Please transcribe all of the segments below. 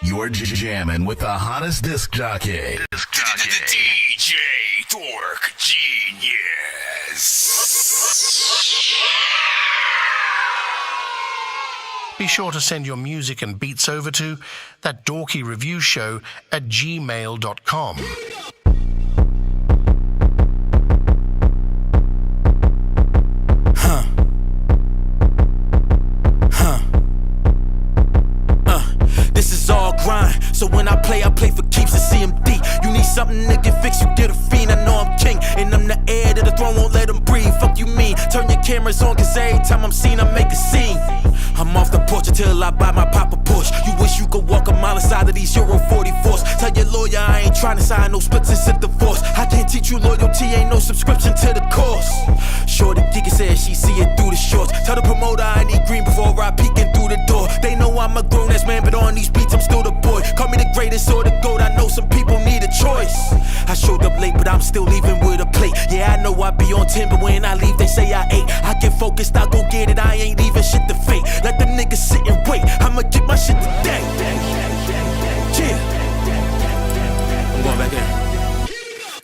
You're jamming with the hottest disc jockey. DJ Dork Genius. Be sure to send your music and beats over to that dorky review show at gmail.com. This is all grind, so when I play for keeps and CMD. You need something that can fix, you get a fiend. I know I'm king, and I'm the heir to the throne, won't let them breathe. Fuck you mean, turn your cameras on, cause every time I'm seen, I make a scene. I'm off the porch until I buy my papa Porsche. You wish you could walk a mile inside of these Euro 44s. Tell your lawyer I ain't trying to sign no splits and sit divorce. I can't teach you loyalty, ain't no subscription to the course. Shorty Giga said she see it through the shorts. Tell the promoter I need green before I peeking through the door. They know I'm a grown ass man, but on these beats I'm still the boy. Call me the greatest or the GOAT, I know some people need a choice. I showed up late, but I'm still leaving with a plate. Yeah, I know I be on 10, but when I leave they say I ate. I get focused, I go get it, I ain't leaving shit to fate. Let them niggas sit and wait, I'ma get my shit today. Yeah, I'm going back there.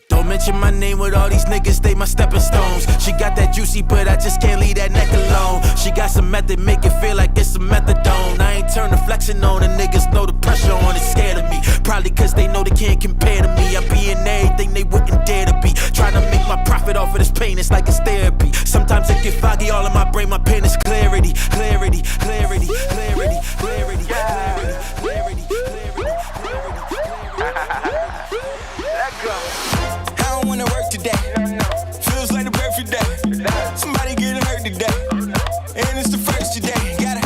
Don't mention my name with all these niggas, they my stepping stones. She got that juicy, but I just can't leave that neck alone. She got some method, make it feel like it's a methadone. I ain't turn the flexing on, the niggas know the pressure on it, scared of me. Probably cause they know they can't compare to me. I be in everything they wouldn't dare to be. Trying to make my profit off of this pain, it's like it's therapy. Sometimes it get foggy, all in my brain, my pen is clarity. Clarity, clarity, clarity, clarity, clarity, clarity, clarity, Let go. I don't wanna work today. Feels like a perfect day. Somebody getting hurt today. And it's the first today. Gotta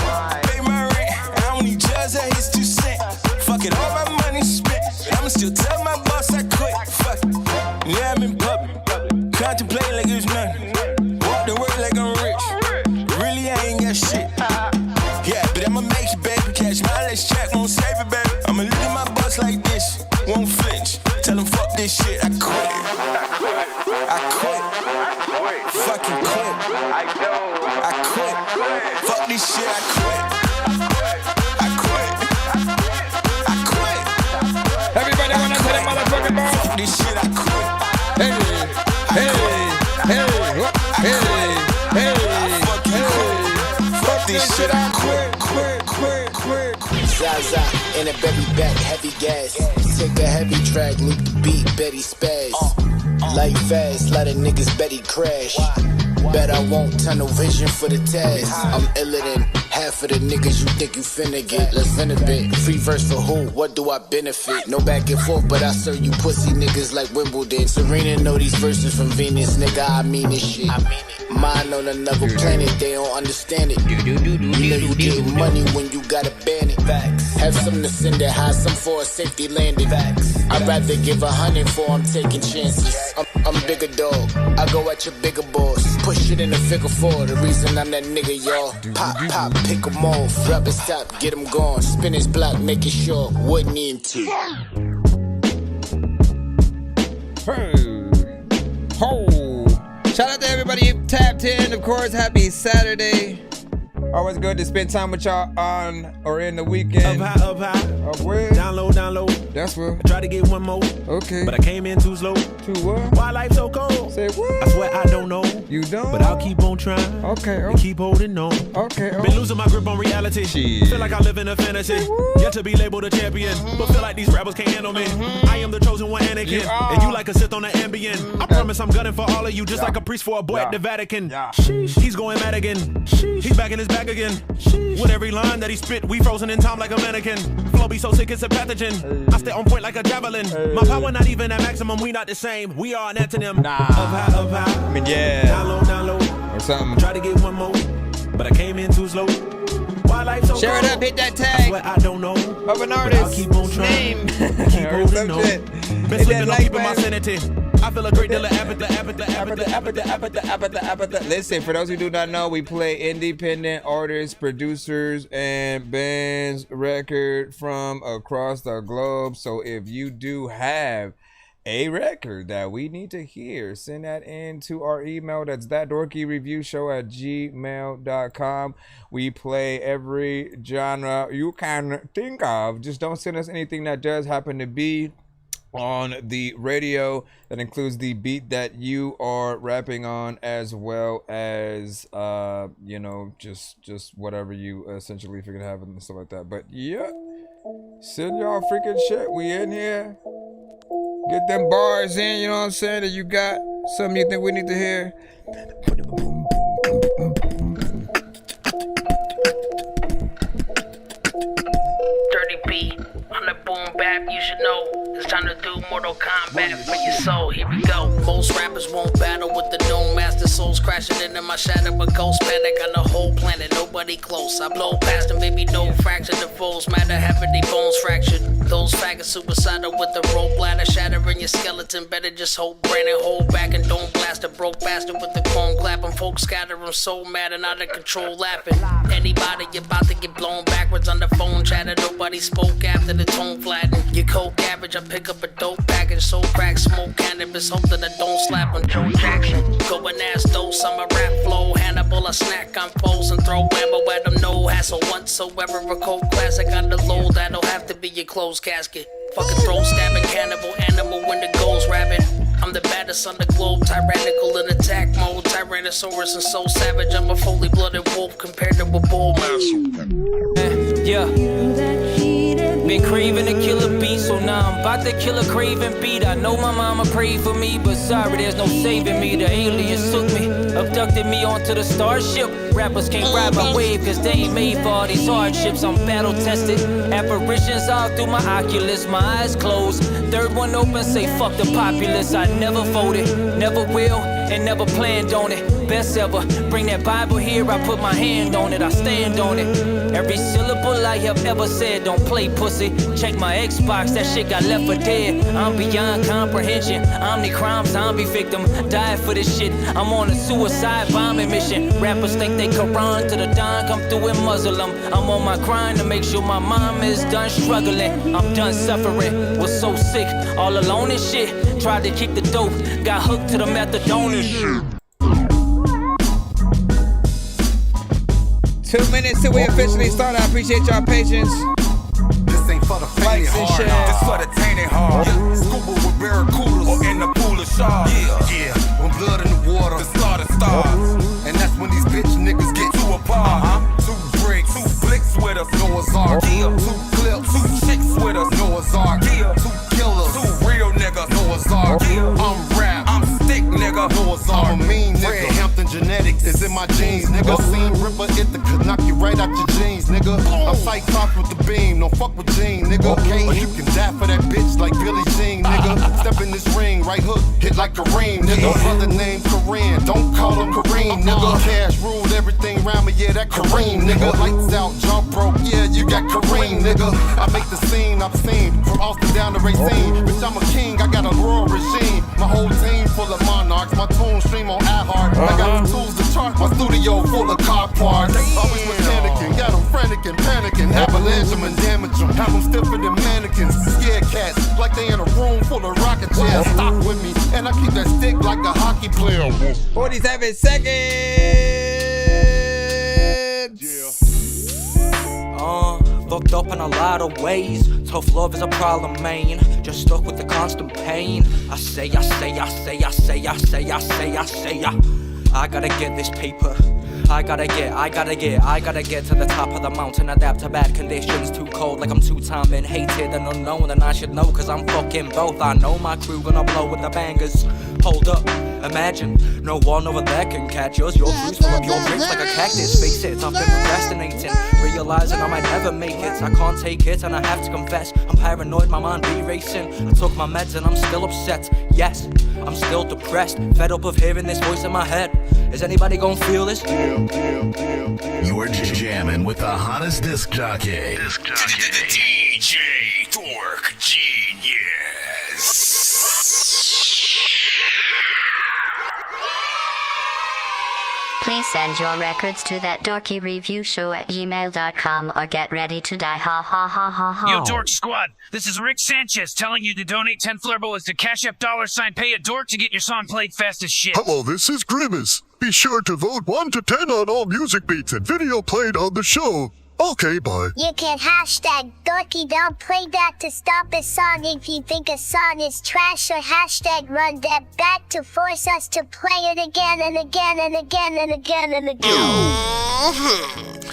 pay my rent. I don't need judge, that hits 2 cents. Fuck it, all my money spent. I'ma still tell my boss I quit. Fuck it. Yeah, I'm in public. Contemplate like it's nothing. Walk the work like I'm rich. Really, I ain't got shit. Yeah, but I'ma make it, baby. Catch my last check, won't save it, baby. I'ma look at my boss like this. Won't flinch. Tell him fuck this shit, I quit. I quit. Fucking quit. I quit. Fuck this shit, I quit. I quit. I quit. Everybody wanna put that motherfucking ball. Fuck this shit, I quit. Hey, hey, hey, hey. Fuck this shit, I quit. Zaza in a belly back, heavy gas. Take a heavy track, loop the beat, Betty spaz. Light fast, lot of niggas Betty crash. Bet I won't tunnel vision for the task. I'm iller than half of the niggas you think you finna get. Let's vent a bit. Free verse for who? What do I benefit? No back and forth, but I serve you pussy niggas like Wimbledon. Serena know these verses from Venus, nigga. I mean this shit. Mine on another planet, they don't understand it. You know you get money when you gotta ban it. Have something to send it high, some for a safety landing. I'd rather give 100 for I'm taking chances. I'm bigger dog, I go at your bigger boss. Push it in the figure 4, the reason I'm that nigga, y'all. Pop, pop, pick 'em off, rub it, stop, get 'em gone. Spin his block, make it short, wouldn't into. Ho! Shout out to everybody who tapped in. Of course, happy Saturday. Always good to spend time with y'all on or in the weekend. Up high. Up where? Down low. That's where. I tried to get one more. Okay. But I came in too slow. Too what? Why life so cold? Say what? I swear I don't know. You don't? But I'll keep on trying. Okay. And keep holding on. Okay. Been losing my grip on reality. Shit. Feel like I live in a fantasy. Yet to be labeled a champion. But feel like these rappers can't handle me. I am the chosen one, Anakin. And you like a Sith on the Ambien. I promise I'm gunning for all of you, just like a priest for a boy at the Vatican. He's going mad again. He's back in his bag again. With every line that he spit, we frozen in time like a mannequin. Flow be so sick, it's a pathogen. I stay on point like a javelin. My power not even at maximum, we not the same. We are an antonym. Nah. Up high. I mean, yeah. Down low. Or something. Try to get one more, but I came in too slow. Why life so Share it cold? up, hit that I tag. swear I don't know. Of an But I'll artist. keep on trying. Name. Keep Or holding some on. shit. Been Hit that sleeping on like keeping my button. sanity. I feel a great deal of apathy. Listen, for those who do not know, we play independent artists, producers, and bands record from across the globe. So if you do have a record that we need to hear, send that in to our email. That's thatdorkyreviewshow@gmail.com. We play every genre you can think of. Just don't send us anything that does happen to be on the radio. That includes the beat that you are rapping on, as well as you know, just whatever you essentially figure to have and stuff like that. But yeah, send y'all freaking shit. We in here. Get them bars in, you know what I'm saying? That you got something you think we need to hear. Dirty beat on the boom bap, you should know. It's time to do Mortal Kombat for your soul. Here we go. Most rappers won't battle with the known master. Souls crashing into my shadow, but ghost panic on the whole planet. Nobody close. I blow past them, baby, no fraction. The foes matter, having their bones fractured. Those faggots suicidal with the rope bladder, shattering your skeleton. Better just hold brain and hold back and don't blast a broke bastard with the chrome clapping. Folks scattering so mad and out of control laughing. Anybody about to get blown backwards on the phone chatter. Nobody spoke after the tone flattened. Your coke average, I pick up a dope package, so crack, smoke cannabis, hope that I don't slap on Joe Jackson. Going ass dose, I'm a rap flow, Hannibal, I snack on foes and throw ammo at them, no hassle whatsoever. A cold classic on the low, that'll have to be your closed casket. Fucking throat stabbing, cannibal, animal when the goes rabbit. I'm the baddest on the globe, tyrannical in attack mode, Tyrannosaurus and so savage. I'm a fully blooded wolf compared to a bull mouse. Yeah. Been craving to kill a beat, so now I'm about to kill a craving beat. I know my mama prayed for me, but sorry, there's no saving me. The aliens took me, abducted me onto the starship. Rappers can't ride my wave, cause they ain't made for all these hardships. I'm battle tested, apparitions all through my oculus, my eyes closed. Third one open, say fuck the populace. I never voted, never will, and never planned on it. Best ever, bring that Bible here, I put my hand on it, I stand on it. Every syllable I have ever said, don't play pussy. Check my Xbox, that shit got left for dead. I'm beyond comprehension, omni-crime, zombie victim. Died for this shit, I'm on a suicide bombing mission. Rappers think they Quran to the dawn, come through in Muslim. I'm on my grind to make sure my mom is done struggling. I'm done suffering, was so sick, all alone and shit. Tried to kick the dope, got hooked to the methadone and shit. 2 minutes till we officially start. I appreciate y'all patience. This ain't for the faint heart. This for the tainted heart. Yeah. Scuba with barracudas or in the pool of sharks. Yeah. When blood in the water, the slaughter starts. And that's when these bitch niggas get too apart. 2 bricks, 2 flicks with us, Noah's Ark. 2 clips, 2 chicks with us, Noah's Ark. 2 killers, 2 real niggas, Noah's Ark. I'm rap, I'm stick nigga, Noah's Ark. I'm a mean nigga. Hampton genetics is in my genes, nigga. Seen Ripper hit the could knock you right out your jeans, nigga. I'm psyched off with the beam, no fuck with Gene, nigga. Okay, or you can die for that bitch like Billie Jean, nigga. Step in this ring, right hook, hit like Kareem, nigga. Brother named Kareem, don't call him Kareem, nigga. Cash ruled everything around me, yeah, that Kareem, nigga. Lights out, jump broke, yeah, you got Kareem, nigga. I make the scene I've seen, from Austin down to Racine. Bitch, I'm a king, I got a royal regime. My whole team full of monarchs, my tune stream on iHeart. I got the tools to chart, my studio full of car parts. Always was panicking, got them frantic and panicking. Avalanche them and damage them, have them stiffer than mannequins. Scared cats, like they in a room full of rocket chairs. Stop with me, and I keep that stick like a hockey player. 47 seconds. Fucked up in a lot of ways. Tough love is a problem, man. Just stuck with the constant pain. I gotta get this paper. I gotta get to the top of the mountain. Adapt to bad conditions, too cold like I'm two-time and hated and unknown. And I should know cause I'm fucking both. I know my crew gonna blow with the bangers. Hold up, imagine, no one over there can catch us. Your crew's full of your bricks like a cactus. Face it, I've been procrastinating, realizing I might never make it. I can't take it and I have to confess, I'm paranoid, my mind be racing. I took my meds and I'm still upset. Yes, I'm still depressed, fed up of hearing this voice in my head. Is anybody gonna feel this? You're jamming with the hottest disc jockey. DJ Dork Genius. Please send your records to that dorky review show at gmail.com or get ready to die. Ha ha ha ha ha. Yo, Dork Squad, this is Rick Sanchez telling you to donate 10 flurboas to Cash App $pay a dork to get your song played fast as shit. Hello, this is Grimace. Be sure to vote 1 to 10 on all music beats and video played on the show. Okay, bye. You can hashtag dorky don't play that to stop a song if you think a song is trash, or hashtag run that back to force us to play it again and again and again and again and again.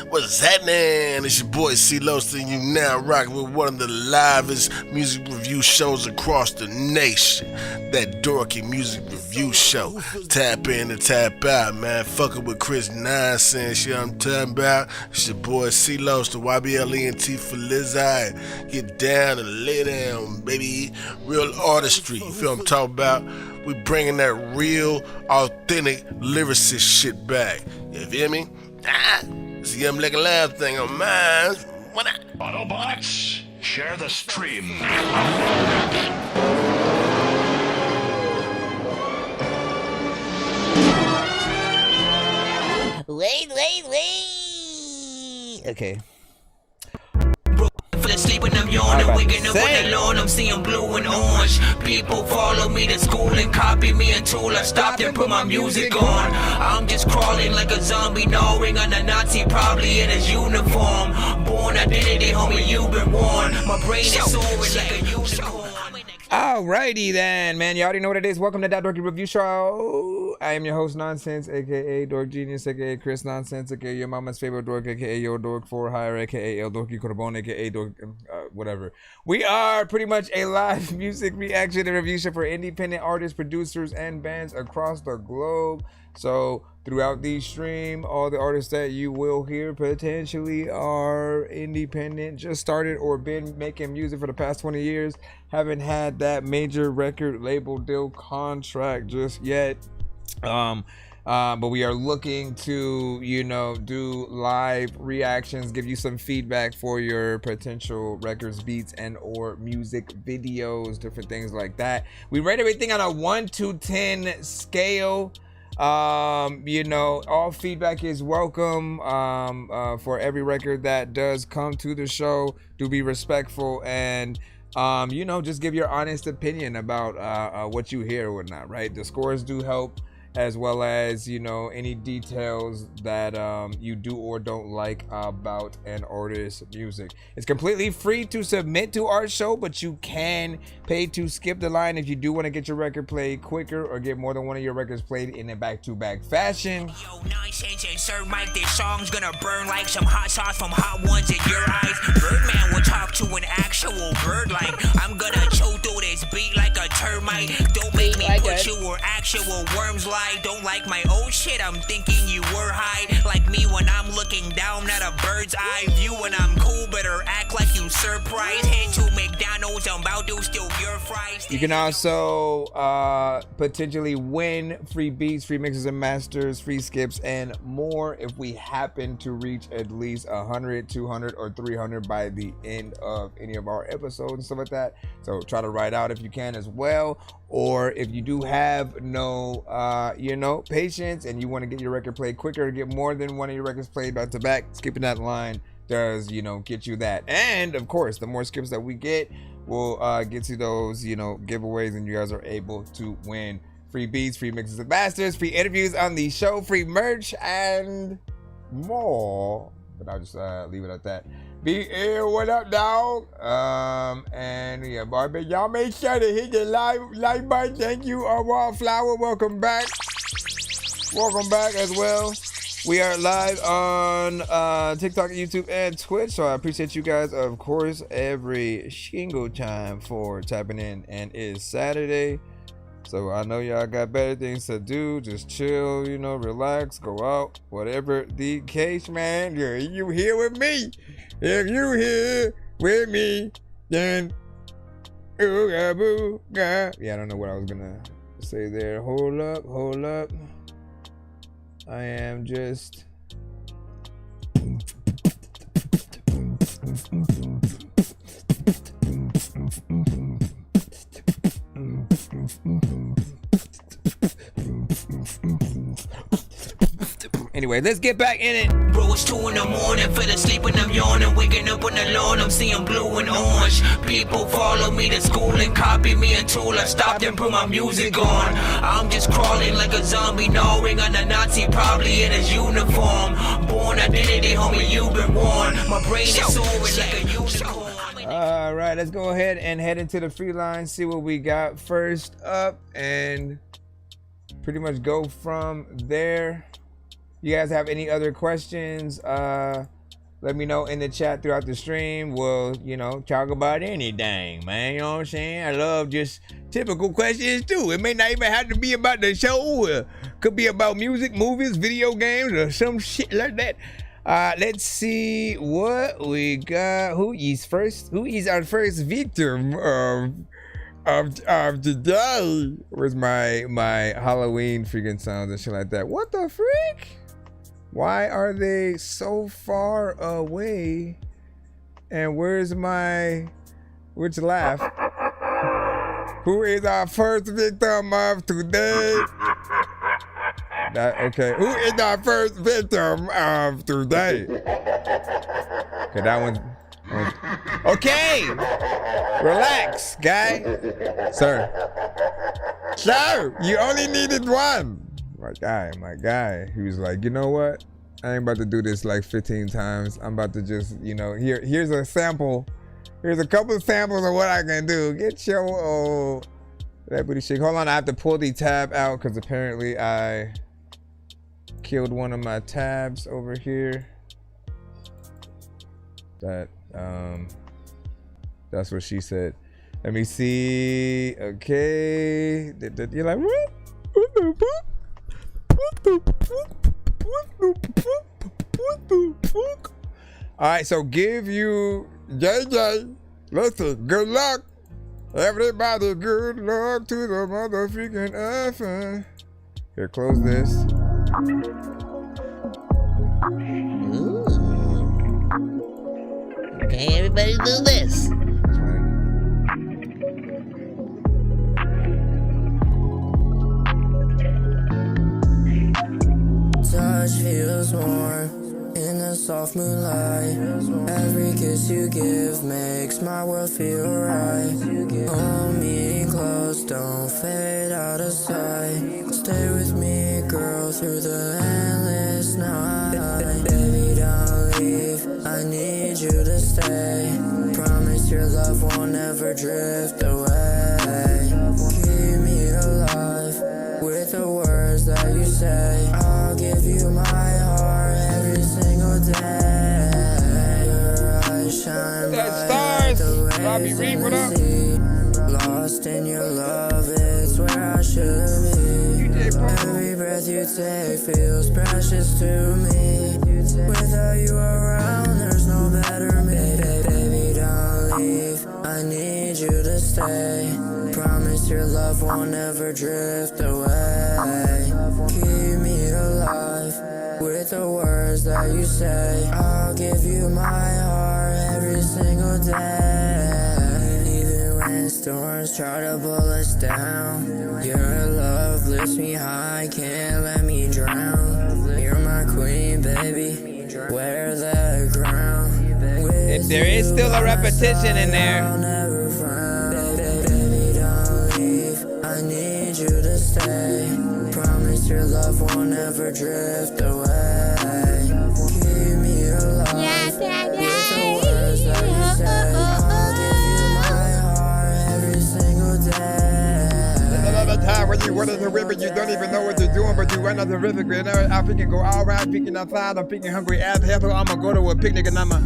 What's happening? It's your boy C-Los, and you now rocking with one of the livest music review shows across the nation. That Dorky Music Review Show. Tap in and tap out, man. Fucking with Chris nonsense, you know what I'm talking about? It's your boy C-Los, the YBLENT for Lizzie. Get down and lay down, baby. Real artistry, you feel what I'm talking about? We bringing that real, authentic lyricist shit back. You feel me? It's a Yum Lick Lab thing on mine. Autobots, share the stream. Wait. Okay. For the sleeping, I'm yawning, waking up on the lawn, I'm seeing blue and orange. People follow me to school and copy me until I stopped and put my music on. I'm just crawling like a zombie, gnawing on a Nazi, probably in his uniform. Born identity, homie, you've been warned. My brain is soaring like a unicorn. Alrighty then, man. You already know what it is. Welcome to That Dorky Review Show. I am your host, Nonsense, aka Dork Genius, aka Chris Nonsense, aka your mama's favorite dork, aka your dork for hire, aka El Dorky Corbone, aka dork, whatever. We are pretty much a live music reaction and review show for independent artists, producers, and bands across the globe. So throughout the stream, all the artists that you will hear potentially are independent, just started or been making music for the past 20 years, haven't had that major record label deal contract just yet. But we are looking to, do live reactions, give you some feedback for your potential records, beats, and or music videos, different things like that. We rate everything on a 1 to 10 scale. All feedback is welcome. For every record that does come to the show, do be respectful and just give your honest opinion about what you hear or whatnot, right? The scores do help, as well as any details that you do or don't like about an artist's music. It's completely free to submit to our show, but you can pay to skip the line if you do want to get your record played quicker or get more than one of your records played in a back-to-back fashion. Yo, nonsense and Sir Mike, this song's gonna burn like some hot sauce from hot ones in your eyes. Birdman will talk to an actual bird like I'm gonna chew through this beat like a termite. Don't make me put you where actual worms lie. Don't like my old shit, I'm thinking you were high. Like me when I'm looking down at a bird's eye view. When I'm cool, better act like you surprised. Head to McDonald's, I'm about to steal your fries. You can also potentially win free beats, free mixes and masters, free skips, and more if we happen to reach at least 100, 200, or 300 by the end of any of our episodes and stuff like that. So try to write out if you can as well. Or if you do have no patience and you want to get your record played quicker, get more than one of your records played back to back, skipping that line does get you that. And of course, the more skips that we get will get you those giveaways, and you guys are able to win free beats, free mixes and masters, free interviews on the show, free merch, and more. But I'll just leave it at that. Be here, what up, dog? And yeah, boy, y'all make sure to hit the like button. Thank you, Wallflower. Welcome back as well. We are live on TikTok, YouTube, and Twitch. So I appreciate you guys, of course, every single time for tapping in. And it's Saturday, so I know y'all got better things to do. Just chill, relax, go out, whatever the case, man. Yeah, you here with me. If you here with me, then ooga booga. Yeah, I don't know what I was gonna say there. Hold up. I am just Anyway, let's get back in it. Bro, it's 2 in the morning, fell asleep and I'm yawning. Waking up on the lawn, I'm seeing blue and orange. People follow me to school and copy me until I stopped and put my music on. I'm just crawling like a zombie, gnawing on a Nazi, probably in his uniform. Born identity, homie, you've been warned. My brain is soaring like a unicorn. All right, let's go ahead and head into the free line, see what we got first up, and pretty much go from there. You guys have any other questions? Let me know in the chat throughout the stream. We'll, talk about anything, man. You know what I'm saying? I love just typical questions too. It may not even have to be about the show. Could be about music, movies, video games, or some shit like that. Let's see what we got. Who is our first victim of today? Where's my Halloween freaking sounds and shit like that? What the freak? Why are they so far away? And where's which laugh? Who is our first victim of today? Okay, who is our first victim of today? Okay, that one's okay. Relax, guy. Sir, you only needed one. My guy. He was like, you know what? I ain't about to do this like 15 times. I'm about to just, here's a sample. Here's a couple of samples of what I can do. Get your that booty shake. Hold on, I have to pull the tab out because apparently I killed one of my tabs over here. That's what she said. Let me see. Okay. You're like, what? What the fuck? All right, so give you JJ. Listen, good luck. Everybody, good luck to the motherfucking FM. Here, close this. Ooh. Okay, everybody do this. Touch feels warm in the soft moonlight. Every kiss you give makes my world feel right. Hold me close, don't fade out of sight. Stay with me, girl, through the endless night. Baby, don't leave, I need you to stay. Promise your love won't ever drift away. Keep me alive with the words that you say. I'll give you my heart every single day. Your eyes shine bright like the waves in the sea. Lost in your love, it's where I should be. Every breath you take feels precious to me. Without you around, there's no better me. Baby, don't leave, I need you to stay. Promise your love won't ever drift away. Keep me alive with the words that you say. I'll give you my heart every single day. Even when storms try to pull us down, your love lifts me high, can't let me drown. You're my queen, baby, wear the crown. If there is still a repetition in there, I need you to stay. Promise your love won't ever drift away. Keep me alive with the words that you say. I'll give you my heart every single day. there's another time when you run in the river, you don't even know what you're doing, but you run out the river. I'm picking go all around, picking outside, I'm picking hungry as hell, so I'ma go to a picnic and I'ma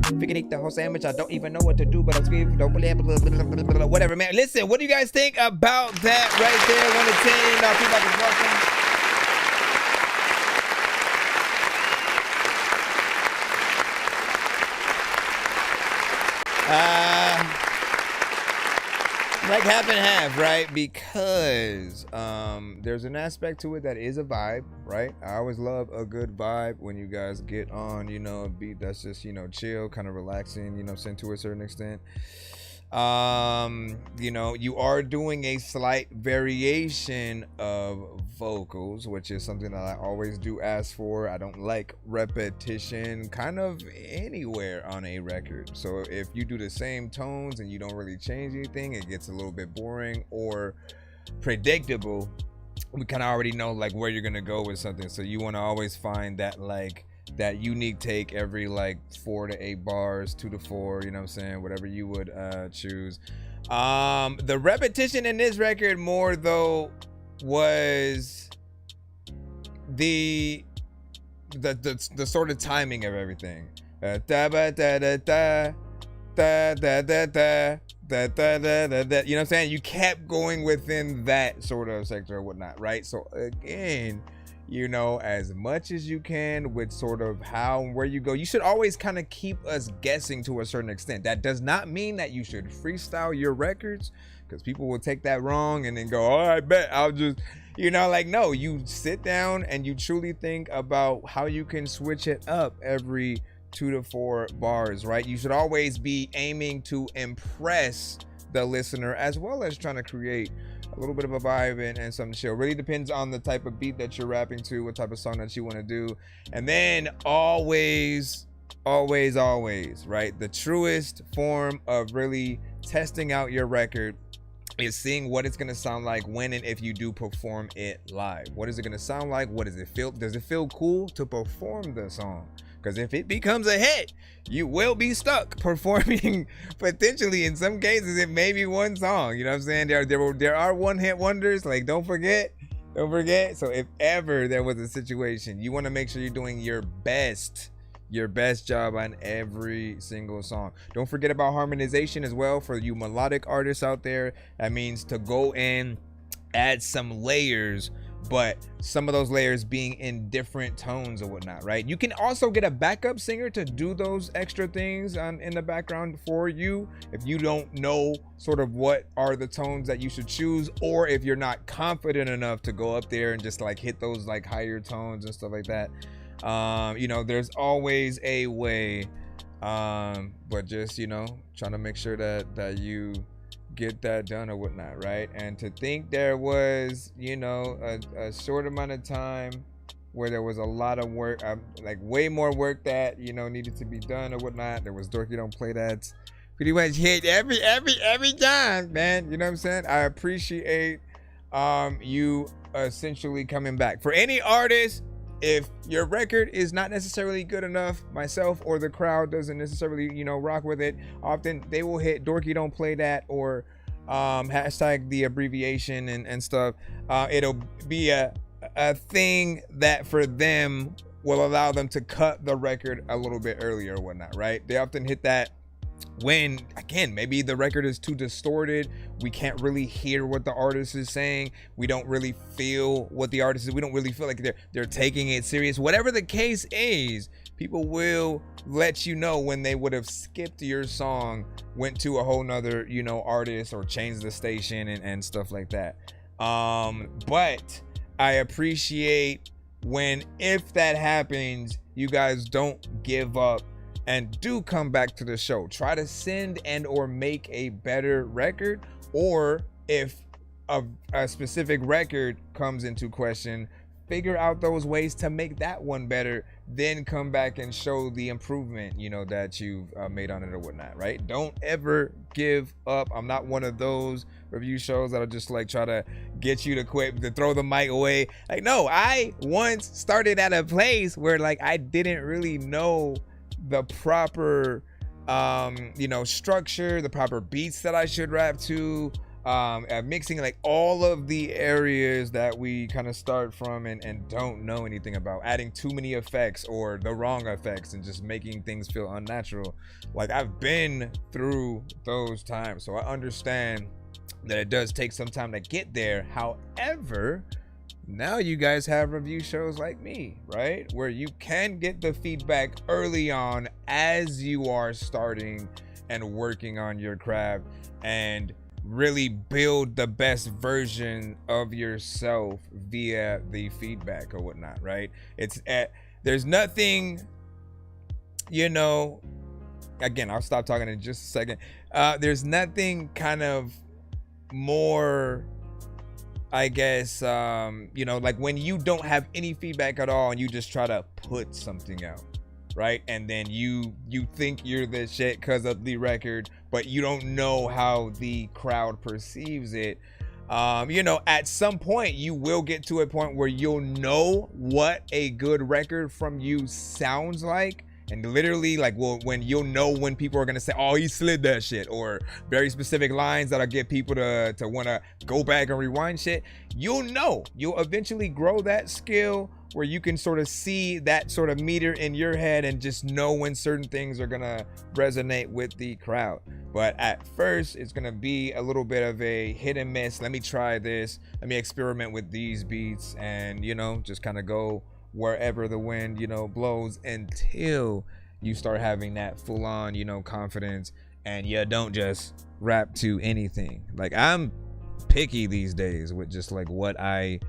freaking eat the whole sandwich. I don't even know what to do, but I'm screaming, whatever, man. Listen, what do you guys think about that right there? 1 to 10. Feedback is welcome. Like half and half, right? Because there's an aspect to it that is a vibe, right? I always love a good vibe when you guys get on, a beat that's just, chill, kind of relaxing, to a certain extent. You know, you are doing a slight variation of vocals, which is something that I always do ask for. I don't like repetition kind of anywhere on a record. So if you do the same tones and you don't really change anything, it gets a little bit boring or predictable. We kind of already know like where you're gonna go with something, so you want to always find that like that unique take every like 4 to 8 bars, 2 to 4, you know what I'm saying, whatever you would choose. The repetition in this record more though was the sort of timing of everything. Da da da da da da da da da. That, you know what I'm saying? You kept going within that sort of sector or whatnot, right? So again, you know, as much as you can with sort of how and where you go, you should always kind of keep us guessing to a certain extent. That does not mean that you should freestyle your records, because people will take that wrong and then go, oh, I bet I'll just, you know, like, no, you sit down and you truly think about how you can switch it up every 2 to 4 bars, right? You should always be aiming to impress the listener as well as trying to create a little bit of a vibe and something chill. Really depends on the type of beat that you're rapping to, what type of song that you want to do. And then always, right? The truest form of really testing out your record is seeing what it's going to sound like when and if you do perform it live. What is it going to sound like? What does it feel? Does it feel cool to perform the song? Because if it becomes a hit, you will be stuck performing potentially, in some cases, it may be one song. You know what I'm saying? There are one-hit wonders. Like, don't forget. So if ever there was a situation, you want to make sure you're doing your best job on every single song. Don't forget about harmonization as well for you melodic artists out there. That means to go in, add some layers, but some of those layers being in different tones or whatnot, right? You can also get a backup singer to do those extra things in the background for you if you don't know sort of what are the tones that you should choose, or if you're not confident enough to go up there and just like hit those like higher tones and stuff like that. You know, there's always a way, but just, you know, trying to make sure that you get that done or whatnot, right? And to think there was, you know, a short amount of time where there was a lot of work, like way more work that, you know, needed to be done or whatnot. There was Dorky Don't Play That pretty much hit every time, man. You know what I'm saying? I appreciate you essentially coming back. For any artist, if your record is not necessarily good enough, myself or the crowd doesn't necessarily, you know, rock with it, often they will hit Dorky Don't Play That or hashtag the abbreviation and stuff. It'll be a thing that for them will allow them to cut the record a little bit earlier or whatnot, right? They often hit that when, again, maybe the record is too distorted. We can't really hear what the artist is saying. We don't really feel what the artist is. We don't really feel like they're taking it serious. Whatever the case is, people will let you know when they would have skipped your song, went to a whole nother, you know, artist, or changed the station and stuff like that. But I appreciate when, if that happens, you guys don't give up and do come back to the show. Try to send and or make a better record, or if a specific record comes into question, figure out those ways to make that one better, then come back and show the improvement, you know, that you've made on it or whatnot, right? Don't ever give up. I'm not one of those review shows that'll just like try to get you to quit, to throw the mic away. Like, no, I once started at a place where like I didn't really know the proper you know, structure, the proper beats that I should rap to, mixing, like all of the areas that we kind of start from and don't know anything about, adding too many effects or the wrong effects and just making things feel unnatural. Like, I've been through those times, so I understand that it does take some time to get there. However, now you guys have review shows like me, right? Where you can get the feedback early on as you are starting and working on your craft and really build the best version of yourself via the feedback or whatnot, right? There's nothing, you know, again, I'll stop talking in just a second. There's nothing kind of more, I guess, like when you don't have any feedback at all and you just try to put something out, right? And then you think you're the shit because of the record, but you don't know how the crowd perceives it. At some point you will get to a point where you'll know what a good record from you sounds like. And literally, like, when you'll know when people are gonna say, "Oh, he slid that shit," or very specific lines that'll get people to want to go back and rewind shit. You'll eventually grow that skill where you can sort of see that sort of meter in your head and just know when certain things are gonna resonate with the crowd. But at first, it's gonna be a little bit of a hit and miss. Let me try this. Let me experiment with these beats, and just kind of go wherever the wind blows until you start having that full-on confidence, and you don't just rap to anything. Like, I'm picky these days with just like what I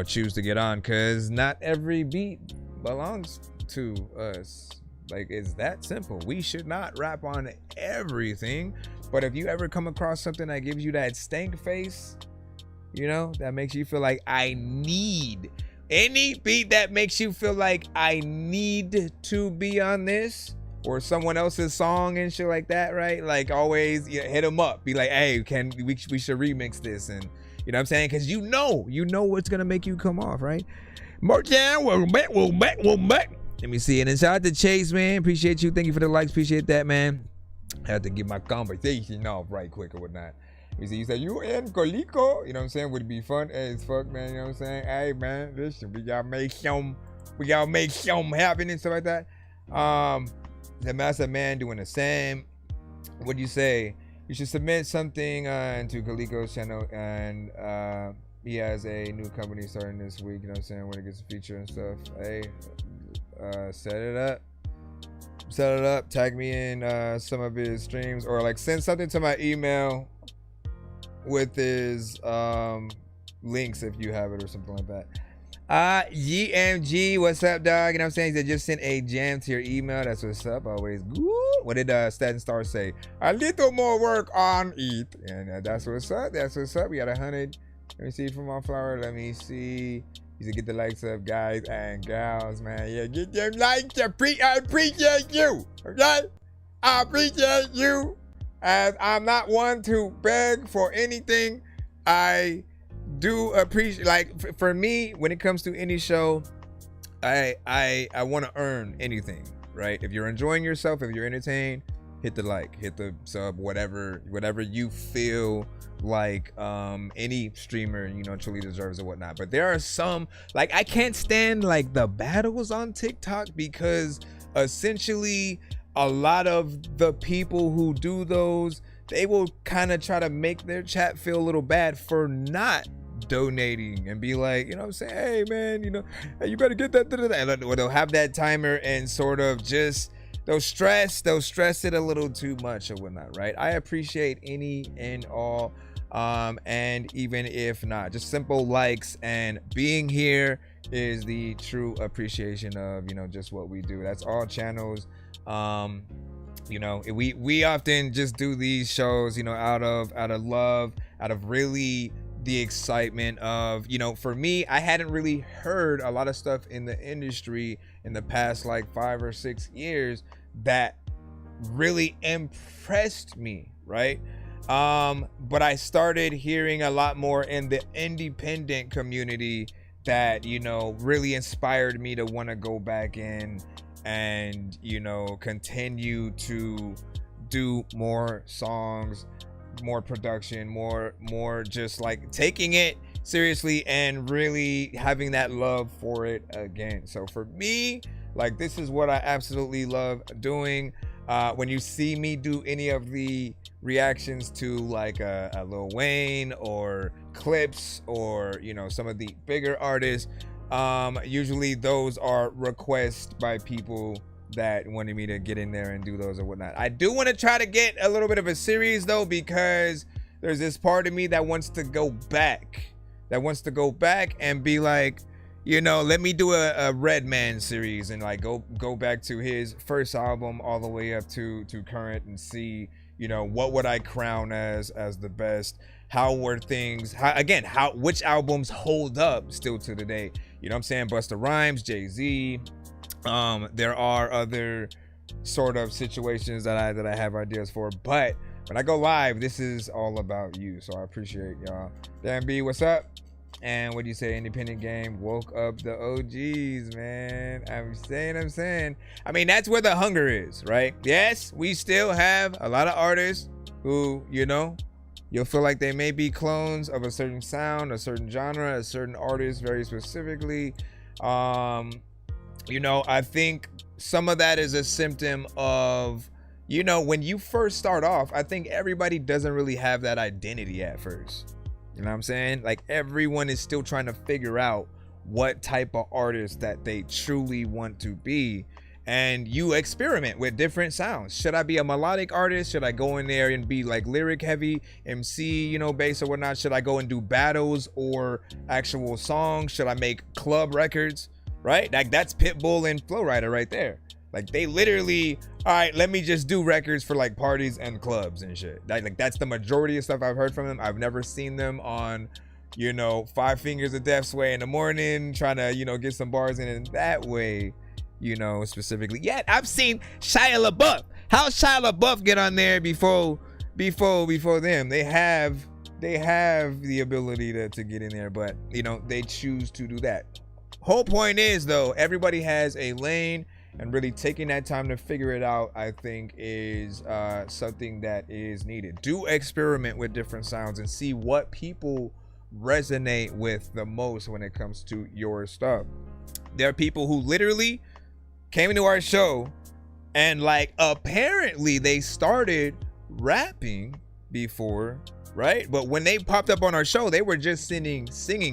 choose to get on, because not every beat belongs to us. Like, it's that simple. We should not rap on everything, but if you ever come across something that gives you that stank face, that makes you feel like any beat that makes you feel like I need to be on this, or someone else's song and shit like that, right? Like, always hit them up. Be like, hey, we should remix this, and what I'm saying? Because you know what's gonna make you come off, right? Martin, welcome back. Let me see. And then shout out to Chase, man. Appreciate you. Thank you for the likes. Appreciate that, man. I had to get my conversation off right quick or whatnot. You see, you said you in Colico, what I'm saying? Would be fun as fuck, man. What I'm saying? Hey, man, listen, we gotta make some happen and stuff like that. The Master Man doing the same. What do you say? You should submit something into Colico's channel, and he has a new company starting this week. What I'm saying? When it gets a feature and stuff. Hey, set it up. Tag me in some of his streams, or like send something to my email with his links if you have it or something like that. GMG, what's up, dog? What I'm saying? They just sent a jam to your email. That's what's up. Always good. What did Stat Star say? A little more work on it. And that's what's up. We got 100. Let me see from my flower. Let me see. You should get the likes up, guys and gals, man. Yeah, get them likes. I appreciate you. Okay? I appreciate you. As I'm not one to beg for anything, I do appreciate, like, for me, when it comes to any show, I want to earn anything, right? If you're enjoying yourself, if you're entertained, hit the like, hit the sub, whatever you feel like any streamer truly deserves or whatnot. But there are some, like, I can't stand like the battles on TikTok, because essentially a lot of the people who do those, they will kind of try to make their chat feel a little bad for not donating, and be like, what I'm saying, hey man, hey, you better get that, or they'll have that timer and sort of just they'll stress it a little too much or whatnot, right? I appreciate any and all, and even if not, just simple likes and being here is the true appreciation of just what we do. That's all channels. We often just do these shows out of love, out of really the excitement of for me, I hadn't really heard a lot of stuff in the industry in the past like 5 or 6 years that really impressed me, right? But I started hearing a lot more in the independent community that really inspired me to want to go back in and continue to do more songs, more production, more just like taking it seriously and really having that love for it again. So for me, like, this is what I absolutely love doing. When you see me do any of the reactions to like a Lil Wayne or clips or some of the bigger artists, usually those are requests by people that wanted me to get in there and do those or whatnot. I do want to try to get a little bit of a series though, because there's this part of me that wants to go back and be like, you know, let me do a Redman series and like go back to his first album all the way up to current and see, you know, what would I crown as the best? How were things? Which albums hold up still to today? You know what I'm saying? Busta Rhymes, Jay-Z. There are other sort of situations that I have ideas for, but when I go live, this is all about you. So I appreciate y'all. Dan B, what's up? And what do you say? Independent game woke up the OGs, man. I'm saying. I mean, that's where the hunger is, right? Yes, we still have a lot of artists who, you know, you'll feel like they may be clones of a certain sound, a certain genre, a certain artist very specifically. You know, I think some of that is a symptom of, you know, when you first start off, I think everybody doesn't really have that identity at first. You know what I'm saying? Like, everyone is still trying to figure out what type of artist that they truly want to be. And you experiment with different sounds. Should I be a melodic artist? Should I go in there and be like lyric heavy, MC, you know, bass or whatnot? Should I go and do battles or actual songs? Should I make club records? Right? Like, that's Pitbull and Flow Rider right there. Like, they literally, all right, let me just do records for like parties and clubs and shit. Like, that's the majority of stuff I've heard from them. I've never seen them on, you know, 5 Fingers of Death Sway in the morning, trying to, you know, get some bars in that way, you know, specifically. Yet I've seen Shia LaBeouf. How Shia LaBeouf get on there before them? They have the ability to get in there, but, you know, they choose to do that. Whole point is, though, everybody has a lane. And really taking that time to figure it out, I think, is something that is needed. Do experiment with different sounds and see what people resonate with the most when it comes to your stuff. There are people who literally came into our show and, like, apparently they started rapping before, right? But when they popped up on our show, they were just singing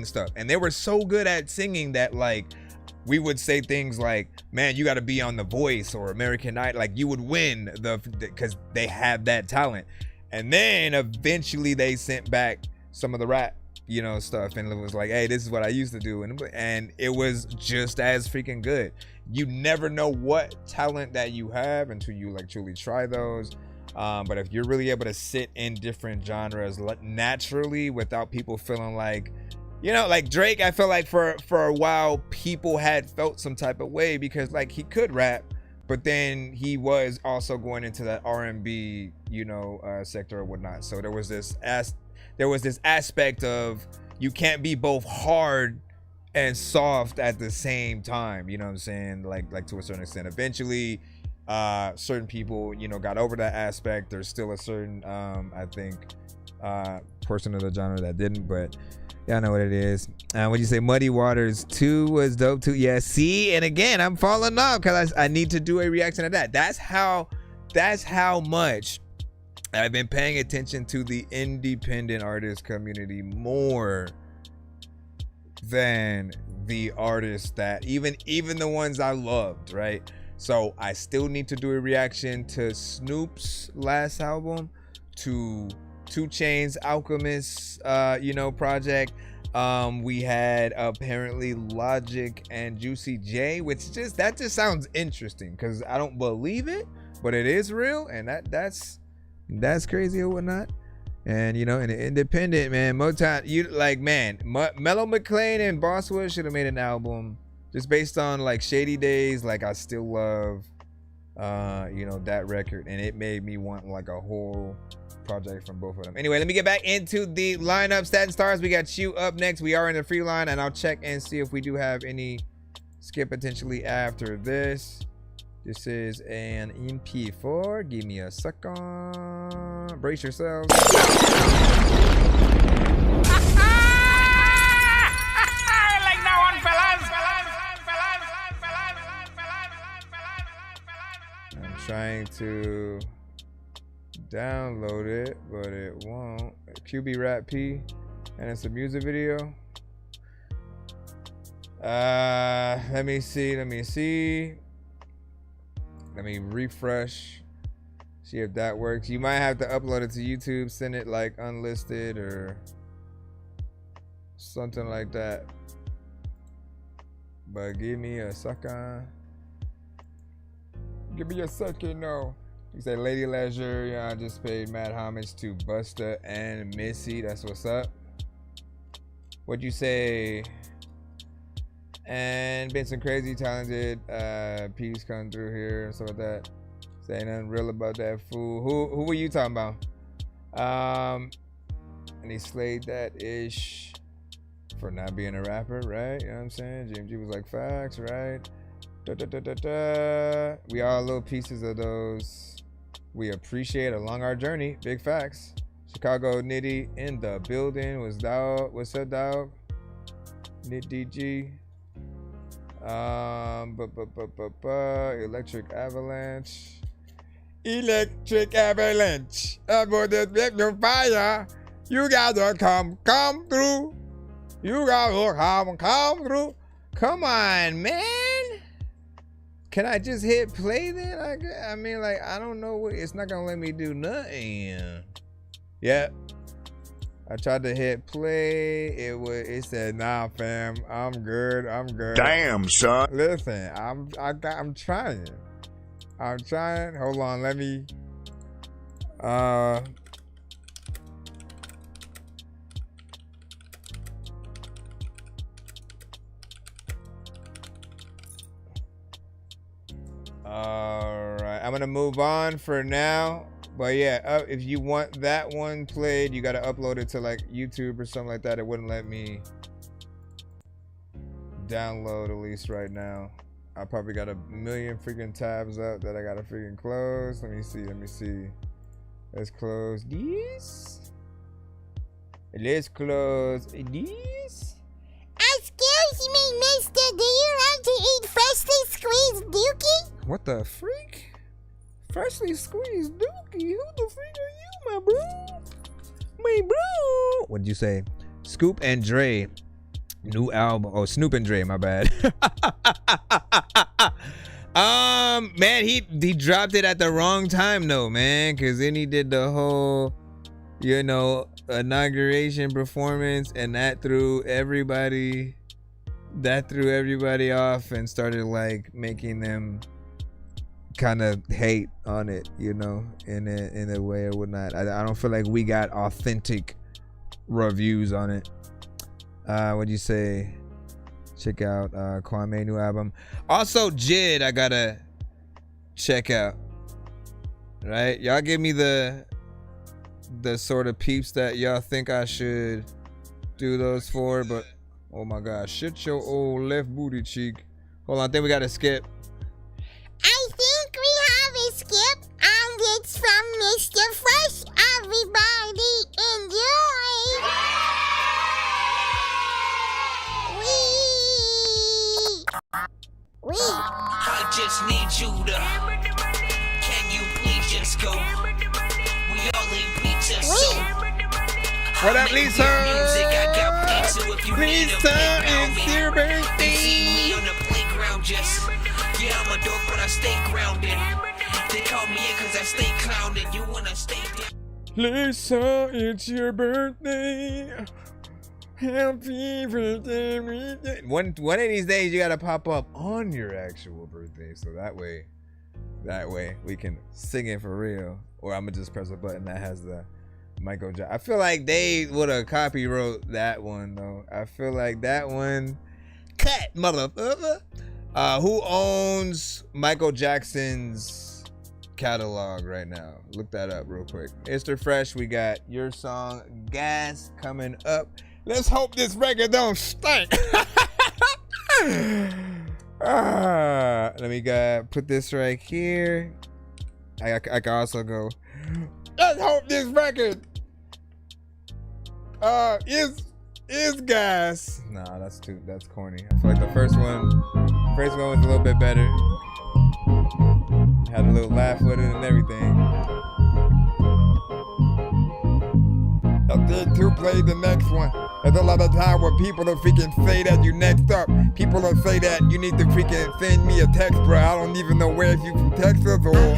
stuff. And they were so good at singing that, like, we would say things like, man, you got to be on The Voice or American Idol. Like, you would win because they had that talent. And then eventually they sent back some of the rap, you know, stuff. And it was like, hey, this is what I used to do. And it was just as freaking good. You never know what talent that you have until you like truly try those. But if you're really able to sit in different genres naturally without people feeling like, you know, like Drake, I feel like for a while people had felt some type of way because like he could rap, but then he was also going into that R&B, you know, sector or whatnot. So there was this aspect of you can't be both hard and soft at the same time. You know what I'm saying? Like to a certain extent. Eventually, certain people, you know, got over that aspect. There's still a certain, I think, portion of the genre that didn't, but. Y'all know what it is. When you say Muddy Waters 2 was dope too. Yeah, see, and again, I'm falling off because I need to do a reaction to that. That's how much I've been paying attention to the independent artist community more than the artists that even the ones I loved, right? So I still need to do a reaction to Snoop's last album, to 2 Chainz Alchemist you know, project. We had apparently Logic and Juicy J, which just sounds interesting because I don't believe it, but it is real, and that's crazy or whatnot. And you know, and independent, man, Motown, you like, man, Mellow McLean and Bosswood should have made an album just based on like Shady Days. Like, I still love you know, that record, and it made me want like a whole project from both of them. Anyway, let me get back into the lineup. Statin Stars, we got you up next. We are in the free line, and I'll check and see if we do have any skip potentially after this. This is an MP4. Give me a second. Brace yourselves. I'm trying to download it, but it won't. QB Rap P, and it's a music video. Let me see. Let me refresh, see if that works. You might have to upload it to YouTube, send it like unlisted or something like that. but give me a second. Give me a second, no. You say Lady Leisure, yeah, I just paid mad homage to Busta and Missy. That's what's up. What'd you say? And been some crazy talented piece come through here and stuff like that. Say nothing real about that fool. Who were you talking about? And he slayed that ish for not being a rapper, right? You know what I'm saying? James G was like, facts, right? Da, da, da, da, da. We all little pieces of those we appreciate along our journey. Big facts. Chicago Nitty in the building. What's up, dog? Nitty G. Electric Avalanche. Electric Avalanche. About the big fire. You gotta come through. You gotta come through. Come on, man. Can I just hit play then? I mean, like, I don't know what. It's not gonna let me do nothing. Yeah. I tried to hit play. It said, nah, fam. I'm good. Damn, son. Listen, I'm trying. Hold on, let me. All right, I'm gonna move on for now. But yeah, if you want that one played, you gotta upload it to like YouTube or something like that. It wouldn't let me download, at least right now. I probably got a million freaking tabs up that I gotta freaking close. Let me see. Let's close these. Let's close these. Excuse me, mister, do you like to eat freshly squeezed dookie? What the freak? Freshly squeezed dookie? Who the freak are you, my bro? My bro. What'd you say? Scoop and Dre. New album. Oh, Snoop and Dre, my bad. Man, he dropped it at the wrong time though, man. Cause then he did the whole, inauguration performance, and that threw everybody off and started like making them kind of hate on it, in a way or whatnot. I don't feel like we got authentic reviews on it. What'd you say? Check out Kwame new album. Also Jid, I gotta check out. Right? Y'all give me the sort of peeps that y'all think I should do those for, but oh my gosh, shit your old left booty cheek. Hold on, I think we gotta skip. I think we have a skip, and it's from Mr. Fresh. Everybody enjoy. I just need you to. Can you please just go? We all need pizza, so. What up, Lisa? Music, I got pizza if you need a Lisa, it's your birthday. See me on the playground, just. Yeah, I'm a dork, but I stay grounded. They call me in cause I stay clowning. You wanna stay down? Lisa, it's your birthday. Happy birthday. One of these days you gotta pop up on your actual birthday, so that way we can sing it for real. Or I'm gonna just press a button that has the Michael Jackson. I feel like they would have copywrote that one though. I feel like that one cut, motherfucker. Who owns Michael Jackson's catalog right now? Look that up real quick. Mr. Fresh, we got your song Gas coming up. Let's hope this record don't stink. Let me put this right here. I can also go. Let's hope this record is gas. Nah, that's corny. I feel like the first one was a little bit better. Had a little laugh with it and everything. I did to play the next one. There's a lot of time where people will freaking say that you next up. People will say that you need to freaking send me a text, bro. I don't even know where if you can text us or.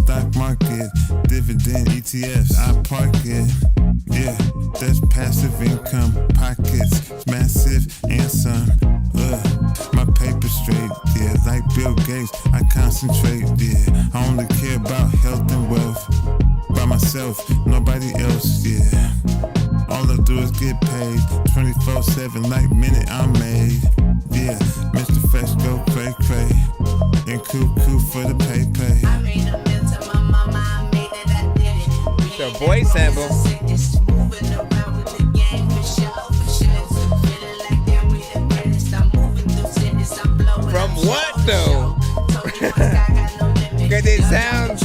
stock market, dividend ETFs, I park it. Yeah, that's passive income, pockets, massive and some. My paper straight, yeah, like Bill Gates, I concentrate, yeah. I only care about health and wealth, by myself, nobody else, yeah. All I do is get paid, 24/7, like minute I'm made, yeah. Mr. Fresh go cray cray, and cuckoo for the pay. I made a meal to my mama, I made it, I did it. The voice sample. Moving around with the gang for sure, for sure. Feeling like they're we the greatest. I'm moving through cities, I'm blowing. From what though? Cause it sounds.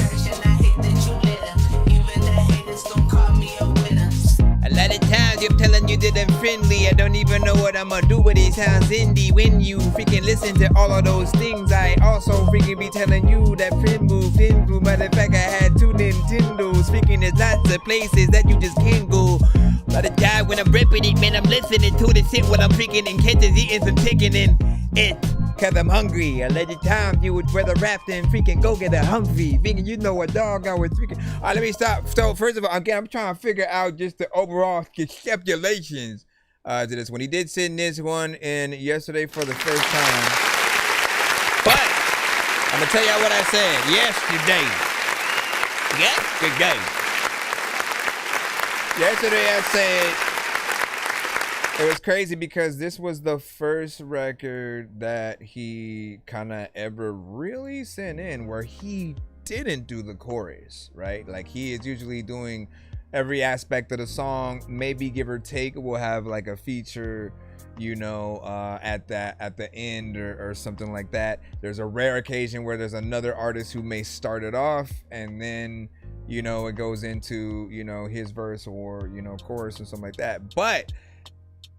A lot of times you're telling you that I'm friendly. I don't even know what I'ma do, but it sounds indie. When you freaking listen to all of those things, I also freaking be telling you that friend move, didn't move. Matter of fact, I had 2 Nintendos. Freaking there's lots of places that you just can't go. A lot of time when I'm ripping it, man, I'm listening to the shit when I'm freaking and catching eating some chicken and it. Cause I'm hungry. A lot of times you would rather rap than freaking go get a hungry. Thinking you know a dog I was freaking. All right, let me stop. So first of all, again, I'm trying to figure out just the overall conceptualizations to this one. He did send this one in yesterday for the first time. But I'm gonna tell y'all what I said yesterday. Yesterday I said it was crazy because this was the first record that he kind of ever really sent in where he didn't do the chorus, right? Like he is usually doing every aspect of the song, maybe give or take will have like a feature, you know, at the end or something like that. There's a rare occasion where there's another artist who may start it off and then, you know, it goes into, you know, his verse or, you know, chorus or something like that. But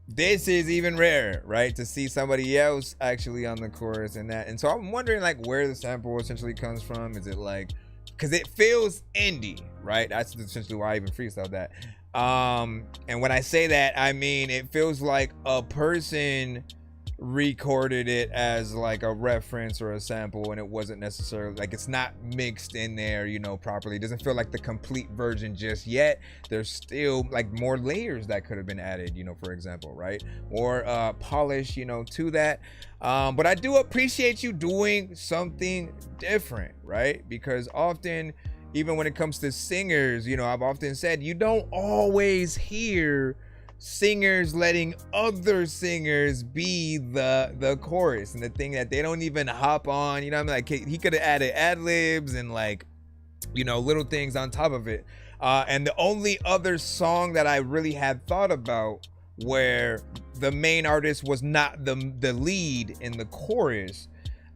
this is even rarer, right? To see somebody else actually on the chorus and that. And so I'm wondering like where the sample essentially comes from. Is it like, because it feels indie, right? That's essentially why I even freestyled that. And when I say that, I mean, it feels like a person recorded it as like a reference or a sample and it wasn't necessarily like it's not mixed in there, you know, properly. It doesn't feel like the complete version just yet. There's still like more layers that could have been added, you know, for example, right? Or polish, you know, to that. But I do appreciate you doing something different, right? Because often, even when it comes to singers, you know, I've often said you don't always hear singers letting other singers be the chorus, and the thing that they don't even hop on, you know what I mean? Like he could have added ad-libs and like, you know, little things on top of it. And the only other song that I really had thought about where the main artist was not the lead in the chorus,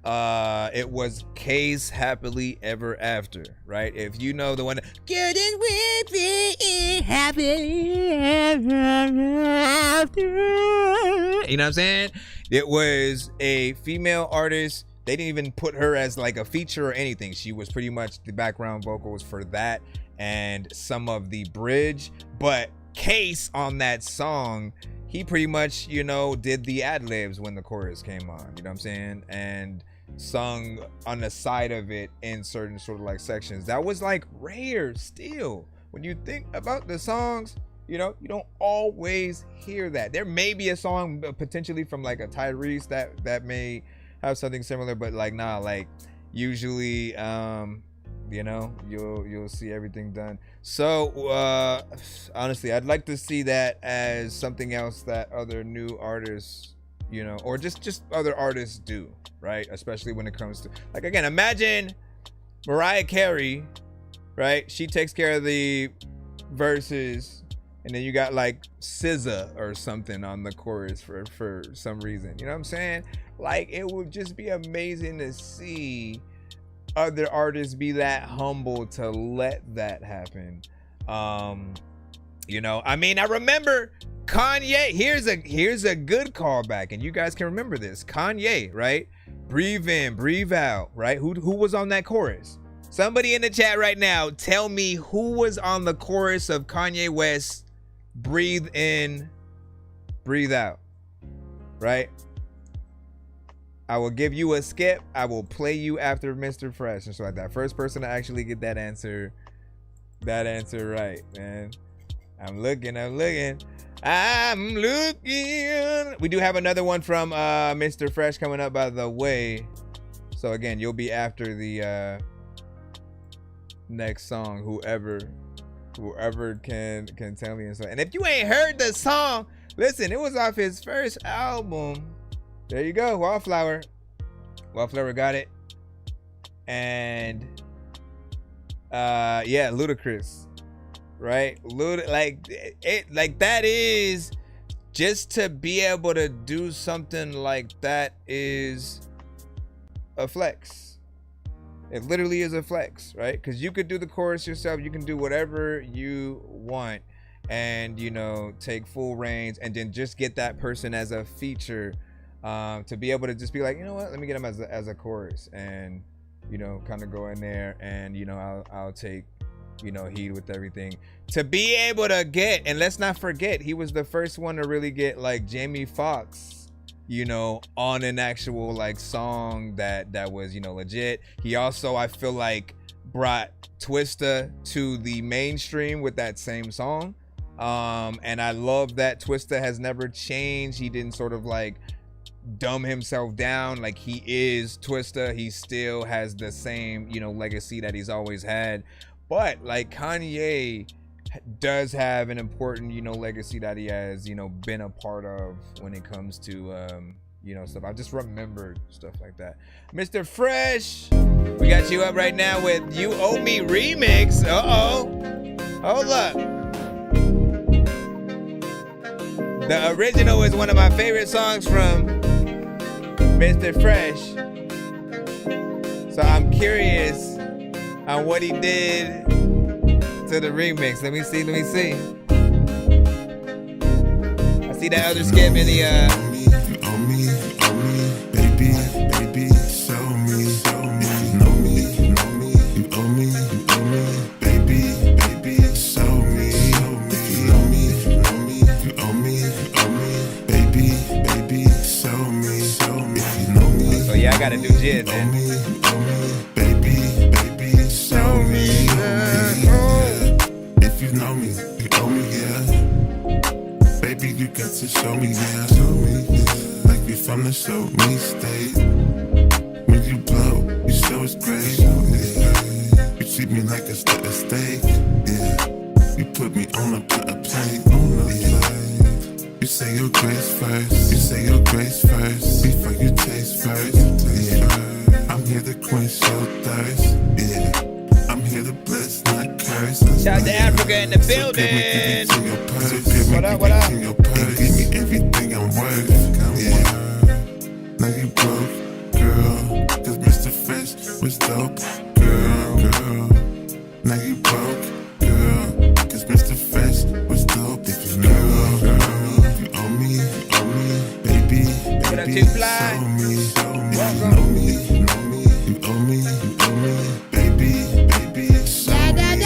it was K's Happily Ever After, right? If you know the one, getting with me happily ever after, you know what I'm saying? It was a female artist. They didn't even put her as like a feature or anything. She was pretty much the background vocals for that and some of the bridge. But Case on that song, he pretty much, you know, did the ad-libs when the chorus came on, you know what I'm saying? And sung on the side of it in certain sort of like sections. That was like rare still. When you think about the songs, you know, you don't always hear that. There may be a song potentially from like a Tyrese that may have something similar, but like nah, like usually you know, you'll see everything done. So honestly, I'd like to see that as something else that other new artists, you know, or just other artists do, right? Especially when it comes to, like, again, imagine Mariah Carey, right? She takes care of the verses, and then you got like SZA or something on the chorus for some reason. You know what I'm saying? Like, it would just be amazing to see other artists be that humble to let that happen. You know, I mean, I remember Kanye. Here's a good callback, and you guys can remember this. Kanye, right? Breathe in, breathe out, right? Who was on that chorus? Somebody in the chat right now, tell me who was on the chorus of Kanye West's Breathe In, Breathe Out, right? I will give you a skip. I will play you after Mr. Fresh. And so like that first person to actually get that answer right, man. I'm looking. We do have another one from Mr. Fresh coming up, by the way. So again, you'll be after the next song, whoever can tell me. And if you ain't heard the song, listen, it was off his first album. There you go, Wallflower. Wallflower got it. And yeah, Ludacris, right? Like that is, just to be able to do something like that is a flex. It literally is a flex, right? Because you could do the chorus yourself, you can do whatever you want, and you know, take full reins, and then just get that person as a feature, to be able to just be like, you know what, let me get him as a chorus, and you know, kind of go in there, and you know, I'll take, you know, heed with everything. To be able to get, and let's not forget, he was the first one to really get like Jamie Foxx, you know, on an actual like song that was, you know, legit. He also, I feel like, brought Twista to the mainstream with that same song. And I love that Twista has never changed. He didn't sort of like dumb himself down. Like, he is Twista. He still has the same, you know, legacy that he's always had. But like Kanye does have an important, you know, legacy that he has, you know, been a part of when it comes to you know, stuff. I just remembered stuff like that. Mr. Fresh, we got you up right now with You Owe Me remix. Hold up. The original is one of my favorite songs from Mr. Fresh. So I'm curious on what he did to the remix. Let me see. I see that other skip in the On me, baby, show me, you know me, you owe me, baby, show me, you know me, you owe me, baby, show me, you know me. So yeah, I gotta do jizz, man. Baby, show me, if you know me, you owe me, yeah. Baby, you got to show me, yeah. Like we from the show me state. When you blow, you show us great. Yeah. You treat me like a steak. Yeah. You put me on a plate. Yeah. You say your grace first. Before you taste first. Yeah. I'm here to quench your thirst. Yeah. I'm here to bless, not curse. Shout out to Africa in the building. What up? Give me everything I'm worth. Yeah. Now you broke, girl. Cause Mr. Fresh was dope, girl. Now you broke, girl. Cause Mr. Fresh was dope. If you know, girl, you owe me, baby, show me, you know me, you owe me, baby, show me.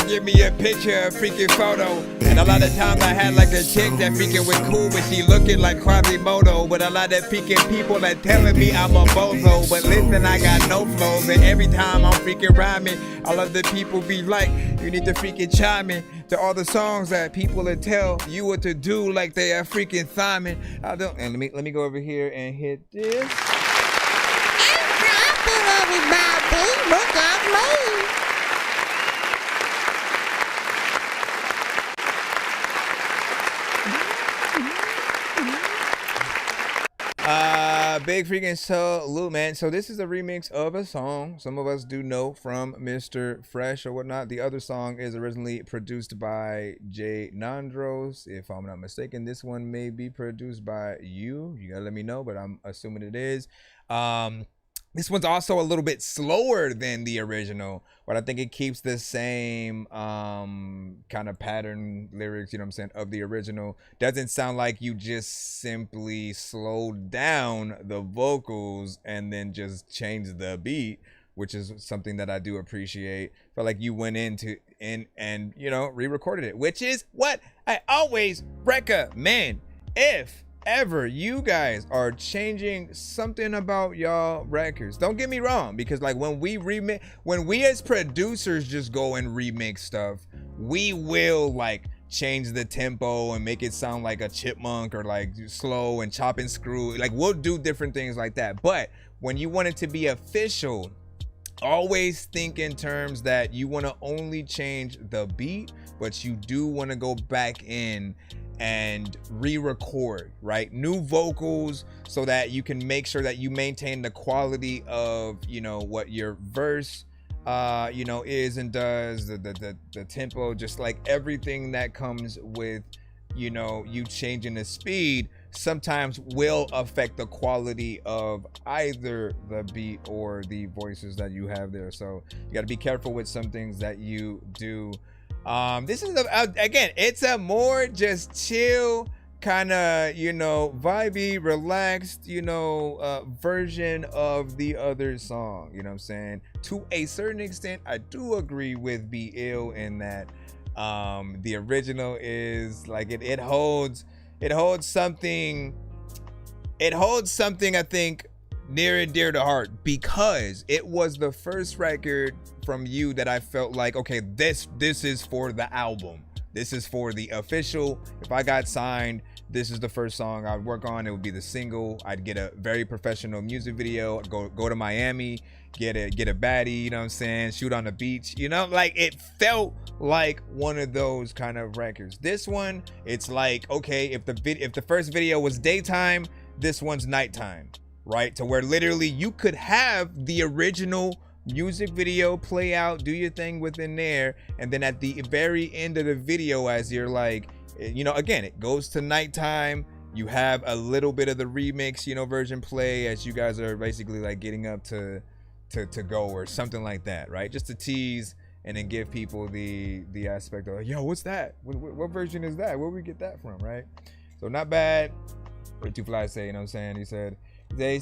Give me a picture, a freaking photo. And a lot of times I had like a chick that freaking was cool, but she looking like Quasimodo. But a lot of freaking people that telling me I'm a bozo. But listen, I got no flows, and every time I'm freaking rhyming, all of the people be like, you need to freaking chime in to all the songs that people will tell you what to do, like they are freaking thyming. I don't. And let me go over here and hit this. Big freaking salute, man. So this is a remix of a song some of us do know from Mr. Fresh or whatnot. The other song is originally produced by Jay Nandros. If I'm not mistaken, this one may be produced by you. You gotta let me know, but I'm assuming it is. This one's also a little bit slower than the original, but I think it keeps the same kind of pattern lyrics, you know what I'm saying, of the original. Doesn't sound like you just simply slowed down the vocals and then just changed the beat, which is something that I do appreciate. Felt like you went in and you know, re-recorded it, which is what I always recommend. If ever you guys are changing something about y'all records, don't get me wrong, because like when we as producers just go and remix stuff, we will like change the tempo and make it sound like a chipmunk or like slow and chop and screw. Like we'll do different things like that. But when you want it to be official, always think in terms that you want to only change the beat, but you do want to go back in and re-record, right? New vocals, so that you can make sure that you maintain the quality of, you know, what your verse you know, is and does, the tempo, just like everything that comes with, you know, you changing the speed sometimes will affect the quality of either the beat or the voices that you have there. So you got to be careful with some things that you do. This is again, it's a more just chill kind of, you know, vibey, relaxed, you know, version of the other song, you know what I'm saying? To a certain extent, I do agree with Be Ill in that the original is like it holds something I think near and dear to heart, because it was the first record from you that I felt like, okay, this is for the album, this is for the official. If I got signed, this is the first song I'd work on. It would be the single. I'd get a very professional music video, go to Miami, get a baddie, you know what I'm saying, shoot on the beach, you know, like it felt like one of those kind of records. This one, it's like, okay, if the first video was daytime, this one's nighttime, right? To where literally you could have the original music video play out, do your thing within there, and then at the very end of the video, as you're like, you know, again, it goes to nighttime, you have a little bit of the remix, you know, version play as you guys are basically like getting up to go or something like that, right? Just to tease and then give people the aspect of, yo, what's that? What version is that? Where we get that from, right? So not bad. What did Too Fly say? You know what I'm saying? He said, they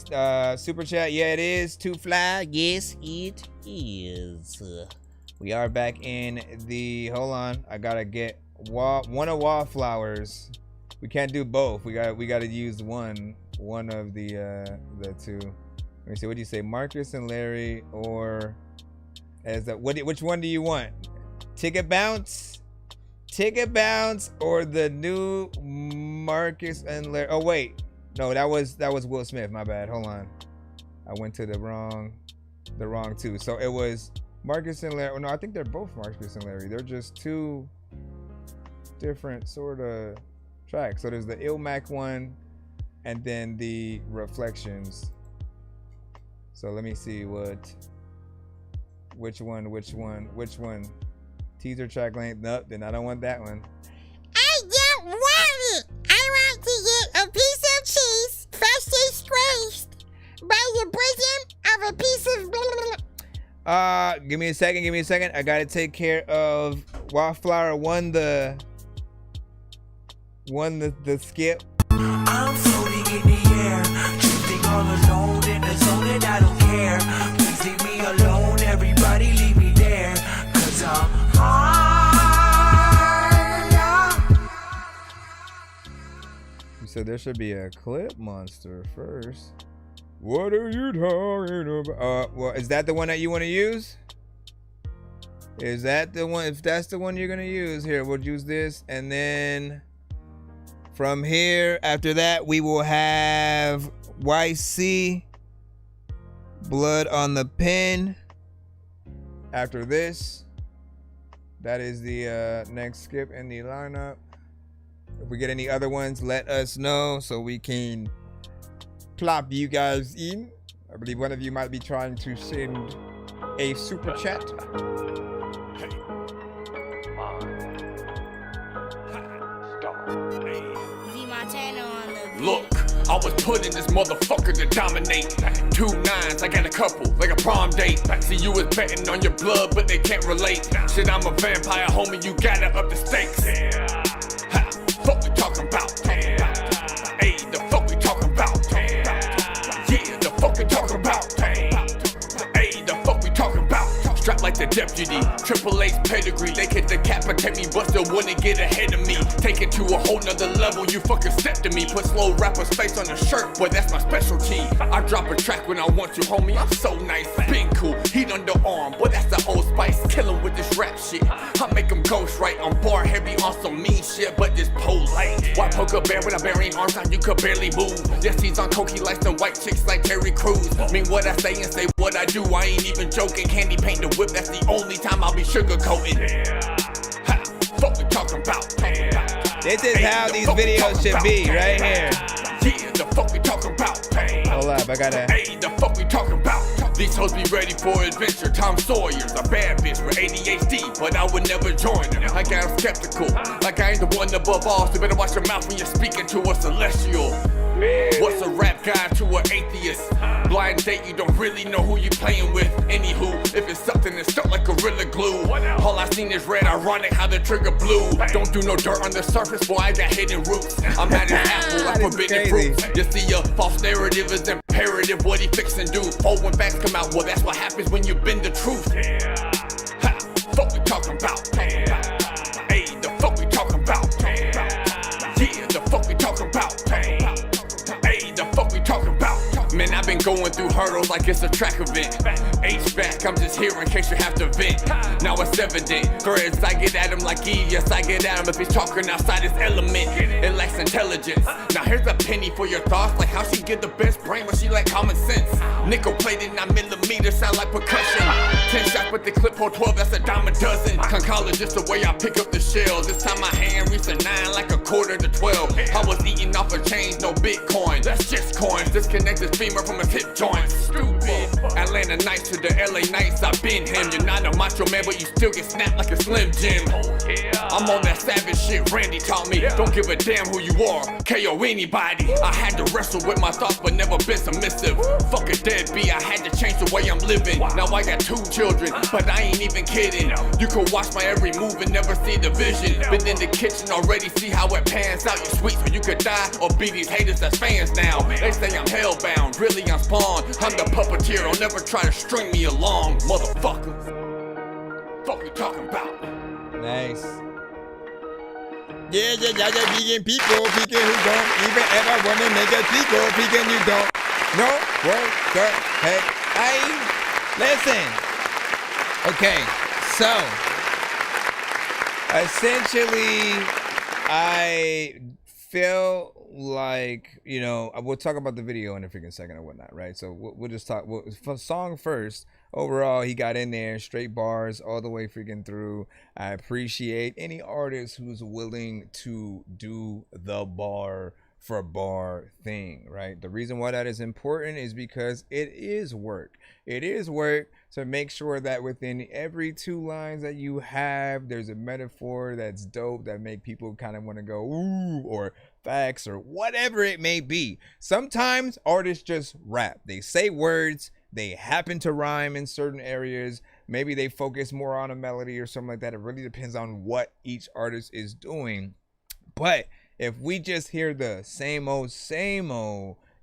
super chat, yeah, it is Too Fly. Yes, it is. We are back in the, hold on, I gotta get one of Wallflowers. We can't do both. We gotta use one of the two. Let me see. What do you say, Marcus and Larry, or as that? Which one do you want? Ticket Bounce, or the new Marcus and Larry? Oh wait, no, that was Will Smith. My bad. Hold on, I went to the wrong two. So it was Marcus and Larry. Oh, no, I think they're both Marcus and Larry. They're just two different sort of tracks. So there's the Ilmac one, and then the Reflections. So let me see which one. Teaser track length. Nope, then I don't want that one. I don't want it. I want to get a piece of cheese freshly squeezed by the bosom of a piece of give me a second. I gotta take care of Wallflower won the skip. I'm floating in the air, drifting all alone in the zone, and I don't care. Please leave me alone, everybody leave me there, 'cause I'm high. You said there should be a clip monster first. What are you talking about? Well, is that the one that you want to use? Is that the one? If that's the one you're gonna use, here, we'll use this, and then from here, after that, we will have YC, Blood on the Pen. After this, that is the next skip in the lineup. If we get any other ones, let us know so we can plop you guys in. I believe one of you might be trying to send a super chat. Look, I was put in this motherfucker to dominate. 2 9s, I got a couple, like a prom date. See, you was betting on your blood, but they can't relate. Shit, I'm a vampire, homie, you gotta up the stakes. Ha, fuck we talking about? Hey, the fuck we talking about? Yeah, the fuck we talking about? Hey, the fuck we talking about? Strapped like the deputy, Triple A's pedigree. They could decapitate me, but still wouldn't get ahead of me. Take it to a whole nother level, you fucking step to me. Put slow rapper's face on a shirt, boy, that's my specialty. I drop a track when I want to, homie, I'm so nice. Been cool, heat under arm, boy, that's the old spice. Killin' with this rap shit, I make them ghost right. I'm bar heavy on some mean shit, but this polite. Why poke a bear when I'm burying arms out, you could barely move. Yes, he's on coke, he likes them white chicks like Terry Crews. Mean what I say and say what I do, I ain't even joking. Candy paint the whip, that's the only time I'll be sugarcoating. Ha, fuck we talking about? This is how these videos should be, right here. Yeah, the fuck we talking about? Hold up, I gotta. Hey, the fuck we talking about? These hoes be ready for adventure. Tom Sawyer's a bad bitch with ADHD, but I would never join her. I got them skeptical, like I ain't the one above all. So you better watch your mouth when you're speaking to a celestial. What's a rap guy to an atheist? Blind date, you don't really know who you playing with. Anywho, if it's something that's stuck like Gorilla Glue, all I seen is red, ironic how the trigger blew. Don't do no dirt on the surface, boy, I got hidden roots. I'm at an apple, like forbidden fruit. You see, a false narrative is imperative. What he fixin' do? Oh, when facts come out, well, that's what happens when you bend the truth. Ha, fuck we talking about? Hey, the fuck we talking about? Yeah, the fuck we talking about? Hey, the fuck we talking about? Man, I've been going through hurdles like it's a track event. HVAC, I'm just here in case you have to vent. Now it's evident, threads, I get at him like E, yes, I get at him if he's talking outside his element. It lacks intelligence. Now here's a penny for your thoughts, like how she get the best brain when she lack common sense. Nickel plated 9mm, sound like percussion. 10 shots with the clip, hold 12, that's a dime a dozen. Conchologist, the way I pick up the shells. This time my hand reached a 9 like a quarter to 12. I was eating off a change, no Bitcoin, that's just coins. Disconnect this femur from his hip joints. Stupid. Atlanta Nights to the LA Nights, I've been him. You're not a macho man, but you still get snapped like a Slim Jim. I'm on that savage shit Randy taught me. Don't give a damn who you are, KO anybody. I had to wrestle with my thoughts, but never been submissive. Fuck a deadbeat, I had to change the way I'm living. Now I got 2 children, but I ain't even kidding. You could watch my every move and never see the vision. Been in the kitchen already, see how it pans out. You sweet, so you could die or be these haters that's fans now. They say I'm hellbound, really I'm spawned. I'm the puppeteer, don't never try to string me along, motherfucker. Fuck you talking about? Nice. Yeah, vegan people who don't even ever wanna make a sequel, vegan you don't. No, work, hey, listen. Okay, so essentially, I feel like, you know, we'll talk about the video in a freaking second or whatnot, right? So we'll just talk. Song first. Overall, he got in there, straight bars all the way freaking through. I appreciate any artist who's willing to do the bar for bar thing, right? The reason why that is important is because it is work. It is work to make sure that within every 2 lines that you have, there's a metaphor that's dope that make people kind of want to go, ooh, or facts or whatever it may be. Sometimes artists just rap. They say words. They happen to rhyme in certain areas. Maybe they focus more on a melody or something like that. It really depends on what each artist is doing. But if we just hear the same old,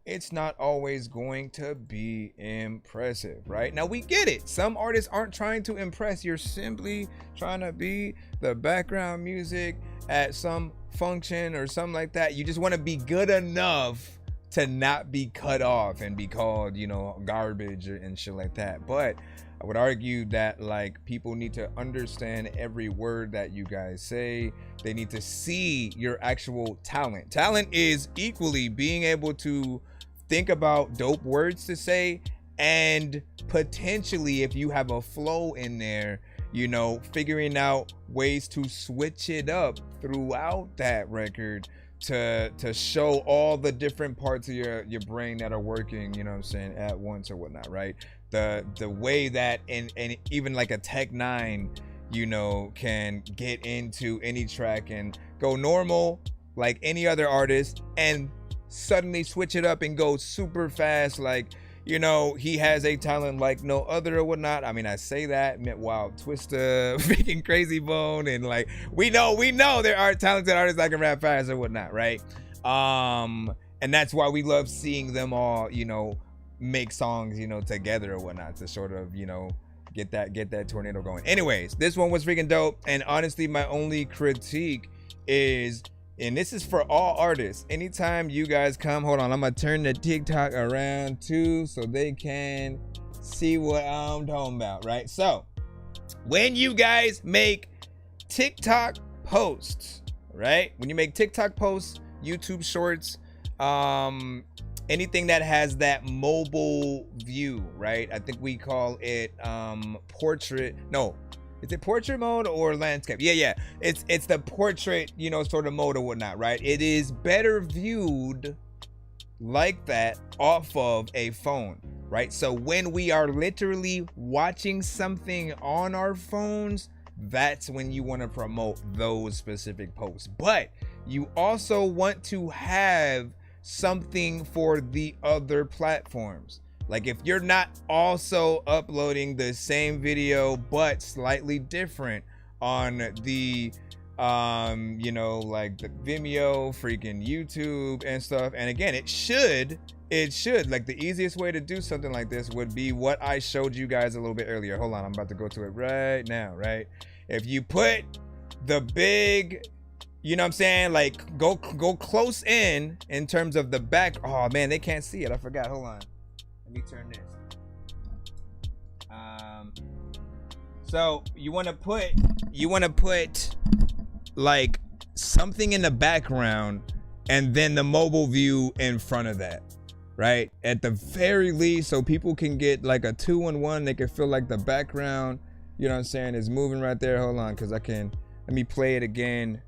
it's not always going to be impressive, right? Now, we get it. Some artists aren't trying to impress. You're simply trying to be the background music at some function or something like that. You just want to be good enough to not be cut off and be called, you know, garbage and shit like that. But I would argue that, like, people need to understand every word that you guys say. They need to see your actual talent. Talent is equally being able to think about dope words to say, and potentially, if you have a flow in there, you know, figuring out ways to switch it up throughout that record to show all the different parts of your brain that are working, you know what I'm saying, at once or whatnot, right? The way that and even like a Tech 9, you know, can get into any track and go normal like any other artist, and suddenly switch it up and go super fast, like, you know, he has a talent like no other or whatnot. I mean, I say that, wow, Twista, freaking Crazy Bone, and like, we know there are talented artists that can rap fast or whatnot, right? And that's why we love seeing them all, you know, make songs, you know, together or whatnot to sort of, you know, get that tornado going. Anyways, this one was freaking dope, and honestly, my only critique is, and this is for all artists, anytime you guys come, hold on, I'm gonna turn the TikTok around too so they can see what I'm talking about, right? So when you guys make TikTok posts, right? When you make TikTok posts, YouTube shorts, anything that has that mobile view, right? I think we call it portrait. No, is it portrait mode or landscape? Yeah. It's the portrait, you know, sort of mode or whatnot, right? It is better viewed like that off of a phone, right? So when we are literally watching something on our phones, that's when you want to promote those specific posts. But you also want to have something for the other platforms. Like if you're not also uploading the same video but slightly different on the you know, like the Vimeo, freaking YouTube and stuff. And again, it should like, the easiest way to do something like this would be what I showed you guys a little bit earlier. Hold on, I'm about to go to it right now, right? If you put the big, you know what I'm saying, like go close in terms of the back. Oh man, they can't see it, I forgot. Hold on, let me turn this. So you want to put like something in the background and then the mobile view in front of that, right? At the very least, so people can get like a 2-in-1. They can feel like the background, you know what I'm saying, is moving right there. Hold on, because let me play it again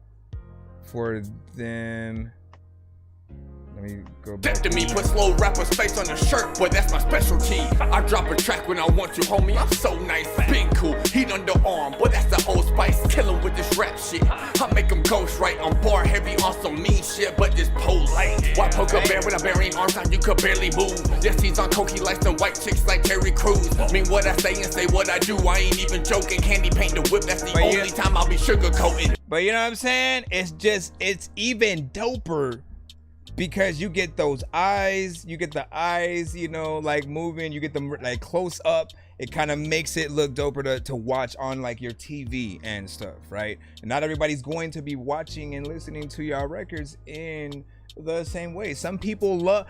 for them. Let me go back. That to me, put slow rapper's face on the shirt, boy, that's my specialty. I drop a track when I want to, homie, I'm so nice. Big cool, heat on the arm, boy, that's the old spice. Kill him with this rap shit. I make him ghost right, I'm bar heavy on some mean shit, but this polite. Why poke a bear when I'm burying arms out, you could barely move. Yes, he's on coke, he likes some white chicks like Terry Crews. Mean what I say and say what I do, I ain't even joking. Candy paint the whip, that's the only time I'll be sugarcoating. But you know what I'm saying? It's even doper, because you get those eyes, you know, like moving, you get them like close up. It kind of makes it look doper to watch on like your TV and stuff, right? And not everybody's going to be watching and listening to your records in the same way. Some people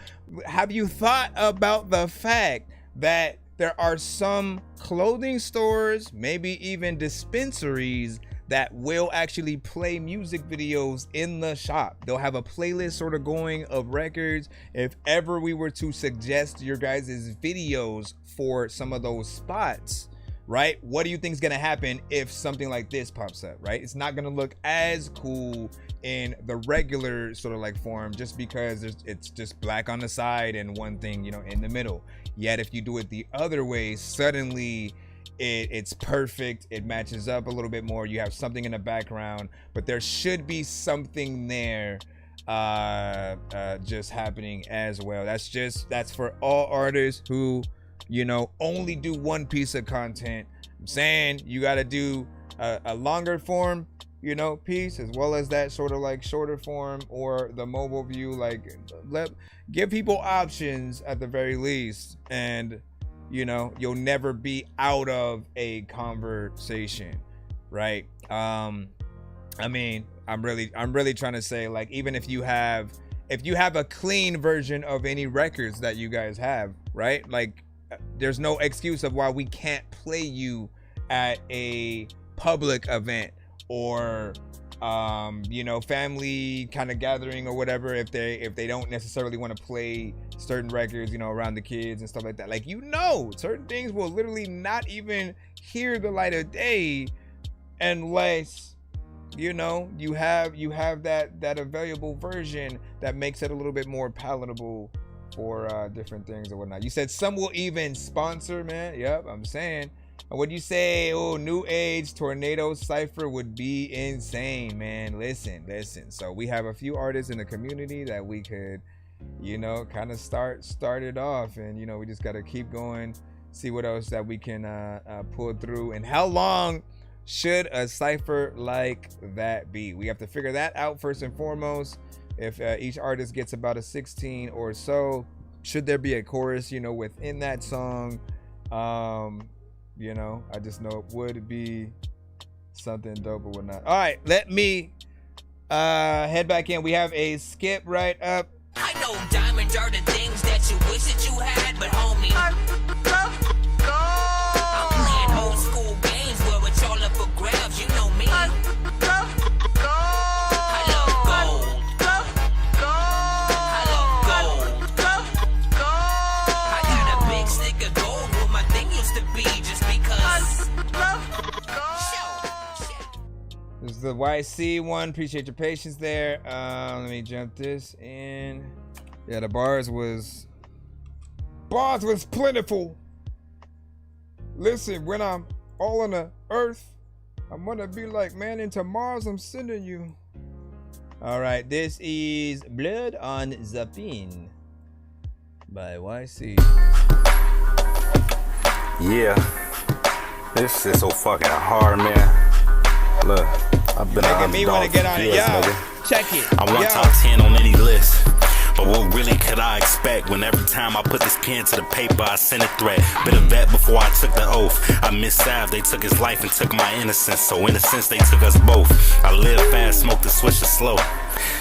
have you thought about the fact that there are some clothing stores, maybe even dispensaries, that will actually play music videos in the shop? They'll have a playlist sort of going of records. If ever we were to suggest your guys' videos for some of those spots, right? What do you think is gonna happen if something like this pops up, right? It's not gonna look as cool in the regular sort of like form, just because it's just black on the side and one thing, you know, in the middle. Yet if you do it the other way, suddenly it's perfect. It matches up a little bit more. You have something in the background, but there should be something there just happening as well. That's for all artists who, you know, only do one piece of content. I'm saying you got to do a longer form, you know, piece, as well as that sort of like shorter form or the mobile view. Like, give people options at the very least, and you know, you'll never be out of a conversation, right? I mean, I'm really trying to say, like, even if you have a clean version of any records that you guys have, right? Like, there's no excuse of why we can't play you at a public event or you know, family kind of gathering or whatever, if they don't necessarily want to play certain records, you know, around the kids and stuff like that. Like, you know, certain things will literally not even hear the light of day unless, you know, you have that available version that makes it a little bit more palatable for different things or whatnot. You said some will even sponsor, man. Yep, I'm saying. And what you say, oh, new age tornado cipher would be insane, man. Listen. So we have a few artists in the community that we could, you know, kind of started off, and you know, we just got to keep going, see what else that we can pull through. And how long should a cipher like that be? We have to figure that out first and foremost. If each artist gets about a 16 or so, should there be a chorus, you know, within that song? You know, I just know it would be something dope or whatnot. All right, let me head back in. We have a skip right up. I know diamonds are the things that you wish that you had, but homie, I'm playing old school games where it's all up for grabs. You know me. I love gold. I love gold. I got a big stick of gold where my thing used to be, just because. This is the YC one. Appreciate your patience there. Let me jump this in. Yeah, the bars was plentiful. Listen, when I'm all on the earth, I'm gonna be like, man, into Mars I'm sending you. All right, this is Blood on the Pin by YC. Yeah, this is so fucking hard, man. Look, I've been making me want to get on it, yo. Check it. I want top 10 on any list. But what really could I expect when every time I put this pen to the paper, I sent a threat? Been a vet before I took the oath. I miss Sav, they took his life and took my innocence. So in a sense, they took us both. I live fast, smoke the switch slow.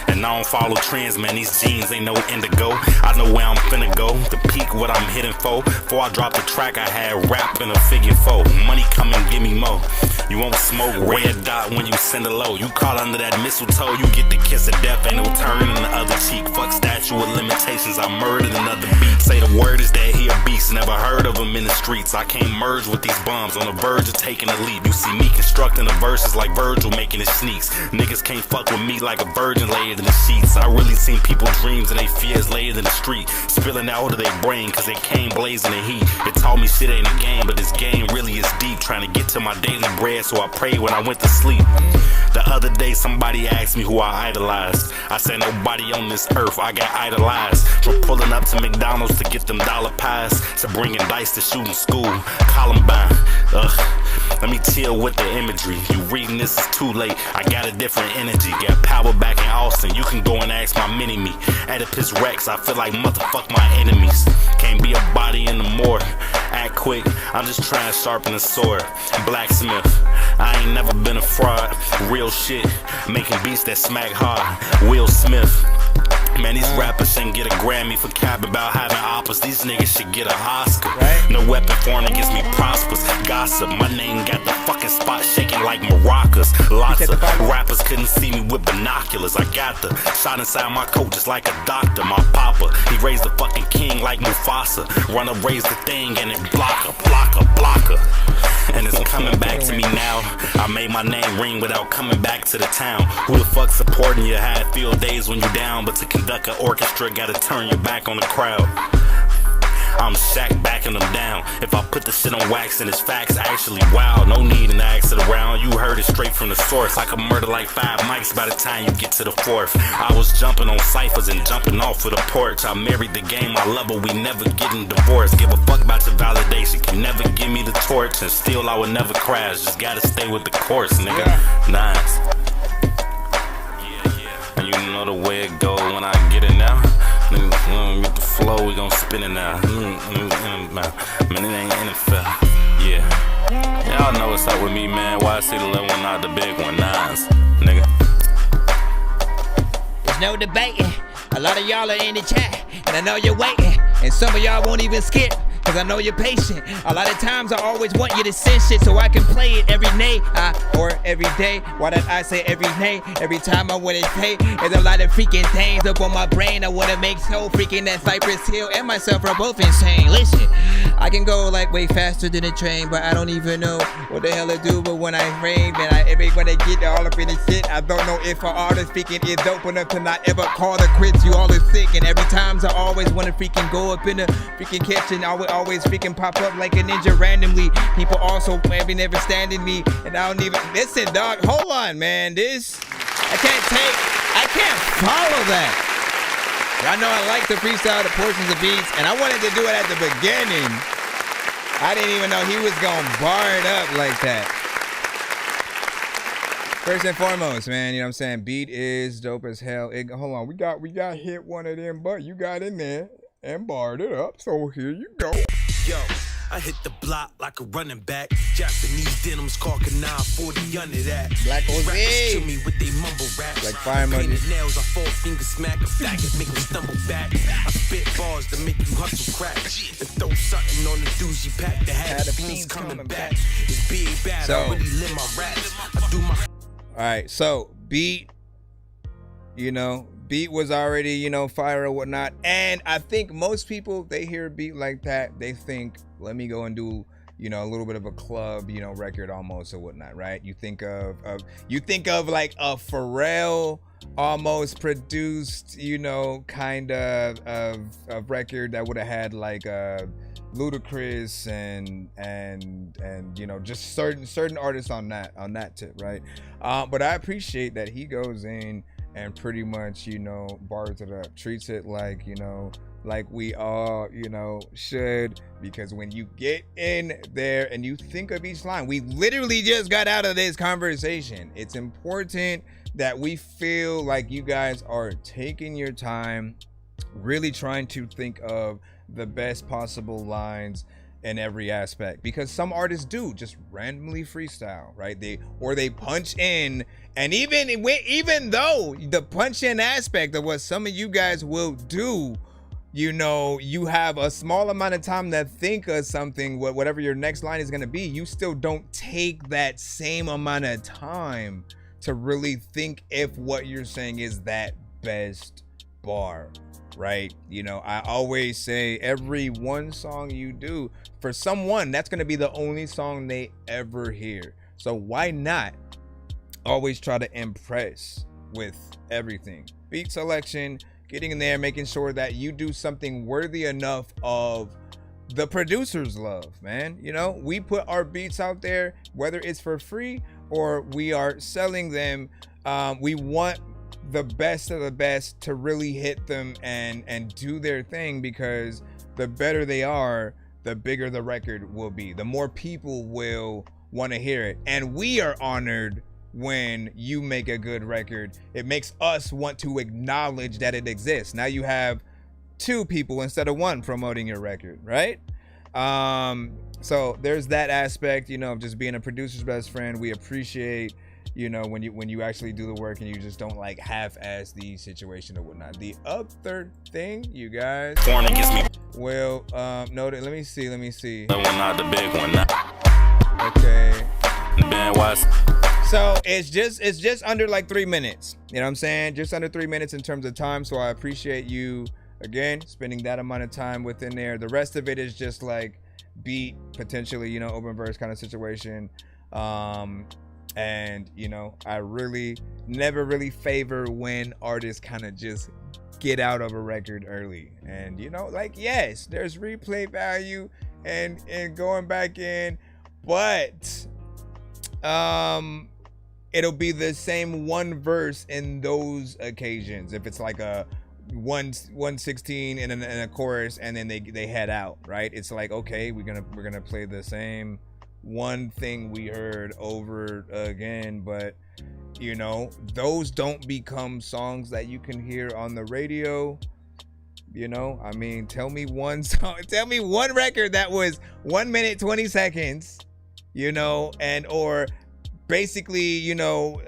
And I don't follow trends, man, these jeans ain't no indigo. I know where I'm finna go, the peak what I'm hitting for. Before I dropped the track, I had rap in a figure four. Money come and give me more. You won't smoke red dot when you send a low. You caught under that mistletoe, you get the kiss of death. Ain't no turning the other cheek. Fuck statue of limitations, I murdered another beat. Say the word is that he a beast, never heard of him in the streets. I can't merge with these bums, on the verge of taking a leap. You see me constructing the verses like Virgil making his sneaks. Niggas can't fuck with me like a virgin laid in the sheets. I really seen people's dreams and they fears laid in the street, spilling out of their brain cause they came blazing the heat. It taught me shit ain't a game, but this game really is deep. Trying to get to my daily bread, so I prayed when I went to sleep. The other day somebody asked me who I idolized. I said nobody on this earth, I got idolized. From pulling up to McDonald's to get them dollar pies, to bringing dice to shooting school, Columbine. Let me chill with the imagery. You reading this is too late, I got a different energy. Got power back in Austin, you can go and ask my mini-me. Oedipus Rex, I feel like motherfuck my enemies. Can't be a body in the morgue. Act quick, I'm just trying to sharpen the sword. Blacksmith, I ain't never been a fraud. Real shit, making beats that smack hard. Will Smith. Man, these rappers shouldn't get a Grammy for cap about having oppas. These niggas should get an Oscar. No weapon formed against me prospers. Gossip, my name got the fucking spot shaking like maracas. Lots of rappers couldn't see me with binoculars. I got the shot inside my coat just like a doctor. My papa, he raised the fucking king like Mufasa. Run up, raise the thing and it blocker. And it's coming back to me now. I made my name ring without coming back to the town. Who the fuck supporting you? Had field days when you down, but to conduct an orchestra, gotta turn your back on the crowd. I'm Shaq backing them down. If I put the shit on wax and it's facts, actually wow. No need to ask it around. You heard it straight from the source. I could murder like 5 mics by the time you get to the 4th. I was jumping on ciphers and jumping off of the porch. I married the game, I love her, we never getting divorced. Give a fuck about your validation, can never give me the torch. And still I would never crash, just gotta stay with the course, nigga. Nice. And you know the way it go when I get it now. Get the flow, we gon' spin it now. Man, it ain't NFL. Yeah. Y'all know what's up with me, man. Why I see the little one, not the big one? Nines, nigga. There's no debating. A lot of y'all are in the chat, and I know you're waiting. And some of y'all won't even skip, cause I know you're patient. A lot of times I always want you to send shit so I can play it every day or every day. Why did I say every day? Every time I wanna say, there's a lot of freaking things up on my brain. I wanna make so freaking that Cypress Hill and myself are both insane. Listen, I can go like way faster than a train, but I don't even know what the hell to do. But when I rave and everybody get all up in the shit, I don't know if an artist speaking is dope enough to not ever call the quits. You all is sick, and every time I always wanna freaking go up in the freaking kitchen. I would always freaking pop up like a ninja randomly. People also maybe never standing me, and I don't even listen, dog. Hold on, man. This I can't follow that. Y'all know I like to freestyle the portions of beats, and I wanted to do it at the beginning. I didn't even know he was going to bar it up like that. First and foremost, man, you know what I'm saying? Beat is dope as hell. Hold on, we got hit one of them, but you got in there and barred it up, so here you go. Yo, I hit the block like a running back. Japanese denims, Carcanine, 40 under that. Black Rappers Jose. kill me with they mumble raps. Like fire money. Painted nails, I 4-finger smack. A faggot make me stumble back. I spit bars to make you hustle crack. And throw something on the doozy pack. The had the fiends coming back. It's big bad, So. I really live my raps. I do my... All right, so Beat, you know, Beat was already, you know, fire or whatnot. And I think most people, they hear a beat like that, they think, let me go and do, you know, a little bit of a club, you know, record almost or whatnot, right? You think of like a Pharrell almost produced, you know, kind of a record that would have had like Ludacris and you know, just certain artists on that tip, right? But I appreciate that he goes in and pretty much, you know, bars it up, treats it like, you know, like we all, you know, should, because when you get in there and you think of each line, we literally just got out of this conversation. It's important that we feel like you guys are taking your time, really trying to think of the best possible lines in every aspect, because some artists do just randomly freestyle, right? They punch in, and even though the punch in aspect of what some of you guys will do, you know, you have a small amount of time to think of something, whatever your next line is going to be, you still don't take that same amount of time to really think if what you're saying is that best bar, right? You know, I always say every one song you do, for someone, that's going to be the only song they ever hear. So why not always try to impress with everything? Beat selection, getting in there, making sure that you do something worthy enough of the producer's love, man. You know, we put our beats out there, whether it's for free or we are selling them. We want the best of the best to really hit them and do their thing, because the better they are, the bigger the record will be. The more people will want to hear it. And we are honored when you make a good record. It makes us want to acknowledge that it exists. Now you have two people instead of one promoting your record, right? So there's that aspect, you know, of just being a producer's best friend. We appreciate, you know, when you actually do the work and you just don't like half-ass the situation or whatnot. The other thing, you guys, well, no, let me see. The one, not the big one. Okay. Ben West. So it's just under like 3 minutes. You know what I'm saying? Just under 3 minutes in terms of time. So I appreciate you again spending that amount of time within there. The rest of it is just like beat, potentially, you know, open verse kind of situation. And you know, I really never really favor when artists kind of just get out of a record early. And you know, like, yes, there's replay value and going back in, but it'll be the same one verse in those occasions. If it's like a 116 and a chorus, and then they head out, right? It's like, okay, we're gonna play the same one thing we heard over again. But you know, those don't become songs that you can hear on the radio. You know, I mean, tell me one song, tell me one record that was 1 minute 20 seconds, you know, and or basically, you know,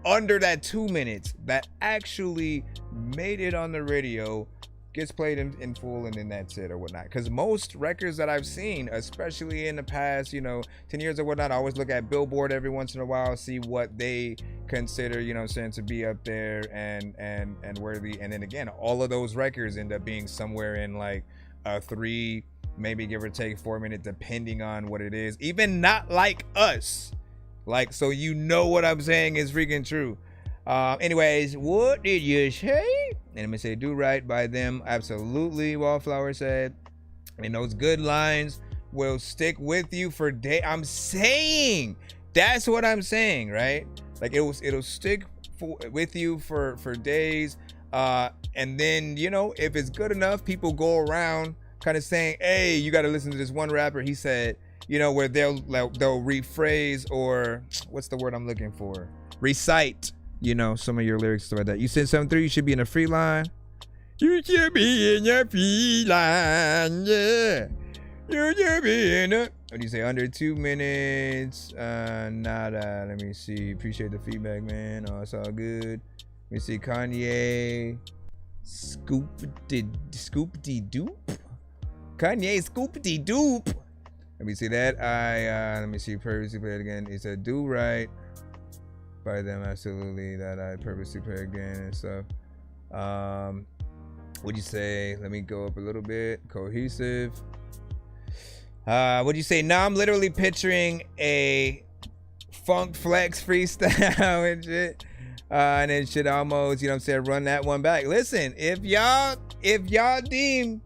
under that 2 minutes that actually made it on the radio, gets played in full, and then that's it or whatnot. Because most records that I've seen, especially in the past, you know, 10 years or whatnot, I always look at Billboard every once in a while, see what they consider, you know, saying to be up there and worthy. And then again, all of those records end up being somewhere in like a 3, maybe give or take 4 minute, depending on what it is. Even not like us. Like, so you know what I'm saying is freaking true. Anyways, what did you say? And I'm gonna say do right by them. Absolutely, Wallflower said. And those good lines will stick with you for days. I'm saying, that's what I'm saying, right? Like it'll stick with you for days. And then, you know, if it's good enough, people go around kind of saying, hey, you got to listen to this one rapper. He said, you know, where they'll rephrase, or what's the word I'm looking for? Recite, you know, some of your lyrics, stuff like that. You send something through, you should be in a free line. You should be in your free line, yeah. You should be in a... What do you say? Under 2 minutes. Nada. Let me see. Appreciate the feedback, man. Oh, it's all good. Let me see. Kanye. Scoop-de-doop. Kanye Scoop-de-doop. Let me see that. Let me see. Purposely play it again. He said, do right by them. Absolutely. That I purposely play again and stuff. What'd you say? Let me go up a little bit. Cohesive. What'd you say? Now I'm literally picturing a funk flex freestyle and shit. And it should almost, you know what I'm saying, run that one back. Listen, if y'all deem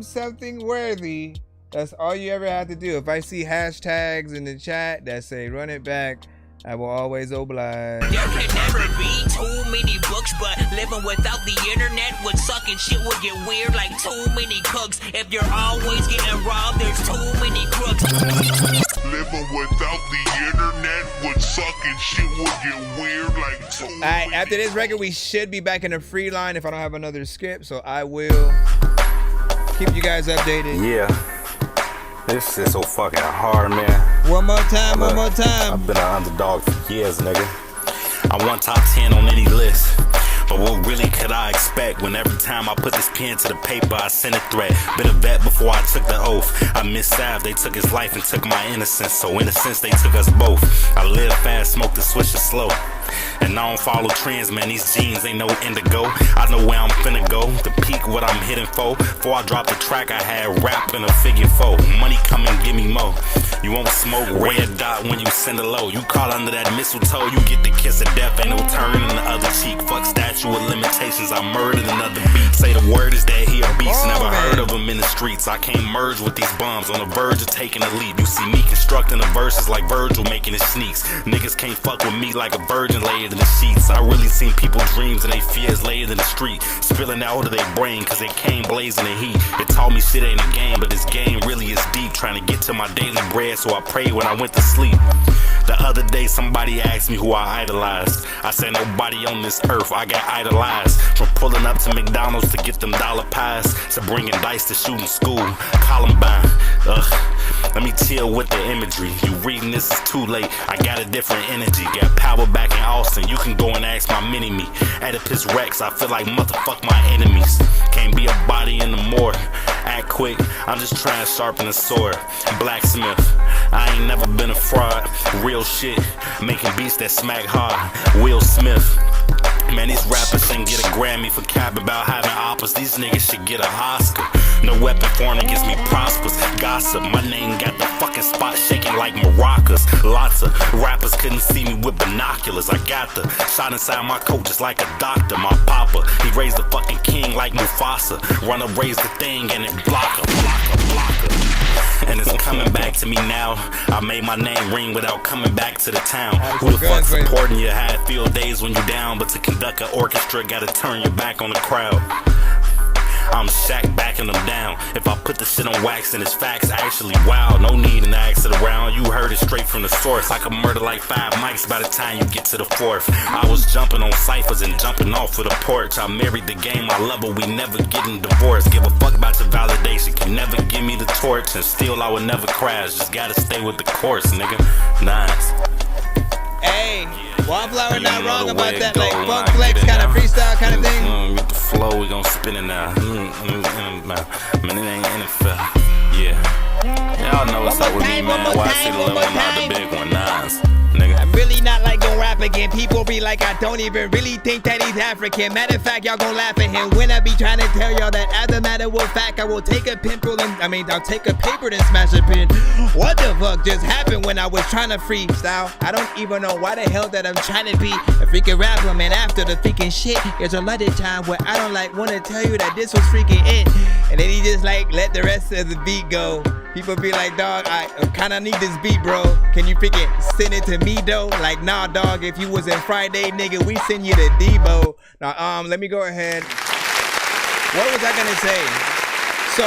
something worthy, that's all you ever have to do. If I see hashtags in the chat that say run it back, I will always oblige. There can never be too many books, but living without the internet would suck and shit would get weird like too many cooks. If you're always getting robbed, there's too many crooks. Living without the internet would suck and shit would get weird like too many. Alright, after this record, we should be back in a free line if I don't have another skip, so I will keep you guys updated. Yeah. This shit so fucking hard, man. One more time. I've been an underdog for years, nigga. I won top 10 on any list. But what really could I expect when every time I put this pen to the paper, I sent a threat? Been a vet before I took the oath. I miss Sav, they took his life and took my innocence. So in a sense, they took us both. I live fast, smoke the swisher slow. And I don't follow trends, man, these jeans ain't no indigo. I know where I'm finna go, the peak what I'm hitting for. Before I dropped the track, I had rap in a figure 4. Money come and give me more. You won't smoke red dot when you send a low. You call under that mistletoe, you get the kiss of death. Ain't no turning the other cheek. Fuck statute of limitations, I murdered another beat. Say the word is that he a beast, never heard of him in the streets. I can't merge with these bums, on the verge of taking a leap. You see me constructing the verses like Virgil making his sneaks. Niggas can't fuck with me like a virgin laid in the sheets. I really seen people's dreams and they fears laid in the street, spilling out of their brain cause they came blazing the heat. It taught me shit ain't a game, but this game really is deep. Trying to get to my daily bread, so I prayed when I went to sleep. The other day somebody asked me who I idolized. I said nobody on this earth, I got idolized. From pulling up to McDonald's to get them dollar pies, to bringing dice to shooting school, Columbine. Let me chill with the imagery. You reading this is too late, I got a different energy. Got power back in Austin, you can go and ask my mini-me. Oedipus Rex, I feel like motherfuck my enemies. Can't be a body in the morgue. Act quick, I'm just trying to sharpen the sword. Blacksmith, I ain't never been a fraud. Real shit, making beats that smack hard. Will Smith. Man, these rappers ain't get a Grammy for cap about having oppas. These niggas should get a Oscar. No weapon formed against me prospers. Gossip, my name got the fucking spot shaking like maracas. Lots of rappers couldn't see me with binoculars. I got the shot inside my coat just like a doctor. My papa, he raised the fucking king like Mufasa. Run up, raise the thing and it block her. And it's coming back to me now. I made my name ring without coming back to the town. Who the fuck supporting you? Had field days when you down, but to conduct an orchestra, gotta turn your back on the crowd. I'm Shaq backing them down. If I put the shit on wax, then it's facts. Actually, wow, no need to ask it around. You heard it straight from the source. I could murder like 5 mics by the time you get to the 4th. I was jumping on ciphers and jumping off of the porch. I married the game, I love it, we never getting divorced. Give a fuck about your validation, can never give me the torch. And still I would never crash, just gotta stay with the course, nigga. Nice. Hey, Wallflower not wrong about that, like funk flex kind of freestyle kind of thing. With the flow, we gon' spin it now. Man, it ain't NFL. Yeah. Y'all know what's up with me, man. Why I see the little one, not the big one. Nice. Nigga. I'm really not like gon' rap again. People be like, I don't even really think that he's African. Matter of fact, y'all gon' laugh at him when I be trying to tell y'all that as a matter of fact, I will take a pimple and I'll take a paper and smash a pen. What the fuck just happened when I was trying to freestyle? I don't even know why the hell that I'm trying to be a freaking rapper, man. After the freaking shit, there's a lot of time where I don't like want to tell you that this was freaking it, and then he just like let the rest of the beat go. People be like, dog, I kinda need this beat, bro. Can you freaking send it to me, though? Like, nah, dog, if you was in Friday, nigga, we send you to Debo. Now, let me go ahead. What was I gonna say? So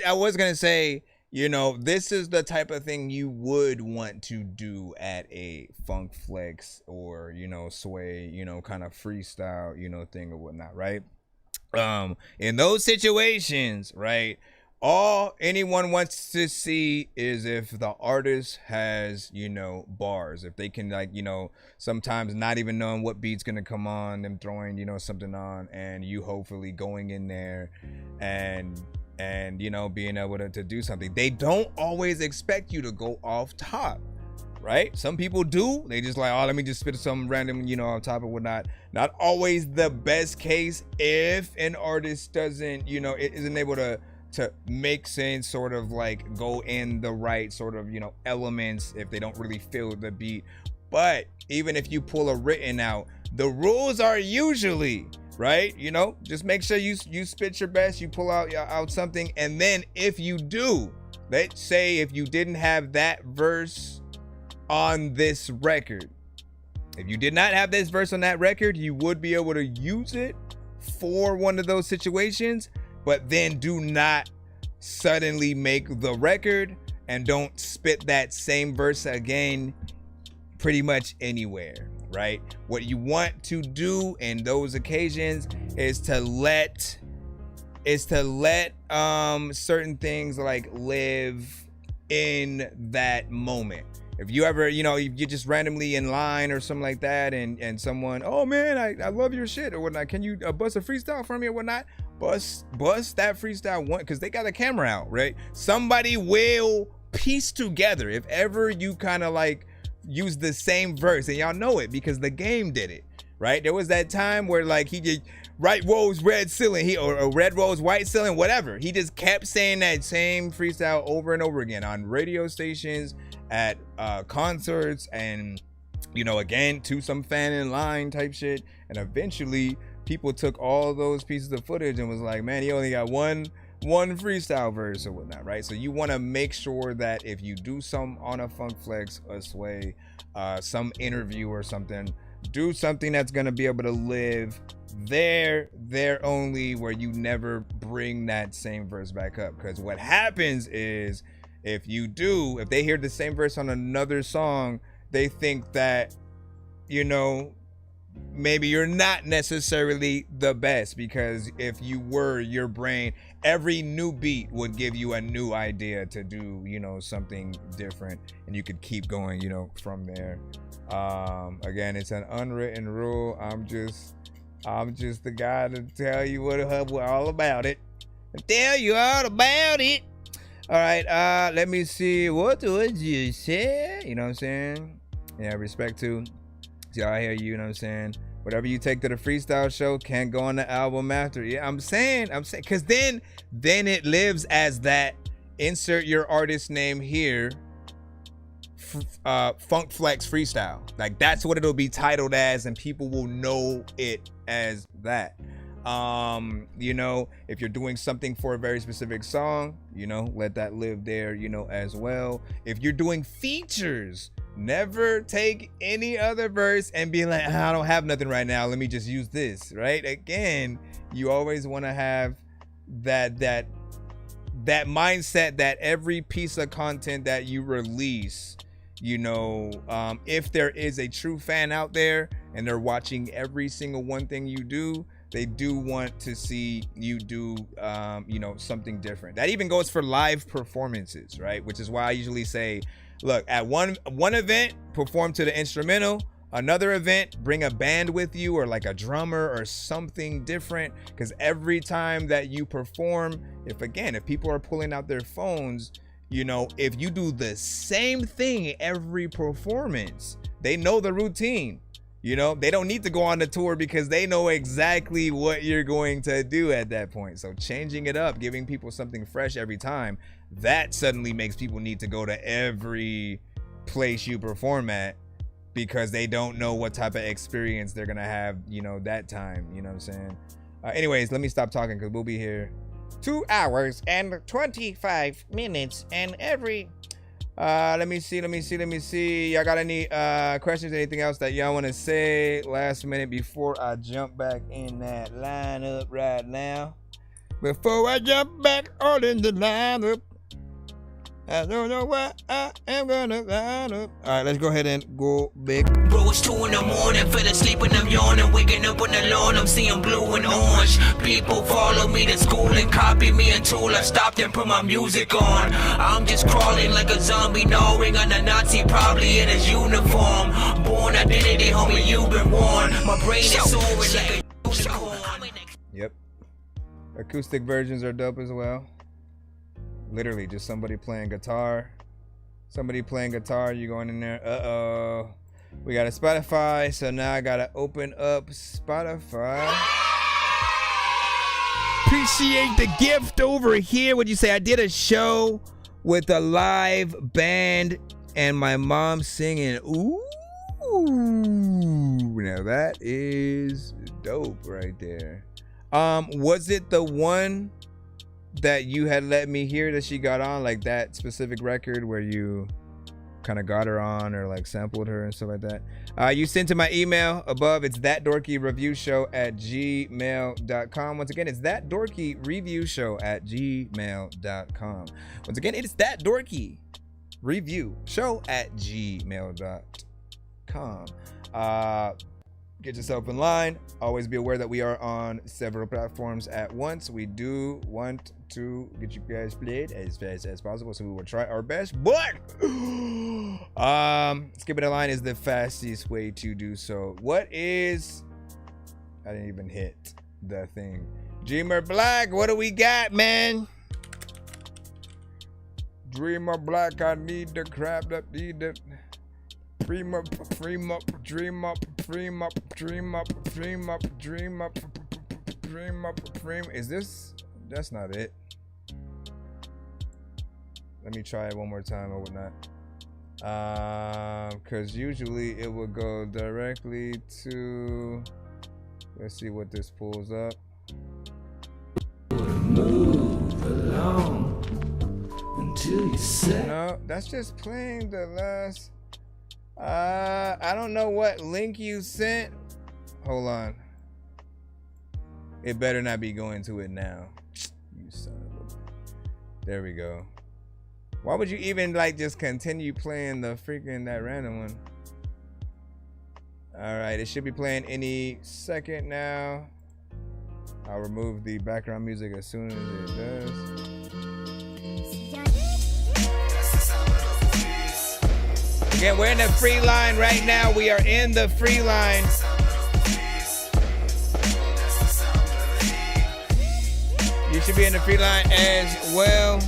I was gonna say, you know, this is the type of thing you would want to do at a Funk Flex or, you know, Sway, you know, kind of freestyle, you know, thing or whatnot, right? In those situations, right, all anyone wants to see is if the artist has, you know, bars, if they can, like, you know, sometimes not even knowing what beat's gonna come on, them throwing, you know, something on, and you hopefully going in there and you know, being able to do something. They don't always expect you to go off top, right? Some people do. They just like, oh, let me just spit something random, you know, on top of whatnot. Not always the best case if an artist doesn't, you know, it isn't able to make sense, sort of like go in the right sort of, you know, elements if they don't really feel the beat. But even if you pull a written out, the rules are usually, right, you know, just make sure you spit your best, you pull out something, and then if you do, let's say if you didn't have that verse on this record, if you did not have this verse on that record, you would be able to use it for one of those situations, but then do not suddenly make the record and don't spit that same verse again pretty much anywhere, right? What you want to do in those occasions is to let certain things like live in that moment. If you ever, you know, you're just randomly in line or something like that, and someone, oh man, I love your shit or whatnot, can you bust a freestyle for me or whatnot? Bust that freestyle one, because they got a camera out, right? Somebody will piece together if ever you kind of like use the same verse, and y'all know it because the game did it, right? There was that time where like he did right rose red ceiling, or red rose white ceiling, whatever. He just kept saying that same freestyle over and over again on radio stations, at concerts, and, you know, again, to some fan in line type shit. And eventually people took all those pieces of footage and was like, man, he only got one freestyle verse or whatnot, right? So you want to make sure that if you do some on a Funk Flex, a Sway, some interview or something, do something that's going to be able to live there only, where you never bring that same verse back up. Because what happens is, if they hear the same verse on another song, they think that, you know, maybe you're not necessarily the best, because if you were, your brain, every new beat would give you a new idea to do, you know, something different, and you could keep going, you know, from there. Again, it's an unwritten rule. I'm just the guy to tell you what all about it. Tell you all about it. All right, let me see. What would you say? You know what I'm saying? Yeah, respect to y'all hear you know what I'm saying? Whatever you take to the freestyle show can't go on the album after. Yeah, I'm saying, because then it lives as that, insert your artist name here, Funk Flex freestyle. Like, that's what it'll be titled as, and people will know it as that. You know, if you're doing something for a very specific song, you know, let that live there, you know, as well. If you're doing features, never take any other verse and be like, I don't have nothing right now, let me just use this, right? Again, you always want to have that mindset that every piece of content that you release, you know, if there is a true fan out there and they're watching every single one thing you do, they do want to see you do, you know, something different. That even goes for live performances, right? Which is why I usually say, look, at one event, perform to the instrumental. Another event, bring a band with you, or like a drummer or something different. Because every time that you perform, if people are pulling out their phones, you know, if you do the same thing every performance, they know the routine. You know, they don't need to go on the tour because they know exactly what you're going to do at that point. So changing it up, giving people something fresh every time, that suddenly makes people need to go to every place you perform at, because they don't know what type of experience they're going to have, you know, that time. You know what I'm saying? Anyways, let me stop talking because we'll be here 2 hours and 25 minutes. And every Let me see. Y'all got any questions, anything else that y'all want to say last minute before I jump back in that lineup right now? Before I jump back all in the lineup, I don't know what I am gonna line up. All right, let's go ahead and go big. Bro, it's 2 in the morning, fell asleep and I'm yawning. Waking up on the lawn, I'm seeing blue and orange. People follow me to school and copy me until I stopped and put my music on. I'm just crawling like a zombie, gnawing on a Nazi, probably in his uniform. Born identity, homie, you've been warned. My brain is soaring like a unicorn. Yep. Acoustic versions are dope as well. Literally just somebody playing guitar. You going in there. Uh-oh. We got a Spotify, so now I gotta open up Spotify. Appreciate the gift over here. What'd you say? I did a show with a live band and my mom singing. Ooh. Now that is dope right there. Was it the one that you had let me hear that she got on, like that specific record where you kind of got her on or like sampled her and stuff like that? You sent to my email above. It's thatdorkyreviewshow@gmail.com. Once again, it's thatdorkyreviewshow@gmail.com. Once again, it's thatdorkyreviewshow@gmail.com. Get yourself in line. Always be aware that we are on several platforms at once. We do want to get you guys played as fast as possible, so we will try our best. But skipping the line is the fastest way to do so. What is? I didn't even hit the thing. Dreamer Black, what do we got, man? Dreamer Black, I need the crap that need the. Dream up. Is this? That's not it. Let me try it one more time or whatnot. Because usually it will go directly to. Let's see what this pulls up. Move along until you say. No, that's just playing the last. I don't know what link you sent. Hold on. It better not be going to it now. You son of a. There we go. Why would you even like just continue playing the freaking that random one? All right, it should be playing any second now. I'll remove the background music as soon as it does. Again, we're in the free line right now. We are in the free line. You should be in the free line as well.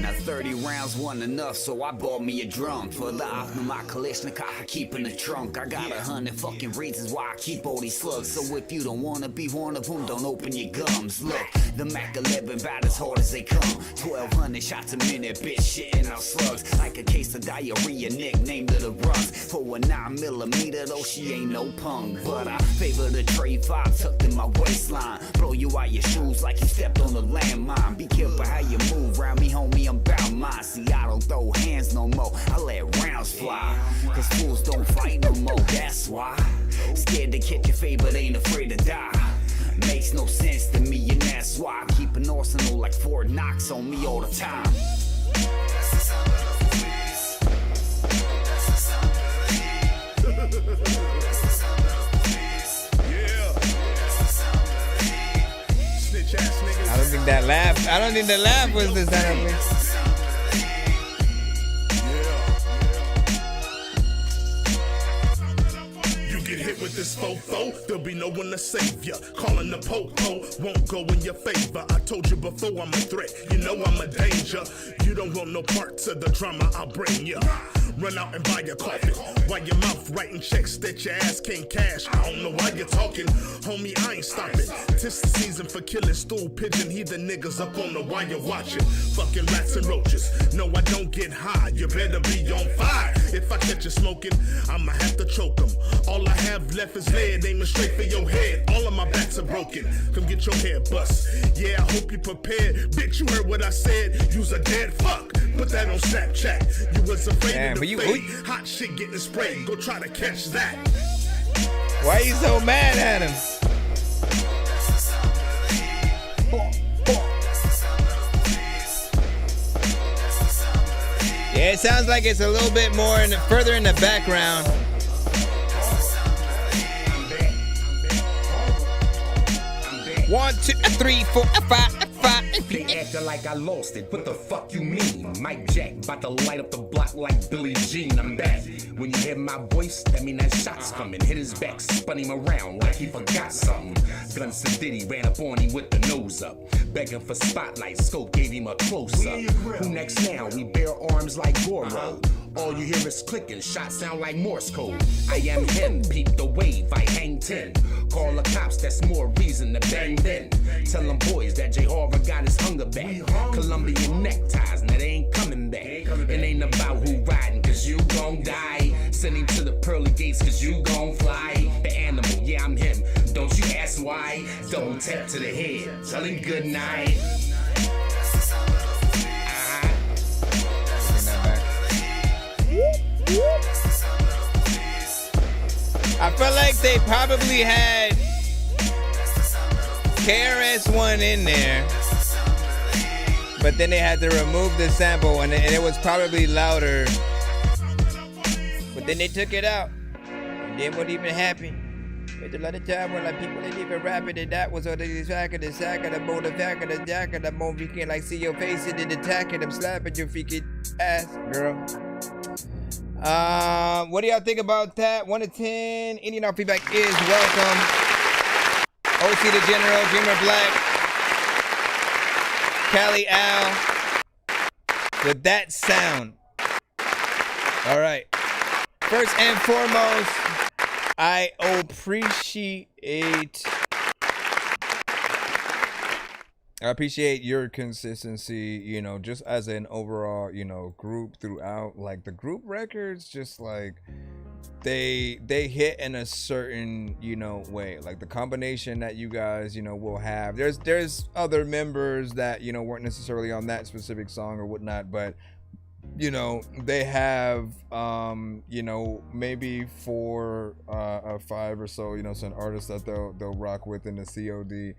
Now 30 rounds wasn't enough, so I bought me a drum. For the option of my Kalashnikov, I keep in the trunk. I got 100 fucking reasons why I keep all these slugs. So if you don't wanna be one of them, don't open your gums. Look, the Mac 11 about as hard as they come. 1,200 shots a minute, bitch, shitting out slugs. Like a case of diarrhea, nicknamed to the runs. For a 9mm, though she ain't no punk. But I favor the trade 5 tucked in my waistline. Blow you out your shoes like you stepped on a landmine. Be careful how you move around me, homie, I'm bout mine. See, I don't throw hands no more, I let rounds fly. Cause fools don't fight no more, that's why. Scared to catch your fate, but ain't afraid to die. Makes no sense to me, and that's why I keep an arsenal like Fort Knox on me all the time. I don't think the laugh was the sound of me. With this fofo, there'll be no one to save ya. Calling the po-po won't go in your favor. I told you before I'm a threat, you know I'm a danger. You don't want no parts of the drama I'll bring ya. run out and buy your coffin. While your mouth writing checks that your ass can't cash. I don't know why you're talking, homie, I ain't stopping. Tis the season for killing stool pigeon. He the niggas up on the wire watching. Fucking rats and roaches. No, I don't get high. You better be on fire. If I catch you smoking, I'ma have to choke 'em. All I have left is lead, aiming straight for your head. All of my backs are broken. Come get your head bust. Yeah, I hope you prepared. Bitch, you heard what I said. You's a dead fuck. Put that on Snapchat. You was afraid of the fate. Hot shit getting sprayed. Go try to catch that. Why you so mad at him? Yeah, it sounds like it's a little bit more further in the background. One, two, three, four, five. They acting like I lost it. What the fuck you mean? Mike Jack, about to light up the block like Billie Jean. I'm back. When you hear my voice, that mean that shot's coming. Hit his back, spun him around like he forgot something. Guns to Diddy, ran up on him with the nose up. Begging for spotlight, Scope gave him a close-up. Who next now? We bear arms like Goro. All you hear is clicking, shots sound like Morse code. I am him, peep the wave, I hang 10. Call the cops, that's more reason to bang then. Tell them boys that J. Harvard got his hunger back. Colombian neckties, now they ain't coming back. It ain't about who riding, cause you gon' die. Send him to the pearly gates, cause you gon' fly. The animal, yeah, I'm him. Don't you ask why? Double tap to the head, tell him good night. I felt like they probably had KRS-One in there, but then they had to remove the sample, and it was probably louder. But then they took it out, and then what even happened? There's a lot of time when like people didn't even rap it, and that was all the sack of the mold, the back of the jack of the mold. You can't like see your face and then attack it. I'm slapping your freaking ass, girl. What do y'all think about that? 1 to 10. Any and all feedback is welcome. OC the General, Dreamer Black, Cali Al, with that sound. All right. First and foremost, I appreciate your consistency, you know, just as an overall, you know, group throughout. Like the group records, just like they hit in a certain, you know, way. Like the combination that you guys, you know, will have. There's other members that, you know, weren't necessarily on that specific song or whatnot, but you know, they have you know, maybe 4 or 5 or so, you know, some artists that they'll rock with in the COD.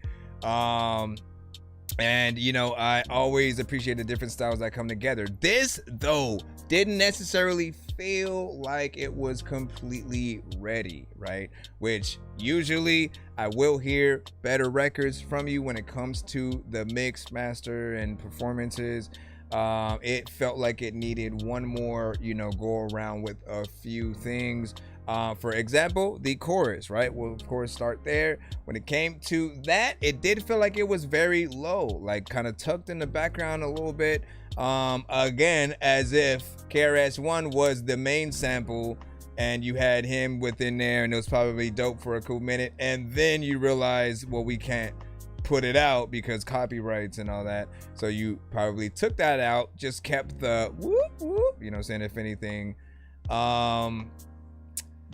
And you know, I always appreciate the different styles that come together. This though didn't necessarily feel like it was completely ready, right? Which usually I will hear better records from you when it comes to the mix, master, and performances. It felt like it needed one more, you know, go around with a few things. For example, the chorus, right? We'll of course start there. When it came to that, it did feel like it was very low, like kind of tucked in the background a little bit. Again, as if KRS-One was the main sample and you had him within there, and it was probably dope for a cool minute, and then you realize, well, we can't put it out because copyrights and all that, so you probably took that out, just kept the whoop whoop, you know what I'm saying, if anything.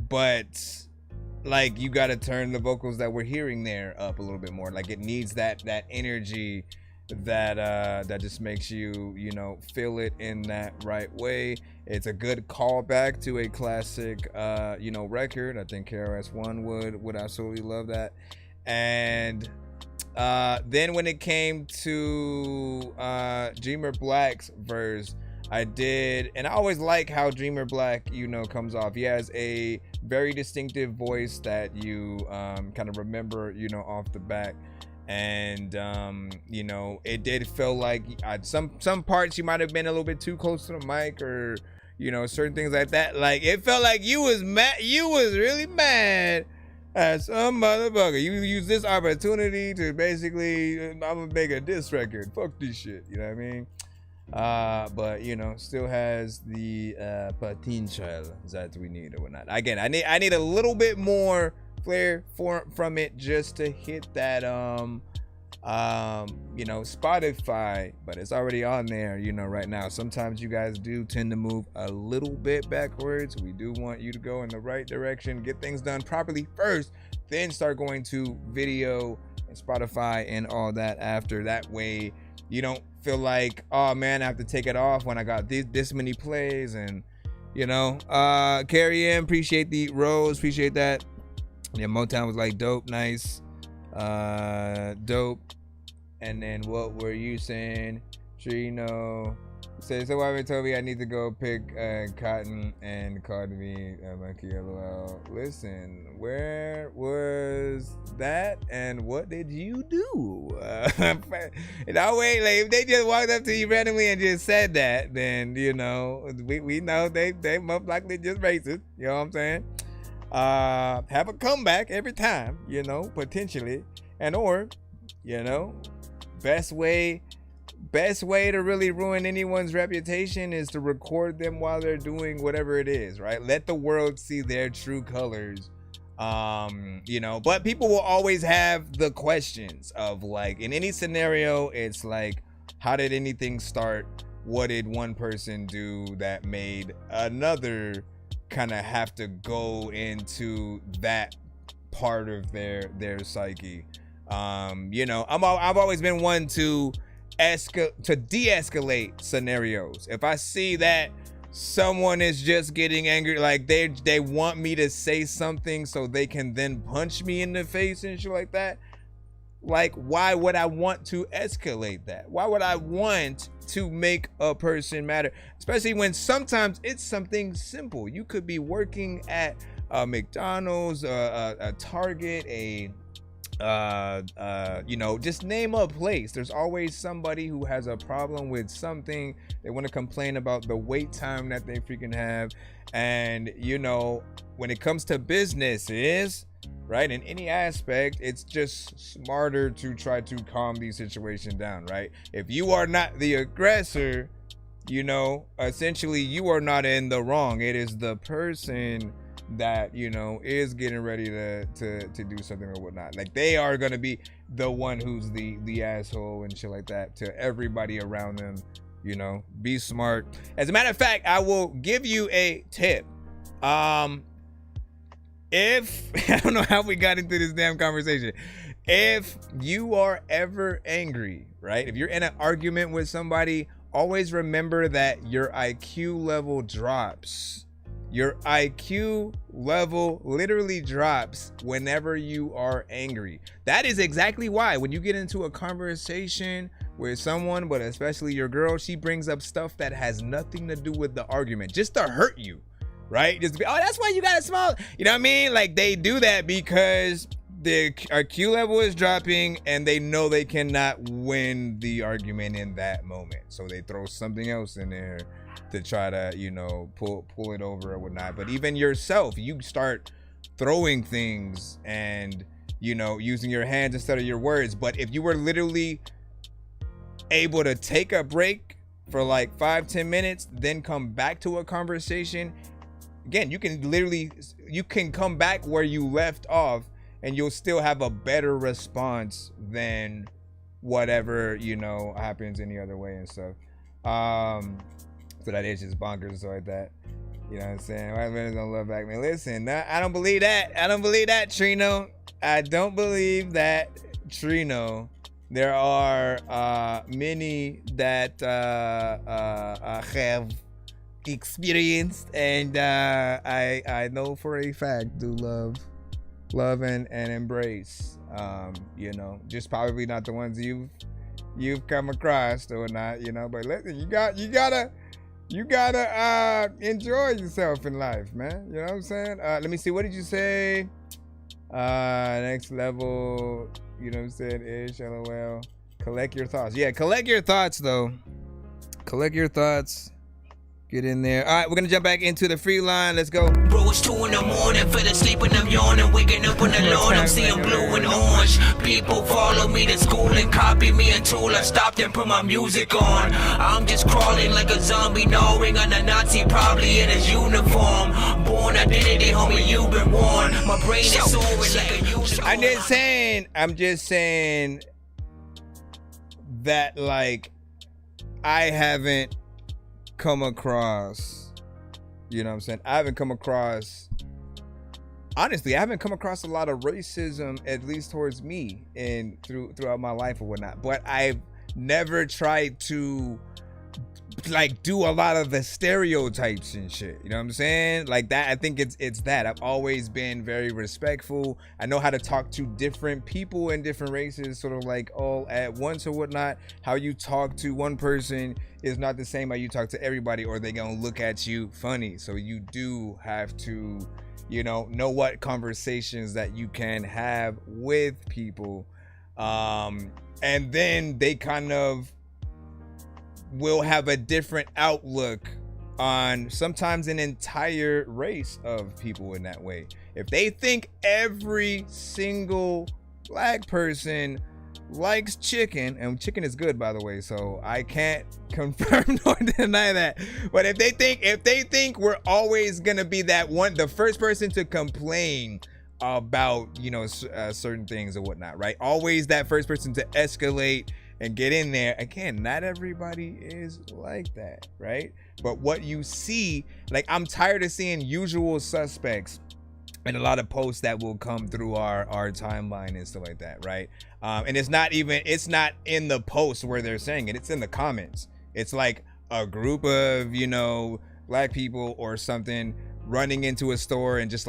But like you got to turn the vocals that we're hearing there up a little bit more. Like it needs that energy that just makes you, you know, feel it in that right way. It's a good callback to a classic you know, record. I think KRS-One would absolutely love that. And then when it came to Dreamer Black's verse, I did, and I always like how Dreamer Black, you know, comes off. He has a very distinctive voice that you kind of remember, you know, off the bat. And you know, it did feel like some parts you might have been a little bit too close to the mic, or you know, certain things like that. Like it felt like you was mad, you was really mad at some motherfucker. You use this opportunity to basically, I'm gonna make a diss record. Fuck this shit. You know what I mean? but you know, still has the potential that we need or whatnot. Again, I need a little bit more flair from it just to hit that you know, Spotify, but it's already on there, you know, right now. Sometimes you guys do tend to move a little bit backwards. We do want you to go in the right direction, get things done properly first, then start going to video and Spotify and all that after. That way you don't feel like, oh man, I have to take it off when I got this many plays. And you know, Carrie M, appreciate the rose, appreciate that. Yeah, Motown was like dope, nice, dope. And then what were you saying? Trino says, so Ivan told me I need to go pick cotton and called me monkey LOL. Listen, where was that and what did you do? No, wait, like if they just walked up to you randomly and just said that, then you know, we know they most likely just racist. You know what I'm saying? Have a comeback every time, you know, potentially, and or, you know, best way to really ruin anyone's reputation is to record them while they're doing whatever it is, right? Let the world see their true colors. You know, but people will always have the questions of like, in any scenario, it's like, how did anything start? What did one person do that made another kind of have to go into that part of their psyche? You know, I've always been one to de-escalate scenarios. If I see that someone is just getting angry, like they want me to say something so they can then punch me in the face and shit like that, like why would I want to escalate that? Why would I want to make a person matter? Especially when sometimes it's something simple. You could be working at a McDonald's, a Target, you know, just name a place. There's always somebody who has a problem with something. They want to complain about the wait time that they freaking have. And you know, when it comes to businesses, right, in any aspect, it's just smarter to try to calm these situations down, right? If you are not the aggressor, you know, essentially you are not in the wrong. It is the person that, you know, is getting ready to do something or whatnot. Like they are gonna be the one who's the asshole and shit like that to everybody around them. You know, be smart. As a matter of fact, I will give you a tip. If I don't know how we got into this damn conversation. If you are ever angry, right? If you're in an argument with somebody, always remember that your IQ level drops. Your IQ level literally drops whenever you are angry. That is exactly why when you get into a conversation with someone, but especially your girl, she brings up stuff that has nothing to do with the argument, just to hurt you, right? Just to be, oh, that's why you got a small, you know what I mean? Like they do that because the IQ level is dropping and they know they cannot win the argument in that moment. So they throw something else in there to try to, you know, pull it over or whatnot. But even yourself, you start throwing things and, you know, using your hands instead of your words. But if you were literally able to take a break for like 5-10 minutes, then come back to a conversation, again, you can come back where you left off and you'll still have a better response than whatever, you know, happens any other way and stuff. So that is just bonkers and stuff like that. You know what I'm saying? White men don't love black men. Listen, I don't believe that. I don't believe that, Trino. I don't believe that, Trino. There are many that have experienced, and I know for a fact do love and embrace. You know, just probably not the ones you've come across or not. You know, but listen, you gotta enjoy yourself in life, man. You know what I'm saying? Let me see. What did you say? Next level. You know what I'm saying? Ish, LOL. Collect your thoughts. Yeah, collect your thoughts, though. Collect your thoughts. Get in there. All right, we're going to jump back into the free line. Let's go. Bro, it's 2 in the morning. Fell asleep and I'm yawning. Waking up on the lawn, I'm seeing blue and orange. People follow me to school and copy me until I stopped and put my music on. I'm just crawling like a zombie, gnawing on a Nazi, probably in his uniform. Born identity, homie, you've been warned. My brain is soaring like a unicorn. I'm just saying that, like, I haven't come across, you know what I'm saying? I haven't come across a lot of racism, at least towards me, and throughout my life or whatnot. But I've never tried to, like, do a lot of the stereotypes and shit. You know what I'm saying? Like that. I think it's that. I've always been very respectful. I know how to talk to different people and different races, sort of like all at once or whatnot. How you talk to one person is not the same how you talk to everybody, or they're gonna look at you funny. So you do have to, you know what conversations that you can have with people, and then they kind of will have a different outlook on sometimes an entire race of people in that way. If they think every single black person likes chicken, and chicken is good, by the way, so I can't confirm nor deny that, but if they think we're always gonna be the first person to complain about, certain things or whatnot, right? Always that first person to escalate and get in there. Again, not everybody is like that, right? But what you see, like, I'm tired of seeing usual suspects and a lot of posts that will come through our timeline and stuff like that, right? And it's not in the post where they're saying it, it's in the comments. It's like a group of, black people or something running into a store and just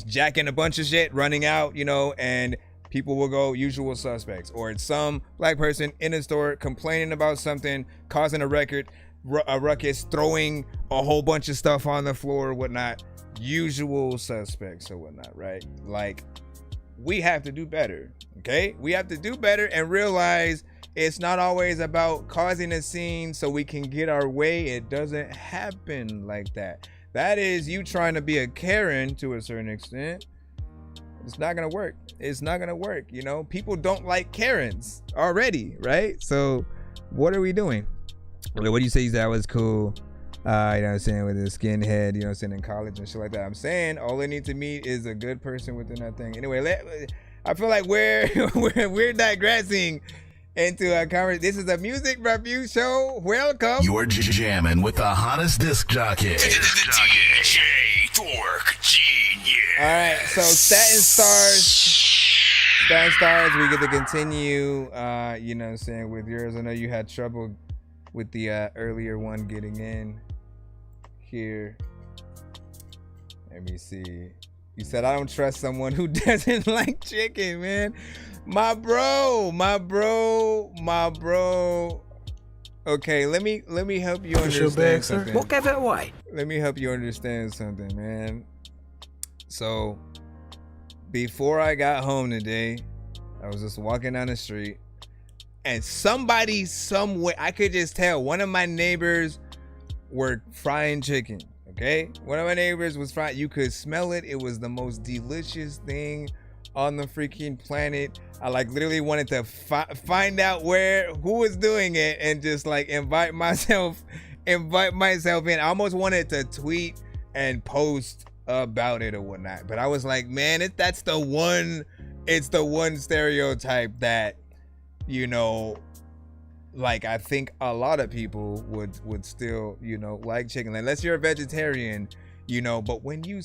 jacking a bunch of shit, running out, and people will go usual suspects. Or it's some black person in a store complaining about something, causing a ruckus, throwing a whole bunch of stuff on the floor or whatnot, usual suspects or whatnot, right? Like, we have to do better, okay? We have to do better and realize it's not always about causing a scene so we can get our way. It doesn't happen like that. That is you trying to be a Karen to a certain extent. It's not gonna work. It's not gonna work. People don't like Karens already, right? So what are we doing? What do you say? That was cool. You know what I'm saying, with a skinhead, you know what I'm saying, in college and shit like that. I'm saying all they need to meet is a good person within that thing. Anyway, I feel like we're digressing into a conversation. This is a music review show. Welcome. You're jamming with the hottest disc jockey. DJ Dork Genius. All right, so Statin Stars, we get to continue, you know what I'm saying, with yours. I know you had trouble with the earlier one getting in here. Let me see. You said, I don't trust someone who doesn't like chicken, man. My bro. Okay, let me help you understand something. Let me help you understand something, man. So, before I got home today, I was just walking down the street, and somebody somewhere, I could just tell, one of my neighbors were frying chicken, okay? One of my neighbors was frying, you could smell it. It was the most delicious thing on the freaking planet. I literally wanted to find out who was doing it and just invite myself in. I almost wanted to tweet and post about it or whatnot, but I was like, man, it's the one stereotype that, I think a lot of people would still, like chicken, unless you're a vegetarian, but when you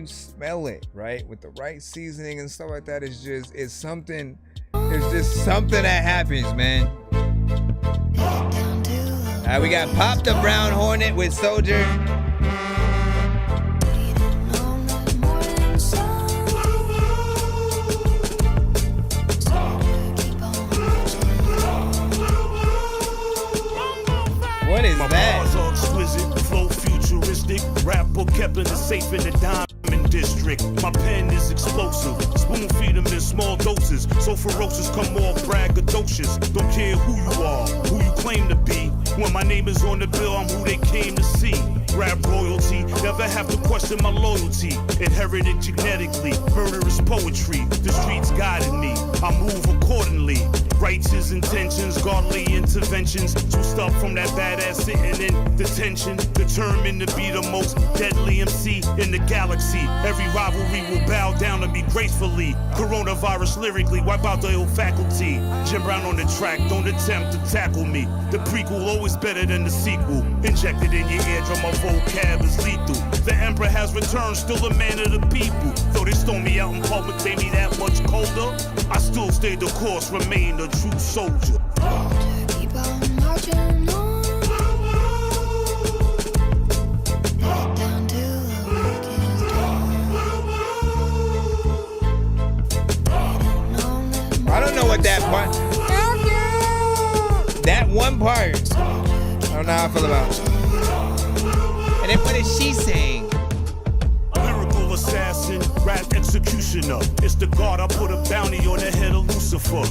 smell it, right, with the right seasoning and stuff like that, it's just something that happens, man. All right, we got Pop the Brown Hornet with Soldier. What is that? Flow futuristic, rap book kept in the safe in the diamond district. My pen is explosive, spoon feed them in small doses. So ferocious, come off braggadocious. Don't care who you are, who you claim to be. When my name is on the bill, I'm who they came to see. Rap royalty, never have to question my loyalty. Inherited genetically, murderous poetry. The streets guided me, I move accordingly. Righteous intentions, godly interventions. Switched up from that badass sitting in detention. Determined to be the most deadly MC in the galaxy. Every rivalry will bow down to me gracefully. Coronavirus lyrically, wipe out the ill faculty. Jim Brown on the track, don't attempt to tackle me. The prequel always better than the sequel. Injected in your eardrum, my vocab is lethal. The emperor has returned, still a man of the people. Though they stone me out in public, they me that much colder. I still stay the course, remain a true soldier. Keep on marching on. Down to the weekend's dawn. I don't know what that part. That one part. I don't know how I feel about it. And then what is she saying? Lyrical assassin, rap executioner. It's the God, I put a bounty on the head of Lucifer.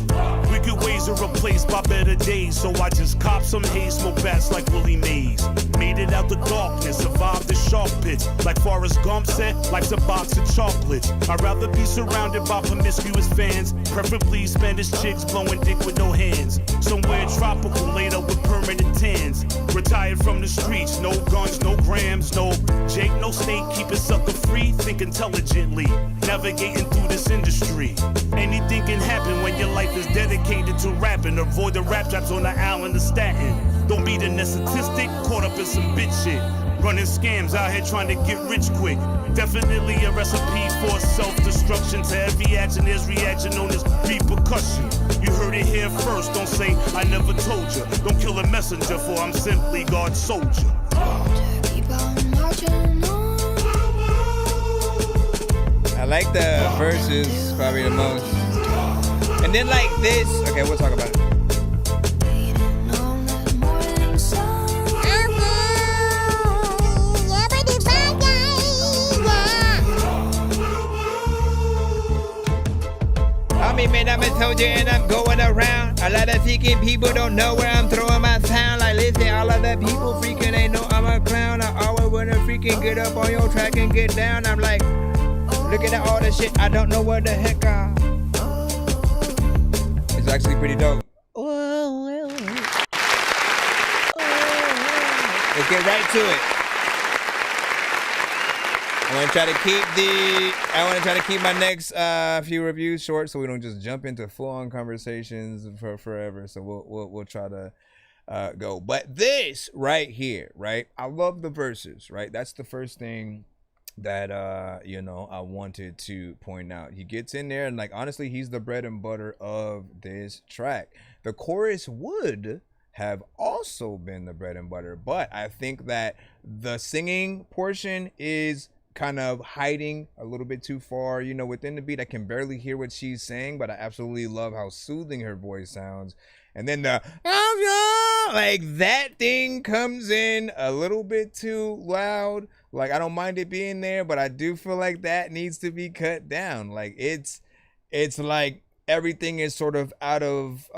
Wicked ways are replaced by better days, so I just cop some haze, smoke bats like Willie Mays. Made it out the darkness, survived the shark pit. Like Forrest Gump said, life's a box of chocolates. I'd rather be surrounded by promiscuous fans, preferably Spanish chicks blowing dick with no hands. Somewhere tropical, laid up with permanent tans. Retired from the streets, no guns, no grams, no Jake, no snake, keep it sucker free, think intelligently, navigating through this industry. Anything can happen when your life is dedicated to rapping. Avoid the rap traps on the island of Staten. Don't be the narcissistic, caught up in some bitch shit. Running scams out here trying to get rich quick. Definitely a recipe for self-destruction. To every action there's reaction known as repercussion. You heard it here first, don't say I never told you. Don't kill a messenger, for I'm simply God's soldier. Keep on marching on. I like the verses probably the most. And then like this. Okay, we'll talk about it. I mean, man, I'm a soldier and I'm going around. A lot of seeking people don't know where I'm throwing my sound. Like, listen, all of the people freaking ain't know I'm a clown. I always wanna freaking get up on your track and get down. I'm like, looking at all the shit, I don't know what the heck It's actually pretty dope. Let's get right to it. I want to try to keep my next few reviews short, so we don't just jump into full-on conversations for forever. So we'll try to go. But this right here, right? I love the verses, right? That's the first thing that I wanted to point out. He gets in there and, like, honestly, he's the bread and butter of this track. The chorus would have also been the bread and butter, but I think that the singing portion is kind of hiding a little bit too far, within the beat. I can barely hear what she's saying, but I absolutely love how soothing her voice sounds. And then the like that thing comes in a little bit too loud. Like, I don't mind it being there, but I do feel like that needs to be cut down. Like, it's like everything is sort of out of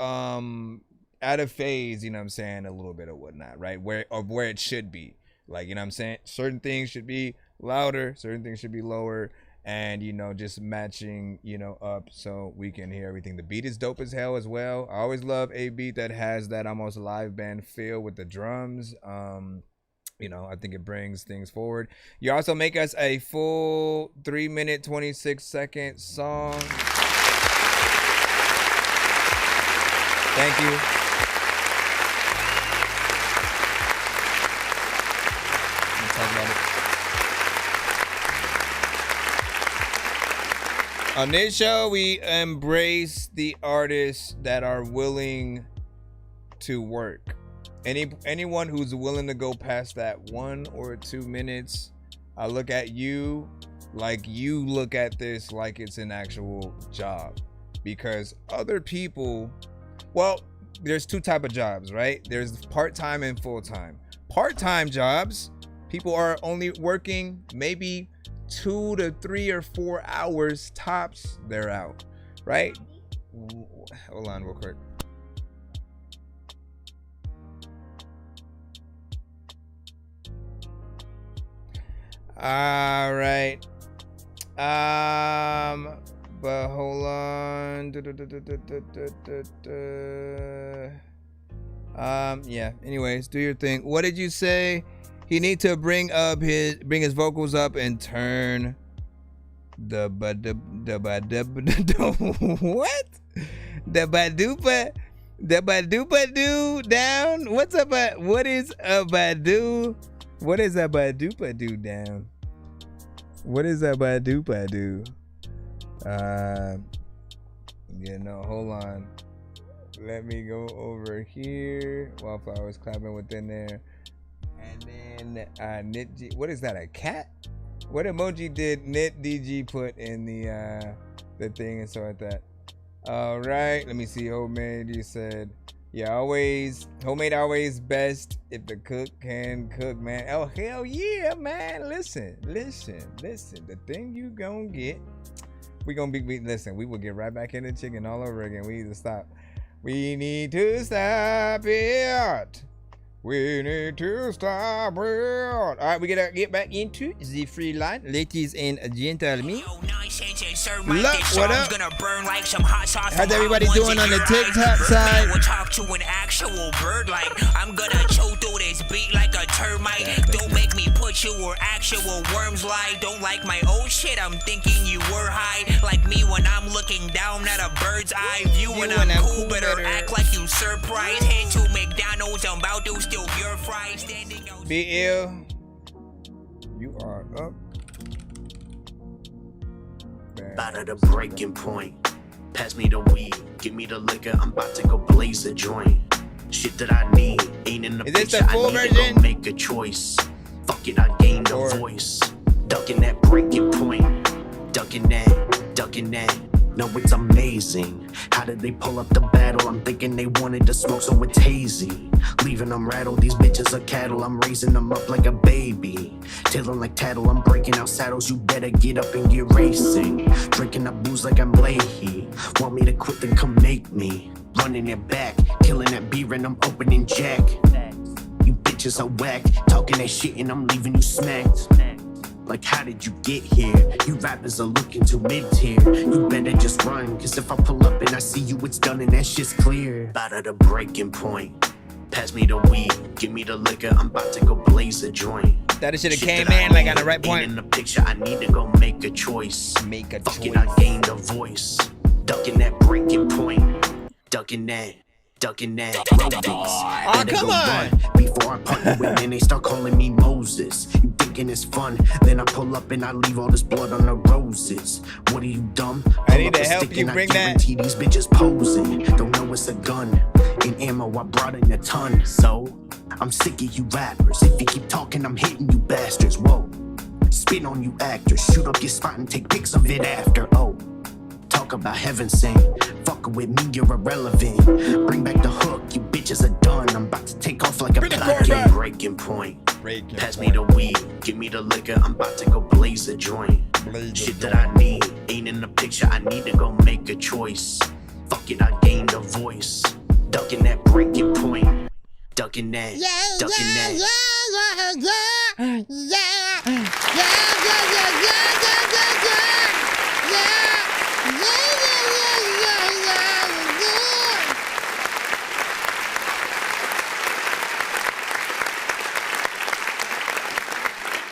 phase, you know what I'm saying, a little bit or whatnot, right? Where it should be. Like, you know what I'm saying? Certain things should be louder, certain things should be lower, and just matching up so we can hear everything. The beat is dope as hell as well. I always love a beat that has that almost live band feel with the drums. I think it brings things forward. You also make us a full 3-minute 26-second song. Thank you. Talk about it. On this show, we embrace the artists that are willing to work. Anyone who's willing to go past that 1 or 2 minutes, I look at you like you look at this like it's an actual job. Because other people, well, there's 2 types of jobs, right? There's part-time and full-time. Part-time jobs, people are only working maybe 2 to 3 or 4 hours tops, they're out, right? Hold on real quick. All right. But hold on. Yeah. Anyways, do your thing. What did you say? He need to bring his vocals up and turn the what? The badoopa do down. What is a badoo? What is a badoopa do down? What is a badoopa do? Yeah, no, hold on. Let me go over here. Wildflowers clapping within there. And then NitG. What is that? A cat? What emoji did NitDG put in the thing and stuff like that? All right, let me see. Homemade, you said, yeah, homemade always best if the cook can cook, man. Oh, hell yeah, man. Listen. The thing you gonna get, listen, we will get right back into chicken all over again. We need to stop. We need to stop it. We need to stop it. All right, we gotta get back into the free line. Ladies and gentlemen. Look, what up? How's everybody doing on the TikTok side? We'll talk to an actual bird like I'm gonna chew through this beat like a termite. Don't make me put you where actual worms lie. Don't like my old shit, I'm thinking you were high. Like me when I'm looking down at a bird's eye view. When I'm cool, better act like you surprised. Head to McDonald's, I'm about to steal your fries. Standing out. BL, you are up. About at a breaking point. Pass me the weed, give me the liquor, I'm about to go blaze a joint. Shit that I need ain't in the picture, I need to go make a choice. Fuck it, I gained a voice. Ducking that breaking point. Ducking that. No, it's amazing. How did they pull up the battle? I'm thinking they wanted to smoke, so it's hazy. Leaving them rattled, these bitches are cattle. I'm raising them up like a baby. Tailing like tattle, I'm breaking out saddles. You better get up and get racing. Drinking up booze like I'm Leahy. Want me to quit, then come make me. Running it back, killing that beer and I'm opening jack. You bitches are whack, talking that shit and I'm leaving you smacked. Like, how did you get here? You rappers are looking too mid-tier. You better just run, cause if I pull up and I see you, it's done and that shit's clear. About at a breaking point. Pass me the weed, give me the liquor, I'm about to go blaze a joint. That should have came in like on the right point. In the picture, I need to go make a choice. Fuck it, I gained a voice. Ducking that breaking point. Ducking that. Oh, come on! Before I partner with them, they start calling me Moses. You thinking it's fun? Then I pull up and I leave all this blood on the roses. What are you dumb? I need to help you bring that. These bitches posing. Don't know it's a gun. In ammo, I brought in a ton. So I'm sick of you rappers. If you keep talking, I'm hitting you bastards. Whoa. Spin on you actors. Shoot up your spot and take pics of it after. Oh. Talk about heaven sent. Fucking with me, you're irrelevant. Bring back the hook, you bitches are done. I'm about to take off like a pelican. Breaking point. Pass me the weed, give me the liquor, I'm about to go blaze a joint. Shit that I need ain't in the picture, I need to go make a choice. Fuck it, I gained a voice. Ducking that breaking point. Ducking that.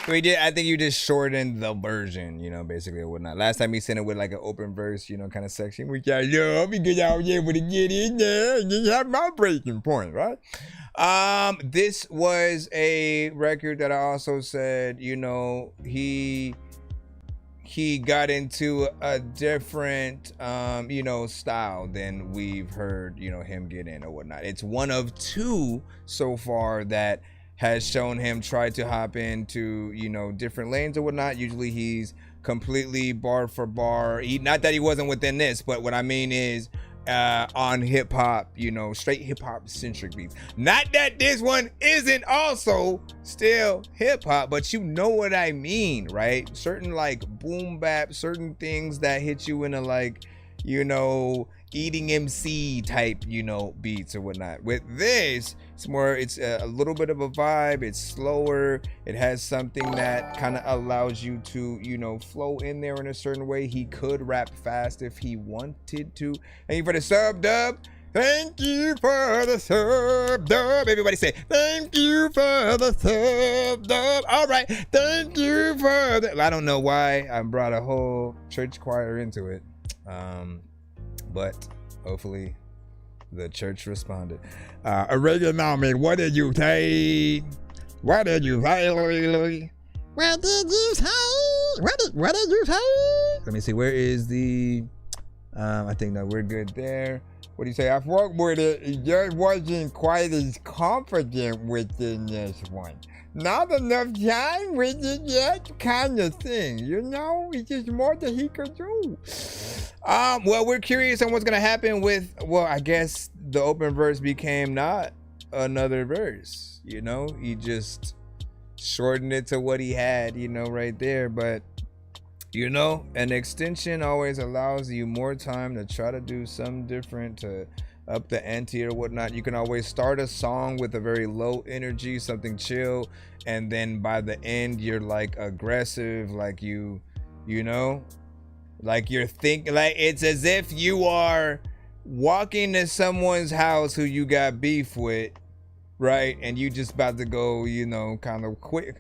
We did. I think you just shortened the version, basically or whatnot. Last time we sent it with like an open verse, kind of section. We got because I was able to get in there and you have my breaking point, right? This was a record that I also said, he got into a different, style than we've heard, him get in or whatnot. It's one of two so far that has shown him try to hop into, different lanes or whatnot. Usually he's completely bar for bar. Not that he wasn't within this, but what I mean is on hip hop, straight hip hop centric beats. Not that this one isn't also still hip hop, but you know what I mean, right? Certain like boom bap, certain things that hit you in a like, eating MC type, you know, beats or whatnot. With this, it's a little bit of a vibe. It's slower. It has something that kind of allows you to, you know, flow in there in a certain way. He could rap fast if he wanted to. Thank you for the sub, Dub. Thank you for the sub, Dub. Everybody say, thank you for the sub, Dub. All right, thank you for the... I don't know why I brought a whole church choir into it. But hopefully the church responded. Oregano, man, what did you say? What did you say? What did you say? What did you say? Let me see, where is the... I think that we're good there. What do you say? I fucked with it. It just wasn't quite as confident within this one. Not enough time with it yet, kind of thing. You know, it's just more that he could do. Well, we're curious on what's gonna happen with. Well, I guess the open verse became not another verse. You know, he just shortened it to what he had. You know, right there, but. You know, an extension always allows you more time to try to do something different, to up the ante or whatnot. You can always start a song with a very low energy, something chill, and then by the end you're like aggressive, like you know, like you're thinking, like it's as if you are walking to someone's house who you got beef with, right? And you just about to go, you know, kind of whip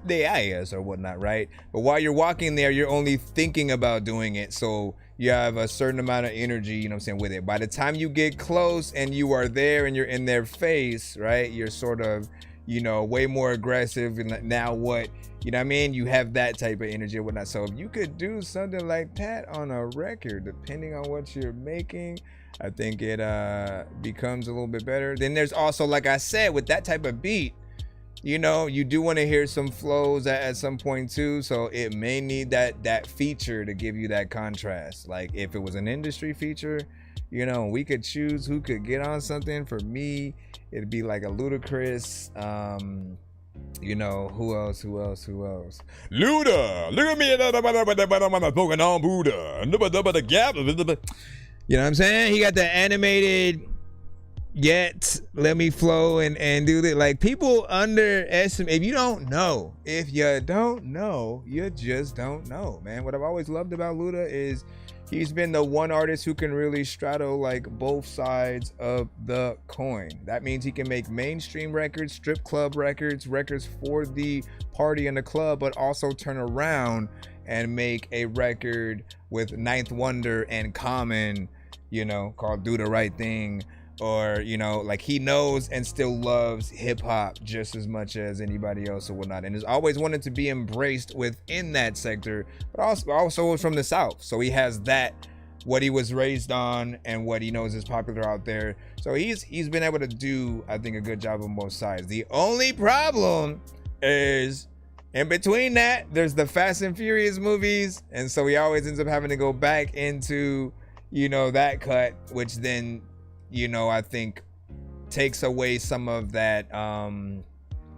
their ass or whatnot, right? But while you're walking there, you're only thinking about doing it. So you have a certain amount of energy, you know what I'm saying, with it. By the time you get close and you are there and you're in their face, right? You're sort of, you know, way more aggressive. And now what, you know what I mean? You have that type of energy or whatnot. So if you could do something like that on a record, depending on what you're making, I think it becomes a little bit better. Then there's also, like I said, with that type of beat, you know, you do want to hear some flows at some point too. So it may need that feature to give you that contrast. Like if it was an industry feature, you know, we could choose who could get on something. For me, it'd be like a Ludacris. You know, who else? Luda! Look at me, smoking on Buddha. You know what I'm saying? He got the animated yet let me flow and do that. Like, people underestimate. If you don't know, you just don't know, man. What I've always loved about Luda is he's been the one artist who can really straddle like both sides of the coin. That means he can make mainstream records, strip club records for the party and the club, but also turn around and make a record with Ninth Wonder and Common, you know, called Do the Right Thing. Or, you know, like he knows and still loves hip hop just as much as anybody else or whatnot, and has always wanted to be embraced within that sector, but also from the South. So he has that, what he was raised on and what he knows is popular out there. So he's been able to do, I think, a good job on both sides. The only problem is, in between that, there's the Fast and Furious movies, and so he always ends up having to go back into, you know, that cut, which then, you know, I think takes away some of that,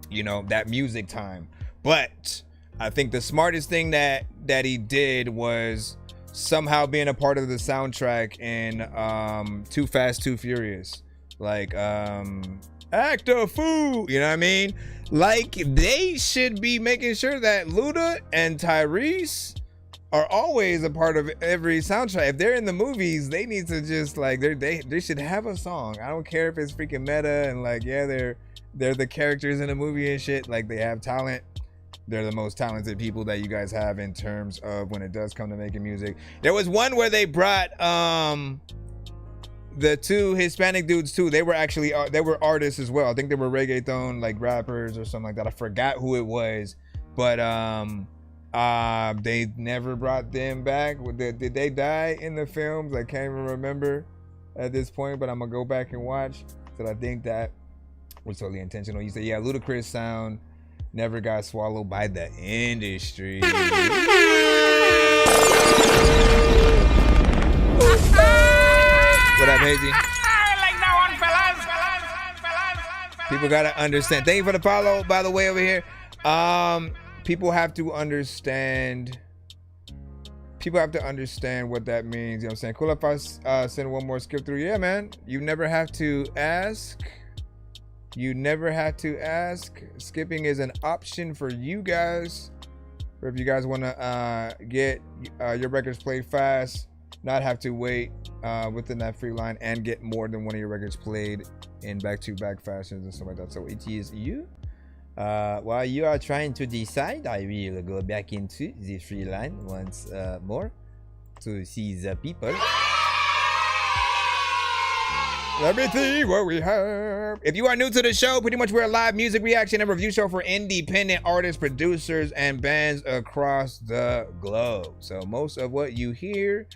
you know, that music time. But I think the smartest thing that he did was somehow being a part of the soundtrack in Too Fast, Too Furious. Like, act a fool, you know what I mean? Like, they should be making sure that Luda and Tyrese are always a part of every soundtrack. If they're in the movies, they need to just like they should have a song. I don't care if it's freaking meta and like, yeah, they're the characters in the movie and shit. Like, they have talent. They're the most talented people that you guys have in terms of when it does come to making music. There was one where they brought the two Hispanic dudes too. They were actually they were artists as well. I think they were reggaeton like rappers or something like that. I forgot who it was, but they never brought them back. Did they die in the films? I can't even remember at this point, but I'm gonna go back and watch. So I think that was totally intentional. You say, yeah, Ludacris sound never got swallowed by the industry. What up, Hazy? People gotta understand. Thank you for the follow, by the way, over here. People have to understand people have to understand what that means. You know what I'm saying? Cool if I send one more skip through. Yeah, man. You never have to ask. You never have to ask. Skipping is an option for you guys. Or if you guys want to get your records played fast, not have to wait within that free line and get more than one of your records played in back-to-back fashions and stuff like that. So it is you. While you are trying to decide, I will go back into the free line once more to see the people. Let me see what we have. If you are new to the show, pretty much we're a live music reaction and review show for independent artists, producers, and bands across the globe. So most of what you hear,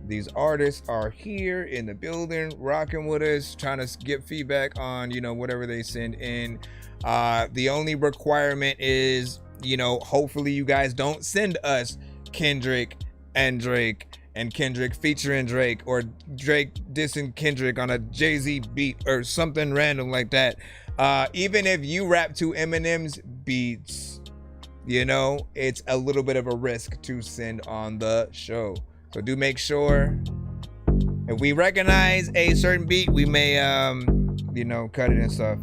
these artists are here in the building, rocking with us, trying to get feedback on, you know, whatever they send in. The only requirement is, you know, hopefully you guys don't send us Kendrick and Drake and Kendrick featuring Drake, or Drake dissing Kendrick on a Jay-Z beat or something random like that. Even if you rap to Eminem's beats, you know, it's a little bit of a risk to send on the show. So do make sure, if we recognize a certain beat, we may, you know, cut it and stuff.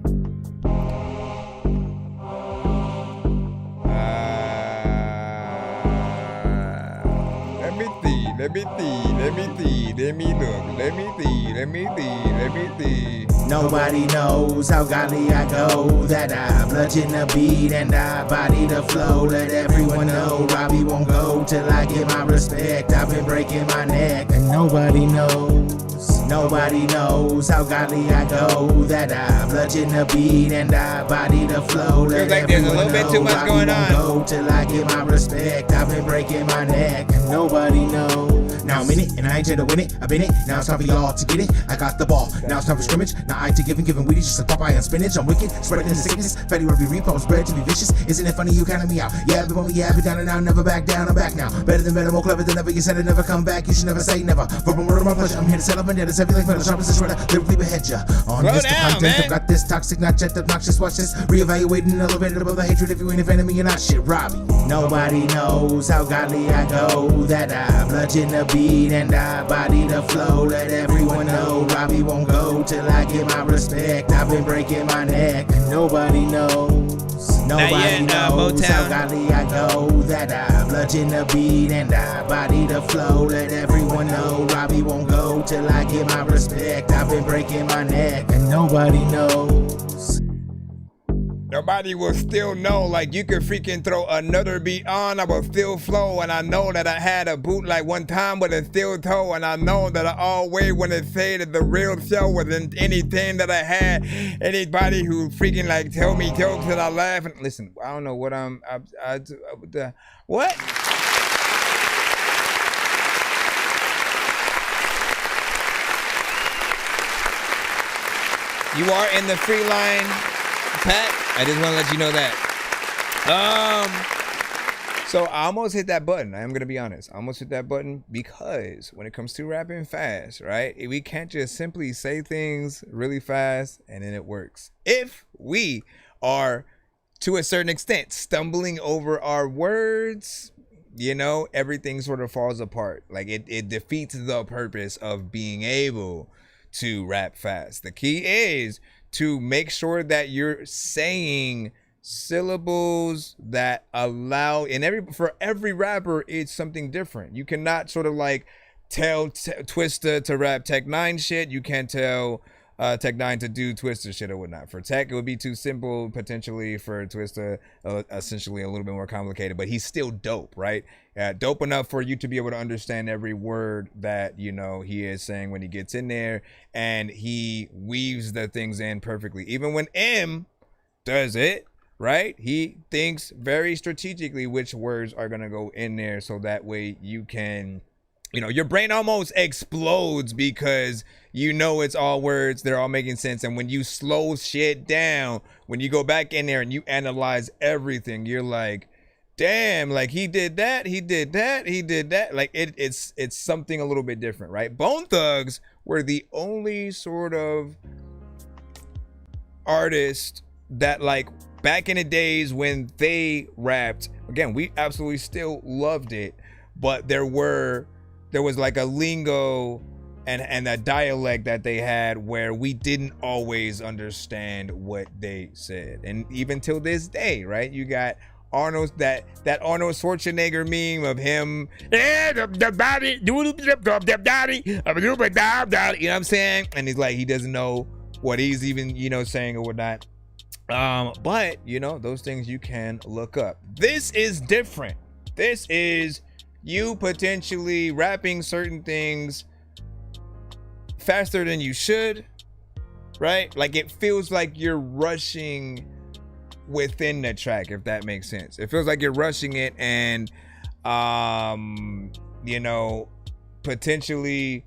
Let me see. Nobody knows how godly I go, that I bludgeon the beat and I body the flow. Let everyone know Robbie won't go till I get my respect. I've been breaking my neck and nobody knows how godly I go, that I bludgeon the beat and I body the flow. Let like there's a little bit too much going on. Go till I get my respect. I've been breaking my neck and nobody knows. Now I'm in it and I ain't here to win it. I've been it. Now it's time for y'all to get it. I got the ball. Now it's time for scrimmage. Now I to giving weedy just like Popeye and spinach. I'm wicked, spreading the sickness. Fatty rubby repost, bred to be vicious. Isn't it funny you counted me out? Yeah, I've been on me, yeah, I've been down and out, never back down. I'm back now. Better than better, more clever than ever. You said it never come back. You should never say never. Verbal murder, my pleasure. I'm here to sell up and dead. It's heavy like metal, sharp as a shredder. Lyrically behead ya. On this content, I've got this toxic, not jet obnoxious. Watch this. Reevaluating, elevated above the hatred. If you ain't a fan of me, you're not shit. Robbie. Nobody knows how godly I go, that I bludgeon the beat and I body the flow. Let everyone know Robbie won't go till I get my respect. I've been breaking my neck. Nobody knows. Nobody knows how godly I go, that I bludgeon the beat and I body the flow. Let everyone know Robbie won't go till I get my respect. I've been breaking my neck and nobody knows. Nobody will still know, like you could freaking throw another beat on, I will still flow. And I know that I had a boot like one time with a steel toe. And I know that I always want to say that the real show wasn't anything that I had. Anybody who freaking like tell me jokes that I laugh and listen, I don't know what what? You are in the free line, Pat. I just want to let you know that. So I almost hit that button. I am going to be honest. I almost hit that button because when it comes to rapping fast, right? We can't just simply say things really fast and then it works. If we are, to a certain extent, stumbling over our words, you know, everything sort of falls apart. Like it defeats the purpose of being able to rap fast. The key is to make sure that you're saying syllables that allow, and for every rapper it's something different. You cannot sort of like tell Twista to rap Tech 9 shit. You can't tell Tech 9 to do Twista shit or whatnot. For Tech it would be too simple, potentially. For Twista essentially a little bit more complicated, but he's still dope, right? Dope enough for you to be able to understand every word that, you know, he is saying when he gets in there, and he weaves the things in perfectly. Even when M does it, right? He thinks very strategically which words are gonna go in there, so that way you can, you know, your brain almost explodes because you know it's all words, they're all making sense. And when you slow shit down, when you go back in there and you analyze everything, you're like, damn, like he did that, he did that, he did that. Like it's something a little bit different, right? Bone Thugs were the only sort of artist that, like, back in the days when they rapped, again, we absolutely still loved it, but there was like a lingo and a dialect that they had where we didn't always understand what they said. And even till this day, right? You got Arnold, that Arnold Schwarzenegger meme of him, the body, you know what I'm saying? And he's like, he doesn't know what he's even, saying or whatnot. But those things you can look up. This is different. This is you potentially rapping certain things faster than you should, right? Like it feels like you're rushing within the track, if that makes sense. It feels like you're rushing it, and potentially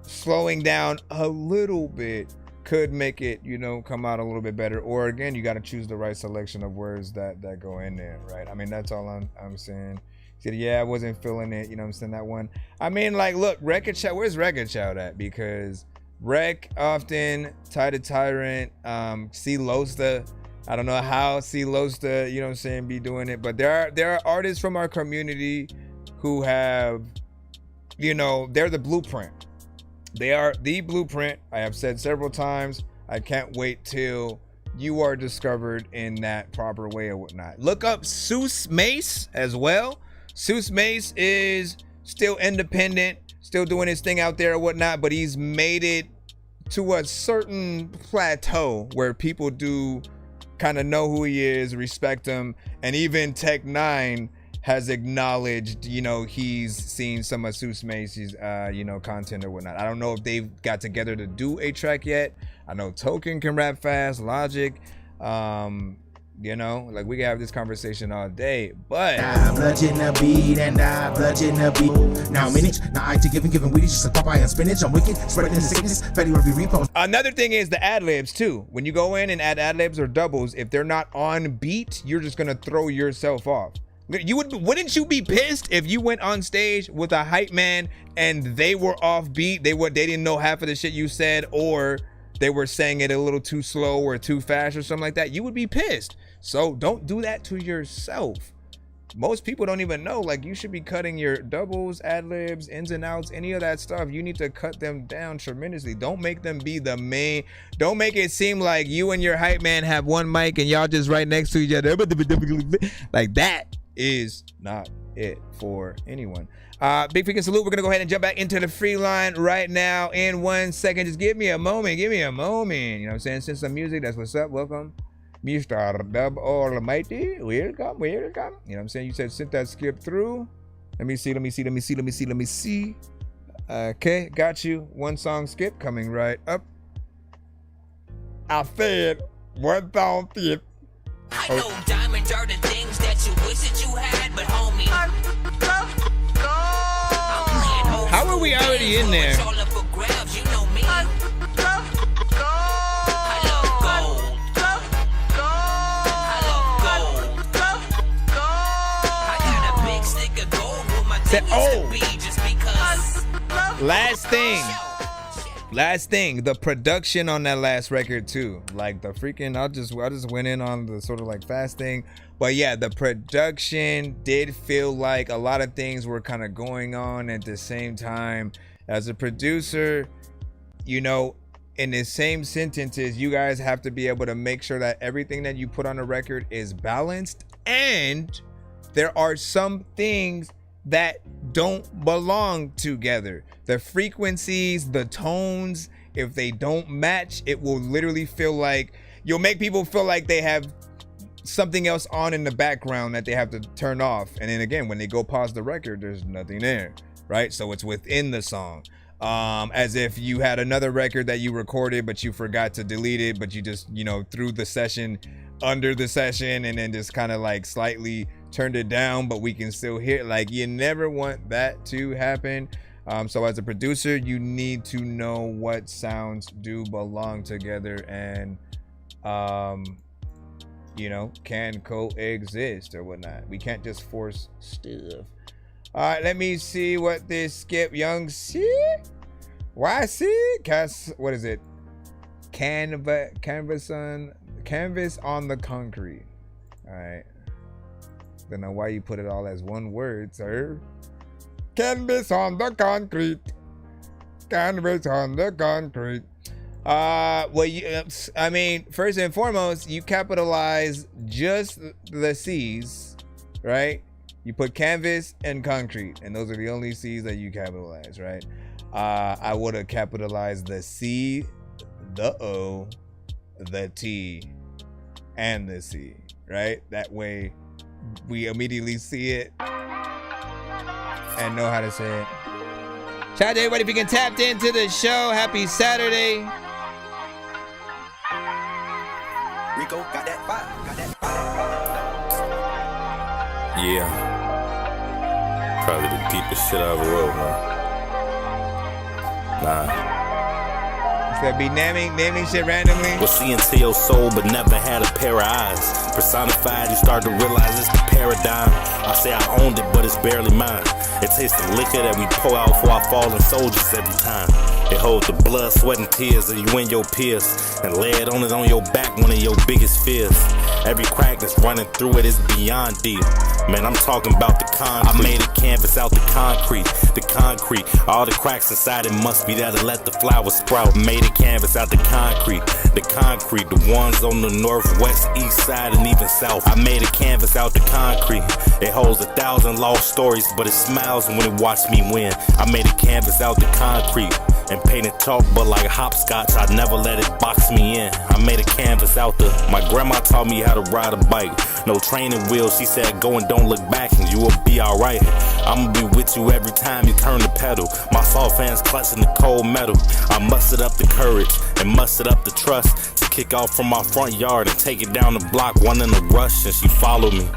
slowing down a little bit could make it, come out a little bit better. Or again, you got to choose the right selection of words that go in there, right? I mean, that's all I'm saying. He said, yeah, I wasn't feeling it, I'm saying, that one. I mean, like, look, Record Child, where's Record Child at? Because Rec often, Ty the Tyrant, C Losta, I don't know how C Losta, be doing it, but there are artists from our community who have, they're the blueprint. They are the blueprint. I have said several times, I can't wait till you are discovered in that proper way or whatnot. Look up Seuss Mace as well. Seuss Mace is still independent, still doing his thing out there or whatnot, but he's made it to a certain plateau where people do kind of know who he is, respect him, and even Tech-9 has acknowledged, he's seen some of Seuss Mace's, content or whatnot. I don't know if they've got together to do a track yet. I know Token can rap fast, Logic, like we can have this conversation all day, but I bludgeon the beat and I bludgeon the beat. Now a minute, now I to giving weedy just like Popeye and spinach. I'm wicked, spreading the sickness, fatty rubby repo. Another thing is the ad-libs too. When you go in and add ad-libs or doubles, if they're not on beat, you're just gonna throw yourself off. Wouldn't you be pissed if you went on stage with a hype man and they were off beat? They didn't know half of the shit you said, or they were saying it a little too slow or too fast or something like that. You would be pissed. So don't do that to yourself. Most people don't even know, like, you should be cutting your doubles, ad-libs, ins and outs, any of that stuff. You need to cut them down tremendously. Don't make them be the main. Don't make it seem like you and your hype man have one mic and y'all just right next to each other. Like, that is not it for anyone. Big freaking salute. We're gonna go ahead and jump back into the free line right now in 1 second. Just give me a moment. You know what I'm saying? Send some music. That's what's up. Welcome, Mr. Dub Almighty. Welcome. You know what I'm saying? You said sent that skip through. Let me see. Okay, got you. One song skip coming right up. I said one song skip. I know diamonds are the things that you wish that you had, but homie, how are we already in there? Last thing, the production on that last record too. Like the freaking, I just went in on the sort of like fast thing, but yeah, the production did feel like a lot of things were kind of going on at the same time. As a producer, in the same sentences, you guys have to be able to make sure that everything that you put on a record is balanced, and there are some things that don't belong together. The frequencies, the tones, if they don't match, it will literally feel like, you'll make people feel like they have something else on in the background that they have to turn off. And then again, when they go pause the record, there's nothing there, right? So it's within the song. As if you had another record that you recorded, but you forgot to delete it, but you just, threw the session under the session and then just kind of like slightly turned it down, but we can still hear. Like, you never want that to happen. So as a producer, you need to know what sounds do belong together and can coexist or whatnot. We can't just force stuff. All right, let me see what this Skip Young C. YC? What is it? Canvas on the concrete. All right. Don't know why you put it all as one word, sir. Canvas on the concrete. Canvas on the concrete. Well, I mean, first and foremost, you capitalize just the C's, right? You put canvas and concrete, and those are the only C's that you capitalize, right? I would have capitalized the C, the O, the T, and the C, right? That way, we immediately see it and know how to say it. Shout out to everybody if you can tapped into the show. Happy Saturday. Rico got that fire, Yeah. Probably the deepest shit I ever wrote, man. Nah. That be naming shit randomly. Was seeing to your soul, but never had a pair of eyes. Personified, you start to realize it's the paradigm. I say I owned it, but it's barely mine. It tastes the liquor that we pour out for our fallen soldiers every time. It holds the blood, sweat, and tears of you and your peers, and lay it on your back, one of your biggest fears. Every crack that's running through it is beyond deep. Man, I'm talking about the concrete. I made a canvas out the concrete. The concrete, all the cracks inside it must be there to let the flowers sprout. Made a canvas out the concrete. The concrete, the ones on the northwest, east side, and even south. I made a canvas out the concrete. It holds 1,000 lost stories, but it smiles when it watched me win. I made a canvas out the concrete. And painted chalk, but like hopscotch, I never let it box me in. I made a canvas out the. My grandma taught me how to ride a bike. No training wheels, she said go and don't look back and you will be alright. I'ma be with you every time you turn the pedal. My soft hands clutching the cold metal. I mustered up the courage and mustered up the trust to kick off from my front yard and take it down the block, one in a rush, and she followed me.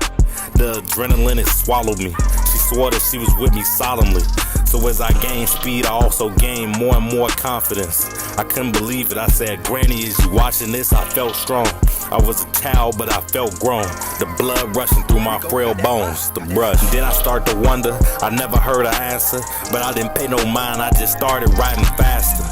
The adrenaline, it swallowed me. She swore that she was with me solemnly. So as I gained speed, I also gained more and more confidence. I couldn't believe it. I said, Granny, is you watching this? I felt strong. I was a child, but I felt grown. The blood rushing through my frail bones, the brush. And then I start to wonder. I never heard an answer, but I didn't pay no mind. I just started riding faster.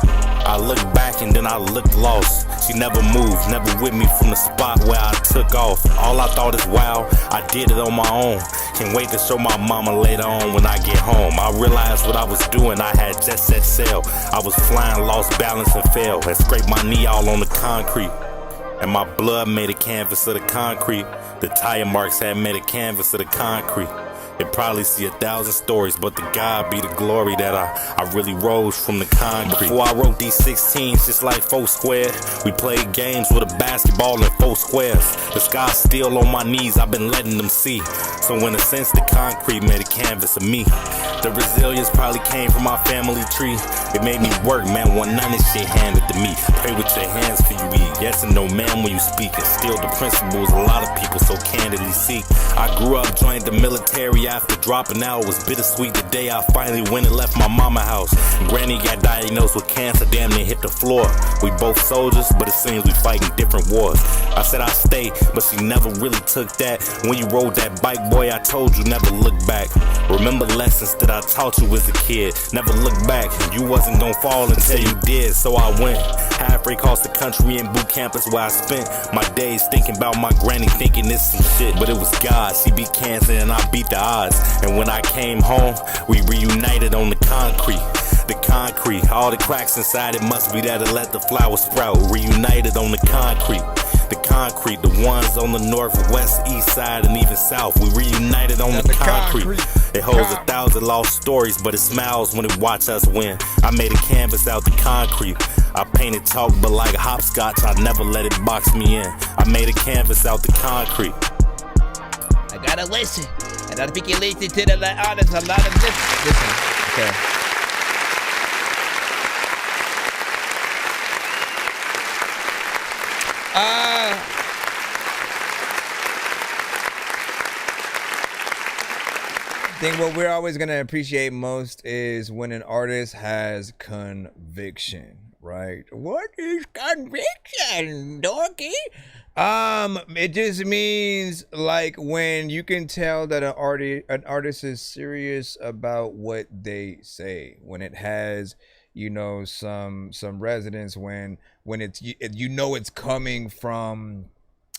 I looked back and then I looked lost. She never moved, never with me from the spot where I took off. All I thought is, wow, I did it on my own. Can't wait to show my mama later on when I get home. I realized what I was doing, I had just set sail. I was flying, lost balance and fell, and scraped my knee all on the concrete. And my blood made a canvas of the concrete. The tire marks had made a canvas of the concrete. It probably see 1,000 stories, but to God be the glory that I really rose from the concrete. Before I wrote these 16s, just like 4 square, we played games with a basketball and 4 squares. The sky's still on my knees, I've been letting them see. So in a sense, the concrete made a canvas of me. The resilience probably came from my family tree. It made me work, man, want none of this shit handed to me. Pray with your hands for you eat. Yes and no, man, when you speak. And still the principles a lot of people so candidly seek. I grew up, joined the military after dropping out. It was bittersweet the day I finally went and left my mama house. Granny got diagnosed with cancer, damn near hit the floor. We both soldiers, but it seems we fighting different wars. I said I'd stay, but she never really took that. When you rode that bike, boy, I told you never look back. Remember lessons that I taught you as a kid. Never look back, you wasn't gonna fall until you did. So I went halfway across the country in boot camp is where I spent my days thinking about my granny, thinking this some shit. But it was God, she beat cancer and I beat the odds. And when I came home, we reunited on the concrete. The concrete, all the cracks inside it must be there to let the flowers sprout. Reunited on the concrete. The concrete, the ones on the northwest, east side, and even south. We reunited on the concrete. It holds 1,000 lost stories, but it smiles when it watch us win. I made a canvas out the concrete. I painted chalk, but like hopscotch, I never let it box me in. I made a canvas out the concrete. I gotta listen. I gotta be listening to the artists. A lot of this. Listen. Okay. I think what we're always going to appreciate most is when an artist has conviction, right? What is conviction, dorky? It just means like when you can tell that an artist is serious about what they say, when it has, you know, some resonance, when it's, you know, it's coming from,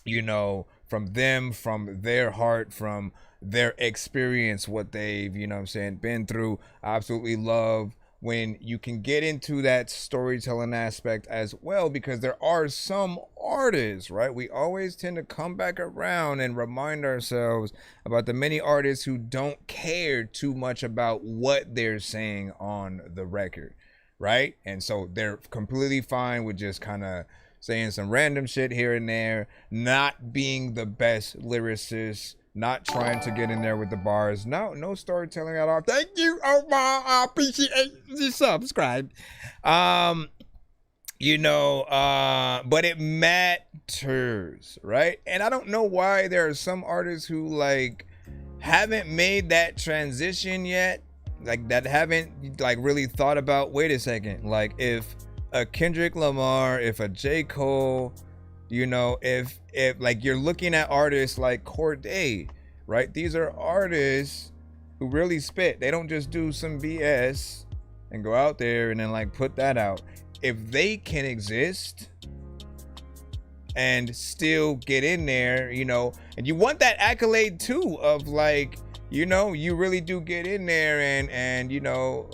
you know, them, from their heart, from their experience, what they've, you know what I'm saying, been through. I absolutely love when you can get into that storytelling aspect as well, because there are some artists, right? We always tend to come back around and remind ourselves about the many artists who don't care too much about what they're saying on the record, right? And so they're completely fine with just kind of saying some random shit here and there, not being the best lyricist, not trying to get in there with the bars. No storytelling at all. Thank you, Omar. I appreciate you subscribe. You know, but it matters, right? And I don't know why there are some artists who like haven't made that transition yet, like that haven't like really thought about, wait a second, like if a Kendrick Lamar, if a J. Cole, you know, if like you're looking at artists like Cordae, right? These are artists who really spit. They don't just do some BS and go out there and then like put that out. If they can exist and still get in there, you know, and you want that accolade too of like, you know, you really do get in there and you know,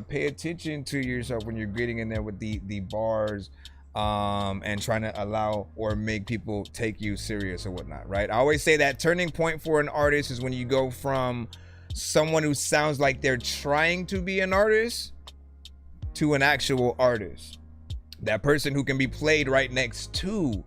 pay attention to yourself when you're getting in there with the bars, and trying to allow or make people take you serious or whatnot, right? I always say that turning point for an artist is when you go from someone who sounds like they're trying to be an artist to an actual artist. That person who can be played right next to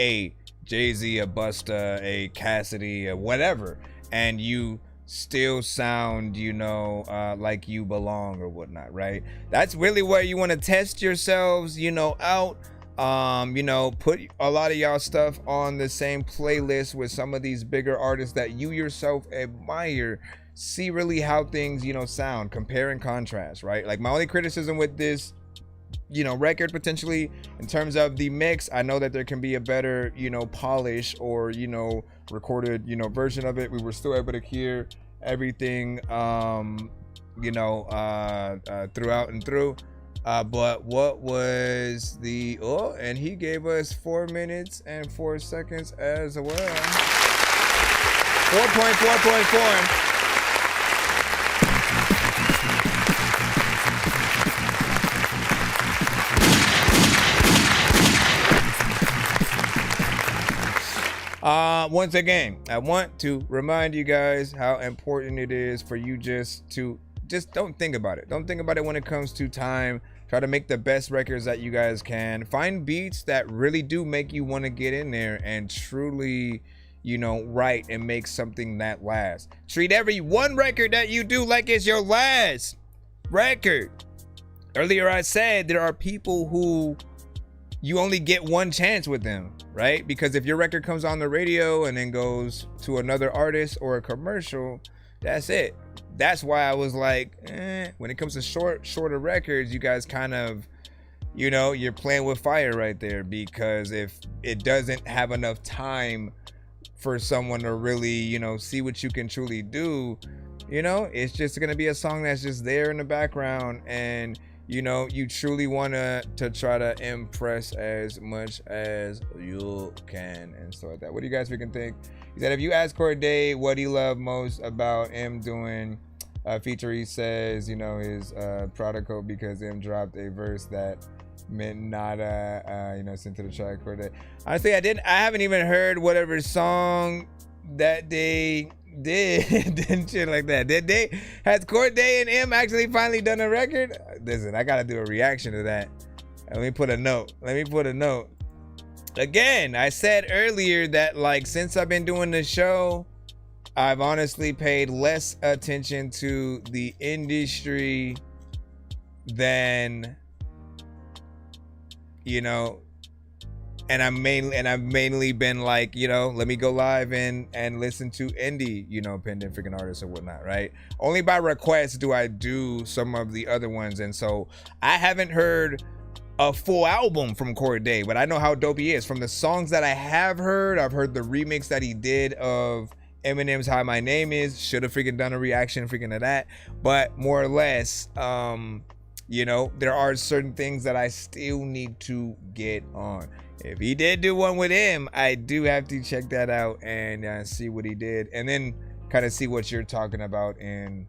a Jay-Z, a Busta, a Cassidy, or whatever, and you still sound, you know, like you belong or whatnot, right? That's really where you want to test yourselves, you know, out. You know, put a lot of y'all stuff on the same playlist with some of these bigger artists that you yourself admire. See really how things, you know, sound, compare and contrast, right? Like my only criticism with this, you know, record potentially in terms of the mix, I know that there can be a better, you know, polish or, you know, recorded, you know, version of it. We were still able to hear everything, you know, throughout and through. But what was the, oh, and he gave us 4 minutes and 4 seconds as well. 4.4.4. Once again, I want to remind you guys how important it is for you just don't think about it. Don't think about it when it comes to time. Try to make the best records that you guys can. Find beats that really do make you want to get in there and truly, you know, write and make something that lasts. Treat every one record that you do like it's your last record. Earlier I said there are people who you only get one chance with them, right? Because if your record comes on the radio and then goes to another artist or a commercial, that's it. That's why I was like, when it comes to shorter records, you guys kind of, you know, you're playing with fire right there, because if it doesn't have enough time for someone to really, you know, see what you can truly do, you know, it's just gonna be a song that's just there in the background, and you know, you truly want to try to impress as much as you can and stuff like that. What do you guys freaking think? He said, if you ask Cordae what he loved most about M doing a feature, he says, you know, his product code, because M dropped a verse that meant nada, you know, sent to the track Cordae. Honestly, I haven't even heard whatever song that they did and shit like that. Has Cordae and M actually finally done a record? Listen, I gotta do a reaction to that. Let me put a note. Again, I said earlier that like since I've been doing the show, I've honestly paid less attention to the industry than, you know, and I've mainly been like, you know, let me go live and listen to indie, you know, independent freaking artists or whatnot, right? Only by request do I do some of the other ones, and so I haven't heard a full album from Cordae, but I know how dope he is. From the songs that I have heard, I've heard the remix that he did of Eminem's How My Name Is. Should have freaking done a reaction freaking to that, but more or less, you know, there are certain things that I still need to get on. If he did do one with him, I do have to check that out and see what he did, and then kind of see what you're talking about in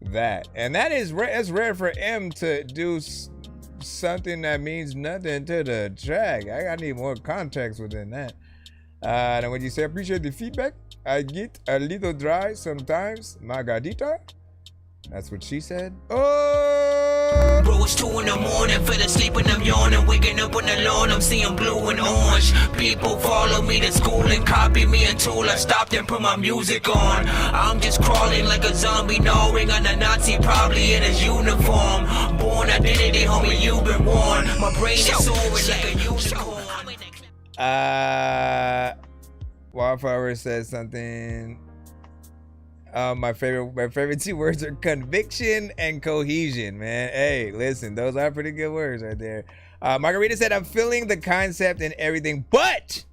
that. And that is it's rare for M to do something that means nothing to the track. I need more context within that. And when you say appreciate the feedback, I get a little dry sometimes. Margarita. That's what she said. Oh! Bro, it's 2 in the morning, fell asleep and I'm yawning. Waking up on the lawn, I'm seeing blue and orange. People follow me to school and copy me until I stopped and put my music on. I'm just crawling like a zombie, gnawing on a Nazi, probably in his uniform. Born identity, homie, you've been warned. My brain is soaring like a unicorn. Wildflower says something. My favorite 2 words are conviction and cohesion, man. Hey, listen, those are pretty good words right there. Margarita said, I'm feeling the concept and everything, but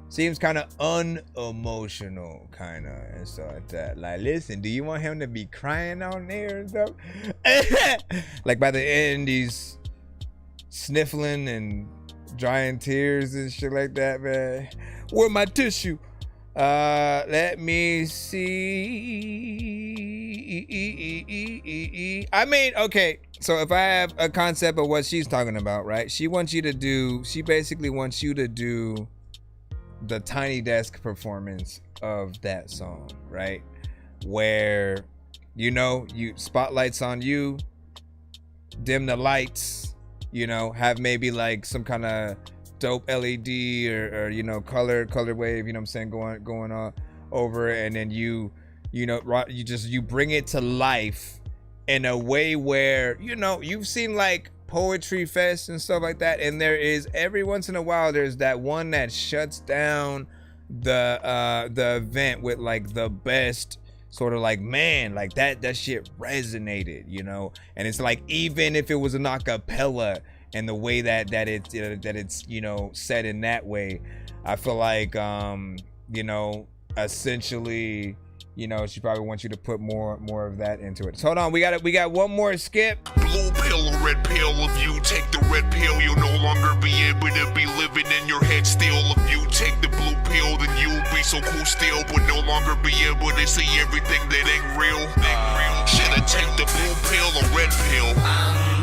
seems kind of unemotional, kind of, and stuff like that. Like, listen, do you want him to be crying on there and stuff? Like, by the end, he's sniffling and drying tears and shit like that, man. Where my tissue? Let me see. I mean, okay, so if I have a concept of what she's talking about, right? She basically wants you to do the Tiny Desk performance of that song, right? Where, you know, you spotlights on you, dim the lights, you know, have maybe like some kind of dope LED or you know, color wave, you know what I'm saying, going on over it, and then you bring it to life in a way where, you know, you've seen like poetry fest and stuff like that, and there is every once in a while there's that one that shuts down the event with like the best sort of like, man, like that shit resonated, you know. And it's like, even if it was an acapella, and the way that it's you know, set in that way, I feel like you know, essentially, you know, she probably wants you to put more of that into it. So hold on, we got one more skip. Blue pill or red pill? If you take the red pill, you'll no longer be able to be living in your head still. If you take the blue pill, then you'll be so cool still, but no longer be able to see everything that ain't real. Should I take the blue pill or red pill?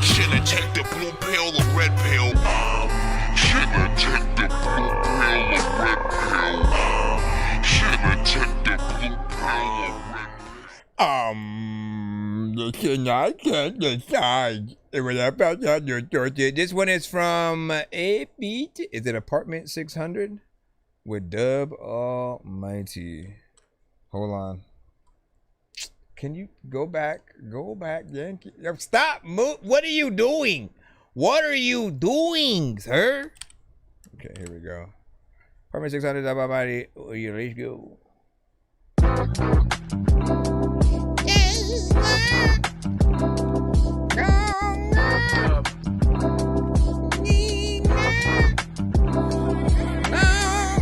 Should I take the blue pill or red pill? Should I take the blue pill or red pill? Should I take the blue pill or red pill? I can't decide. This one is from A Beat. Is it Apartment 600 with Dub Almighty? Hold on. Can you go back, Yankee? Stop! Move! What are you doing? What are you doing, sir? Okay, here we go. Apartment 600, Dub Almighty. Let's go.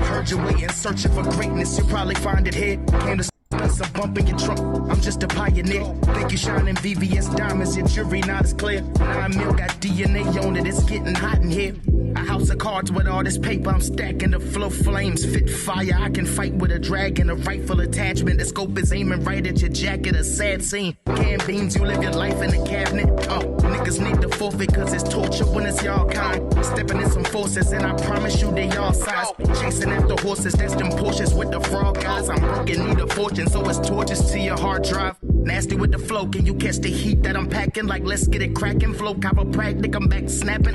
Heard you waiting, searching for greatness, you probably find it here. Came to a bump in your trunk, I'm just a pioneer. Think you shining VVS diamonds, your jury not as clear. 9 mil got DNA on it, it's getting hot in here. A house of cards with all this paper, I'm stacking the flow flames, fit fire. I can fight with a dragon, a rifle attachment. The scope is aiming right at your jacket, a sad scene. Can beans, you live your life in the cabinet. Niggas need to forfeit cause it's torture when it's y'all kind. Stepping in some forces and I promise you they all size. Chasing after horses, that's them Porsches with the frog guys. I'm broken, need a fortune, so it's torches to your hard drive. Nasty with the flow, can you catch the heat that I'm packing? Like, let's get it cracking. Flow chiropractic, I'm back snapping.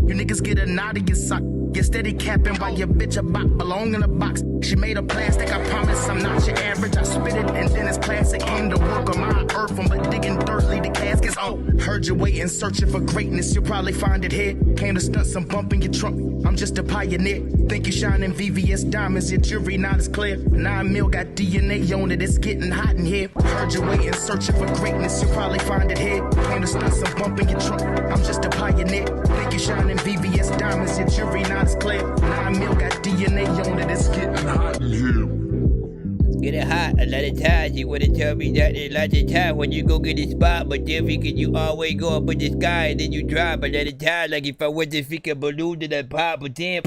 You niggas get a nod in your sock. You're steady capping while your bitch a bot belong in a box. She made of plastic, I promise I'm not your average. I spit it and then it's classic. Came to work on my earth, but digging dirt, lead the caskets. Heard you waiting, searching for greatness, you'll probably find it here. Came to stunt some bump in your trunk, I'm just a pioneer. Think you shining VVS diamonds, your jury not as clear. 9 mil got DNA on it, it's getting hot in here. Heard you waiting, searching for greatness, you'll probably find it here. Came to stunt some bump in your trunk, I'm just a pioneer. Think you shining VVS diamonds, your jury not as clear. 9 mil got DNA on it, it's getting hot in here. Get it hot a lot of times. You wanna tell me that a lot of times when you go get a spot, but then figure you always go up in the sky and then you drop a lot of times. Like if I was to pick a balloon that I pop, but then.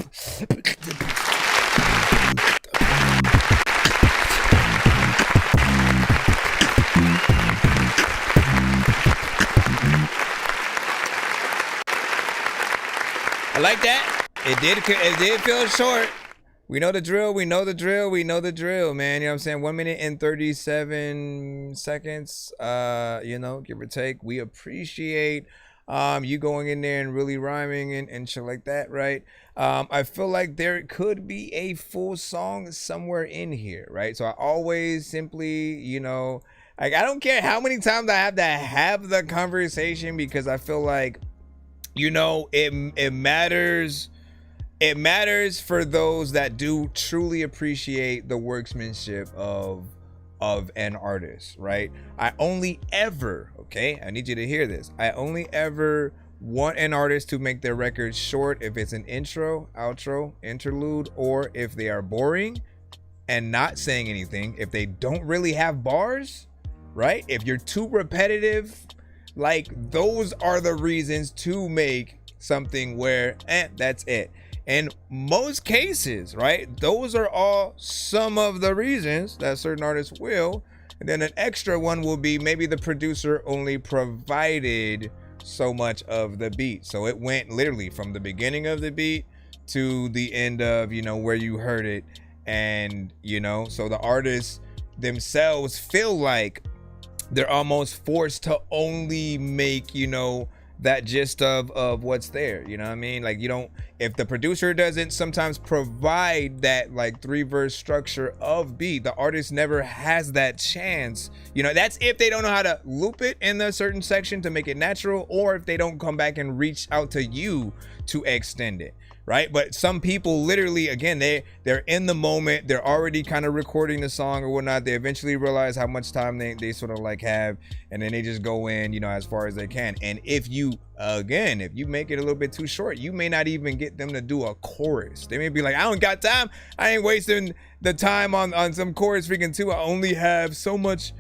I like that. It did feel short. We know the drill, man. You know what I'm saying? 1 minute and 37 seconds, give or take. We appreciate you going in there and really rhyming and shit like that, right? I feel like there could be a full song somewhere in here, right? So I always simply, I don't care how many times I have to have the conversation, because I feel like, it matters. It matters for those that do truly appreciate the workmanship of an artist, right? I only ever, I need you to hear this. I only ever want an artist to make their record short if it's an intro, outro, interlude, or if they are boring and not saying anything, if they don't really have bars, right? If you're too repetitive, like, those are the reasons to make something where, that's it. In most cases, right, those are all some of the reasons that certain artists will. And then an extra one will be maybe the producer only provided so much of the beat. So it went literally from the beginning of the beat to the end of, where you heard it. And, so the artists themselves feel like they're almost forced to only make, that gist of what's there. You know what I mean? Like, if the producer doesn't sometimes provide that like 3-verse structure of beat, the artist never has that chance. That's if they don't know how to loop it in a certain section to make it natural, or if they don't come back and reach out to you to extend it. Right? But some people literally, again, they're in the moment, they're already kind of recording the song or whatnot. They eventually realize how much time they sort of like have, and then they just go in, as far as they can. And if you make it a little bit too short, you may not even get them to do a chorus. They may be like, I don't got time. I ain't wasting the time on some chorus freaking too. I only have so much,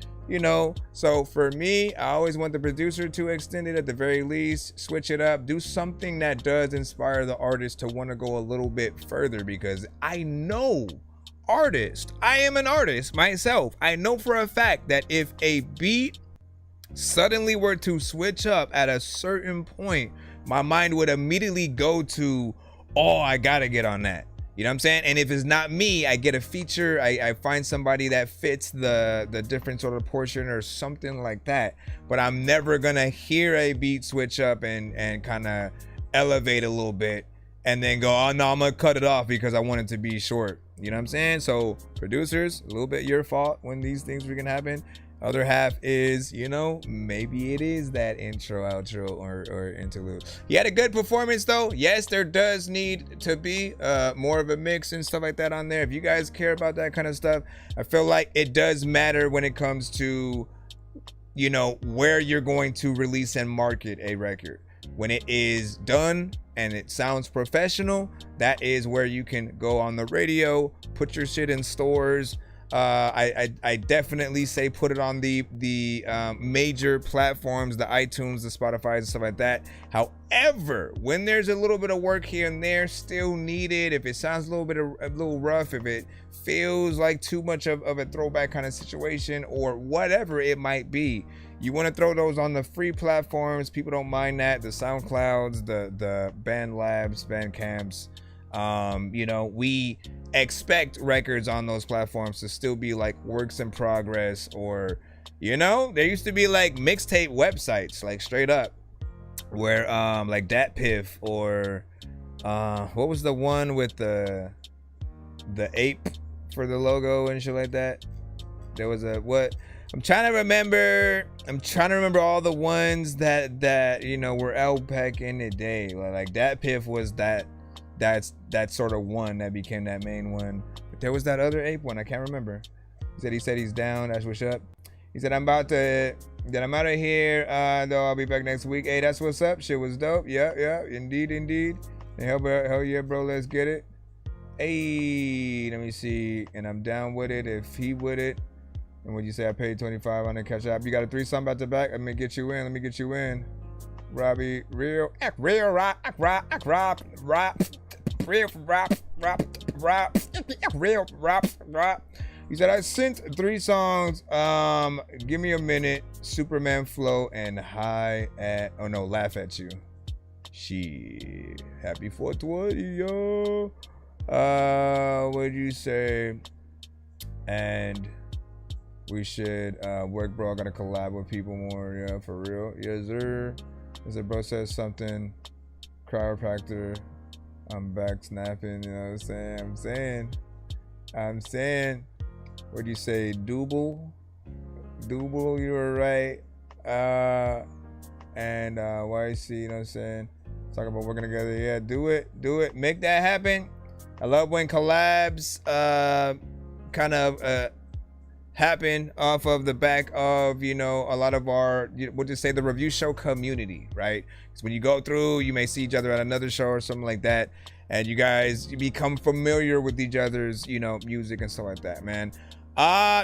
So for me, I always want the producer to extend it at the very least, switch it up, do something that does inspire the artist to want to go a little bit further, because I know artists. I am an artist myself. I know for a fact that if a beat suddenly were to switch up at a certain point, my mind would immediately go to, oh, I gotta get on that. You know what I'm saying? And if it's not me, I get a feature. I find somebody that fits the different sort of portion or something like that. But I'm never gonna hear a beat switch up and kind of elevate a little bit and then go, oh no, I'm gonna cut it off because I want it to be short. You know what I'm saying? So producers, a little bit your fault when these things can happen. Other half is, maybe it is that intro, outro, or interlude. He had a good performance though. Yes, there does need to be more of a mix and stuff like that on there. If you guys care about that kind of stuff, I feel like it does matter when it comes to, where you're going to release and market a record. When it is done and it sounds professional, that is where you can go on the radio, put your shit in stores. I definitely say put it on the major platforms, the iTunes, the Spotify, and stuff like that. However, when there's a little bit of work here and there still needed, if it sounds a little rough, if it feels like too much of a throwback kind of situation, or whatever it might be, you want to throw those on the free platforms. People don't mind that. The SoundClouds, the BandLabs, Bandcamps. We expect records on those platforms to still be like works in progress, or there used to be like mixtape websites, like straight up, where like DatPiff, or what was the one with the ape for the logo and shit like that? There was I'm trying to remember all the ones that were out back in the day. Like DatPiff was that sort of one that became that main one. But there was that other ape one, I can't remember. He said he's down. That's what's up. He said I'm out of here. Though I'll be back next week. Hey, that's what's up. Shit was dope. Yeah, indeed. And hell yeah, bro, let's get it. Hey, let me see. And I'm down with it if he with it. And when you say I paid 25 on the cash app, you got a 3-song back to back. Let me get you in. Let me get you in. Robbie, real rock. He said I sent 3 songs. Give me a minute. Superman flow and laugh at you. Shit. Happy 420, yo. What'd you say? And we should work, bro. I gotta collab with people more. Yeah, for real. Yes, sir. As a bro says something, chiropractor. I'm back snapping. You know what I'm saying. What'd you say? Double, you were right. And YC, you know what I'm saying? Talk about working together. Yeah, do it. Make that happen. I love when collabs kind of happen off of the back of, you know, a lot of our, we'll just say the review show community, right? So when you go through, you may see each other at another show or something like that, and you become familiar with each other's, you know, music and stuff like that, man.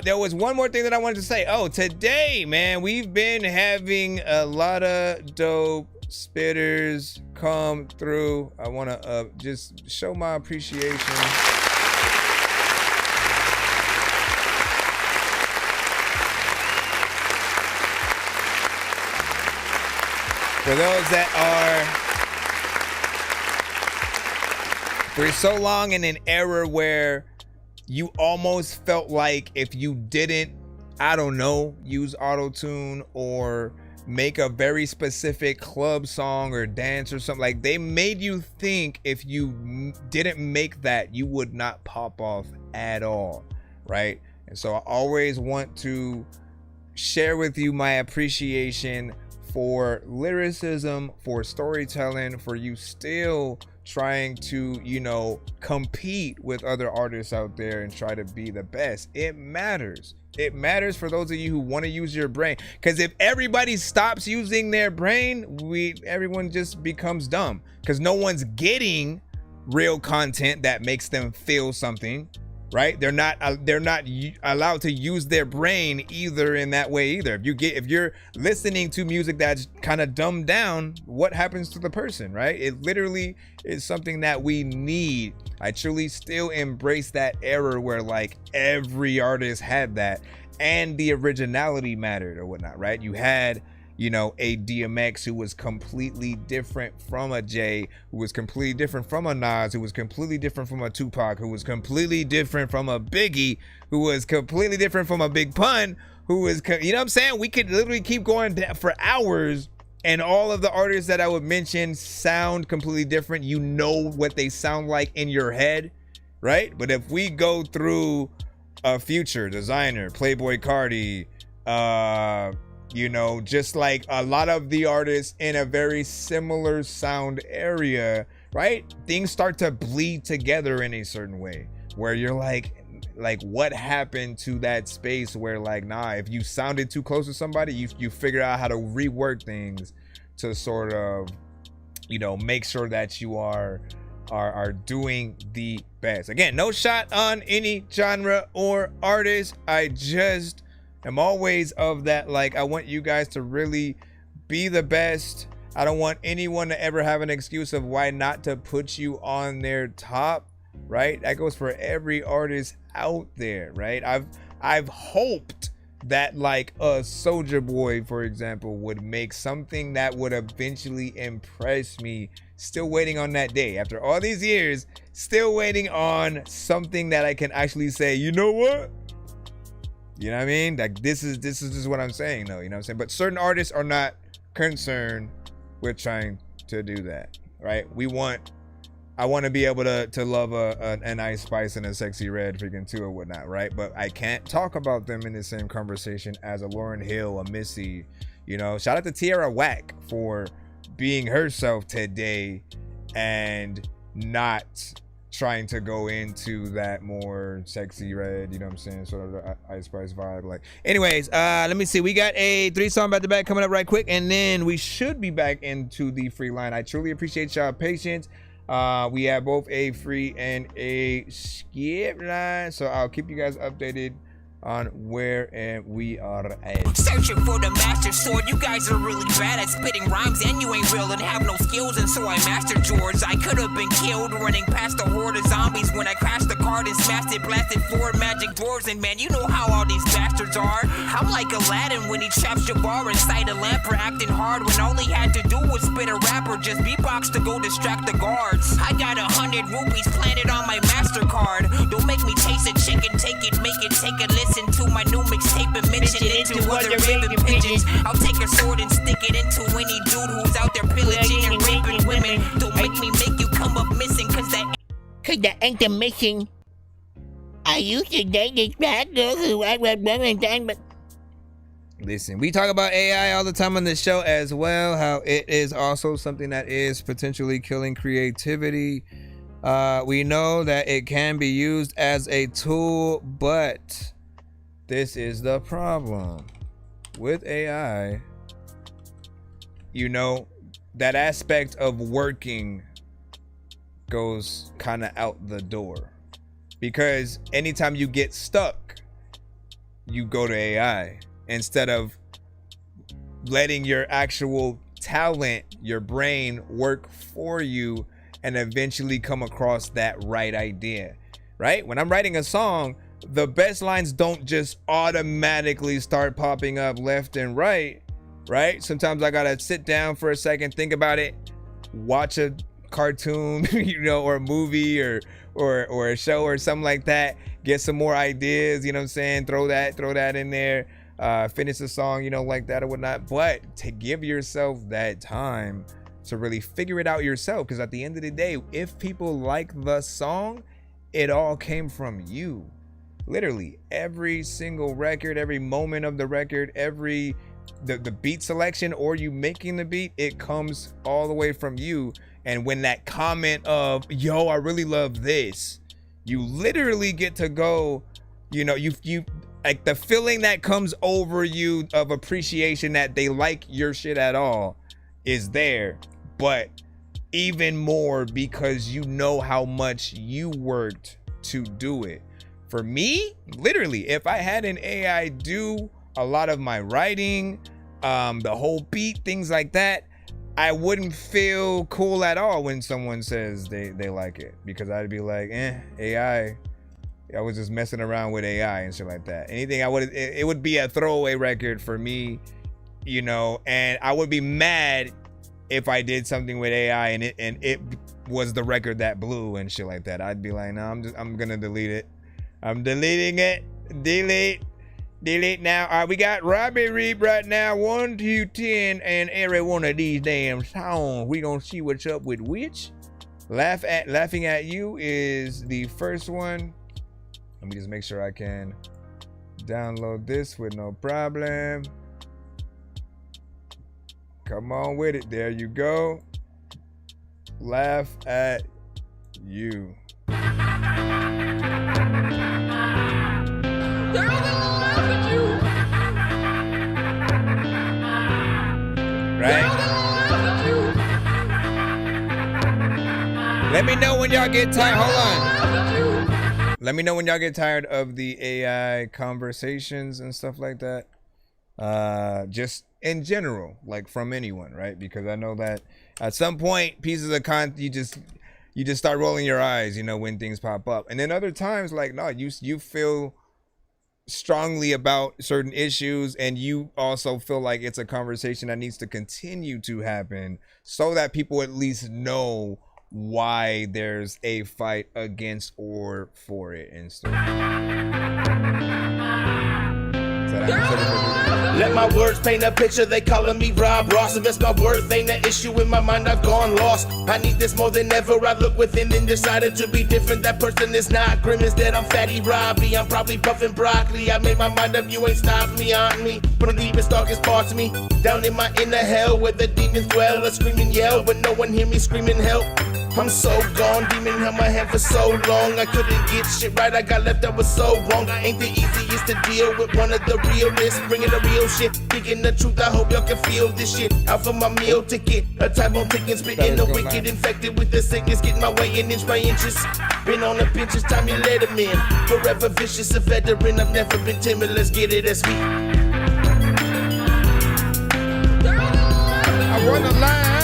There was one more thing that I wanted to say. Oh, today, man, we've been having a lot of dope spitters come through. I want to just show my appreciation. For those that are for so long in an era where you almost felt like if you didn't, I don't know, use auto-tune or make a very specific club song or dance or something, like they made you think if you didn't make that, you would not pop off at all, right? And so I always want to share with you my appreciation for lyricism, for storytelling, for you still trying to, you know, compete with other artists out there and try to be the best. It matters. It matters for those of you who want to use your brain, because if everybody stops using their brain, everyone just becomes dumb, because no one's getting real content that makes them feel something, right? They're not allowed to use their brain either in that way either. If you're listening to music that's kind of dumbed down, what happens to the person, right? It literally is something that we need. I truly still embrace that era where like every artist had that and the originality mattered or whatnot, right? You had, you know, a DMX who was completely different from a Jay, who was completely different from a Nas, who was completely different from a Tupac, who was completely different from a Biggie, who was completely different from a Big Pun, who was, you know what I'm saying? We could literally keep going for hours, and all of the artists that I would mention sound completely different. You know what they sound like in your head, right? But if we go through a Future, Designer, Playboi Carti, you know, just like a lot of the artists in a very similar sound area, right? Things start to bleed together in a certain way where you're like what happened to that space where like, nah, if you sounded too close to somebody, you figure out how to rework things to sort of, you know, make sure that you are doing the best. Again, no shot on any genre or artist. I just am always of that, like, I want you guys to really be the best. I don't want anyone to ever have an excuse of why not to put you on their top, right? That goes for every artist out there, right? I've hoped that like a Soulja Boy, for example, would make something that would eventually impress me. Still waiting on that day. After all these years, still waiting on something that I can actually say, you know what? You know what I mean? Like this is just what I'm saying though, you know what I'm saying? But certain artists are not concerned with trying to do that, right? I want to be able to love an Ice Spice and a Sexy Red freaking too or whatnot, right? But I can't talk about them in the same conversation as a Lauryn Hill, a Missy, you know. Shout out to Tierra Whack for being herself today and not trying to go into that more Sexy Red, you know what I'm saying, sort of the Ice Spice vibe. Like, anyways, let me see. We got a 3-song back to back coming up right quick, and then we should be back into the free line. I truly appreciate y'all patience. We have both a free and a skip line, so I'll keep you guys updated on where and we are at. Searching for the master sword. You guys are really bad at spitting rhymes, and you ain't real and have no skills, and so I mastered yours. I could have been killed running past a horde of zombies when I crashed the card and smashed it, blasted 4 magic dwarves, and man, you know how all these bastards are. I'm like Aladdin when he traps Jabbar inside a lamp for acting hard when all he had to do was spit a rap or just beatbox to go distract the guards. I got 100 rupees planted on my MasterCard. Don't make me chase a chicken, take it, make it, take a listen to my new mixtape and mention it to other raven pigeons. I'll take a sword and stick it into any dude who's out there pillaging and raping women. Don't make me make you come up missing, cause that ain't the mission. I used to date this black girl who I was running down, but Listen, we talk about AI all the time on this show as well, how it is also something that is potentially killing creativity. We know that it can be used as a tool, but this is the problem with AI. You know, that aspect of working goes kind of out the door, because anytime you get stuck, you go to AI instead of letting your actual talent, your brain work for you and eventually come across that right idea, right? When I'm writing a song, the best lines don't just automatically start popping up left and right? Sometimes I gotta sit down for a second, think about it, watch a cartoon, you know, or a movie or a show or something like that, get some more ideas, you know what I'm saying? Throw that in there, finish the song, you know, like that or whatnot. But to give yourself that time to really figure it out yourself, because at the end of the day, if people like the song, it all came from you. Literally every single record, every moment of the record, the beat selection or you making the beat, it comes all the way from you. And when that comment of, yo, I really love this, you literally get to go, you know, you like the feeling that comes over you of appreciation that they like your shit at all is there, but even more because you know how much you worked to do it. For me, literally, if I had an AI do a lot of my writing, the whole beat, things like that, I wouldn't feel cool at all when someone says they like it, because I'd be like, AI, I was just messing around with AI and shit like that. Anything it would be a throwaway record for me, you know, and I would be mad if I did something with AI and it was the record that blew and shit like that. I'd be like, no, I'm gonna delete it. I'm deleting it. Delete now. All right, we got Robbie Reap right now, 1 to 10, and every one of these damn songs. We gonna see what's up with which. Laughing at You is the first one. Let me just make sure I can download this with no problem. Come on with it. There you go. Laugh at You. Right? Let me know when y'all get tired. Hold on. Let me know when y'all get tired of the AI conversations and stuff like that. Just in general, like from anyone, right? Because I know that at some point, pieces of content, you just start rolling your eyes, you know, when things pop up. And then other times, like, no, you feel strongly about certain issues, and you also feel like it's a conversation that needs to continue to happen so that people at least know why there's a fight against or for it and stuff. Let my words paint a picture, they calling me Rob Ross. If it's my worth, ain't an issue in my mind, I've gone lost. I need this more than ever, I look within and decided to be different. That person is not grim, instead I'm Fatty Robbie. I'm probably puffing broccoli, I made my mind up, you ain't stopped me on me. But the deepest, darkest parts of me, down in my inner hell where the demons dwell. I scream and yell, but no one hear me screaming help. I'm so gone, demon held my hand for so long. I couldn't get shit right, I got left, I was so wrong. Ain't the easiest to deal with one of the realest. Bringing the real shit, speaking the truth, I hope y'all can feel this shit. Out for my meal ticket, a type on ticking, spitting the wicked, infected with the sickness, getting my way in inch by inches. Been on the benches, time you let him in. Forever vicious, a veteran, I've never been timid, let's get it, that's me. I wanna laugh.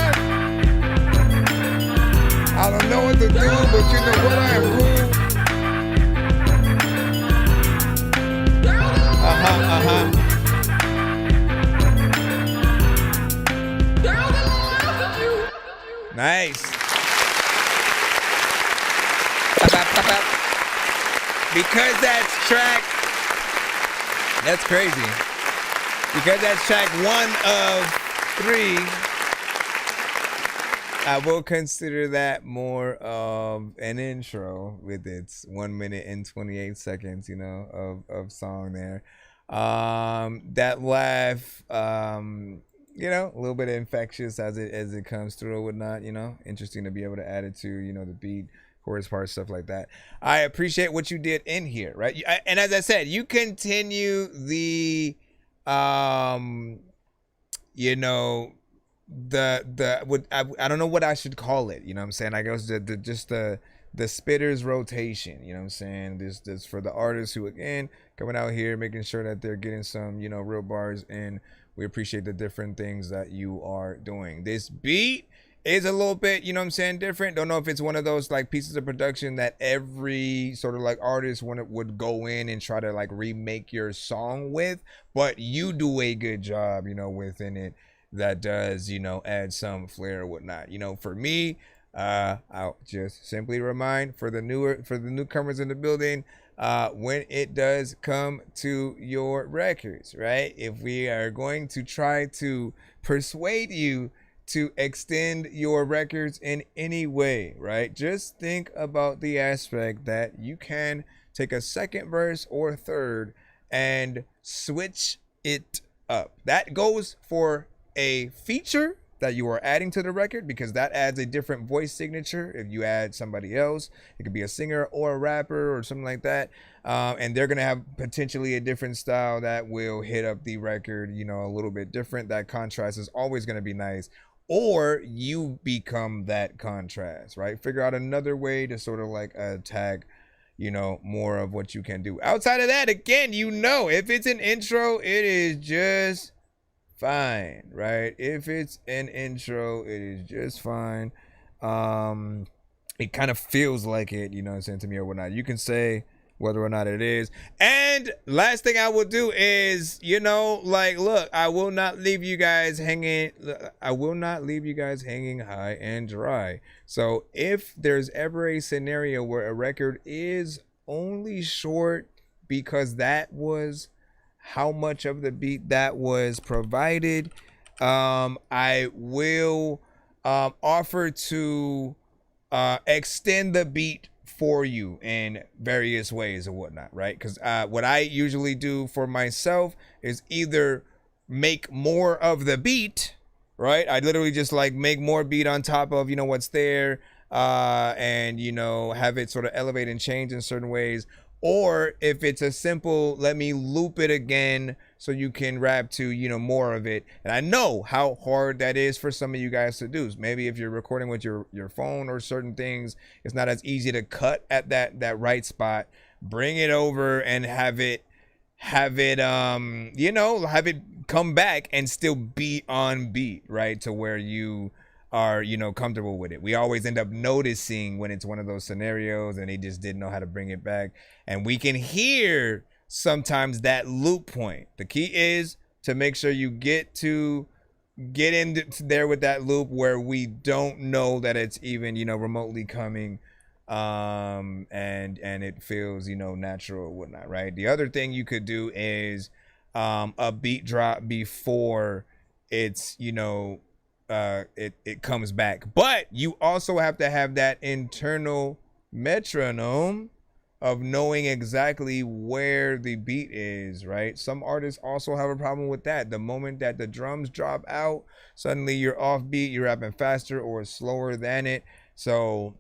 I don't know what to do, but you know what, I am cool. Nice. Because that's track, that's crazy. Because that's track 1 of 3, I will consider that more of an intro with its 1 minute and 28 seconds, you know, of song there. That laugh, you know, a little bit infectious as it comes through or whatnot, you know. Interesting to be able to add it to, you know, the beat, chorus part, stuff like that. I appreciate what you did in here, right? And as I said, you continue the, you know, I don't know what I should call it, you know what I'm saying? I guess the spitters rotation, you know what I'm saying? This for the artists who, again, coming out here, making sure that they're getting some, you know, real bars, and we appreciate the different things that you are doing. This beat is a little bit, you know what I'm saying, different. Don't know if it's one of those like pieces of production that every sort of like artist would go in and try to like remake your song with, but you do a good job, you know, within it. That does, you know, add some flair or whatnot. You know, for me, I'll just simply remind for the newcomers in the building, when it does come to your records, right? If we are going to try to persuade you to extend your records in any way, right? Just think about the aspect that you can take a second verse or third and switch it up. That goes for a feature that you are adding to the record, because that adds a different voice signature. If you add somebody else, it could be a singer or a rapper or something like that, and they're gonna have potentially a different style that will hit up the record, you know, a little bit different. That contrast is always gonna be nice, or you become that contrast, right? Figure out another way to sort of like tag, you know, more of what you can do. Outside of that, again, you know, if it's an intro, it is just fine, right? If it's an intro, it is just fine. It kind of feels like it, you know what I'm saying, to me or whatnot. You can say whether or not it is. And last thing I will do is, you know, like, look, I will not leave you guys hanging. I will not leave you guys hanging high and dry. So if there's ever a scenario where a record is only short because that was how much of the beat that was provided, I will offer to extend the beat for you in various ways or whatnot, right? Because what I usually do for myself is either make more of the beat, right? I literally just like make more beat on top of, you know, what's there, and, you know, have it sort of elevate and change in certain ways. Or if it's a simple, let me loop it again so you can rap to, you know, more of it. And I know how hard that is for some of you guys to do. Maybe if you're recording with your phone or certain things, it's not as easy to cut at that right spot. Bring it over and have it you know, have it come back and still be on beat, right? To where you are, you know, comfortable with it. We always end up noticing when it's one of those scenarios and they just didn't know how to bring it back. And we can hear sometimes that loop point. The key is to make sure you get in there with that loop where we don't know that it's even, you know, remotely coming, and it feels, you know, natural or whatnot, right? The other thing you could do is a beat drop before it's, you know, it comes back. But you also have to have that internal metronome of knowing exactly where the beat is, right? Some artists also have a problem with that. The moment that the drums drop out, suddenly you're off beat, you're rapping faster or slower than it. So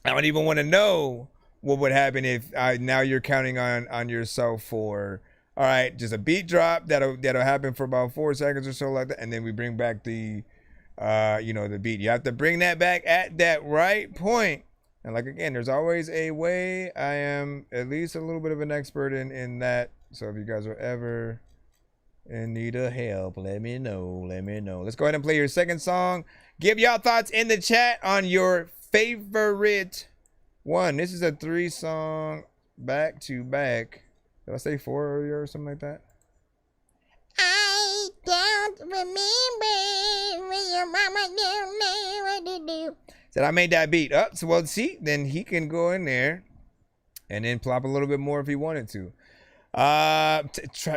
I don't even want to know what would happen if now you're counting on yourself for, all right, just a beat drop that'll happen for about 4 seconds or so like that, and then we bring back the the beat. You have to bring that back at that right point. And like, again, there's always a way. I am at least a little bit of an expert in that. So if you guys are ever in need of help, let me know. Let's go ahead and play your second song. Give y'all thoughts in the chat on your favorite one. This is a 3-song back to back. Did I say 4 earlier or something like that? I don't remember when your mama don't know what to do. Said I made that beat up. So, well, see, then he can go in there and then plop a little bit more if he wanted to.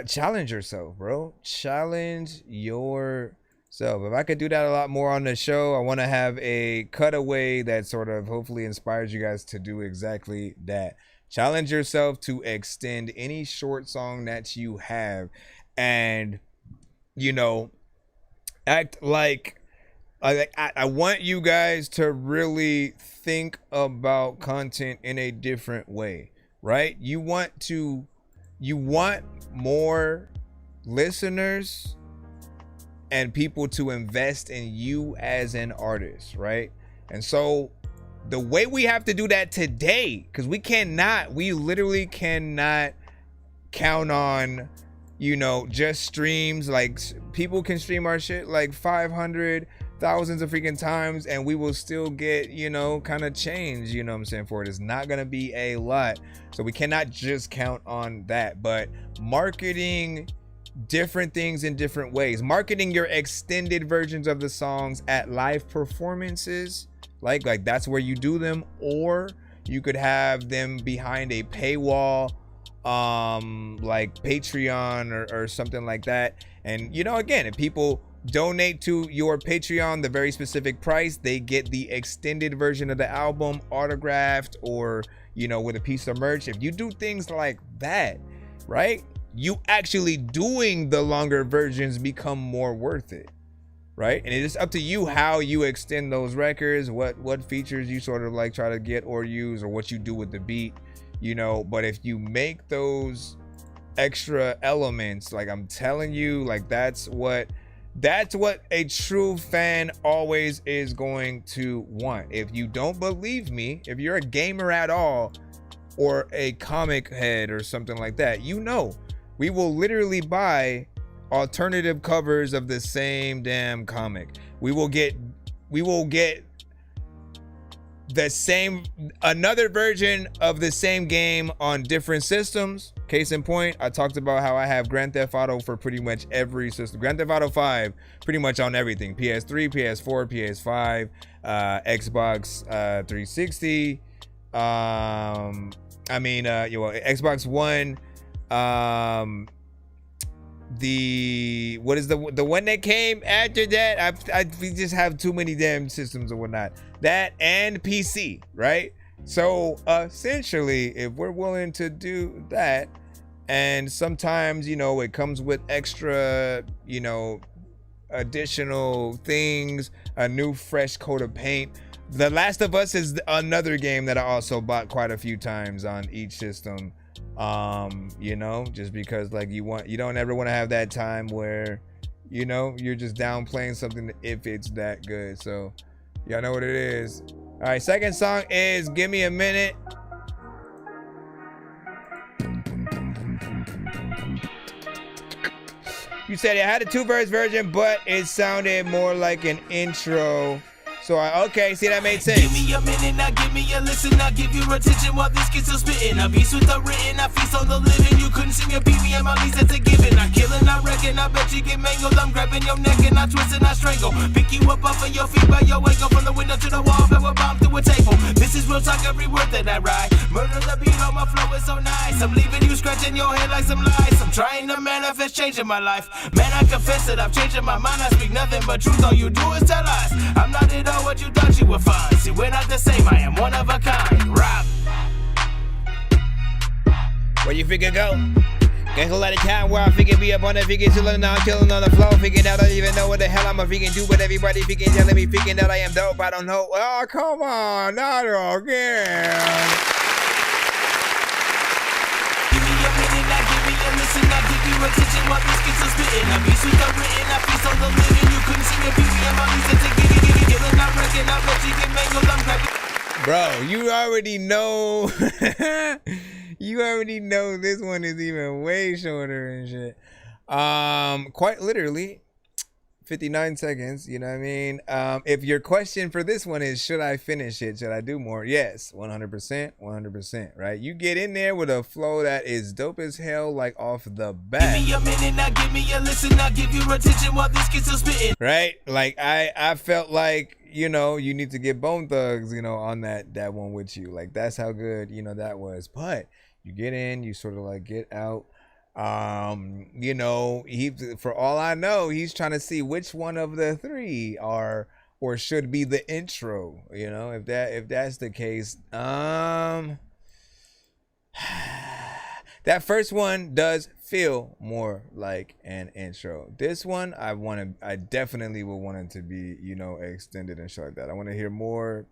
Challenge yourself, bro. Challenge yourself. If I could do that a lot more on the show, I want to have a cutaway that sort of hopefully inspires you guys to do exactly that. Challenge yourself to extend any short song that you have, and act like I want you guys to really think about content in a different way, right? You want more listeners and people to invest in you as an artist, right? And so the way we have to do that today, because we literally cannot count on, just streams. Like, people can stream our shit like 500 thousands of freaking times and we will still get, kind of change, what I'm saying, for it. It's not going to be a lot. So we cannot just count on that, but marketing different things in different ways, marketing your extended versions of the songs at live performances, like that's where you do them, or you could have them behind a paywall, like Patreon or something like that. And again, if people donate to your Patreon the very specific price, they get the extended version of the album autographed, or with a piece of merch. If you do things like that, right, you actually doing the longer versions become more worth it, right? And it is up to you how you extend those records, what features you sort of like try to get or use, or what you do with the beat, but if you make those extra elements, like, I'm telling you, like, that's what a true fan always is going to want. If you don't believe me, if you're a gamer at all, or a comic head or something like that, we will literally buy alternative covers of the same damn comic. We will get another version of the same game on different systems. Case in point, I talked about how I have Grand Theft Auto for pretty much every system. Grand Theft Auto 5 pretty much on everything. PS3, PS4, PS5, Xbox 360, Xbox One, what is the one that came after that? We just have too many damn systems or whatnot. That and PC, right? So essentially, if we're willing to do that, and sometimes it comes with extra, additional things, a new fresh coat of paint. The Last of Us is another game that I also bought quite a few times on each system. Just because, like, you don't ever want to have that time where you're just downplaying something if it's that good. So y'all know what it is. All right, second song is Give Me a Minute. You said I had a 2-verse version, but it sounded more like an intro. So okay, see, that made sense. Give me a minute, now give me a listen, I'll give you attention while this kid's still spitting. A piece with the written, I feast on the living. You couldn't see me, beat me, and my lease that's a given. I kill and I reckon, I bet you get mangled. I'm grabbing your neck and I twist and I strangle. Pick you up off of your feet by your ankle, from the window to the wall, throw a bomb through a table. This is real talk, every word that I write. Murder the beat on my flow is so nice. I'm leaving you scratching your head like some lies. I'm trying to manifest change in my life. Man, I confess that I've changed in my mind. I speak nothing but truth, all you do is tell lies. I'm not at all what you thought you would find. See, we're not the same, I am one of a kind. Rob. Where you figure go? There's a lot of time where I freaking be up on the freaking chillin' now, killing on the floor, freaking out. I don't even know what the hell I'ma freaking do, but everybody freaking telling me freaking that I am dope. I don't know. Oh, come on, not again. Give me a minute, now give me a listen, now give you attention while these kids are spitting. I be sweet, I'm written, I be so the living. You couldn't see me, BBM, I'm used to killing, I'm wrecking, I'm let you get mangled, I'm cracking. Bro, you already know. You already know this one is even way shorter and shit. Quite literally, 59 seconds. You know what I mean? If your question for this one is, should I finish it? Should I do more? Yes, 100%, 100%. Right? You get in there with a flow that is dope as hell, like off the bat. Give me a minute, now give me a listen, now give you attention while these kids are spitting. Right? Like I felt like, you know, you need to get Bone Thugs, you know, on that one with you. Like that's how good, you know, that was. But you get in, you sort of like get out. You know, for all I know, he's trying to see which one of the three are or should be the intro. You know, if that's the case, that first one does feel more like an intro. This one, I definitely would want it to be, you know, extended and shit like that. I want to hear more,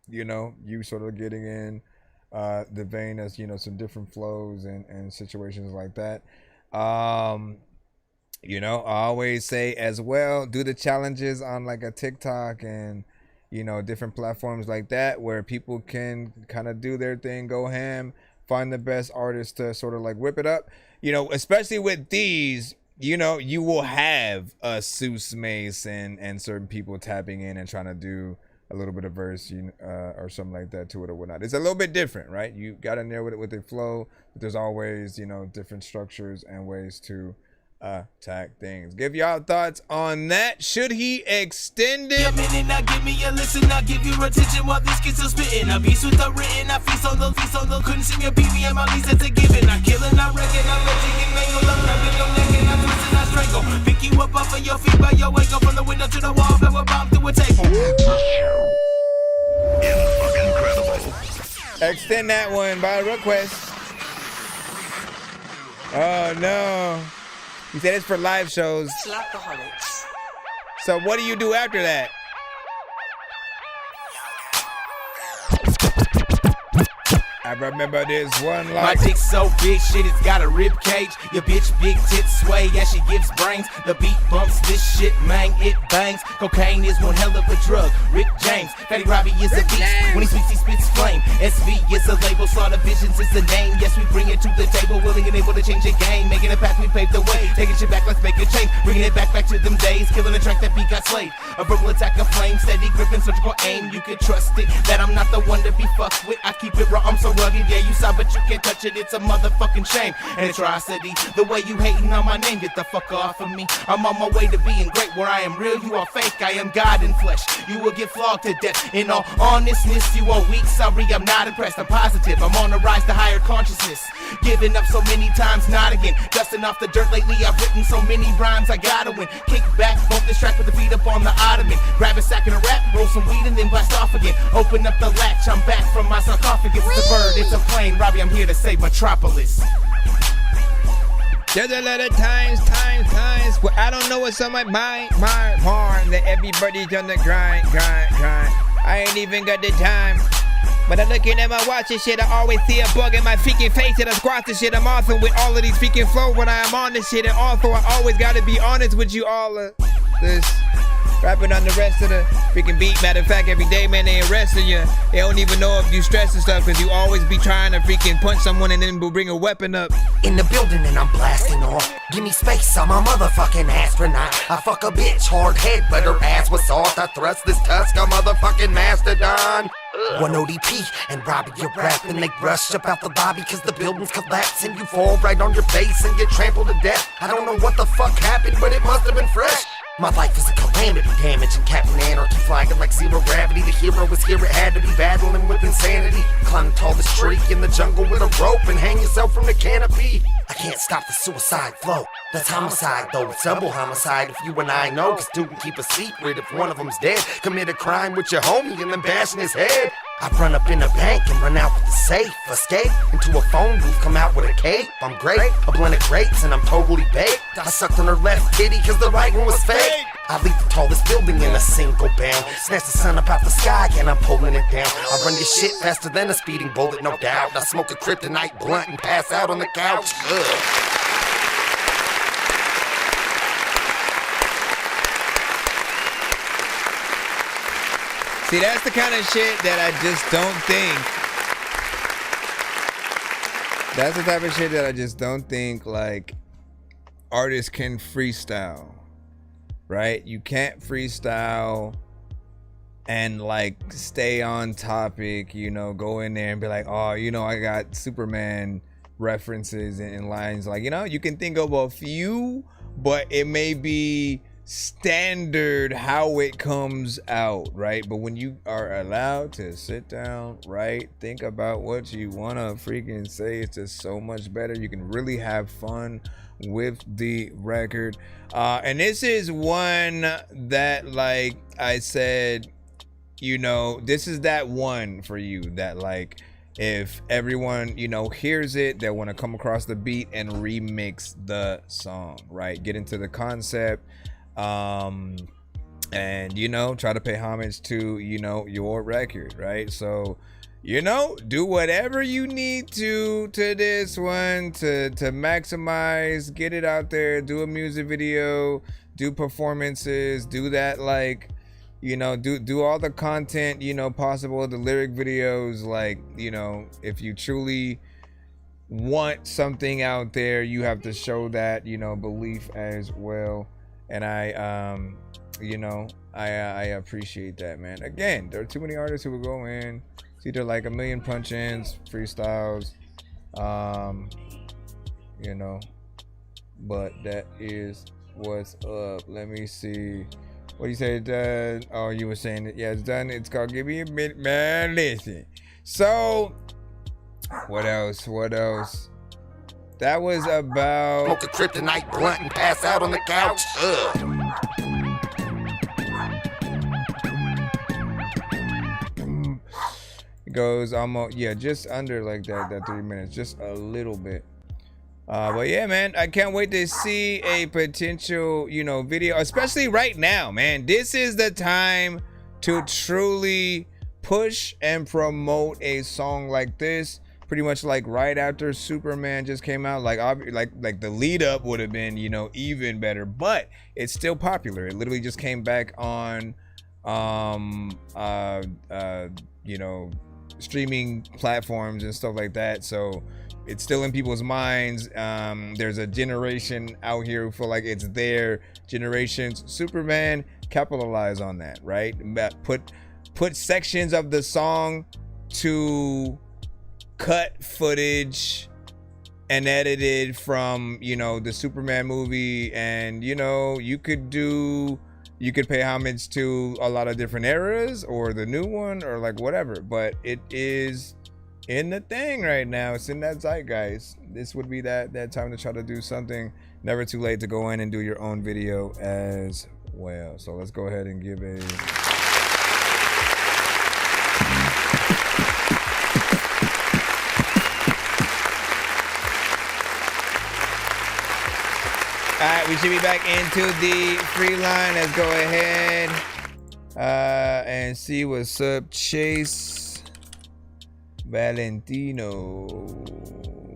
you know, you sort of getting in the vein as, you know, some different flows and situations like that. You know, I always say as well, do the challenges on like a TikTok and, you know, different platforms like that where people can kind of do their thing, go ham, find the best artists to sort of like whip it up. You know, especially with these, you know, you will have a Seuss Mace and certain people tapping in and trying to do a little bit of verse, or something like that to it or whatnot. It's a little bit different, right? You got in there with the flow, but there's always, you know, different structures and ways to attack things. Give y'all thoughts on that. Should he extend it? A minute, now give me a listen, now give you attention while these kids are spitting. I be with the written, I feel so low, couldn't see me a BBM, at least that's a given. I killing, I wrecking, I let you get mangled, I'm grabbing your neck and I twist and I strangle. Pick you up off of your feet by your ankle, from the window to the wall, and we're bombed through a table. Incredible. Extend that one by request. Oh no. He said it's for live shows. So what do you do after that? I remember this one My like dick's so big, shit, it's got a rib cage. Your bitch big tits sway as she gives brains. The beat bumps this shit, man, it bangs. Cocaine is one hell of a drug. Rick James, Fatty Robbie is a beast. When he speaks, he spits flame. SV is a label, Slaughter Visions is the name. Yes, we bring it to the table, willing and able to change the game. Making a path, we pave the way. Taking shit back, let's make a change. Bringing it back to them days. Killing a track that beat got slayed. A verbal attack of flame, steady gripping, surgical aim. You can trust it, that I'm not the one to be fucked with. I keep it raw, I'm so rugged, yeah, you saw, but you can't touch it, it's a motherfucking shame. An atrocity, the way you hating on my name, get the fuck off of me. I'm on my way to being great, where I am real, you are fake, I am God in flesh. You will get flogged to death, in all honestness, you are weak, sorry, I'm not impressed, I'm positive, I'm on the rise to higher consciousness. Giving up so many times, not again, dusting off the dirt lately, I've written so many rhymes, I gotta win. Kick back, bump this track with the feet up on the ottoman. Grab a sack and a rap, roll some weed and then blast off again. Open up the latch, I'm back from my sarcophagus. It's a bird, it's a plane, Robbie, I'm here to save Metropolis. There's a lot of times where I don't know what's on my mind, that everybody's on the grind. I ain't even got the time. But I'm looking at my watch and shit, I always see a bug in my freaking face and I squat this shit. I'm awesome with all of these freaking flow when I am on this shit. And also, I always gotta be honest with you all of this. Rapping on the rest of the freaking beat. Matter of fact, every day, man, they arresting you. They don't even know if you stress and stuff, cause you always be trying to freaking punch someone and then bring a weapon up. In the building and I'm blasting off. Give me space, I'm a motherfucking astronaut. I fuck a bitch, hard head, but her ass was soft. I thrust this tusk, a motherfucking mastodon. 1 ODP, and Robbie, you're rapping. They rush up out the lobby cause the building's collapsing. You fall right on your face and get trampled to death. I don't know what the fuck happened, but it must have been fresh. My life is a calamity, damaging Captain Anarchy, flagging like zero gravity. The hero was here, it had to be battling with insanity. Climb the tallest tree in the jungle with a rope and hang yourself from the canopy. I can't stop the suicide flow. That's homicide though, it's double homicide if you and I know. Cause two can keep a secret if one of them's dead. Commit a crime with your homie and then bashing his head. I run up in a bank and run out with the safe. Escape into a phone booth, come out with a cape. I'm great, a blend of grapes and I'm totally baked. I sucked on her left titty cause the right one was fake. I leap the tallest building in a single bound. Snatch the sun up out the sky and I'm pulling it down. I run your shit faster than a speeding bullet, no doubt. I smoke a kryptonite blunt and pass out on the couch. Ugh. See, that's the kind of shit that I just don't think. That's the type of shit that I just don't think like artists can freestyle, right? You can't freestyle and like stay on topic, you know, go in there and be like, oh, you know, I got Superman references and lines. Like, you know, you can think of a few, but it may be standard how it comes out, right? But when you are allowed to sit down, right, think about what you want to freaking say, it's just so much better. You can really have fun with the record. And this is one that, like I said, you know, this is that one for you that, like, if everyone, you know, hears it, they want to come across the beat and remix the song, right? Get into the concept. And you know, try to pay homage to, you know, your record, right? So, you know, do whatever you need to this one to maximize, get it out there, do a music video, do performances, do that, like, you know, do all the content, you know, possible, the lyric videos, like, you know, if you truly want something out there, you have to show that, you know, belief as well. And I, you know, I appreciate that, man. Again, there are too many artists who will go in. It's either like a million punch-ins, freestyles, you know. But that is what's up. Let me see. What do you say, done? Oh, you were saying that, yeah, it's done. It's called Give Me a Minute, man. Listen. So, what else? What else? That was about smoke a kryptonite blunt and pass out on the couch. It goes almost, yeah, just under like that 3 minutes, just a little bit. But yeah, man, I can't wait to see a potential, you know, video, especially right now, man. This is the time to truly push and promote a song like this. Pretty much like right after Superman just came out, like the lead up would have been, you know, even better, but it's still popular. It literally just came back on, you know, streaming platforms and stuff like that. So it's still in people's minds. There's a generation out here who feel like it's their generation's Superman. Capitalize on that, right? Put sections of the song to cut footage and edited from, you know, the Superman movie, and you know, you could pay homage to a lot of different eras or the new one or like whatever, but it is in the thing right now. It's in that zeitgeist. This would be that time to try to do something. Never too late to go in and do your own video as well. So let's go ahead and give a all right, we should be back into the free line. Let's go ahead and see what's up. Chase Valentino,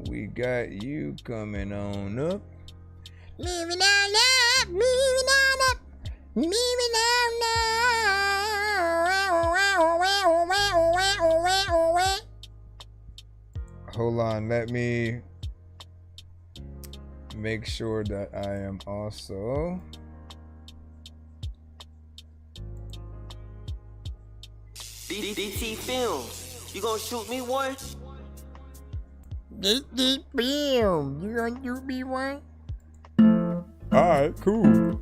we got you coming on up. Moving on up, moving on up, moving on up. Hold on, let me make sure that I am also DT Films, you gonna shoot me one? DT Films, you gonna shoot me one? Alright, cool.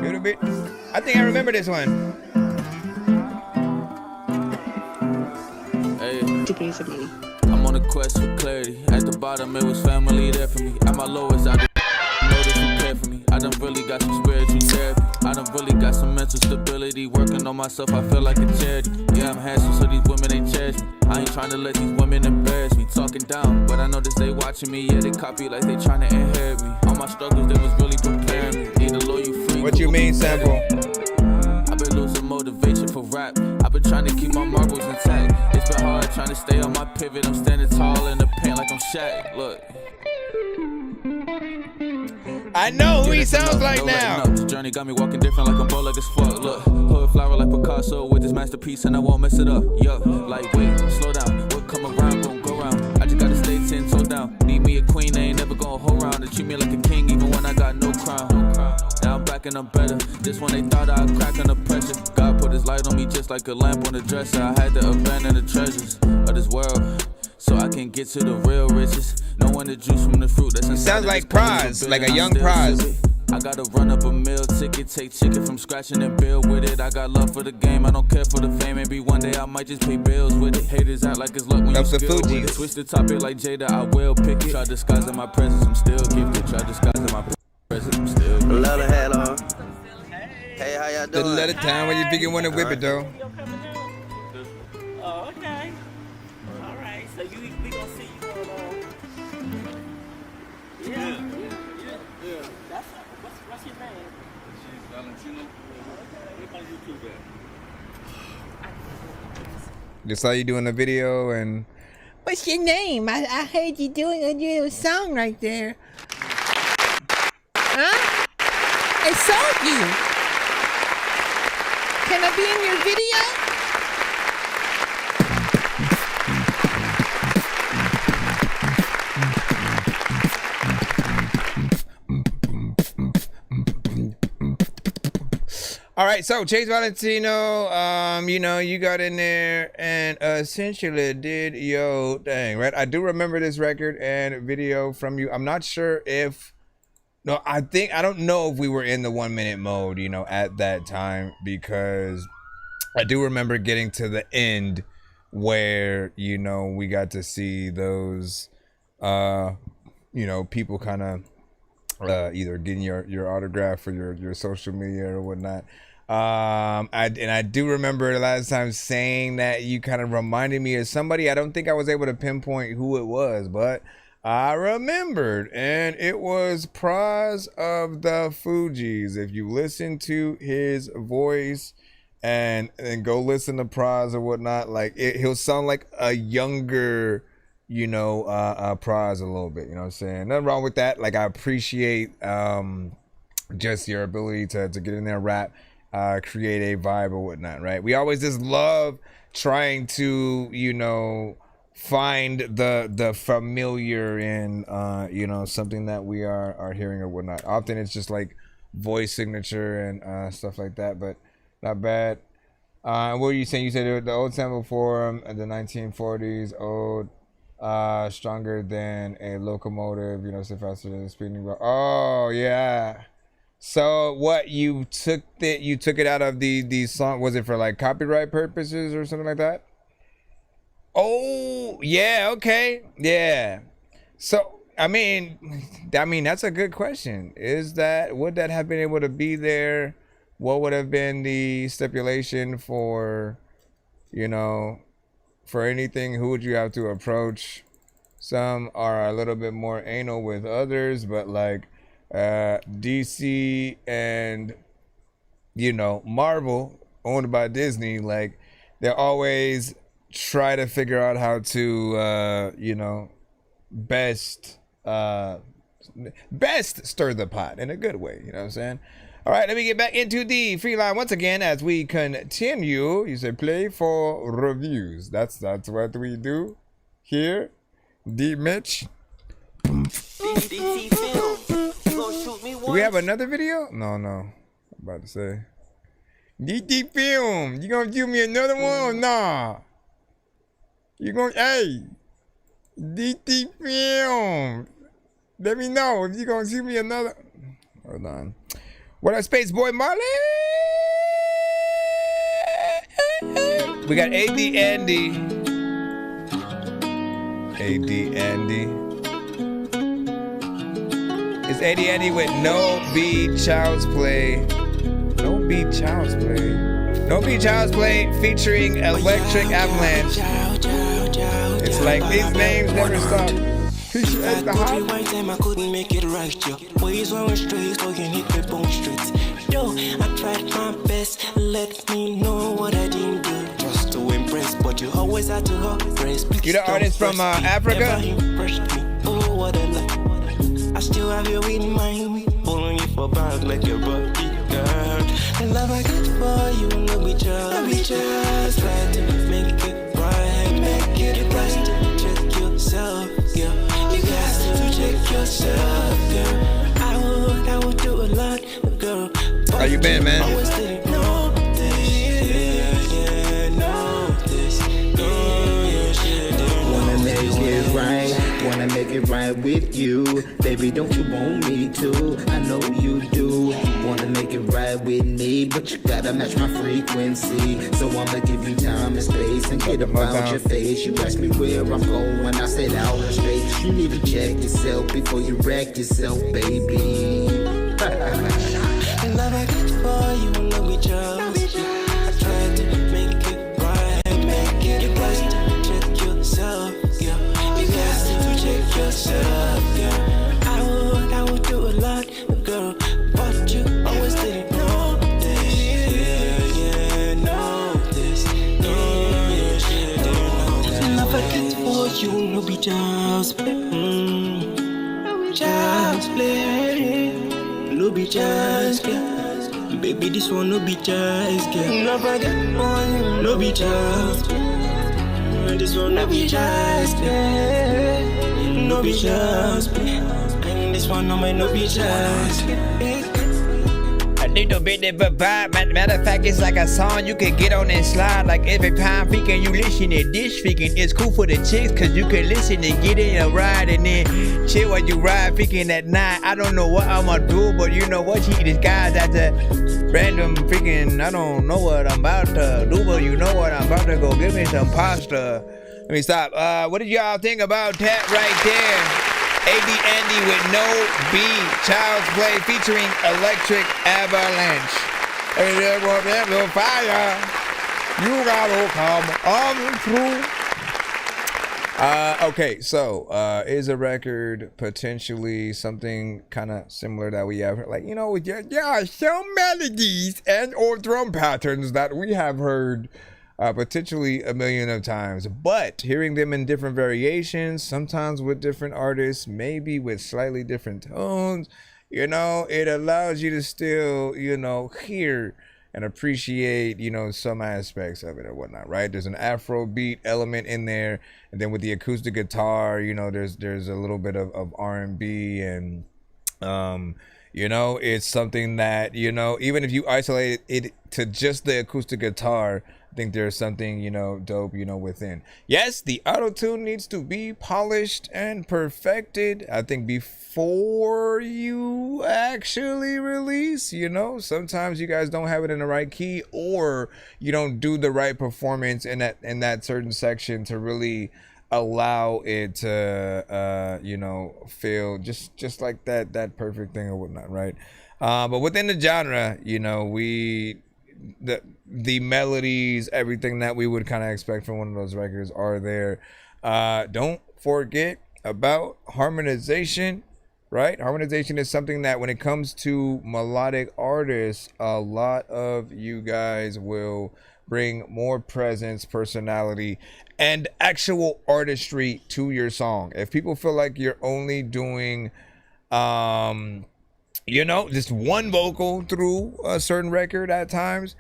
Little bit. I think I remember this one. Hey. degrees of me. I'm on a quest for clarity. At the bottom, it was family there for me. At my lowest, I didn't know that you care for me. I done really got some spiritual therapy. I done really got some mental stability. Working on myself, I feel like a charity. Yeah, I'm handsome, so these women ain't cherish me. I ain't trying to let these women embarrass me. Talking down, but I notice they watching me. Yeah, they copy like they trying to inherit me. All my struggles, they was really preparing me. Need a lawyer free. What you mean, Sample? I've been losing motivation for rap. I've been trying to keep my marbles intact. It's been hard trying to stay on my pivot. I'm standing tall in the paint like I'm Shaq. Look. I know who he sounds like now. This journey got me walking different like I'm Bolow as fuck. Look, poet flower like Picasso with this masterpiece and I won't mess it up. Yo, like wait, slow down. What come around, gon' go round. I just gotta stay 10 toes down. Need me a queen, they ain't never gonna hold round. They treat me like a king even when I got no crown. Now I'm back and I'm better. This one they thought I'd crack under pressure. God put his light on me just like a lamp on a dresser. I had to abandon the treasures of this world so I can get to the real riches. Knowing the juice from the fruit that's inside. Sounds like Praz, like a young Praz. I gotta run up a meal ticket, take chicken from scratch and then build with it. I got love for the game, I don't care for the fame. Maybe one day I might just pay bills with it. Haters act like it's luck when you skill with it. Switch the topic like Jada, I will pick it. Try disguising my presence, I'm still gifted. Try disguising my presence, I'm still gifted. Love the hat on. Hey, how y'all doing? The letter time when you think you want to whip it though. Oh, okay. All right. So we gonna see you on. Yeah. That's what's your name? She's Valentino. Look on YouTube at. Just saw you doing a video and. What's your name? I heard you doing a little song right there. Huh? I saw you. Can I be in your video? All right, so Chase Valentino, you know, you got in there and essentially did yo thing, right? I do remember this record and video from you. I'm not sure if, no, I don't know if we were in the 1 minute mode, you know, at that time, because I do remember getting to the end where, you know, we got to see those, you know, people kind of either getting your autograph for your social media or whatnot. I do remember the last time saying that you kind of reminded me of somebody. I don't think I was able to pinpoint who it was, but I remembered, and it was Praz of the Fugees. If you listen to his voice and go listen to Praz or whatnot, like he'll sound like a younger, you know, Praz a little bit. You know what I'm saying? Nothing wrong with that. Like I appreciate just your ability to get in there, rap, create a vibe or whatnot. Right? We always just love trying to, you know, find the familiar in you know, something that we are hearing or whatnot. Often it's just like voice signature and stuff like that, but not bad. What were you saying? You said the old sample forum in the 1940s, old, stronger than a locomotive, you know, so faster than a speeding ball. Oh yeah. So what, you took it out of the song? Was it for like copyright purposes or something like that? Oh, yeah, okay. Yeah. So, I mean, that's a good question. Would that have been able to be there? What would have been the stipulation for, you know, for anything? Who would you have to approach? Some are a little bit more anal with others, but like DC and, you know, Marvel, owned by Disney, like they're always try to figure out how to you know, best stir the pot in a good way, you know what I'm saying? All right, let me get back into the free line once again as we continue. You say play for reviews. That's what we do here. D Mitch. DT Films. You gonna shoot me once? Do we have another video? No. I'm about to say. DT Film. You gonna give me another one or nah? You gonna, hey, DT Film. Let me know if you gonna shoot me another. Hold on. What up, Space Boy Marley? We got AD Andy. AD Andy. It's AD Andy with No Be Child's Play. No Be Child's Play. No Be Child's Play featuring Electric Avalanche. It's like these names never stop. Appreciate the hype. One time I couldn't make it right, yo. Boys weren't straight, so you hit the bone streets. Yo, I tried my best, let me know what I didn't do. Just to impress, but you always had to harass. You the artist from Africa? Oh, what a lie. I still have you in mind, pulling you for back like a bucket girl. The love I got for you, no be just try to make it right, make it right. Check yourself, yeah. You got to check yourself, girl. I would do a lot, girl. How you been, man? Wanna make it right with you, baby, don't you want me to? I know you do. Wanna make it right with me, but you gotta match my frequency. So I'ma give you time and space and get about your face. You ask me where I'm going, I said out the straight. You need to check yourself before you wreck yourself, baby. Love I got for you, no be just. I tried to make it right, make it right. Check yourself, yeah. You got to check yourself, yeah. I would do a lot, girl, but you always didn't know this. Yeah, know this. Love I got for you, no be just. Just play. No be just, yeah. Baby, this one no be just, yeah. No forget one, no be just. This one no be just, yeah. No be just, and this one no might no be just. A little bit of a vibe. Matter of fact, it's like a song you can get on and slide. Like every time freaking you listen to this freaking, it's cool for the chicks, cause you can listen and get in a ride and then chill while you ride freaking at night. I don't know what I'ma do, but you know what, he disguised as a random freaking, I don't know what I'm about to do, but you know what, I'm about to go give me some pasta. Let me stop. What did y'all think about that right there? AD Andy with No Be Child's Play featuring Electric Avalanche. Hey, there was that little fire. You gotta come on through. Okay, so is a record potentially something kind of similar that we have, like, you know, yeah, some melodies and or drum patterns that we have heard potentially a million of times, but hearing them in different variations, sometimes with different artists, maybe with slightly different tones, you know, it allows you to still, you know, hear and appreciate, you know, some aspects of it or whatnot, right? There's an Afro beat element in there, and then with the acoustic guitar, you know, there's a little bit of R&B, and you know, it's something that, you know, even if you isolate it to just the acoustic guitar, I think there's something, you know, dope, you know, within. Yes, the auto-tune needs to be polished and perfected, I think, before you actually release, you know. Sometimes you guys don't have it in the right key, or you don't do the right performance in that certain section to really allow it to you know, feel just like that perfect thing or whatnot, right? But within the genre, you know, the melodies, everything that we would kind of expect from one of those records are there. Don't forget about harmonization, right? Harmonization is something that when it comes to melodic artists, a lot of you guys will bring more presence, personality, and actual artistry to your song. If people feel like you're only doing you know, just one vocal through a certain record at times,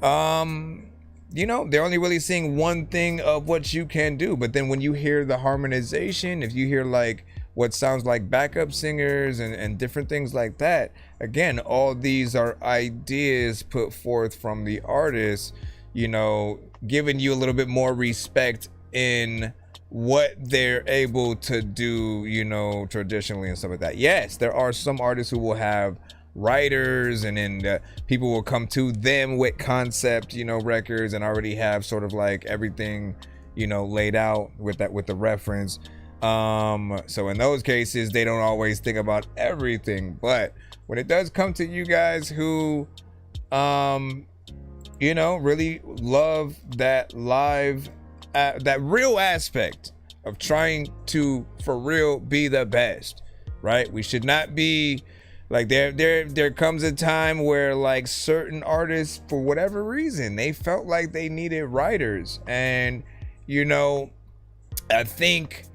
you know, they're only really seeing one thing of what you can do. But then when you hear the harmonization, if you hear like what sounds like backup singers and different things like that, again, all these are ideas put forth from the artist, you know, giving you a little bit more respect in what they're able to do, you know, traditionally and stuff like that. Yes, there are some artists who will have writers, and then people will come to them with concept, you know, records, and already have sort of like everything, you know, laid out with the reference. So in those cases, they don't always think about everything. But when it does come to you guys who, you know, really love that live, that real aspect of trying to, for real, be the best, right? We should not be like, there comes a time where like certain artists, for whatever reason, they felt like they needed writers. And, you know, I think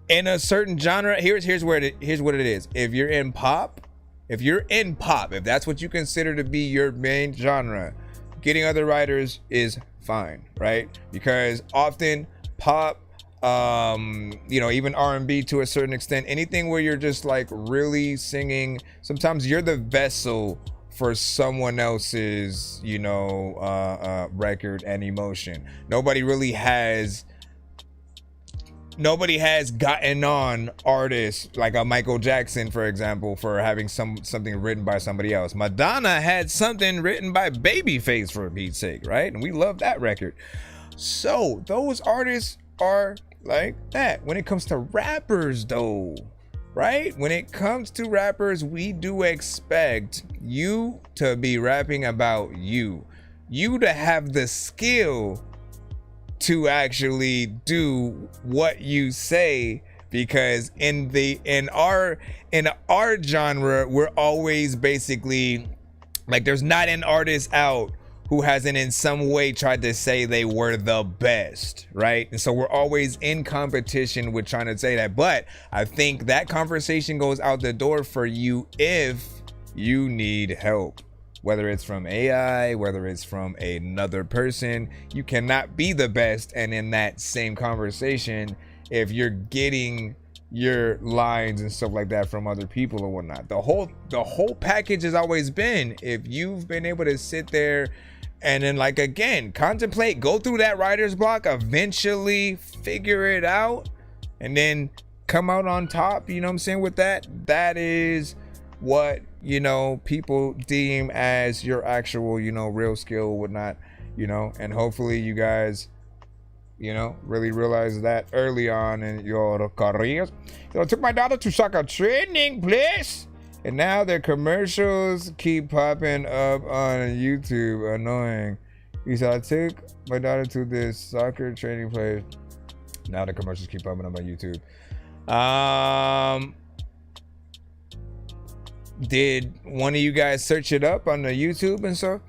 in a certain genre, here's what it is. If you're in pop, if that's what you consider to be your main genre, getting other writers is fine, right? Because often pop, you know, even R&B to a certain extent, anything where you're just like really singing, sometimes you're the vessel for someone else's, you know, record and emotion. Nobody has gotten on artists like a Michael Jackson, for example, for having something written by somebody else. Madonna had something written by Babyface, for Pete's sake, right? And we love that record. So those artists are like that. When it comes to rappers, though, right? When it comes to rappers, we do expect you to be rapping about you to have the skill to actually do what you say, because in our genre, we're always basically like, there's not an artist out who hasn't in some way tried to say they were the best, right? And so we're always in competition with trying to say that. But I think that conversation goes out the door for you if you need help. Whether it's from AI, whether it's from another person, you cannot be the best. And in that same conversation, if you're getting your lines and stuff like that from other people or whatnot, the whole package has always been, if you've been able to sit there and then, like, again, contemplate, go through that writer's block, eventually figure it out, and then come out on top, you know what I'm saying, with that is what, you know, people deem as your actual, you know, real skill or whatnot, you know. And hopefully you guys, you know, really realize that early on in your careers. So I took my daughter to soccer training place, and now their commercials keep popping up on YouTube. Annoying. He said, I took my daughter to this soccer training place. Now the commercials keep popping up on YouTube. Did one of you guys search it up on the YouTube and stuff?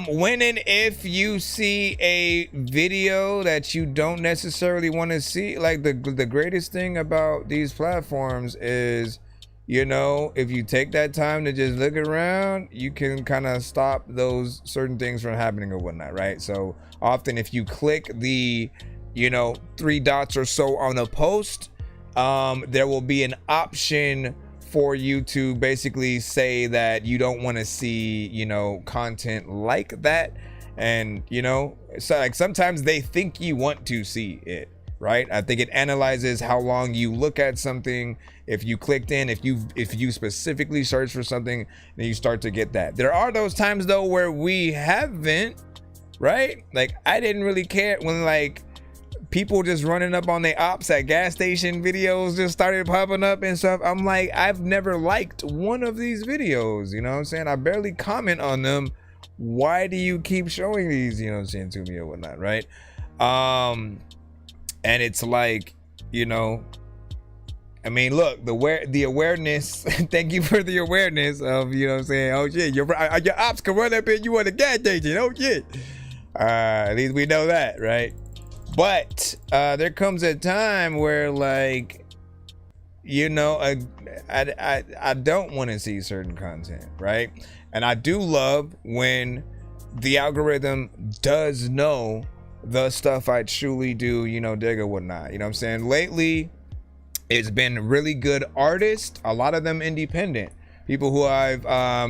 When and if you see a video that you don't necessarily want to see, like the greatest thing about these platforms is, you know, if you take that time to just look around, you can kind of stop those certain things from happening or whatnot, right? So often if you click the, you know, 3 dots or so on a post, there will be an option for you to basically say that you don't want to see, you know, content like that. And, you know, so like sometimes they think you want to see it, right? I think it analyzes how long you look at something. If you clicked in, if you specifically search for something, then you start to get that. There are those times though where we haven't, right? Like I didn't really care when like people just running up on their ops at gas station videos just started popping up and stuff. I'm like, I've never liked one of these videos, you know what I'm saying? I barely comment on them. Why do you keep showing these, you know what I'm saying, to me or whatnot, right? And it's like, you know, I mean, look, the awareness, thank you for the awareness of, you know what I'm saying? Oh shit, your ops can run up in you at a gas station. Oh shit. At least we know that, right? But there comes a time where, like, you know, I don't want to see certain content, right? And I do love when the algorithm does know the stuff I truly do, you know, dig or whatnot. You know what I'm saying? Lately, it's been really good artists, a lot of them independent. People who I've,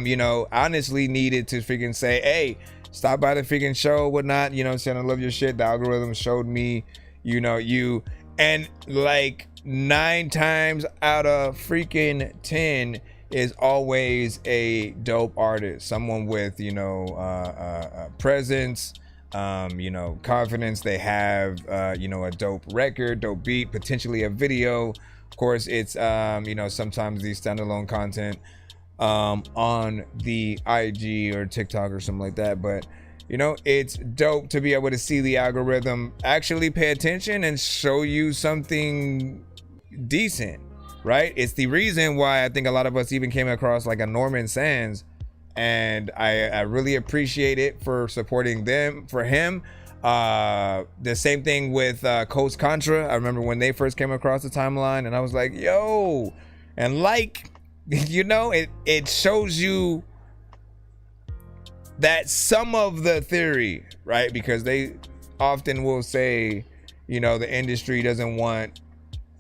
you know, honestly needed to freaking say, hey, stop by the freaking show, whatnot. You know what I'm saying? I love your shit. The algorithm showed me, you know, you. And like 9 times out of freaking 10 is always a dope artist. Someone with, you know, presence, you know, confidence. They have, you know, a dope record, dope beat, potentially a video. Of course, it's, you know, sometimes these standalone content on the IG or TikTok or something like that. But, you know, it's dope to be able to see the algorithm actually pay attention and show you something decent, right? It's the reason why I think a lot of us even came across like a Norman Sands, and I really appreciate it for supporting them, for him. The same thing with Coast Contra. I remember when they first came across the timeline and I was like, yo, and like, you know, it shows you that some of the theory, right? Because they often will say, you know, the industry doesn't want,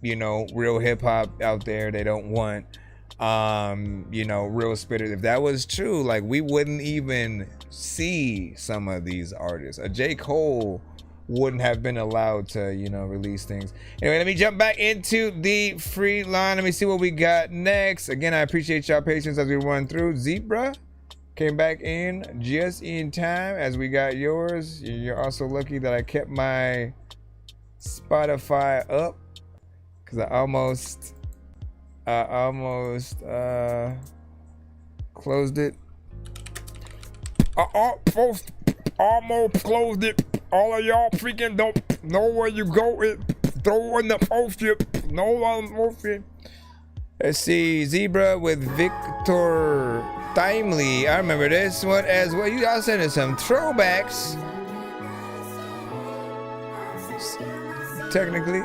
you know, real hip hop out there. They don't want, you know, real spitters. If that was true, like, we wouldn't even see some of these artists. A J. Cole wouldn't have been allowed to, you know, release things. Anyway, let me jump back into the free line. Let me see what we got next. Again, I appreciate y'all patience as we run through. Zebra came back in just in time as we got yours. You're also lucky that I kept my Spotify up because I almost closed it. Almost closed it. All of y'all freaking don't know where you go. It throw in the post. No one motion. Let's see, Zebra with Victor Timely. I remember this one as well. You guys sending some throwbacks. Technically.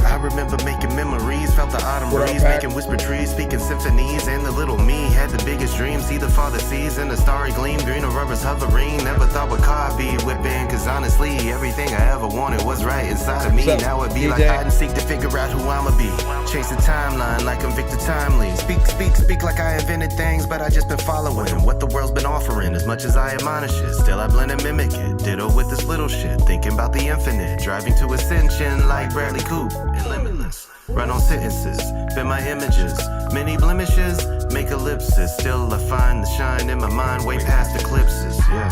I remember making memories, felt the autumn breeze, making whisper trees, speaking symphonies, and the little me had the biggest dreams. See the father sees in the starry gleam, greener rubbers hovering. Never thought what car be whipping, cause honestly, everything I ever wanted was right inside of me. Now it be like hide and seek to figure out who I'ma be. Chase the timeline like I'm Victor Timely. Speak like I invented things, but I just been following what the world's been offering. As much as I admonish it, still I blend and mimic it. Ditto with this little shit, thinking about the infinite. Driving to ascension like Bradley Coupe. Limitless, run on sentences, spin my images, many blemishes, make ellipses. Still I find the shine in my mind way past eclipses. Yeah.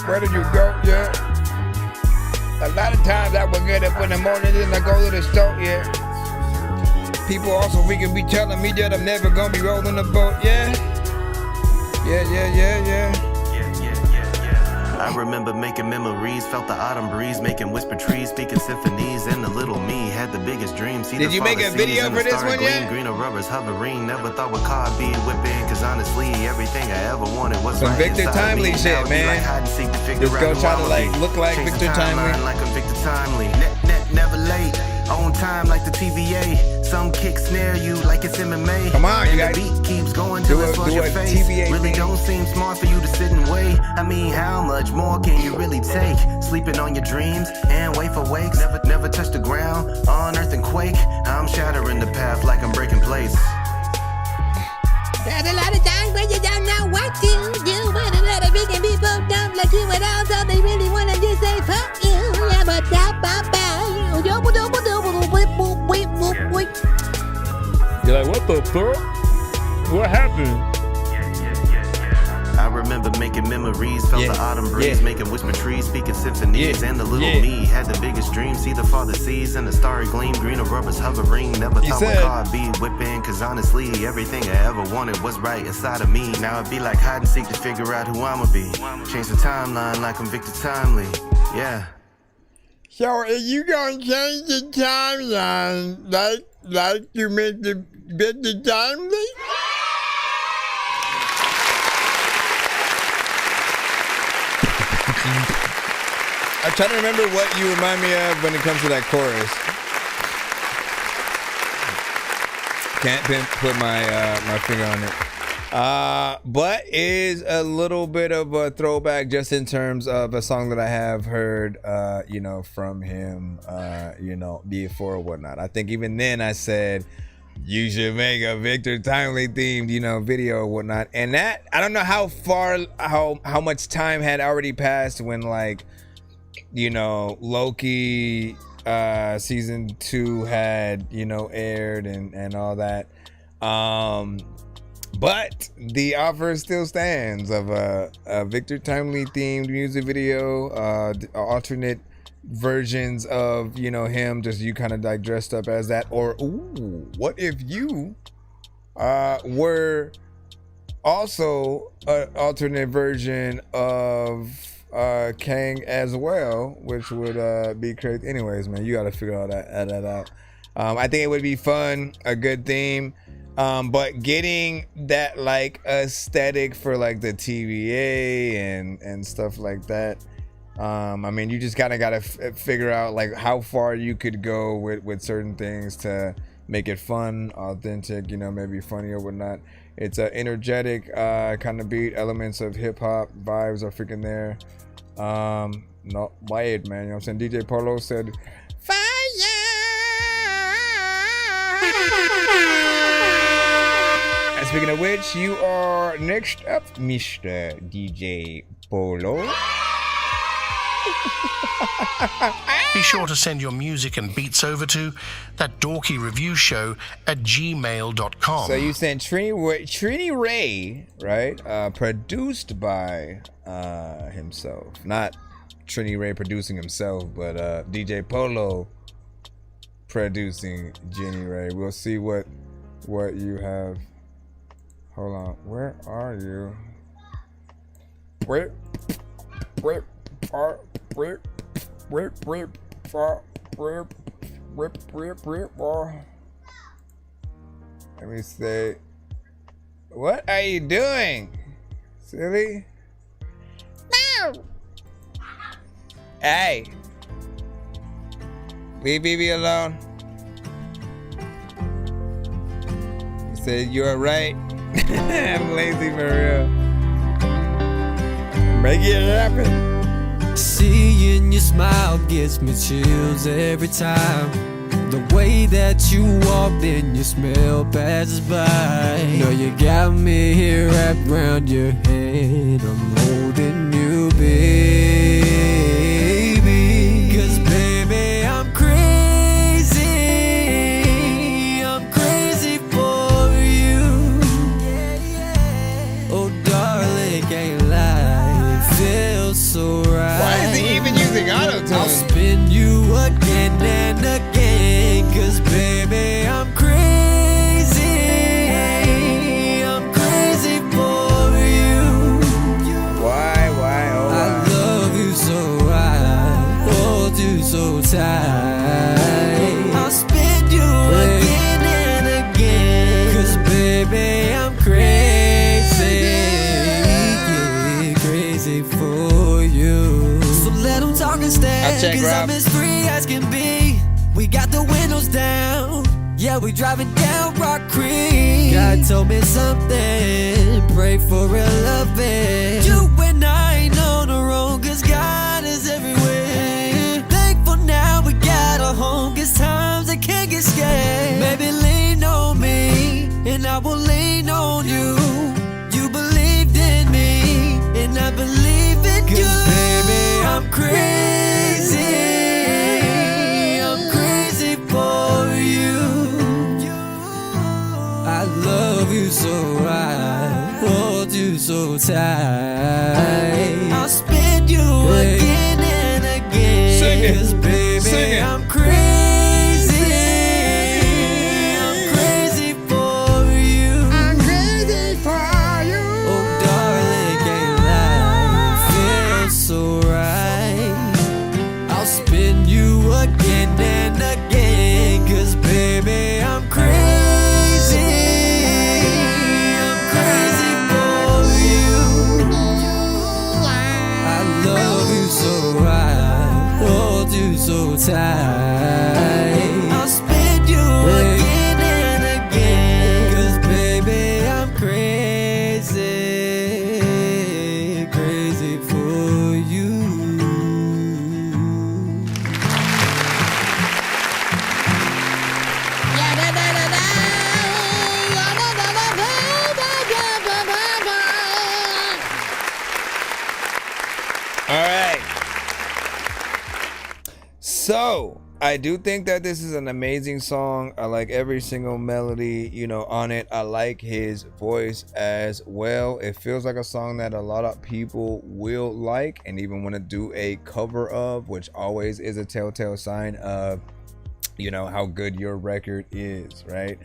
Where did you go? Yeah. A lot of times I would get up in the morning and I go to the store. Yeah. People also freaking be telling me that I'm never gonna be rolling a boat. Yeah. Yeah. I remember making memories, felt the autumn breeze, making whisper trees, speaking symphonies, and the little me had the biggest dreams. See Did you make a video for this one yet? Greener rubbers hovering, never thought what car be whipping, cause honestly, everything I ever wanted was some right Victor Timely shit, man. Just go try to like look like Victor Timely. Like a Victor Timely, never late, on time like the TVA. Some kick snare you like it's MMA. Come on, you got the beat keeps going till it floods your face. TVA really don't seem smart for you to sit and wait. I mean, how much more can you really take? Sleeping on your dreams and wait for wakes. Never touch the ground on earth and quake. I'm shattering the path like I'm breaking plates. There's a lot of times where you don't know what to do, but a lot of freaking people don't like you at all, so they really wanna just say fuck you. Yeah, but you're like, what the fuck? What happened? I remember making memories, felt the autumn breeze, making whisper trees, speaking symphonies, and the little me had the biggest dreams. See the father sees in the starry gleam, greener rubbers hovering. Never thought what car be whipping, cause honestly, everything I ever wanted was right inside of me. Now it be like hide and seek to figure out who I'ma be. Change the timeline like I'm Victor Timely. Yeah. So are you gonna change the timeline like you made the Victor Timely? I'm trying to remember what you remind me of when it comes to that chorus. Can't put my finger on it. But is a little bit of a throwback just in terms of a song that I have heard, you know, from him, you know, before or whatnot. I think even then I said, you should make a Victor Timely themed, you know, video or whatnot. And that, I don't know how much time had already passed when, like, you know, Loki season 2 had, you know, aired and all that. But the offer still stands of a Victor Timely themed music video, alternate versions of, you know, him, just you kind of like dressed up as that, or ooh, what if you were also an alternate version of Kang as well, which would be crazy. Anyways, man, you got to figure all that out. I think it would be fun, a good theme. But getting that like aesthetic for like the TVA and stuff like that, I mean, you just kind of got to figure out like how far you could go with certain things to make it fun, authentic, you know, maybe funny or whatnot. It's a energetic kind of beat, elements of hip hop vibes are freaking there. No, wait, man, you know what I'm saying? DJ Bolow said, and speaking of which, you are next up, Mr. DJ Bolow. Be sure to send your music and beats over to that dorky review show at gmail.com. So you sent Trini Ray, right? Produced by himself. Not Trini Ray producing himself, but DJ Bolow producing Jenny Ray. We'll see what you have. Hold on, where are you? Let me say, what are you doing, silly? No. Hey, leave BB alone. He said you are right. I'm lazy for real. Make it happen. Seeing your smile gives me chills every time. The way that you walk, then your smell passes by. Know you got me here wrapped around your head. I'm holding you, baby. 'Cause baby, I'm crazy. I'm crazy for you. Oh, darling, can't lie. It feels so right. Why is he even using auto-tune? I'll spin you again and again. 'Cause baby, I'm crazy. I'm crazy for you. Why, oh, I love you so, I hold you so tight. I'll spin you again and again. 'Cause baby, I'm crazy. Yeah, crazy for you. So let them talk instead. 'Cause I'm as free as can be. We got the windows down. Yeah, we driving down Rock Creek. God told me something. Pray for real loving. You and I ain't on our own. 'Cause God is everywhere. Thankful now we got a home. 'Cause times I can't get scared. Baby, lean on me. And I will lean on you. You believed in me. And I believe in you. 'Cause baby, I'm crazy. I love you so, I hold you so tight. I'll spin you again and again. Sing it. 'Cause baby, Sing it. I'm crazy. I'm crazy for you. I'm crazy for you. Oh, darling, can't lie. Feels so right. I'll spin you again and again. 'Cause baby, I'm crazy. I'm crazy for you. I do think that this is an amazing song. I like every single melody, you know, on it. I like his voice as well. It feels like a song that a lot of people will like and even want to do a cover of, which always is a telltale sign of, you know, how good your record is, right?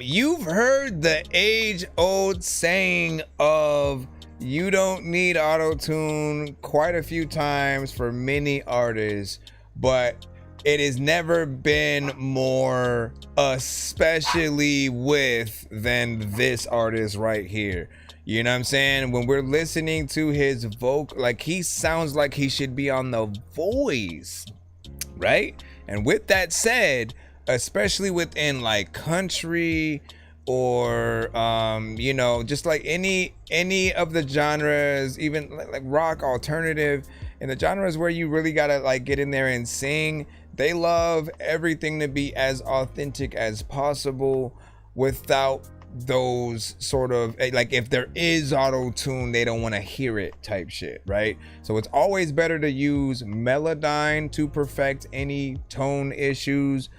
You've heard the age-old saying of you don't need auto-tune quite a few times for many artists, but it has never been more especially with than this artist right here. You know what I'm saying? When we're listening to his vocal, like, he sounds like he should be on The Voice, right? And with that said, especially within like country or you know, just like any of the genres, even like rock, alternative, and the genres where you really gotta like get in there and sing, they love everything to be as authentic as possible without those sort of, like, if there is auto-tune, they don't want to hear it type shit, right? So it's always better to use Melodyne to perfect any tone issues,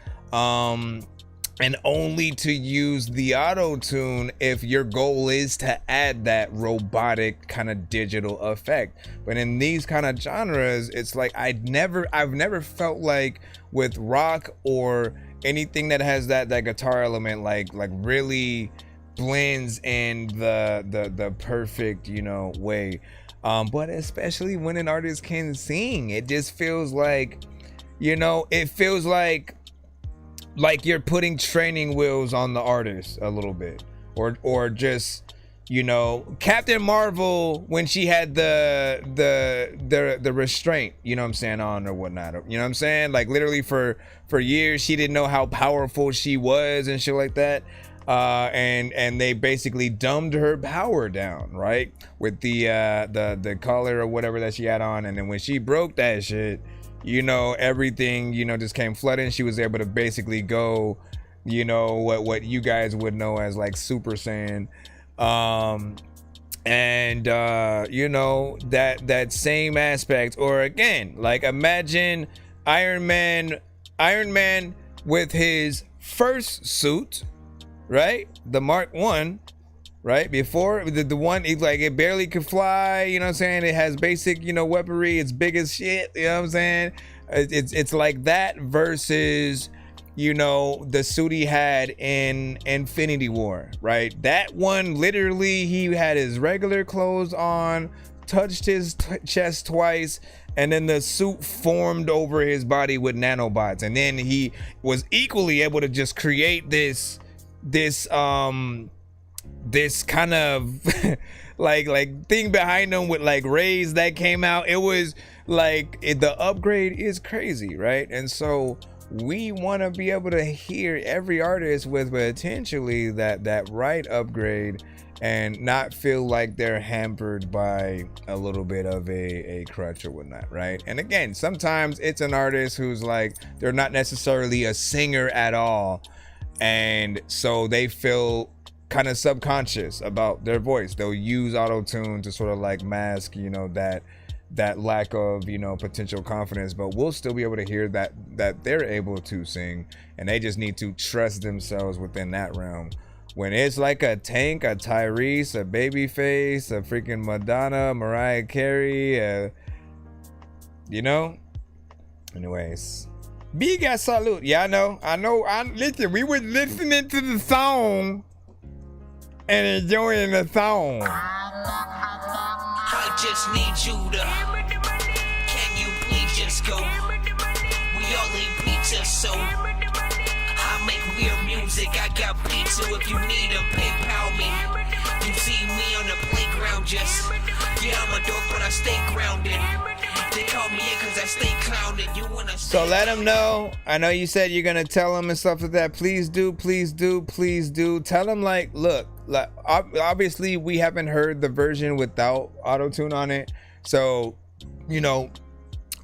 and only to use the auto-tune if your goal is to add that robotic kind of digital effect. But in these kind of genres, it's like I've never felt like with rock or anything that has that guitar element like really blends in the perfect, you know, way. But especially when an artist can sing, it just feels like, you know, it feels like you're putting training wheels on the artist a little bit, or just, you know, Captain Marvel when she had the restraint, you know what I'm saying, on or whatnot, you know what I'm saying, like literally for years she didn't know how powerful she was and shit like that, and they basically dumbed her power down, right, with the collar or whatever that she had on, and then when she broke that shit, you know, everything, you know, just came flooding. She was able to basically go, you know, what you guys would know as like Super Saiyan. You know, that same aspect, or again, like imagine Iron Man with his first suit, right? The Mark 1, right? Before the one, like, it barely could fly, you know what I'm saying? It has basic, you know, weaponry, it's big as shit, you know what I'm saying? It's like that versus, you know, the suit he had in Infinity War, right? That one, literally, he had his regular clothes on, touched his chest twice, and then the suit formed over his body with nanobots, and then he was equally able to just create this kind of like thing behind them with like rays that came out. It was like the upgrade is crazy, right? And so we want to be able to hear every artist with potentially that right upgrade and not feel like they're hampered by a little bit of a crutch or whatnot, right? And again, sometimes it's an artist who's like, they're not necessarily a singer at all, and so they feel kind of subconscious about their voice. They'll use auto-tune to sort of like mask, you know, that lack of, you know, potential confidence, but we'll still be able to hear that they're able to sing, and they just need to trust themselves within that realm. When it's like a Tank, a Tyrese, a Babyface, a freaking Madonna, Mariah Carey, you know. Anyways, Biga salute. Yeah, I know. Listen, we were listening to the song and enjoying the song. I just need you to. Can you please just go? We all eat pizza, so I make weird music. I got beats, so if you need them, PayPal me. You see me on the playground, just I'm a dork, but I stay grounded. They call me in cause I stay clowned. You wanna. So let them know. I know you said you're gonna tell them and stuff like that. Please do. Tell them, like, look, like, obviously we haven't heard the version without auto-tune on it, so, you know,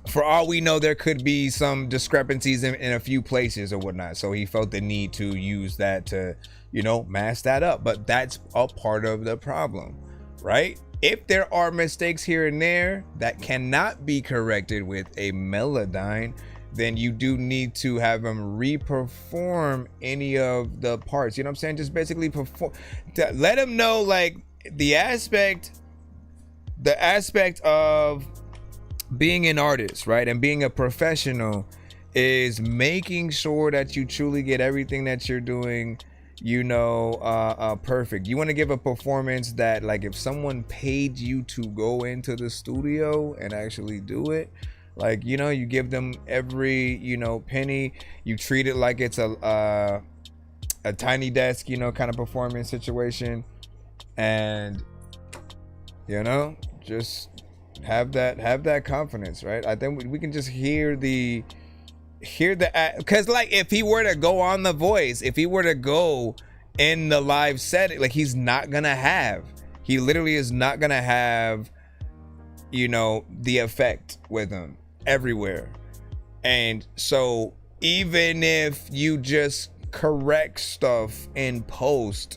for all we know, there could be some discrepancies in a few places or whatnot, so he felt the need to use that to, you know, mask that up. But that's a part of the problem, right? If there are mistakes here and there that cannot be corrected with a Melodyne, then you do need to have him re-perform any of the parts. You know what I'm saying? Just basically perform. Let him know, like, the aspect of being an artist, right, and being a professional is making sure that you truly get everything that you're doing, you know, perfect. You want to give a performance that, like, if someone paid you to go into the studio and actually do it, like, you know, you give them every, you know, penny. You treat it like it's a tiny desk, you know, kind of performance situation, and, you know, just have that confidence, right? I think we can just hear the because, like, if he were to go on The Voice, if he were to go in the live setting, like, he literally is not gonna have, you know, the effect with him everywhere. And so even if you just correct stuff in post,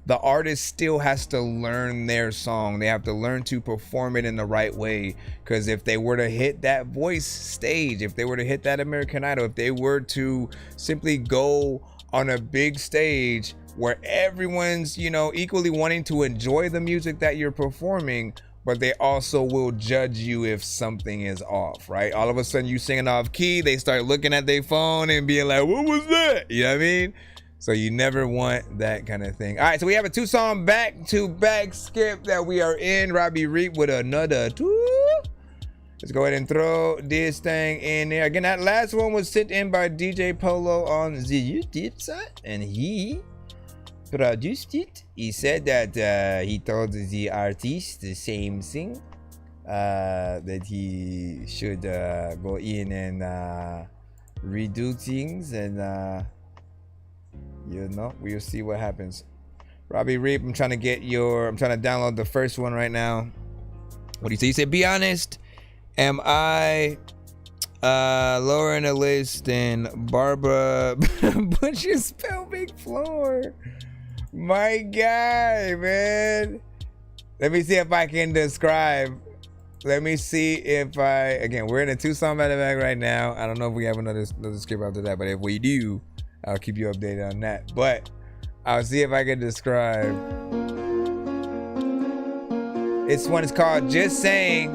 the artist still has to learn their song. They have to learn to perform it in the right way. Because if they were to hit that Voice stage, if they were to hit that American Idol, if they were to simply go on a big stage where everyone's, you know, equally wanting to enjoy the music that you're performing, but they also will judge you if something is off, right? All of a sudden you singing off key, they start looking at their phone and being like, what was that? You know what I mean? So you never want that kind of thing. All right, so we have a 2-song back-to-back skip that we are in. Robbie Reap with another 2. Let's go ahead and throw this thing in there. Again, that last one was sent in by DJ Bolow on the YouTube site, and he produced it. He said that he told the artist the same thing, that he should go in and redo things, and you know, we'll see what happens. Robbie Reap, I'm trying to download the first one right now. What do you say? You said, be honest, am I lower in the list than Barbara Butcher's pelvic floor? My guy, man. Let me see if I can describe. Let me see if again, we're in a 2-song back right now. I don't know if we have another skip after that, but if we do, I'll keep you updated on that. But I'll see if I can describe. This one is called Just Saying.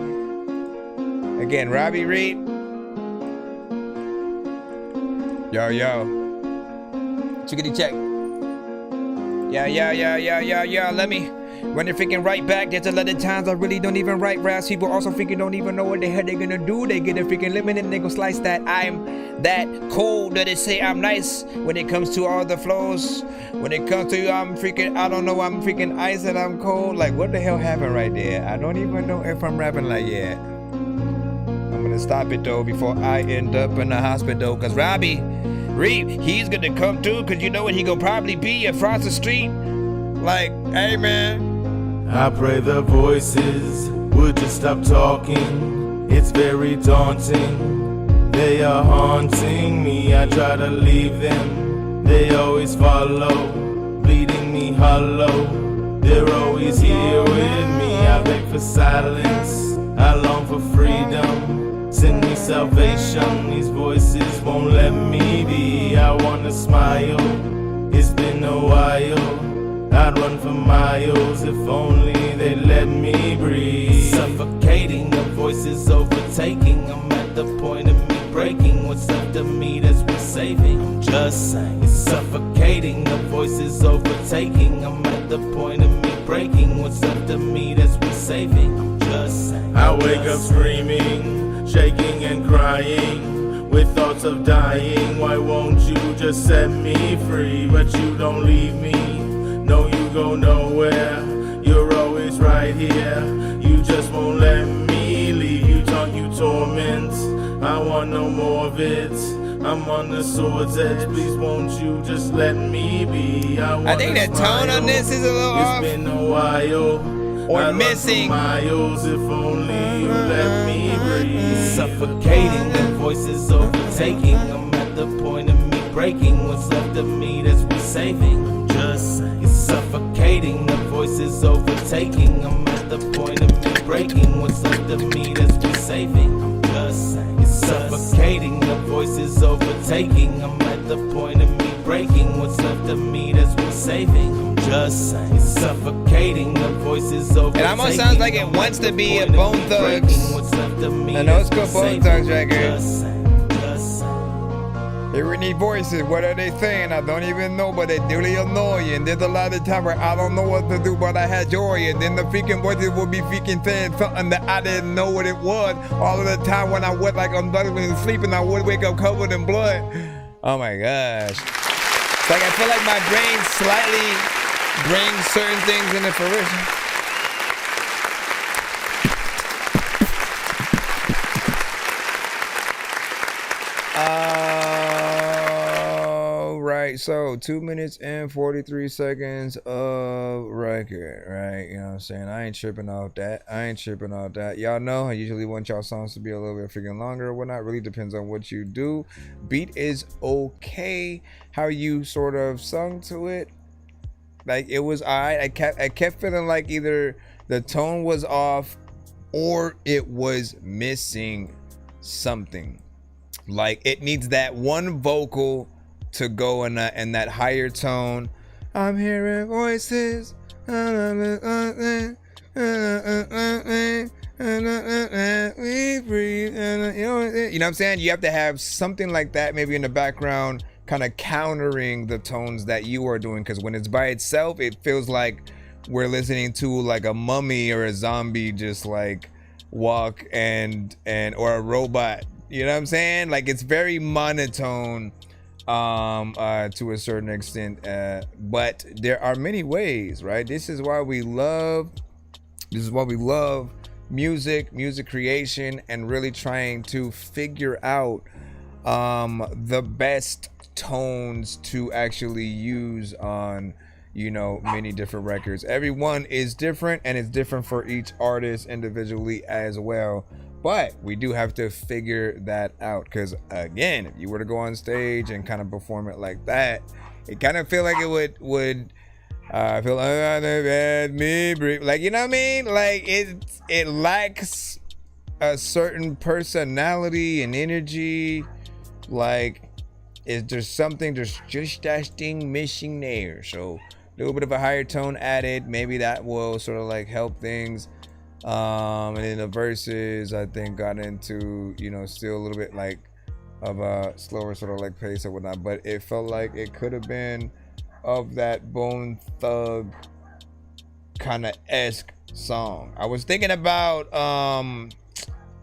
Again, Robbie Reap. Yo. Chickadee check. Yeah. Let me run it freaking right back. There's a lot of times I really don't even write raps. People also freaking don't even know what the hell they're gonna do. They get a freaking limit and they gon' slice that. I'm that cold that they say I'm nice when it comes to all the flows. When it comes to you, I'm freaking ice and I'm cold. Like, what the hell happened right there? I don't even know if I'm rapping like that. I'm gonna stop it though before I end up in the hospital. Cause Robbie Reap, he's gonna come through, cause you know what, he gonna probably be across the street. Like, hey man. I pray the voices would just stop talking. It's very daunting. They are haunting me. I try to leave them. They always follow, bleeding me hollow. They're always here with me. I beg for silence. I long for freedom. Send me salvation. These voices won't let me be. I wanna smile. It's been a while. I'd run for miles if only they let me breathe. Suffocating, the voices overtaking. I'm at the point of me breaking. What's left of me that's worth saving? I'm just saying. It's suffocating, the voices overtaking. I'm at the point of me breaking. What's left of me that's worth saving? I'm just saying. I wake up screaming, shaking and crying, with thoughts of dying. Why won't you just set me free? But you don't leave me. No, you go nowhere. You're always right here. You just won't let me leave. You talk, you torment. I want no more of it. I'm on the sword's edge. Please won't you just let me be? I think the tone on this is a little off. It's been a while. Or missing. Miles, if only you let me breathe. Suffocating, the voices overtaking. I'm at the point of me breaking. What's left of me that's worth saving? Just saying. It's suffocating, the voices overtaking. I'm at the point of me breaking. What's left of me that's worth saving? just saying. It's suffocating, the voice is overtaking. I'm at the point of me breaking. What's left of me, that's what's saving. I'm just saying. It's suffocating, the voice is overtaking. It almost sounds like it wants to be a Bone Thugs. I know it's called Bone Thugs record. Here we need voices. What are they saying? I don't even know, but they're really annoying. There's a lot of time where I don't know what to do, but I had joy. And then the freaking voices will be freaking saying something that I didn't know what it was. All of the time when I was like unbelievably sleeping, I would wake up covered in blood. Oh my gosh. It's like I feel like my brain slightly brings certain things into fruition. Right, so 2 minutes and 43 seconds of record, right? You know what I'm saying? I ain't tripping off that. Y'all know I usually want y'all songs to be a little bit freaking longer or whatnot. Really depends on what you do. Beat is okay. How you sort of sung to it, like it was alright. I kept feeling like either the tone was off or it was missing something. Like it needs that one vocal to go in that higher tone. I'm hearing voices. You know what I'm saying? You have to have something like that maybe in the background, kind of countering the tones that you are doing, because when it's by itself, it feels like we're listening to like a mummy or a zombie just like walk and or a robot. You know what I'm saying? Like it's very monotone to a certain extent, but there are many ways, right? This is why we love music creation, and really trying to figure out the best tones to actually use on, you know, many different records. Everyone is different, and it's different for each artist individually as well. But we do have to figure that out, because again, if you were to go on stage and kind of perform it like that, it kind of feel like it would feel like, you know what I mean? Like it lacks a certain personality and energy. Like there's something, there's just that thing missing there. So a little bit of a higher tone added, maybe that will sort of like help things. And then the verses, I think, got into, you know, still a little bit like of a slower sort of like pace or whatnot, but it felt like it could have been of that Bone Thug kind of esque song. I was thinking about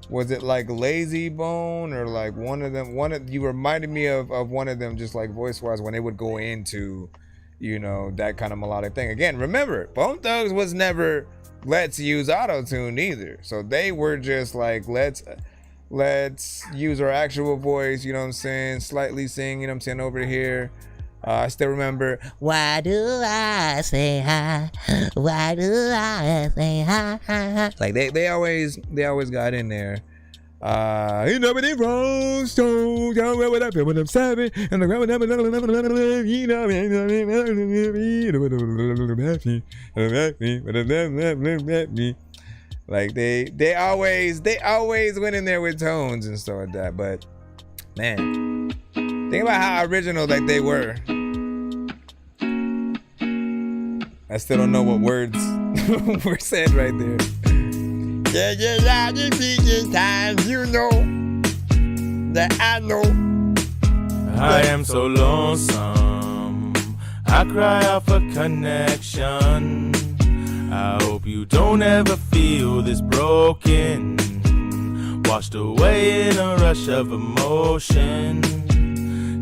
was it like Lazy Bone or like one of them? You reminded me of one of them, just like voice wise, when they would go into, you know, that kind of melodic thing. Again, remember, Bone Thugs was never let's use auto-tune either. So they were just like, let's use our actual voice, you know what I'm saying, slightly sing, you know what I'm saying, over here. I still remember, why do I say hi? Why do I say hi? Like they always got in there. Ain't nobody wrong, so don't know what I feel when I'm savage, and I'm you know, like they always went in there with tones and stuff like that. But man, think about how original like they were. I still don't know what words were said right there. Yeah, these times, you know that I know. I am so lonesome, I cry out for connection. I hope you don't ever feel this broken, washed away in a rush of emotion.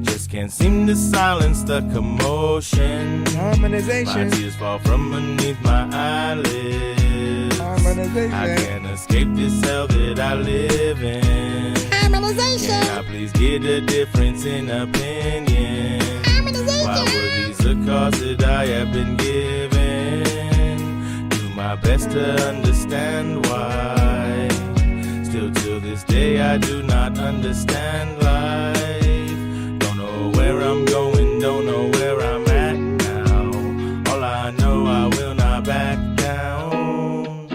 Just can't seem to silence the commotion. Harmonization. My tears fall from beneath my eyelids. Harmonization. I can't escape this hell that I live in. Harmonization. Can I please get a difference in opinion? Harmonization. Why were these the costs that I have been given? Do my best to understand why. Still till this day I do not understand life. Where I'm going, don't know where I'm at now. All I know, I will not back down.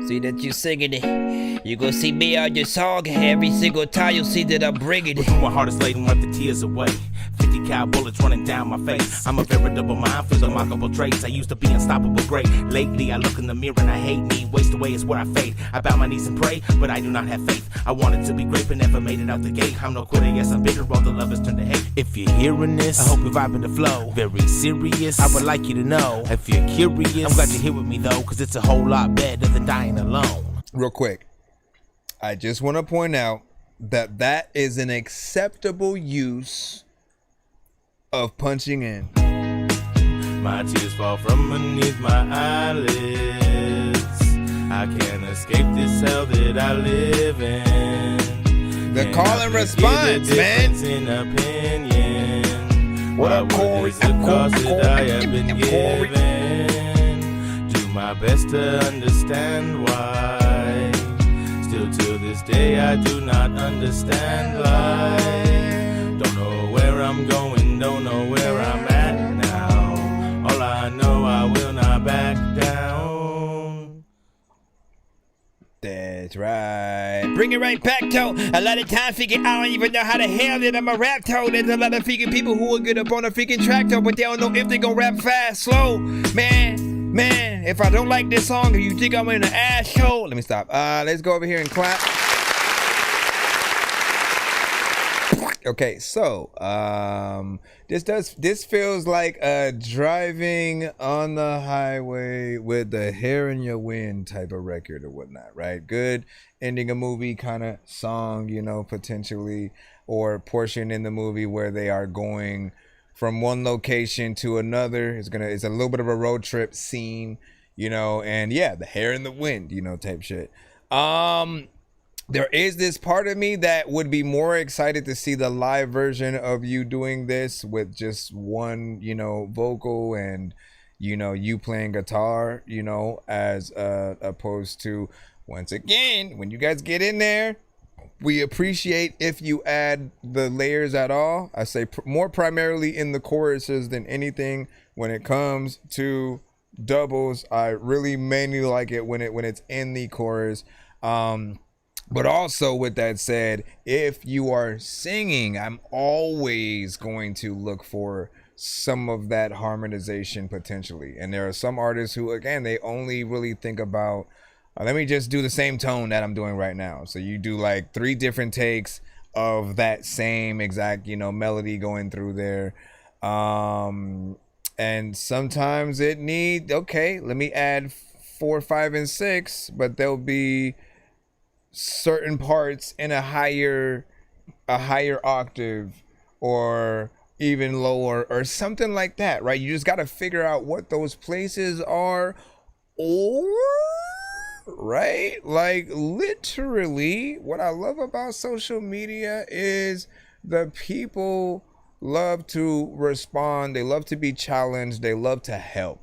See, that you singing it. You gon' see me on your song every single time you see that I'm bringing it. My heart is laden, wipe the tears away. 50 cal bullets running down my face. I'm a veritable mind, filled with remarkable traits. I used to be unstoppable, great. Lately, I look in the mirror and I hate me. Waste away is where I fade. I bow my knees and pray, but I do not have faith. I wanted to be great, but never made it out the gate. I'm no quitter, yes, I'm bitter. All the lovers turn to hate. If you're hearing this, I hope you're vibing the flow. Very serious, I would like you to know. If you're curious, I'm glad you're here with me though, cause it's a whole lot better than dying alone. Real quick, I just want to point out that that is an acceptable use of punching in. My tears fall from beneath my eyelids. I can't escape this hell that I live in. The call and response, man. In opinion. What a is the cause that I have been given? Do my best to understand why. Still to this day I do not understand life. Don't know where I'm going, don't know where I'm at now. All I know, I will not back down. That's right. Bring it right back, though. A lot of times figure I don't even know how the hell that I'm a rap, though. There's a lot of freaking people who will get up on a freaking track, though, but they don't know if they gon' rap fast, slow. Man, if I don't like this song, you think I'm in an asshole? Let me stop. Let's go over here and clap. Okay, so this feels like driving on the highway with the hair in your wind type of record or whatnot, right? Good ending a movie kind of song, you know, potentially, or portion in the movie where they are going from one location to another. It's a little bit of a road trip scene, you know, and yeah, the hair in the wind, you know, type shit. There is this part of me that would be more excited to see the live version of you doing this with just one, you know, vocal and, you know, you playing guitar, you know, as opposed to, once again, when you guys get in there, we appreciate if you add the layers at all. I say more primarily in the choruses than anything. When it comes to doubles, I really mainly like it when it's in the chorus. But also, with that said, if you are singing, I'm always going to look for some of that harmonization potentially. And there are some artists who, again, they only really think about, let me just do the same tone that I'm doing right now. So you do like 3 different takes of that same exact, you know, melody going through there. And sometimes it need, okay, let me add 4, 5, and 6, but there'll be certain parts in a higher octave or even lower or something like that, right? You just got to figure out what those places are, or right, like literally what I love about social media is the people love to respond, they love to be challenged, they love to help.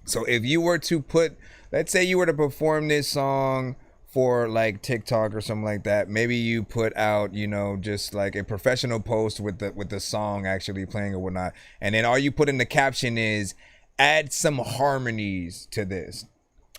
So if you were to put, let's say you were to perform this song for like TikTok or something like that, maybe you put out, you know, just like a professional post with the song actually playing or whatnot, and then all you put in the caption is add some harmonies to this,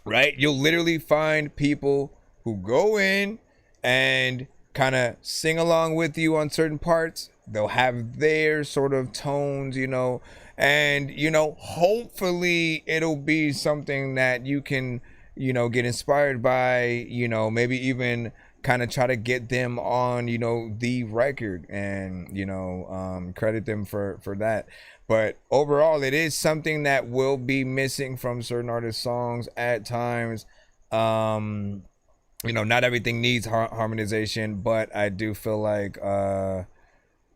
right? You'll literally find people who go in and kind of sing along with you on certain parts. They'll have their sort of tones, you know, and, you know, hopefully it'll be something that you can, you know, get inspired by, you know, maybe even kind of try to get them on, you know, the record and, you know, credit them for that. But overall, it is something that will be missing from certain artists' songs at times. You know, not everything needs harmonization, but I do feel like,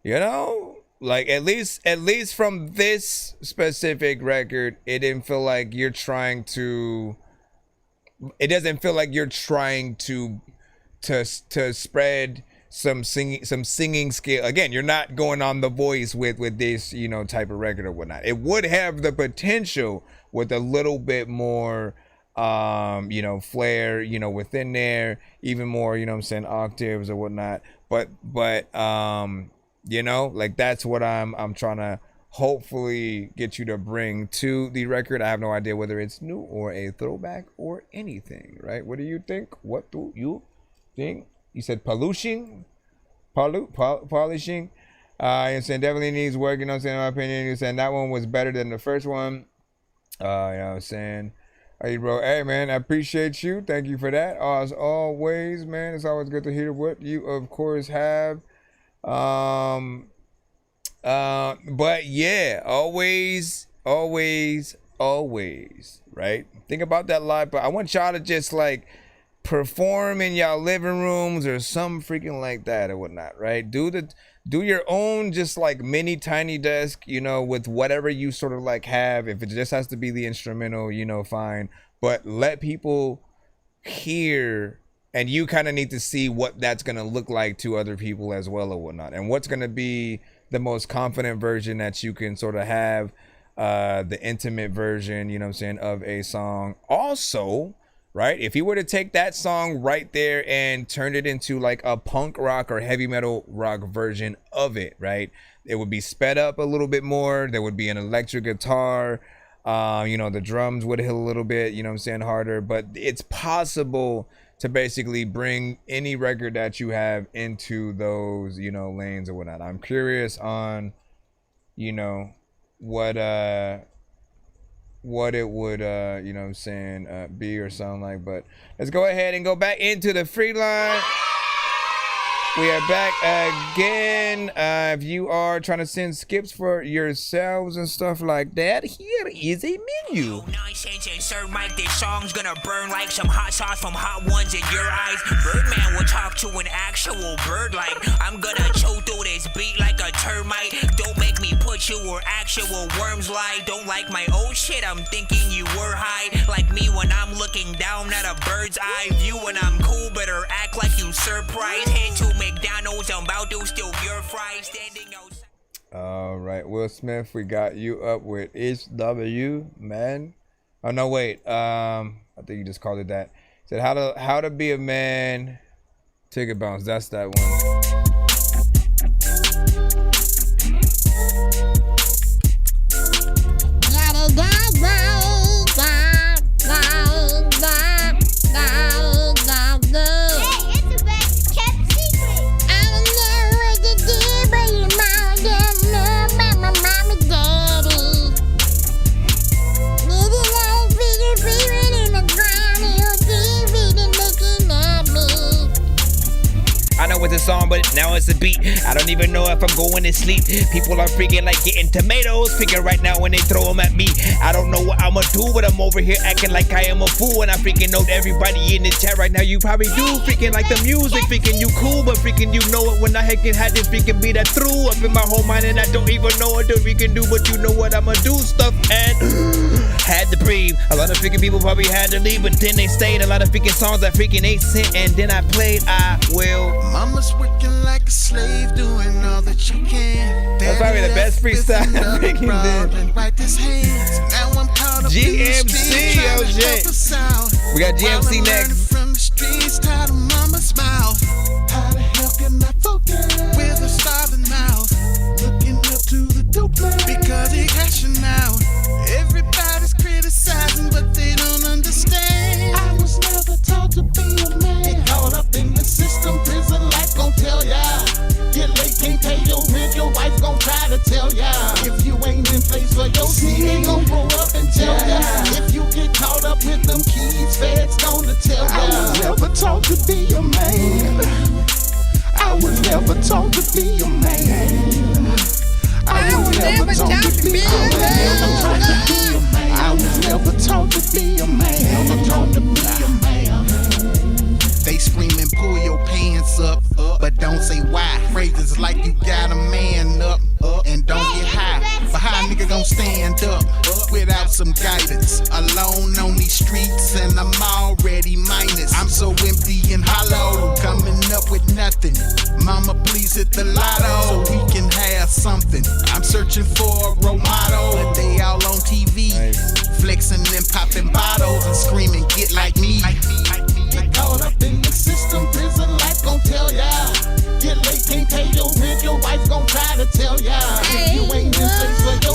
you know, like at least from this specific record, it didn't feel like you're trying to, it doesn't feel like you're trying to spread some singing skill. Again, you're not going on The Voice with this, you know, type of record or whatnot. It would have the potential with a little bit more, you know, flair, you know, within there, even more, you know what I'm saying, octaves or whatnot. But you know, like that's what I'm trying to hopefully get you to bring to the record. I have no idea whether it's new or a throwback or anything, right? What do you think? What do you think? You said polishing? Polishing? You're saying definitely needs work, you know what I'm saying, in my opinion. You're saying that one was better than the first one. You know what I'm saying? Hey, bro. Hey, man, I appreciate you. Thank you for that. As always, man, it's always good to hear what you, of course, have. But yeah, always, right? Think about that live, but I want y'all to just like perform in y'all living rooms or some freaking like that or whatnot, right? Do your own just like mini tiny desk, you know, with whatever you sort of like have. If it just has to be the instrumental, you know, fine. But let people hear, and you kind of need to see what that's going to look like to other people as well or whatnot. And what's going to be the most confident version that you can sort of have, the intimate version, you know what I'm saying, of a song. Also, right, if you were to take that song right there and turn it into like a punk rock or heavy metal rock version of it, right, it would be sped up a little bit more. There would be an electric guitar, you know, the drums would hit a little bit, you know what I'm saying, harder. But it's possible to basically bring any record that you have into those, you know, lanes or whatnot. I'm curious on, you know, what it would, you know what I'm saying, be or sound like. But let's go ahead and go back into the free line. We are back again. If you are trying to send skips for yourselves and stuff like that, here is a menu. Nonsense and Sir Mike, this song's gonna burn like some hot sauce from Hot Ones in your eyes. Birdman will talk to an actual bird like I'm gonna chew through this beat like a termite. Don't make me put you where actual worms lie. Don't like my old shit, I'm thinking you were high. Like me when I'm looking down at a bird's eye view. When I'm cool, better act like you surprised. Head to McDonald's, I'm about to steal your fries standing outside. All right, Will Smith, we got you up with HW, man. Oh no, wait. I think you just called it that. Said how to be a man. Ticket bounce. That's that one. With the song, but now it's a beat. I don't even know if I'm going to sleep. People are freaking like getting tomatoes freaking right now when they throw them at me. I don't know what I'ma do, but I'm over here acting like I am a fool. And I freaking know everybody in the chat right now. You probably do freaking like the music, freaking you cool, but freaking you know it when I had this freaking beat that through up in my whole mind, and I don't even know what to freaking do. But you know what I'ma do, stuff and had to breathe. A lot of freaking people probably had to leave, but then they stayed. A lot of freaking songs that freaking ain't sent, and then I played. I will. Mama's working like a slave, doing all that you can. That's probably the best freestyle I've freaking did. GMC, oh shit. We got GMC next. From the streets, tired of mama's mouth. How the hell can I focus with a starving mouth? Looking up to the dope man because he cashing out. Everybody's criticizing, but they don't understand. I was never taught to be a man. Get caught up in the system, prison life gon' tell ya. Get late, can't pay your rent, your wife gon' try to tell ya. If you ain't in place for your seed, they gon' grow up and tell ya. If you get caught up with them keys, feds gonna tell ya. I was never taught to be a man. I was never taught to be a man. I was never taught to be a man. I was never taught to be a man. Never taught to be a man. They screaming, pull your pants up, but don't say why. Phrases like you got a man up, and don't get high. But how a nigga gon' stand up without some guidance? Alone on these streets, and I'm already minus. I'm so empty and hollow, coming up with nothing. Mama, please hit the lotto so we can have something. I'm searching for a role model, but they all on TV, flexing and popping bottles and screaming, get like me. Caught up in the system, prison life gon' tell ya. Get late, can't pay your rent, your wife gon' try to tell ya. If you ain't in place for your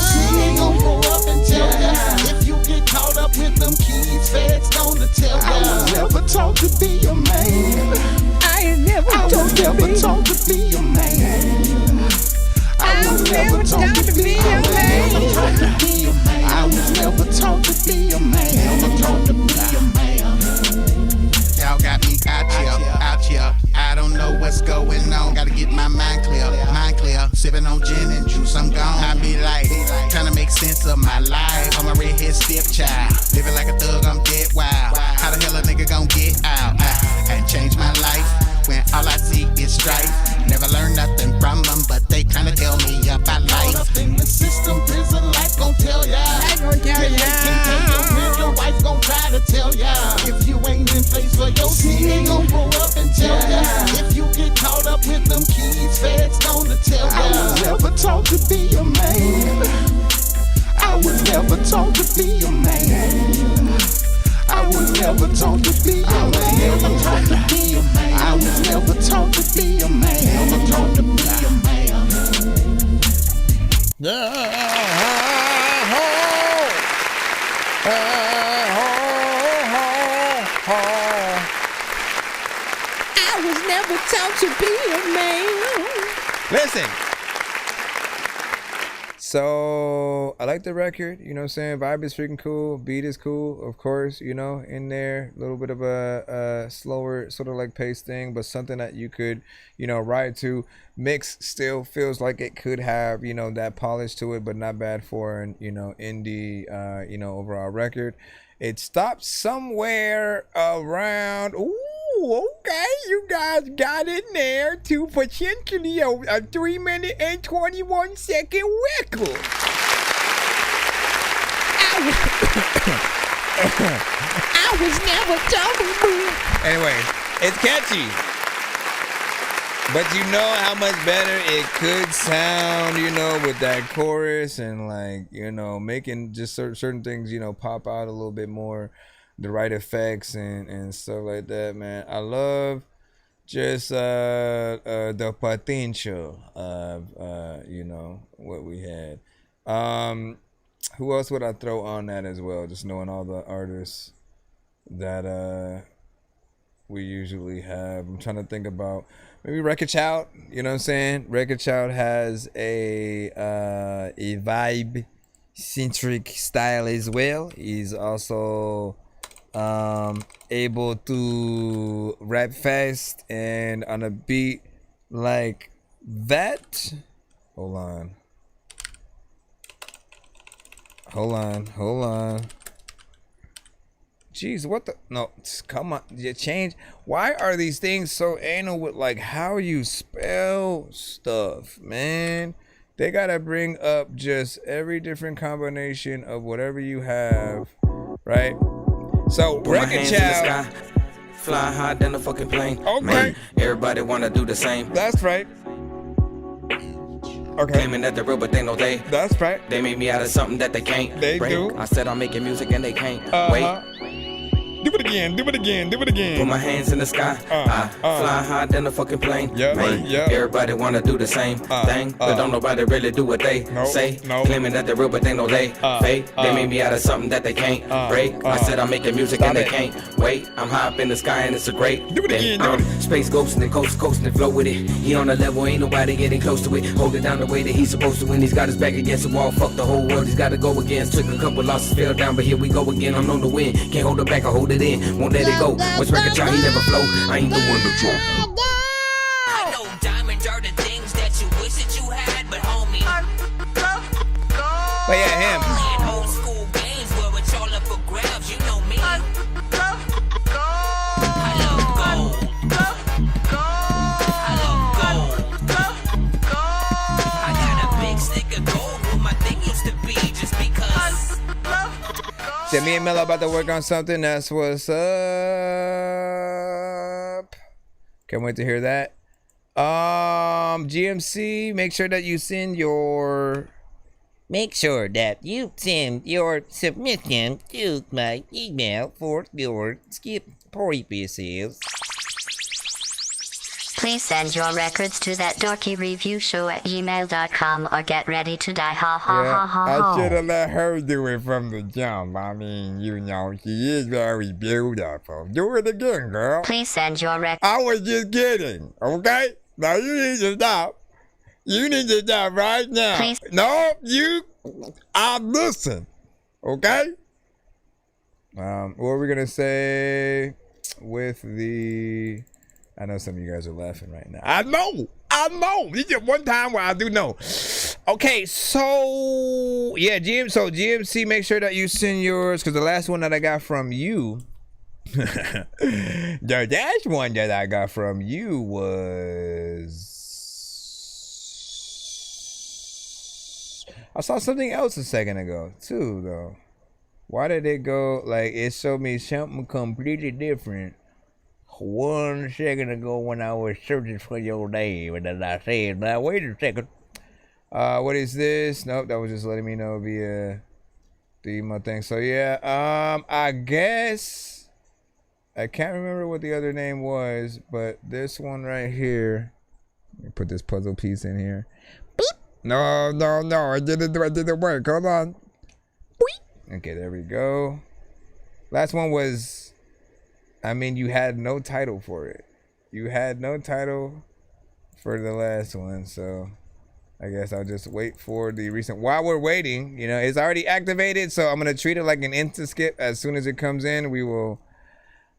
get my mind clear, sipping on gin and juice, I'm gone. I be like, trying to make sense of my life. I'm a redhead stepchild, living like a thug, I'm dead wild. How the hell a nigga gon' get out and change my life when all I see is strife? Never learned nothing from them, but they kinda tell me about life. Caught up in the system, prison life gon' tell ya. Your wife gon' try to tell ya. If you ain't in place for your seed, they gon' grow up and tell ya. If you get caught up with them keys, feds gonna tell ya. I was never taught to be a man. I was never taught to be a man. I was never taught to be a man. I was never taught to be a man. Never taught to be a man. I was never taught to be a man. Listen. So I like the record, you know what I'm saying? Vibe is freaking cool. Beat is cool, of course, you know, in there. A little bit of a slower sort of like pace thing, but something that you could, you know, ride to. Mix still feels like it could have, you know, that polish to it, but not bad for an, you know, indie, you know, overall record. It stopped somewhere around, okay, you guys got in there to potentially a 3 minute and 21 second record. I was never told. Anyway, it's catchy. But you know how much better it could sound, you know, with that chorus and like, you know, making just certain things, you know, pop out a little bit more, the right effects and stuff like that, man. I love just the potential of, you know, what we had. Who else would I throw on that as well? Just knowing all the artists that we usually have. I'm trying to think about maybe Wreck-It Child, you know what I'm saying? Wreck-It Child has a vibe-centric style as well. He's also able to rap fast and on a beat like that. Hold on. Jeez, what the? No, come on. You change. Why are these things so anal with like how you spell stuff, man? They gotta bring up just every different combination of whatever you have, right? So, Wreck-It Child. Fly high than a fucking plane. Okay. Man, everybody wanna do the same. That's right. Okay. Claiming that they're real, but they know they. That's right. They made me out of something that they can't. They break. do. I said I'm making music and they can't. Wait. Do it again. Put my hands in the sky. I fly high than a fucking plane. Man, everybody wanna do the same thing, but don't nobody really do what they say. Claiming that they're real, but they know they fake. They made me out of something that they can't break. I said I'm making music and they can't wait. I'm high up in the sky and it's a great thing. Space ghosting and coast and flow with it. He on a level, ain't nobody getting close to it. Hold it down the way that he's supposed to when he's got his back against the wall. Fuck the whole world, he's gotta go against. Took a couple losses, fell down, but here we go again. I'm on the win, can't hold it back or hold it in. Won't let it go. What's Wreck-It Child? He never flow. I ain't the one to drop. I know diamonds are the things that you wish that you had, but homie. But yeah, him. Playing old school games where it's all up for grabs, you know me. I love gold. I love gold. I got a big stick of gold where my thing used to be just because. Said me and Melo about to work on something. That's what's up. Can't wait to hear that. GMC, make sure that you send your submission to my email for your skip purposes. Please send your records to that dorky review show at gmail.com or get ready to die. Ha ha ha ha ha. I should have let her do it from the jump. I mean, you know, she is very beautiful. Do it again, girl. Please send your records. I was just kidding, okay? Now you need to stop. You need to stop right now. Please. No, listen, okay? What were we gonna say with the? I know some of you guys are laughing right now. I I know. It's just one time where I do know. Okay, so yeah, GMC, make sure that you send yours, because the last one that I got from you, the last one that I got from you was, I saw something else a second ago too, though. Why did it go like it showed me something completely different 1 second ago when I was searching for your name, and then I said, now wait a second. What is this? Nope, that was just letting me know via the email thing. So yeah, I guess I can't remember what the other name was, but this one right here. Let me put this puzzle piece in here. Beep. No, I didn't work. Hold on. Beep. Okay, there we go. Last one was, I mean, you had no title for it. You had no title for the last one, so I guess I'll just wait for the recent. While we're waiting, you know, it's already activated, so I'm gonna treat it like an instant skip. As soon as it comes in, we will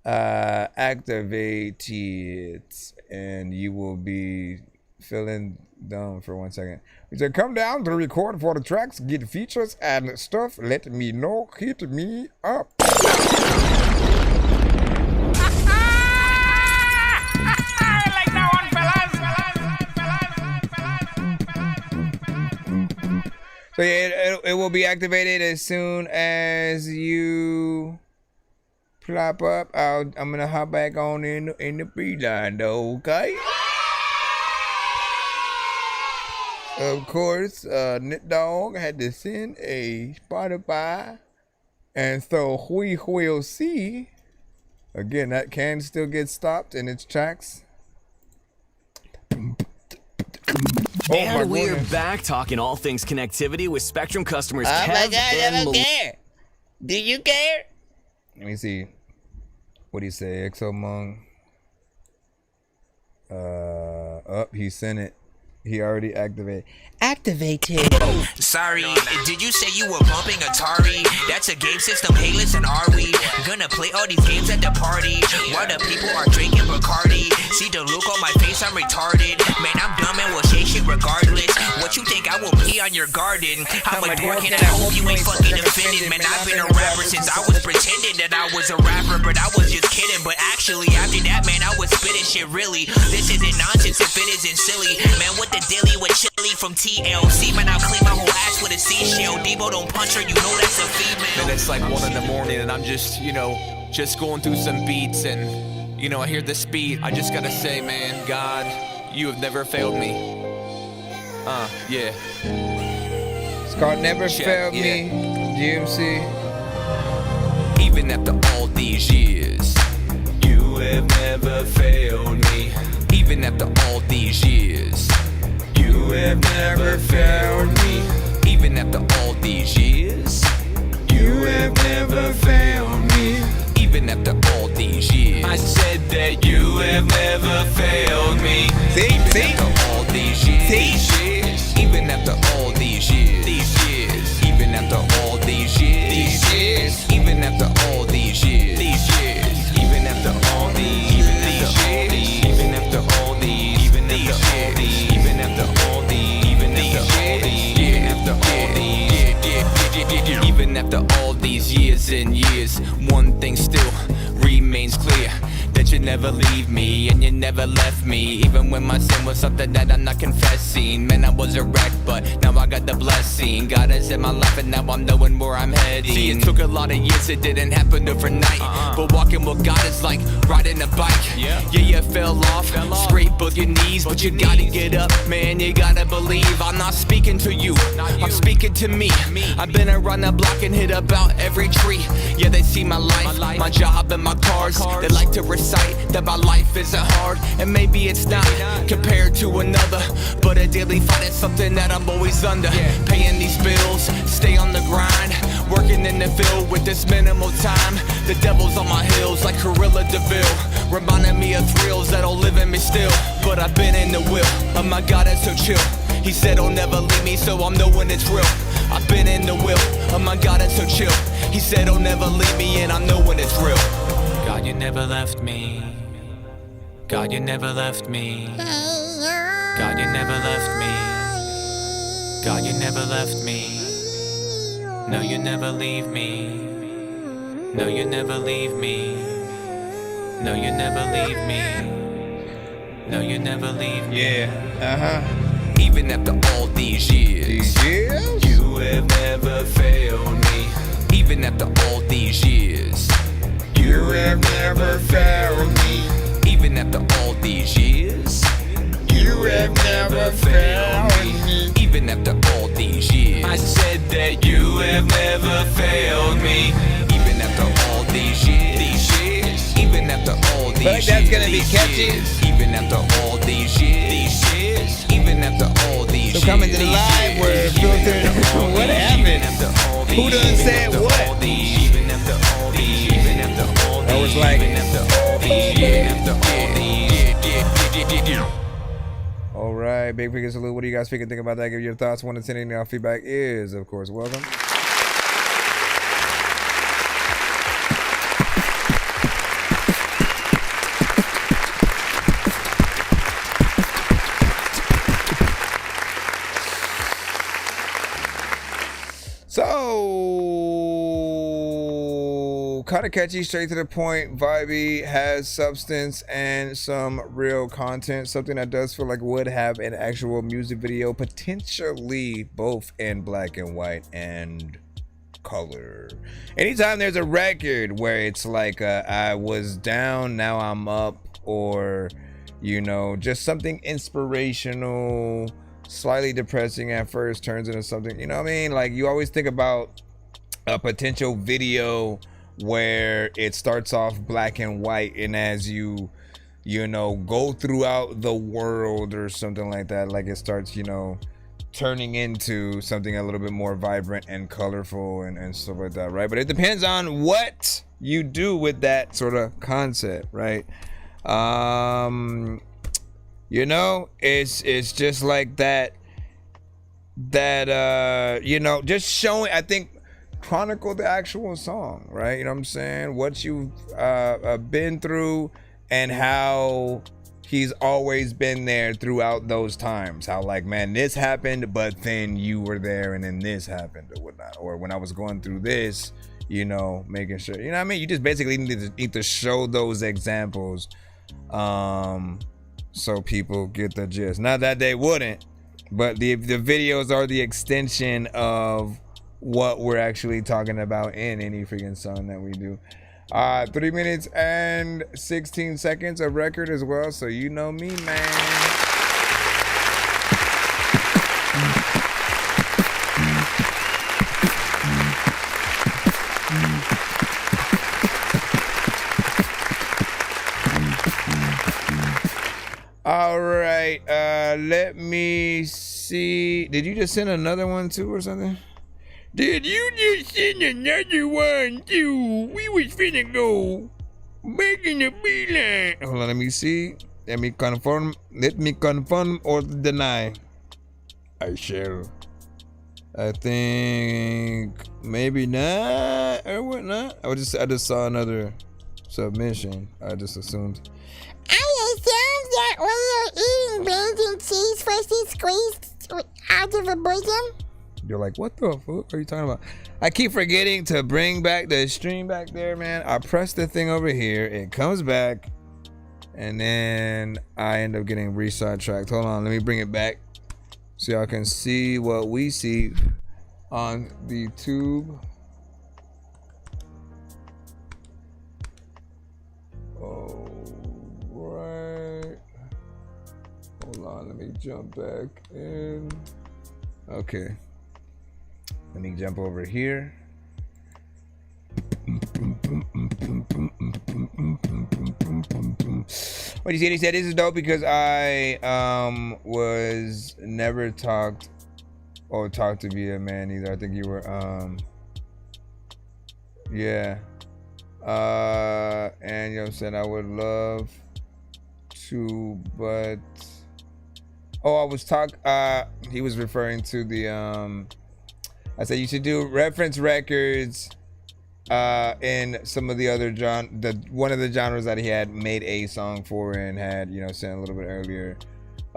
activate it, and you will be feeling dumb for 1 second. We said, come down to record for the tracks, get features and stuff. Let me know. Hit me up. So yeah, it will be activated as soon as you plop up. I'm gonna hop back on in the beeline though, okay? Of course, Nit Dog had to send a Spotify, and so we will see. Again, that can still get stopped in its tracks. And we're back talking all things connectivity with Spectrum customers. Oh Kev my God, I and don't care. Do you care? Let me see. What do you say, Exomong? He sent it. He already activated. Activated. Sorry, did you say you were bumping Atari? That's a game system, hey listen, are we gonna play all these games at the party while the people are drinking Bacardi? See the look on my face, I'm retarded. Man, I'm dumb and will say shit regardless. What you think I will pee on your garden? I'm a dork and I hope you ain't fucking offended. Man, I've been a rapper since I was pretending that I was a rapper, but I was just kidding. But actually, after that, man, I was spitting shit really. This isn't nonsense if it isn't silly. Man, what the dilly with chili from TLC? Man, I'll clean my whole ass with a seashell. Debo don't punch her, you know that's a female. And it's like 1 in the morning and I'm just, you know, just going through some beats and, you know, I hear this beat. I just gotta say, man, God, you have never failed me. Yeah. It's called Never Failed Me, GMC. Even after all these years, you have never failed me. Even after all these years, you have never failed me. Even after all these years, you have never failed me. Even after all these years, I said that you have never failed me. Even after all these years, even after all these years, even after all these years, even after all these years, even after all these years, even after all these, even after all these, even after all these, even after all these, even after all these years and years, one thing still remains clear. That you never leave me and you never left me. Even when my sin was something that I'm not confessing. Man, I was a wreck, but now I got the blessing. God is in my life and now I'm knowing where I'm heading. See, it took a lot of years, it didn't happen overnight. But walking with God is like riding a bike. Yeah, you fell off, scrape both your knees, but you gotta get up, man, you gotta believe. I'm not speaking to you, I'm speaking to me. I've been around the block and hit about every tree. Yeah, they see my life, my job and my cars. They like to recite that my life isn't hard, and maybe it's not compared to another, but a daily fight is something that I'm always under. Paying these bills, stay on the grind, working in the field with this minimal time. The devil's on my heels like Gorilla DeVille, reminding me of thrills that'll live in me still. But I've been in the will, oh my God, it's so chill. He said he'll never leave me, so I'm knowing it's real. I've been in the will, oh my God, it's so chill. He said he'll never leave me, and I'm knowing it's real. God, you never left me. God, you never left me. God, you never left me. God, you never left me. No, you never leave me. No, you never leave me. No, you never leave me. No, you never leave me. Yeah, Even after all these years, you have never failed me. Even after all these years, you have never failed me. Even after all these years, you have never failed me. Even after all these years, I said that you have never failed me. Even after all these years, even after all these years, that's gonna be catchy. Even after all these years, even after all these years. So coming to the live, we're filtered. What happened? Who done said what? Even after all these, even after all these, I was like, all right, big figure salute. What do you guys think about that? Give your thoughts. 1 to 10, and your feedback is, of course, welcome. So, kind of catchy, straight to the point, vibey, has substance and some real content. Something that does feel like would have an actual music video, potentially both in black and white and color. Anytime there's a record where it's like I was down, now I'm up, or, you know, just something inspirational, slightly depressing at first, turns into something, you know what I mean? Like, you always think about a potential video where it starts off black and white, and as you know, go throughout the world or something like that, like it starts, you know, turning into something a little bit more vibrant and colorful and stuff like that, right? But it depends on what you do with that sort of concept, right? You know, it's just like that you know, just showing, I think, chronicle the actual song, right? You know what I'm saying? What you've been through and how he's always been there throughout those times. How, like, man, this happened, but then you were there, and then this happened or whatnot. Or when I was going through this, you know, making sure, you know what I mean? You just basically need to show those examples so people get the gist. Not that they wouldn't, but the videos are the extension of what we're actually talking about in any freaking song that we do. 3 minutes and 16 seconds of record as well, so you know me, man. All right, let me see. Did you just send another one too or something? Did you just send another one too? We was finna go making a beeline. Hold on, let me see. Let me confirm or deny. I shall. I think maybe not or whatnot. I just saw another submission. I just assumed. I assume that when you're eating beans and cheese freshly squeezed out of a bosom. You're like, what the fuck are you talking about? I keep forgetting to bring back the stream back there, man. I press the thing over here, it comes back, and then I end up getting re-sidetracked. Hold on, let me bring it back so y'all can see what we see on the tube. All right. Hold on, let me jump back in. Okay. Let me jump over here. What do you see? He said this is dope because I was never talked to be a man either. I think you were yeah. And you know what I'm saying, I would love to, but I was he was referring to the I said you should do reference records in some of the other one of the genres that he had made a song for and had, you know, sent a little bit earlier.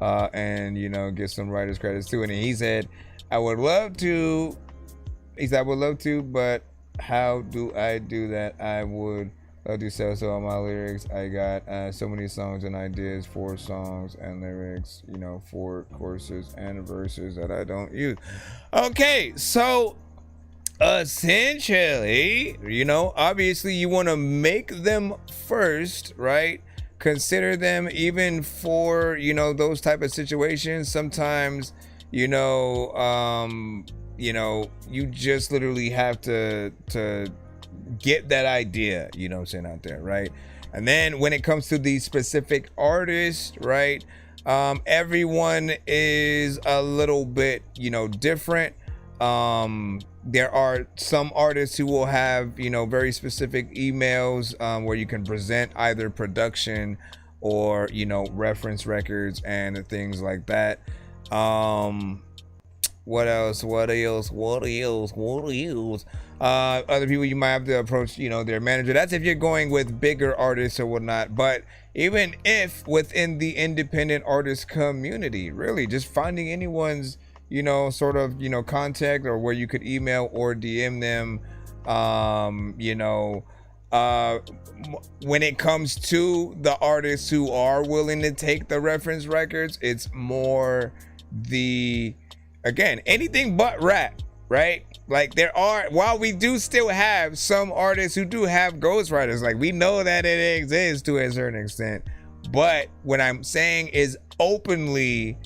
and you know, get some writers credits too. And he said, I would love to, but how do I do that? I would love to sell all my lyrics. I got so many songs and ideas for songs and lyrics, you know, for courses and verses that I don't use. Okay, so essentially, you know, obviously you want to make them first, right? Consider them even for, you know, those type of situations. Sometimes, you know, you just literally have to get that idea, you know what I'm saying, out there, right? And then when it comes to the specific artist, right, everyone is a little bit, you know, different. There are some artists who will have, you know, very specific emails where you can present either production or, you know, reference records and things like that. What else? Other people you might have to approach, you know, their manager. That's if you're going with bigger artists or whatnot. But even if within the independent artist community, really just finding anyone's, you know, sort of, you know, contact or where you could email or DM them, you know, when it comes to the artists who are willing to take the reference records, it's more the, again, anything but rap, right? Like there are, while we do still have some artists who do have ghostwriters, like we know that it exists to a certain extent, but what I'm saying is openly,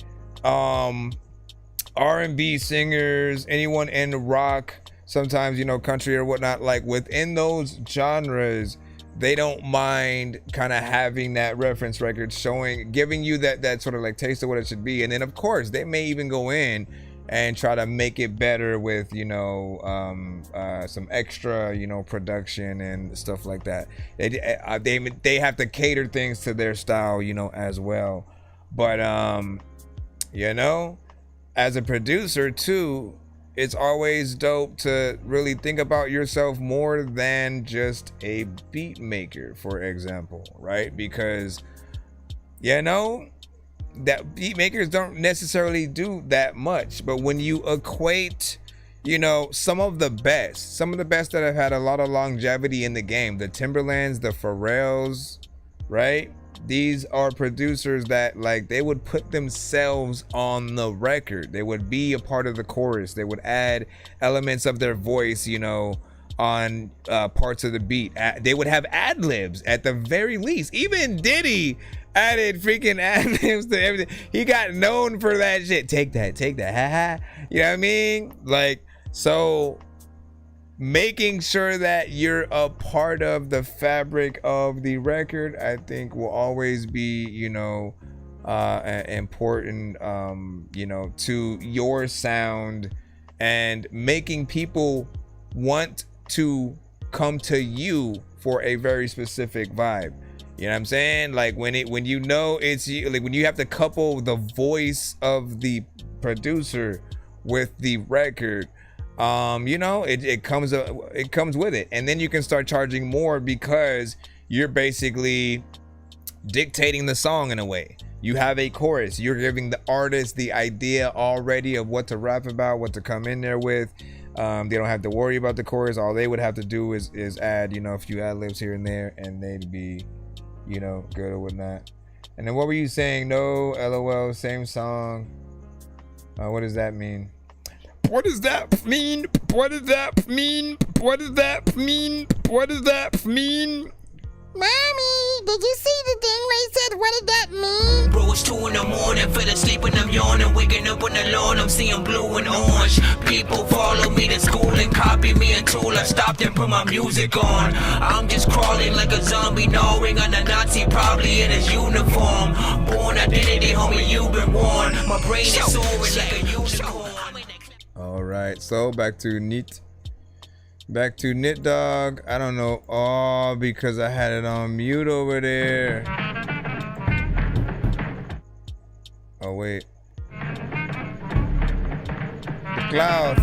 R&B singers, anyone in rock, sometimes, you know, country or whatnot, like within those genres, they don't mind kind of having that reference record showing, giving you that sort of like taste of what it should be. And then of course they may even go in and try to make it better with, you know, some extra, you know, production and stuff like that. They have to cater things to their style, you know, as well. But you know, as a producer too, it's always dope to really think about yourself more than just a beat maker, for example, right? Because, you know, that beat makers don't necessarily do that much, but when you equate, you know, some of the best that have had a lot of longevity in the game, the Timberlands, the Pharrells, right? These are producers that, like, they would put themselves on the record. They would be a part of the chorus. They would add elements of their voice, you know, on parts of the beat. They would have ad-libs at the very least. Even Diddy added freaking ad-libs to everything. He got known for that shit. Take that, haha. You know what I mean? Like, so making sure that you're a part of the fabric of the record, I think will always be, you know, important, you know, to your sound, and making people want to come to you for a very specific vibe. You know what I'm saying? Like when you know it's you, like when you have to couple the voice of the producer with the record, you know, it comes with it, and then you can start charging more because you're basically dictating the song in a way. You have a chorus, you're giving the artist the idea already of what to rap about, what to come in there with. They don't have to worry about the chorus. All they would have to do is add, you know, a few ad-libs here and there, and they'd be, you know, good or whatnot. And then what were you saying? No, LOL, same song. What does that mean? What does that mean? What does that mean? What does that mean? What does that mean? Mommy, did you see the thing where he said, what did that mean? Bro, it's 2 in the morning, fell asleep and I'm yawning, waking up on the lawn, I'm seeing blue and orange. People follow me to school and copy me until I stopped and put my music on. I'm just crawling like a zombie, gnawing on a Nazi, probably in his uniform. Born identity, homie, you've been warned. My brain is soaring like a unicorn. All right, so back to Knit Dog. I don't know, because I had it on mute over there. Oh wait, the cloud.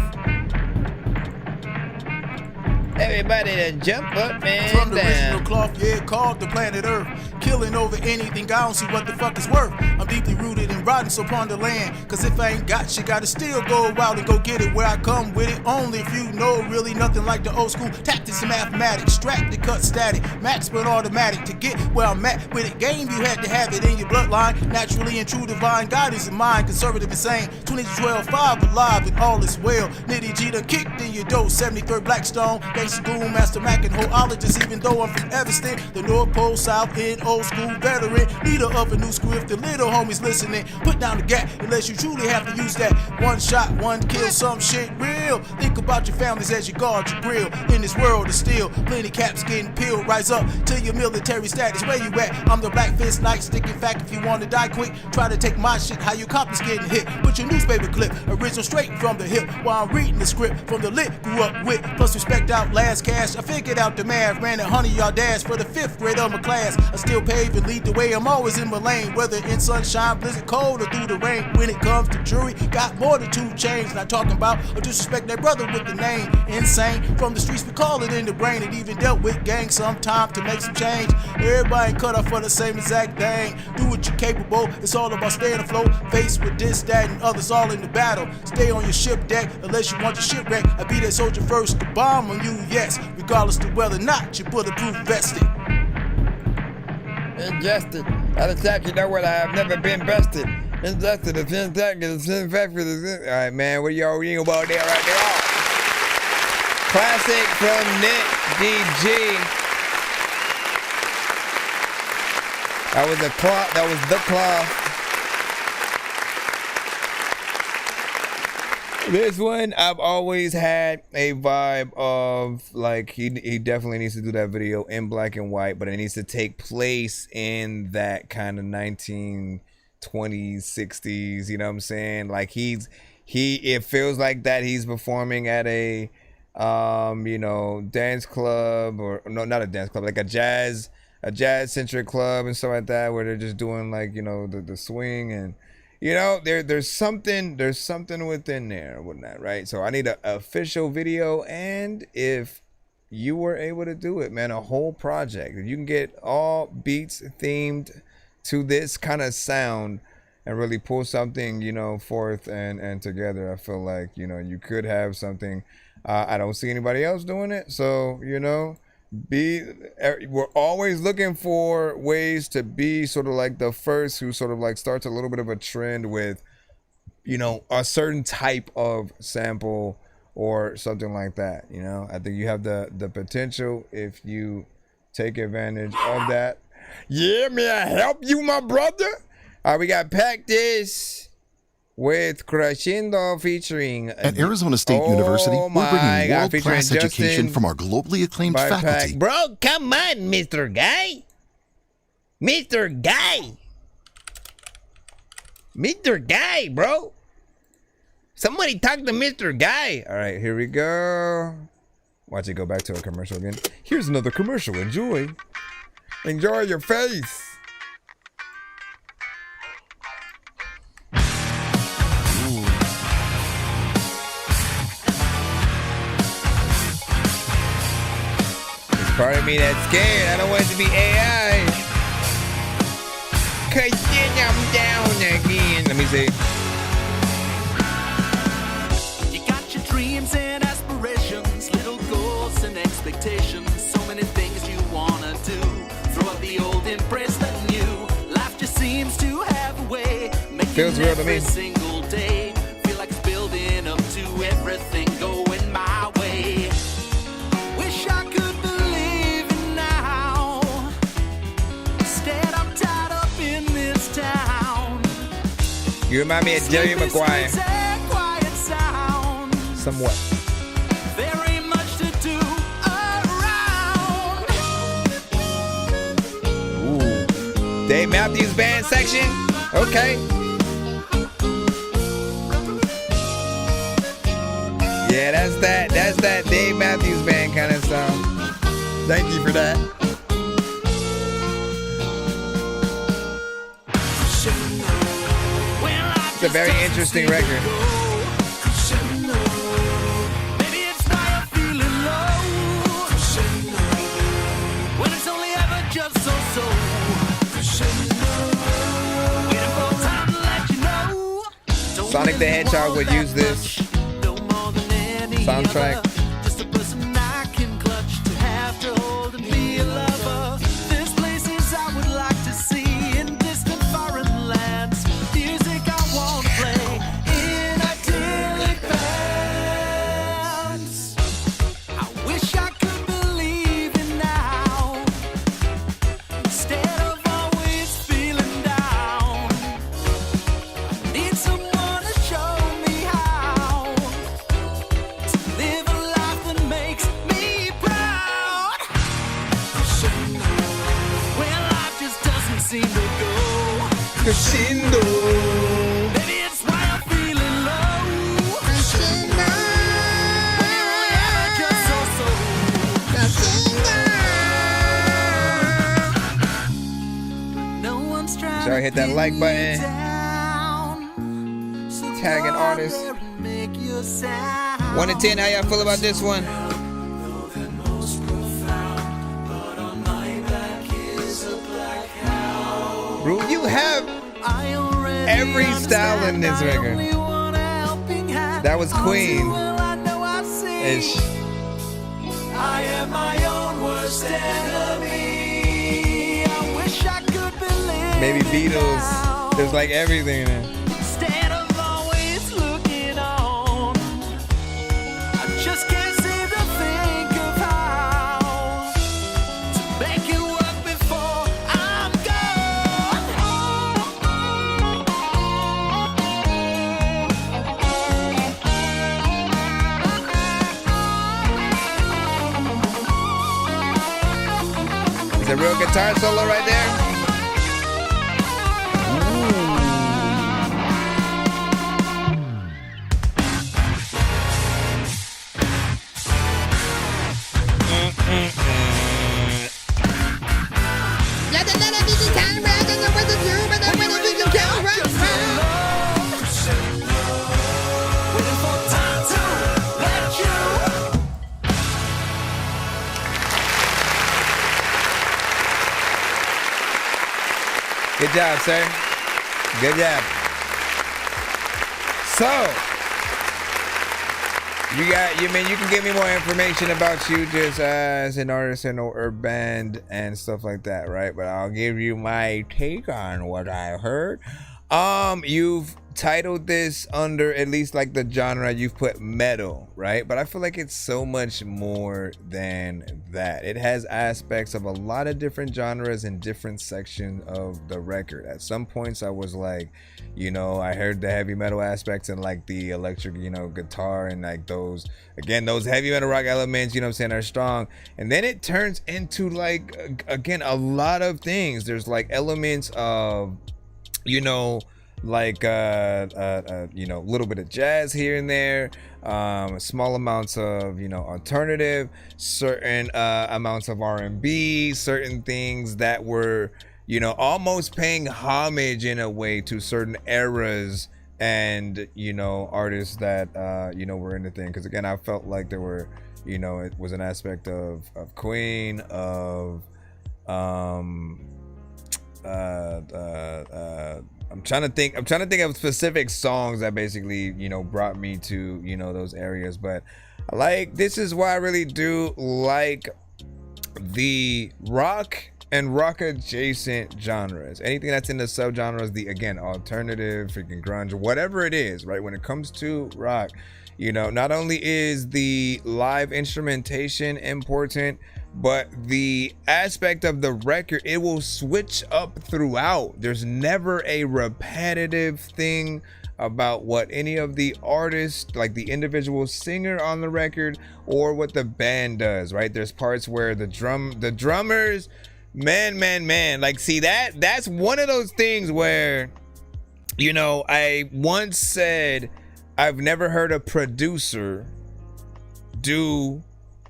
Everybody to jump up and From the original down. cloth, yeah, called the planet Earth. Killing over anything, I don't see what the fuck is worth. I'm deeply rooted and rotten, so ponder land. Cause if I ain't got shit, gotta still go out and go get it. Where I come with it, only if you know really nothing like the old school tactics and mathematics. Strap to cut static, max but automatic. To get where I'm at with it, game you had to have it in your bloodline. Naturally and true divine guidance in mind, conservative and sane. 2012, 5 alive and all is well. Nitty G done kicked in your dough, 73rd Blackstone. Gangsta Goon, Master Mac and Hoologist. Even though I'm from Evanston, the North Pole, South End, old school veteran. Leader of a new school if the little homies listening. Put down the gap unless you truly have to use that. One shot, one kill, some shit real. Think about your families as you guard your grill. In this world of steel, plenty caps getting peeled. Rise up to your military status. Where you at? I'm the Black Fist Nightstick. In fact, if you want to die quick, try to take my shit. How you coppers getting hit? Put your newspaper clip, original straight from the hip. While I'm reading the script from the lit, grew up with. Plus respect out last cash. I figured out the math, ran 100 yard dash for the 5th grade of my class. I still pave and lead the way. I'm always in my lane, whether in sunshine, blizzard, cold, or through the rain. When it comes to jury, got more than 2 chains. Not talking about or disrespect that brother with the name insane. From the streets, we call it in the brain. It even dealt with gangs sometime to make some change. Everybody ain't cut off for the same exact thing. Do what you're capable. It's all about staying afloat. Faced with this, that, and others all in the battle. Stay on your ship deck unless you want your shipwreck. I be that soldier first to bomb on you, yes. Regardless of whether or not you're bulletproof vested. Ingested. Out of tap, you know what? I have never been bested. Ingested. It's in tech. It's in fact. All right, man. What are y'all reading about there right there? Classic from Nick DG. That was the cloth. That was the cloth. This one, I've always had a vibe of like he definitely needs to do that video in black and white, but it needs to take place in that kind of 1920s, 60s, you know what I'm saying? Like it feels like that he's performing at a you know, dance club, or no, not a dance club, like a jazz centric club and stuff like that, where they're just doing like, you know, the swing, and you know, there's something within there or whatnot, right? So I need an official video, and if you were able to do it, man, a whole project, if you can get all beats themed to this kind of sound and really pull something, you know, forth and together, I feel like, you know, you could have something. I don't see anybody else doing it, so, you know, we're always looking for ways to be sort of like the first who sort of like starts a little bit of a trend with, you know, a certain type of sample or something like that. You know, I think you have the potential if you take advantage of that. Yeah, may I help you, my brother? All right, we got Pack This with Crescendo featuring at Arizona State University. We're bringing world-class education from our globally acclaimed faculty. Bro, come on, Mr. Guy. Mr. Guy, bro. Somebody talk to Mr. Guy. All right, here we go. Watch it go back to a commercial again. Here's another commercial. Enjoy. Enjoy your face. Part of me that's scared. I don't want it to be AI. Cause then I'm down again. Let me see. You got your dreams and aspirations, little goals and expectations, so many things you wanna do. Throw out the old, embrace the new. Life just seems to have a way, making feels real to me. Every single day feel like it's building up to everything going my way. Wish I could. You remind me of Jerry Maguire. Somewhat. Very much to do around. Ooh. Dave Matthews Band section? Okay. Yeah, that's that Dave Matthews Band kind of sound. Thank you for that. It's a very interesting record. the Hedgehog would use this soundtrack. Just a person I can clutch to have to hold and be a lover. There's places I would like to see in distant foreign lands. Music I won't play in idyllic bands. I wish I could believe it now instead of always feeling down. I need someone to show me how to live a life that makes me proud. When life just doesn't seem to go crescendo. Maybe it's why I'm feeling low. Crescendo. Yeah, just so. No one's trying So I hit that like button. Tagging artists. 1 to 10, how y'all feel about this one? Bro, you have every style in this record. That was Queen. Ish. I am my own worst enemy. I wish I could believe. Maybe Beatles. There's like everything in it. Instead of always looking on, I just can't seem to think of how to make it work before I'm gone. Is a real guitar solo right there? Good job, sir. Good job. So, you can give me more information about you just as an artist and or band and stuff like that, right? But I'll give you my take on what I heard. You've titled this under at least like the genre, you've put metal, right? But I feel like it's so much more than that. It has aspects of a lot of different genres in different sections of the record. At some points I was like, I heard the heavy metal aspects and like the electric, guitar and like those heavy metal rock elements, are strong. And then it turns into like, again, a lot of things. There's like elements of, like a little bit of jazz here and there, small amounts of alternative, certain amounts of R&B, certain things that were almost paying homage in a way to certain eras and artists that were in the thing. Because again, I felt like there were it was an aspect of Queen, of I'm trying to think of specific songs that basically, brought me to, those areas. But this is why I really do like the rock and rock adjacent genres. Anything that's in the subgenres, the, again, alternative, freaking grunge, whatever it is, right? When it comes to rock, not only is the live instrumentation important, but the aspect of the record, it will switch up throughout. There's never a repetitive thing about what any of the artists, like the individual singer on the record, or what the band does, right? There's parts where the drummers, man, like, see, that's one of those things where, I once said I've never heard a producer do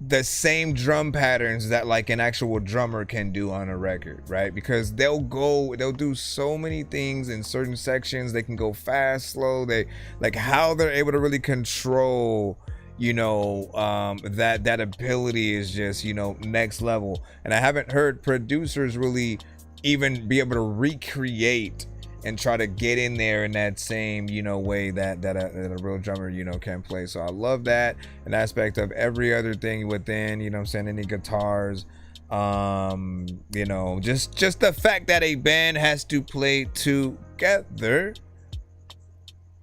the same drum patterns that like an actual drummer can do on a record, right? Because they'll do so many things in certain sections. They can go fast, slow. They like how they're able to really control, that ability is just, next level. And I haven't heard producers really even be able to recreate and try to get in there in that same, you know, way that a real drummer, you know, can play. So I love that, an aspect of every other thing within, you know what I'm saying, any guitars, you know, just the fact that a band has to play together,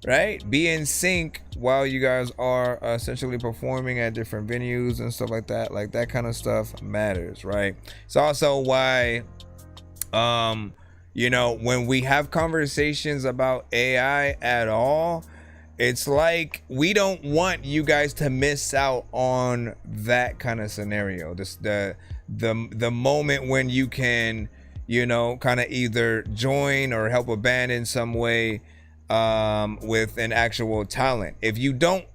right? Be in sync while you guys are essentially performing at different venues and stuff like that. Like that kind of stuff matters, right? It's also why, you know, when we have conversations about AI at all, it's like we don't want you guys to miss out on that kind of scenario. This the moment when you can, you know, kind of either join or help a band in some way with an actual talent. If you don't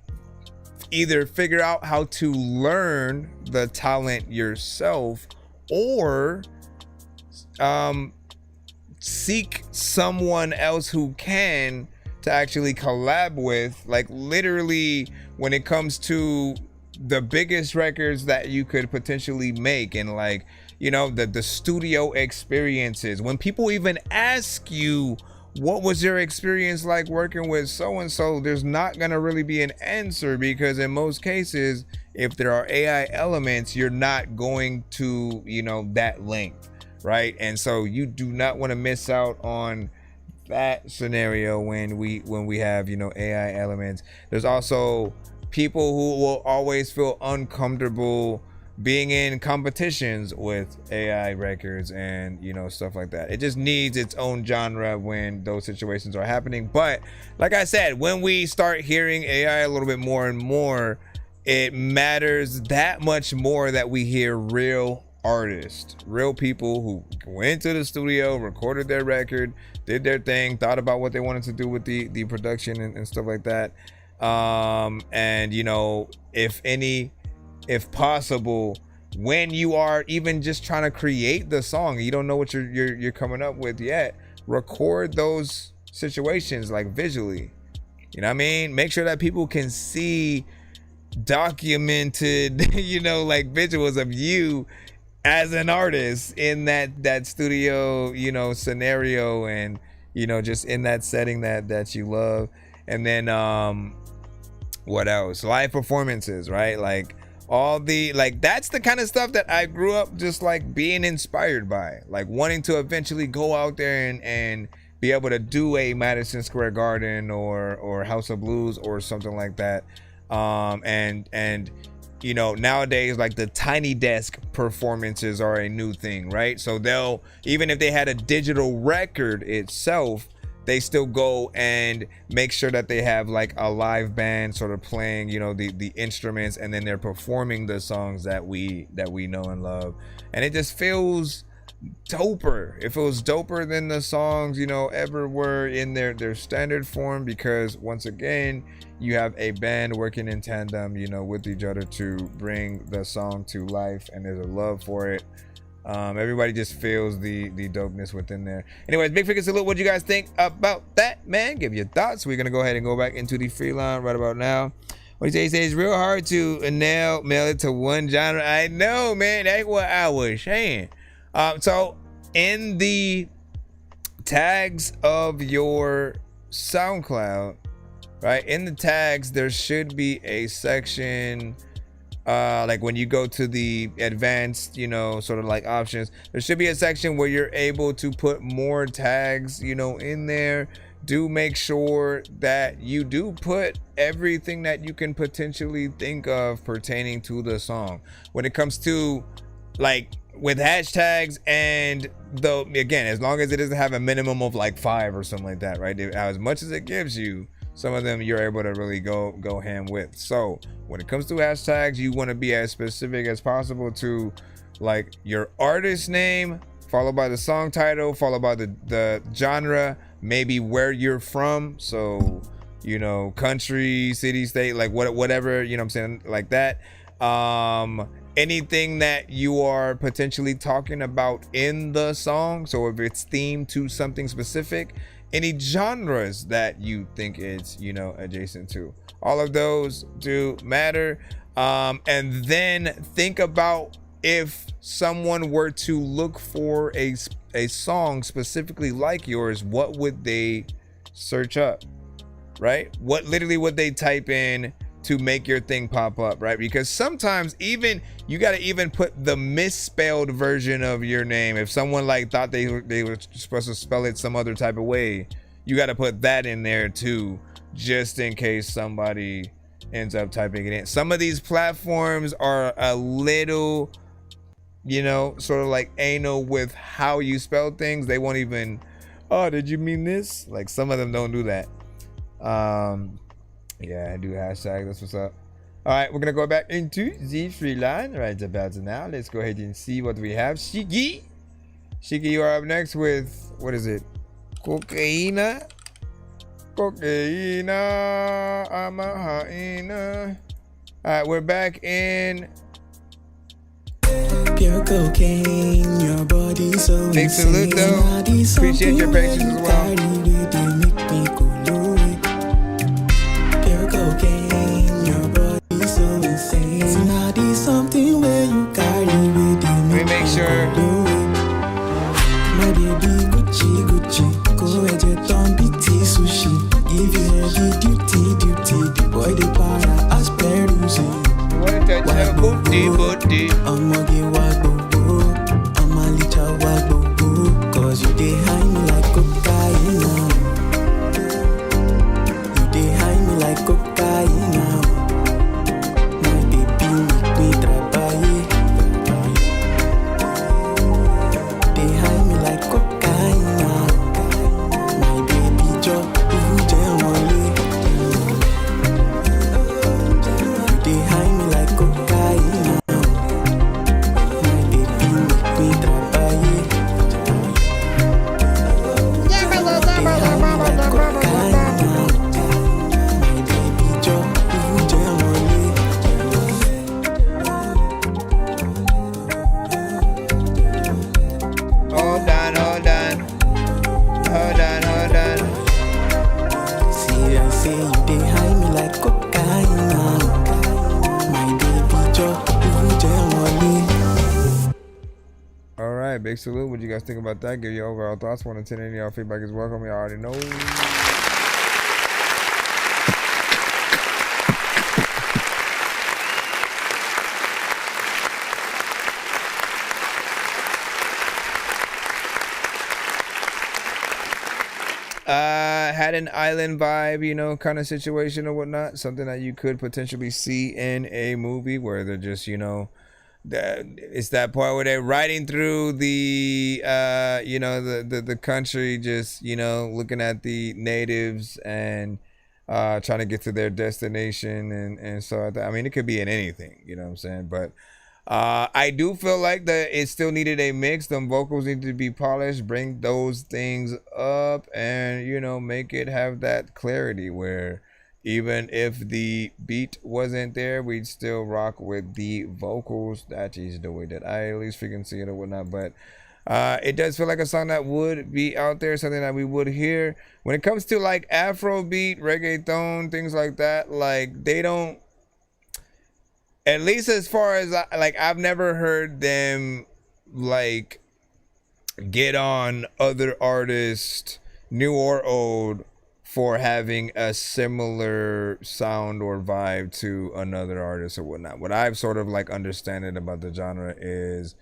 either figure out how to learn the talent yourself, or seek someone else who can to actually collab with, like literally when it comes to the biggest records that you could potentially make, and like, you know, the studio experiences, when people even ask you what was your experience like working with so and so, there's not gonna really be an answer, because in most cases, if there are AI elements, you're not going to, you know, that length, right? And so you do not want to miss out on that scenario when we have, you know, AI elements. There's also people who will always feel uncomfortable being in competitions with AI records and, you know, stuff like that. It just needs its own genre when those situations are happening. But like I said, when we start hearing AI a little bit more and more, it matters that much more that we hear real artists, real people who went to the studio, recorded their record, did their thing, thought about what they wanted to do with the production and stuff like that. And, you know, if possible, when you are even just trying to create the song, you don't know what you're coming up with yet, record those situations like visually, you know what I mean? Make sure that people can see documented, you know, like visuals of you as an artist in that studio, you know, scenario, and, you know, just in that setting that you love. And then what else? Live performances, right? Like all the, like, that's the kind of stuff that I grew up just like being inspired by, like wanting to eventually go out there and be able to do a Madison Square Garden or House of Blues or something like that. And you know, nowadays, like the tiny desk performances are a new thing, right? So they'll, even if they had a digital record itself, they still go and make sure that they have like a live band sort of playing, you know, the instruments, and then they're performing the songs that we know and love. And it just feels doper. It feels doper than the songs, you know, ever were in their standard form, because once again, you have a band working in tandem, you know, with each other to bring the song to life, and there's a love for it. Everybody just feels the dopeness within there. Anyways, big figure salute. What do you guys think about that, man? Give your thoughts. We're gonna go ahead and go back into the free line right about now. What you say? It's real hard to mail it to one genre. I know, man. That's what I was saying. So in the tags of your SoundCloud, right, in the tags, there should be a section, like when you go to the advanced, you know, sort of like options, there should be a section where you're able to put more tags, you know, in there. Do make sure that you do put everything that you can potentially think of pertaining to the song. When it comes to like with hashtags, and though again, as long as it doesn't have a minimum of like 5 or something like that, right? As much as it gives you, some of them you're able to really go ham with. So when it comes to hashtags, you want to be as specific as possible to like your artist name, followed by the song title, followed by the genre, maybe where you're from. So, you know, country, city, state, like whatever, you know what I'm saying, like that. Anything that you are potentially talking about in the song. So if it's themed to something specific, any genres that you think it's, you know, adjacent to, all of those do matter. And then think about if someone were to look for a song specifically like yours, what would they search up, right? What literally would they type in to make your thing pop up, right? Because sometimes even you got to even put the misspelled version of your name. If someone like thought they were supposed to spell it some other type of way, you got to put that in there too, just in case somebody ends up typing it in. Some of these platforms are a little, you know, sort of like anal with how you spell things. They won't even, oh, did you mean this? Like some of them don't do that. Yeah, I do hashtag. That's what's up. All right, we're gonna go back into the free line right about now. Let's go ahead and see what we have. Shiki, you are up next with, what is it? Cocaina. I'm a hyena. All right, we're back in. Pure cocaine, your body so big salute though. Appreciate your patience as well. Pure cocaine, your body so insane. Naughty something where you carry with you. Let me make sure. My baby Gucci, go ahead your thumb BT sushi. Give you heavy duty. The boy the para as perusi. Booty. I'ma get wago, I'ma licha wago, cause you dey high me like cocaine. You dey high me like cocaine. My baby make me trabaye. Dey high me like cocaine. My baby job, you dey only. You dey high me like cocaine. Big salute. What you guys think about that? Give your overall thoughts. 1 to 10. Any of y'all feedback is welcome. You already know. Had an island vibe, you know, kind of situation or whatnot. Something that you could potentially see in a movie where they're just, you know, it's that part where they're riding through the you know, the country, just, you know, looking at the natives and trying to get to their destination and so I mean, it could be in anything, you know what I'm saying? But I do feel like that it still needed a mix. Them vocals need to be polished, bring those things up, and, you know, make it have that clarity where even if the beat wasn't there, we'd still rock with the vocals. That is the way that I at least freaking see it or whatnot. But it does feel like a song that would be out there, something that we would hear. When it comes to like Afrobeat, reggaeton, things like that, like they don't, at least as far as like I've never heard them like get on other artists, new or old, for having a similar sound or vibe to another artist or whatnot. What I've sort of like understanding about the genre is,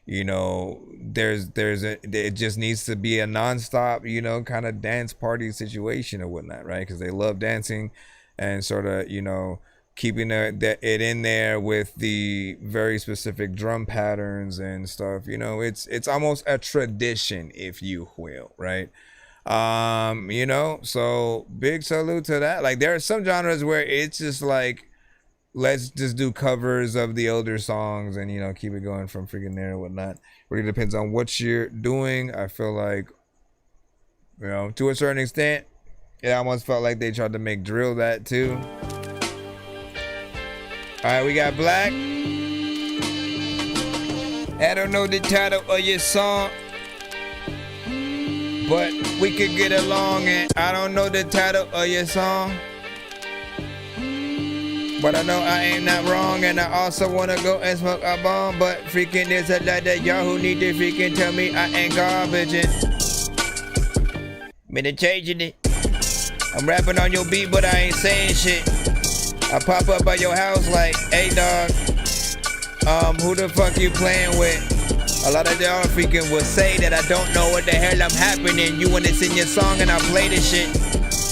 you know, it just needs to be a nonstop, you know, kind of dance party situation or whatnot, right? Because they love dancing and sort of, you know, keeping it in there with the very specific drum patterns and stuff. You know, it's almost a tradition, if you will, right? You know, so big salute to that. Like there are some genres where it's just like, let's just do covers of the older songs and, you know, keep it going from freaking there and whatnot. Really depends on what you're doing. I feel like, you know, to a certain extent, it almost felt like they tried to make drill that too. All right, we got Black. I don't know the title of your song, but we could get along, and I don't know the title of your song. But I know I ain't not wrong, and I also wanna go and smoke a bomb. But freaking there's a lot of y'all who need to freaking tell me I ain't garbage. Been changing it. I'm rapping on your beat, but I ain't saying shit. I pop up at your house like, hey dog, who the fuck you playing with? A lot of y'all freaking will say that I don't know what the hell I'm happening. You wanna sing your song and I play this shit.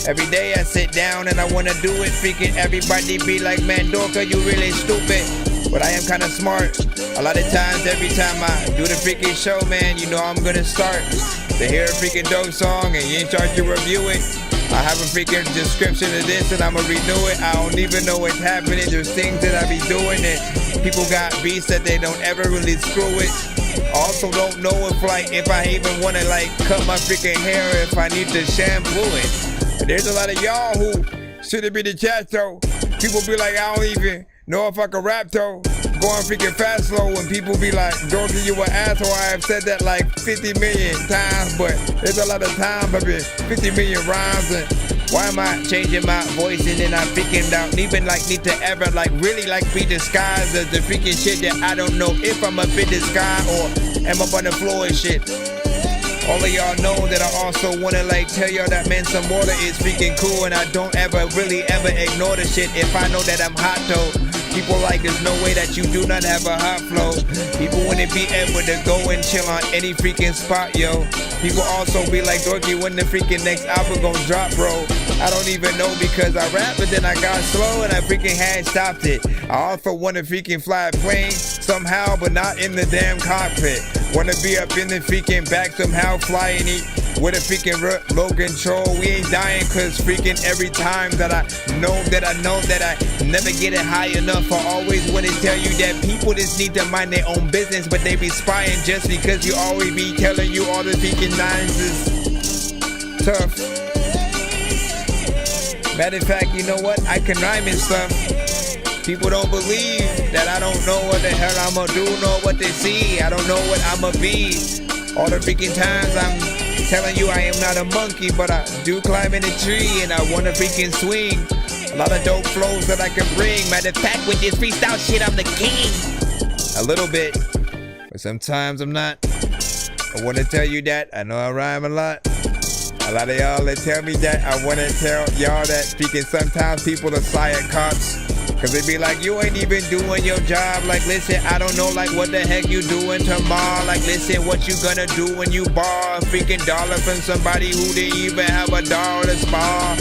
Every day I sit down and I wanna do it. Freaking everybody be like, man, Dorka, you really stupid. But I am kinda smart. A lot of times, every time I do the freaking show, man, you know I'm gonna start to hear a freaking dope song and you ain't start to review it. I have a freaking description of this and I'ma renew it. I don't even know what's happening. There's things that I be doing and people got beats that they don't ever really screw it. Also don't know if I even wanna like cut my freaking hair, if I need to shampoo it. There's a lot of y'all who shouldn't be the chat though. People be like, I don't even know if I can rap though. Going freaking fast slow when people be like, Dorky, you an asshole. I have said that like 50 million times, but there's a lot of times I've been 50 million rhymes and why am I changing my voice and then I freaking don't even like need to ever like really like be disguised as the freaking shit that I don't know if I'm up in the sky or am up on the floor and shit. All of y'all know that I also wanna like tell y'all that man some water is freaking cool and I don't ever really ever ignore the shit if I know that I'm hot though. People like there's no way that you do not have a hot flow. People wouldn't be able to go and chill on any freaking spot, yo. People also be like, Dorky, when the freaking next album gon' drop, bro? I don't even know because I rap but then I got slow and I freaking had stopped it. I also wanna freaking fly a plane somehow but not in the damn cockpit. Wanna be up in the freaking back somehow flying it with a freaking low control. We ain't dying cause freaking every time that I know that I never get it high enough. I always wanna tell you that people just need to mind their own business but they be spying just because you always be telling you all the freaking nines is tough. Matter of fact, you know what? I can rhyme and stuff. People don't believe that I don't know what the hell I'ma do, nor what they see. I don't know what I'ma be. All the freaking times I'm telling you I am not a monkey, but I do climb in a tree and I wanna freaking swing. A lot of dope flows that I can bring. Matter of fact, with this freestyle shit, I'm the king. A little bit, but sometimes I'm not. I wanna tell you that I know I rhyme a lot. A lot of y'all that tell me that I wanna tell y'all that speaking sometimes people are silent cops. Cause they be like, you ain't even doing your job. Like, listen, I don't know like what the heck you doing tomorrow. Like, listen, what you gonna do when you borrow a freaking dollar from somebody who didn't even have a dollar to spar?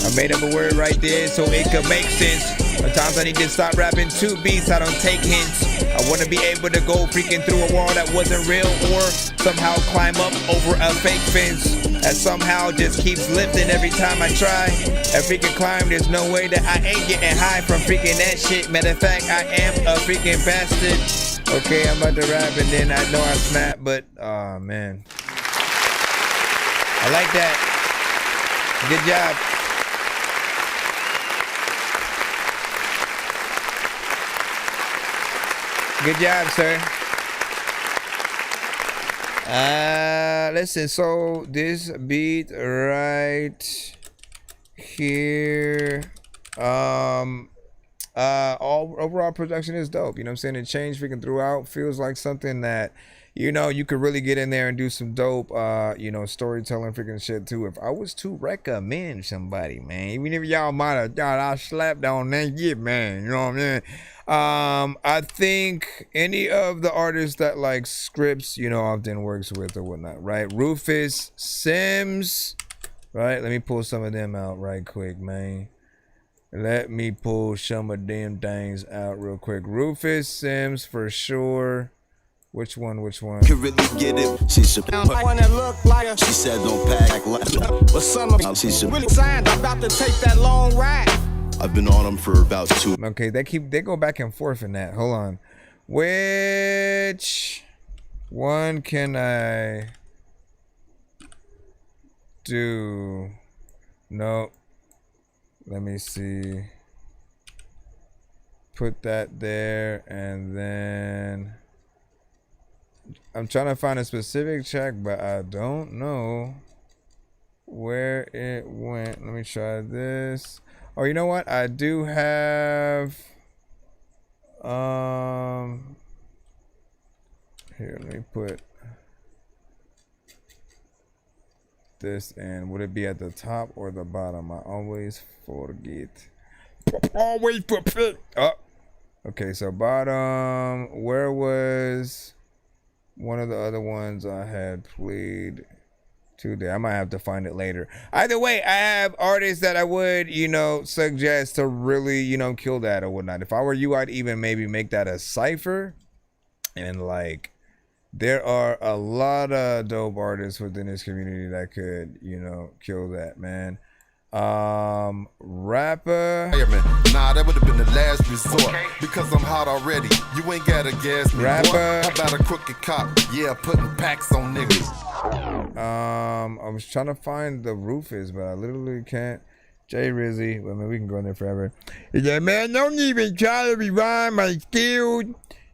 I made up a word right there so it could make sense. Sometimes I need to stop rapping 2 beats, I don't take hints. I wanna be able to go freaking through a wall that wasn't real or somehow climb up over a fake fence. That somehow just keeps lifting every time I try. A freaking climb, there's no way that I ain't getting high from freaking that shit. Matter of fact, I am a freaking bastard. Okay, I'm about to rap and then I know I snap, but oh man. I like that. Good job. Good job, sir. Listen, so this beat right here, overall production is dope. You know what I'm saying? It changed freaking throughout. Feels like something that, you know, you could really get in there and do some dope, you know, storytelling freaking shit too. If I was to recommend somebody, man, even if y'all might have thought I slapped on that shit, man, you know what I mean? I think any of the artists that like Scripps, you know, often works with or whatnot, right? Rufus, Sims, right? Let me pull some of them out right quick, man. Let me pull some of them things out real quick. Rufus, Sims for sure. Which one? Could really get it. She should one that look like a, She said don't pack like but some of she should really signed about to take that long ride. I've been on them for about 2. Okay, they go back and forth in that. Hold on. Which one can I do? No. Let me see. Put that there and then I'm trying to find a specific track, but I don't know where it went. Let me try this. Oh, you know what? I do have. Here, let me put this in. Would it be at the top or the bottom? I always forget. Always forget. Oh. Okay, so bottom. Where was one of the other ones I had played today? I might have to find it later. Either way, I have artists that I would, you know, suggest to really, you know, kill that or whatnot. If I were you, I'd even maybe make that a cipher. And like, there are a lot of dope artists within this community that could, you know, kill that, man. Rapper. Nah, that would have been the last resort. Because I'm hot already. You ain't gotta gas me. Rapper. How about a crooked cop? Yeah, putting packs on niggas. I was trying to find the Rufus, but I literally can't. Jay Rizzy. Well, I mean, we can go in there forever. Yeah, man, don't even try to rewind my skills.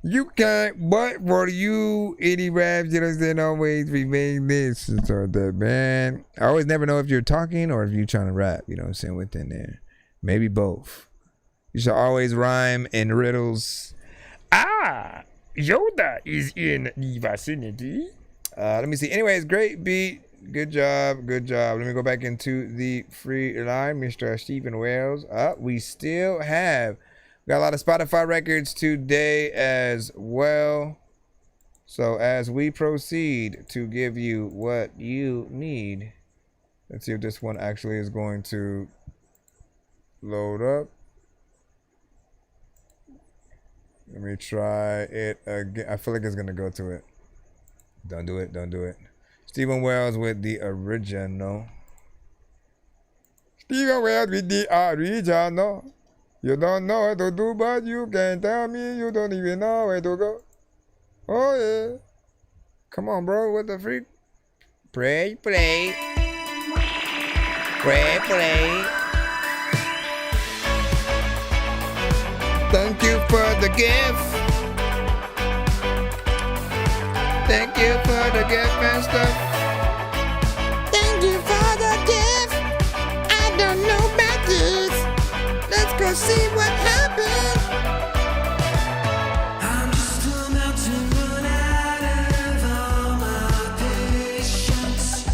You can't, but for you, any raps, you know, then always remain this and so that, man. I always never know if you're talking or if you're trying to rap, you know what I'm saying, within there. Maybe both. You should always rhyme in riddles. Ah, Yoda is in the vicinity. Let me see. Anyways, great beat. Good job. Good job. Let me go back into the free line. Mr. Stephen Wells. We still have. Got a lot of Spotify records today as well. So as we proceed to give you what you need, let's see if this one actually is going to load up. Let me try it again. I feel like it's going to go to it. Don't do it. Don't do it. Stephen Wells with the original. Stephen Wells with the original. You don't know what to do, but you can tell me you don't even know where to go. Oh, yeah. Come on, bro. What the freak? Pray, play. Pray, play. Thank you for the gift. Thank you for the gift, master. Thank you for the gift. I don't know about this. Let's go see what happened. I'm just about to run out of all my patience.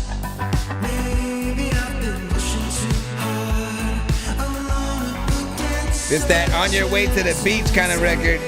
Maybe I've been pushing too hard. Alone against It's that on your way to the beach kind of record.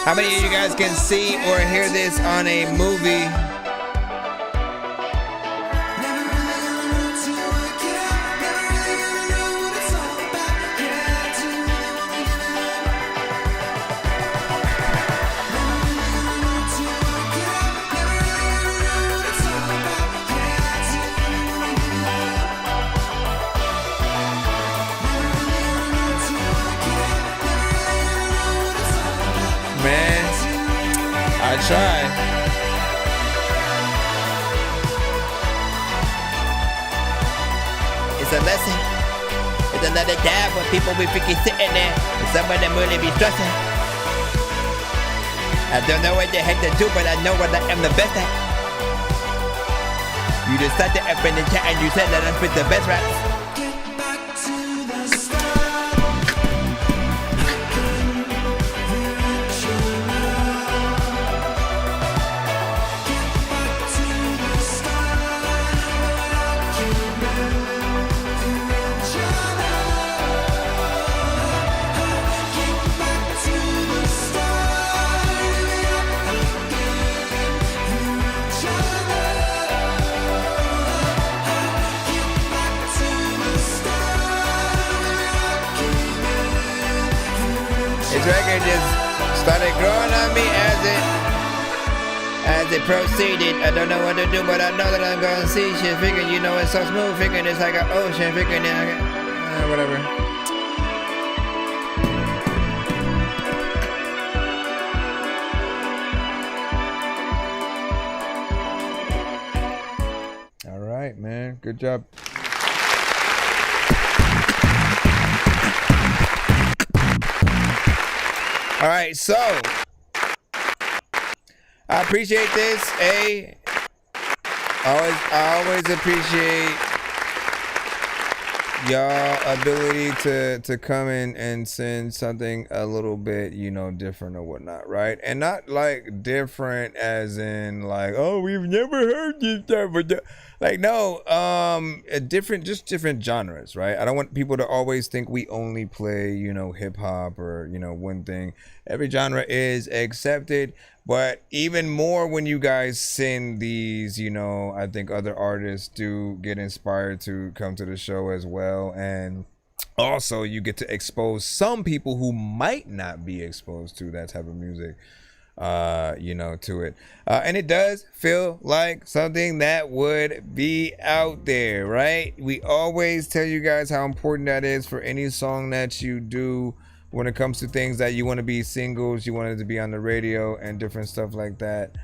How many of you guys can see or hear this on a movie? Try. It's a lesson. It's another time when people be freaking sitting there and some of them really be stressing. I don't know what the heck to do, but I know what I am the best at. You just sat there up in the chat and you said that I spit the best raps. This record just started growing on me as it proceeded. I don't know what to do, but I know that I'm gonna see shit. Figuring, you know, it's so smooth. Figuring it's like an ocean. Figuring whatever. All right, man. Good job. All right, so I appreciate this. I always appreciate y'all ability to come in and send something a little bit, you know, different or whatnot, right? And not like different as in like, oh, we've never heard this stuff, but like no, different genres, right? I don't want people to always think we only play, you know, hip hop or, you know, one thing. Every genre is accepted, but even more when you guys send these, you know, I think other artists do get inspired to come to the show as well. And also you get to expose some people who might not be exposed to that type of music, you know, to it. And it does feel like something that would be out there, right? We always tell you guys how important that is for any song that you do. When it comes to things that you want to be singles, you want it to be on the radio and different stuff like that.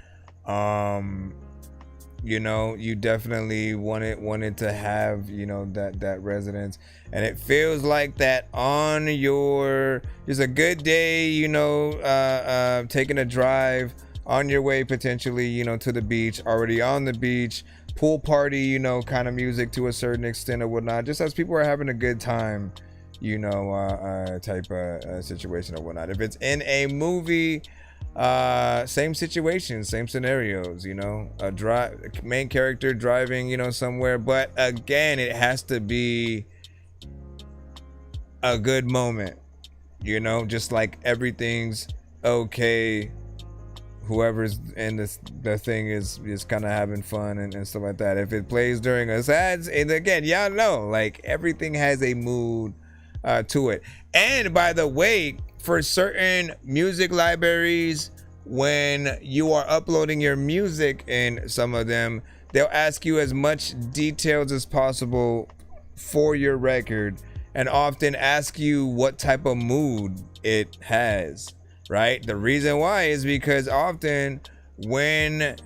You know, you definitely want it to have, you know, that resonance. And it feels like that on just a good day, you know, taking a drive on your way potentially, you know, to the beach, already on the beach, pool party, you know, kind of music to a certain extent or whatnot, just as people are having a good time, you know, type of situation or whatnot. If it's in a movie, same situation, same scenarios, you know, main character driving, you know, somewhere, but again, it has to be a good moment, you know, just like everything's okay. Whoever's in the thing is kind of having fun and stuff like that. If it plays during a sad, and again, y'all know, like everything has a mood to it. And by the way, for certain music libraries, when you are uploading your music in some of them, they'll ask you as much details as possible for your record and often ask you what type of mood it has, right? The reason why is because often when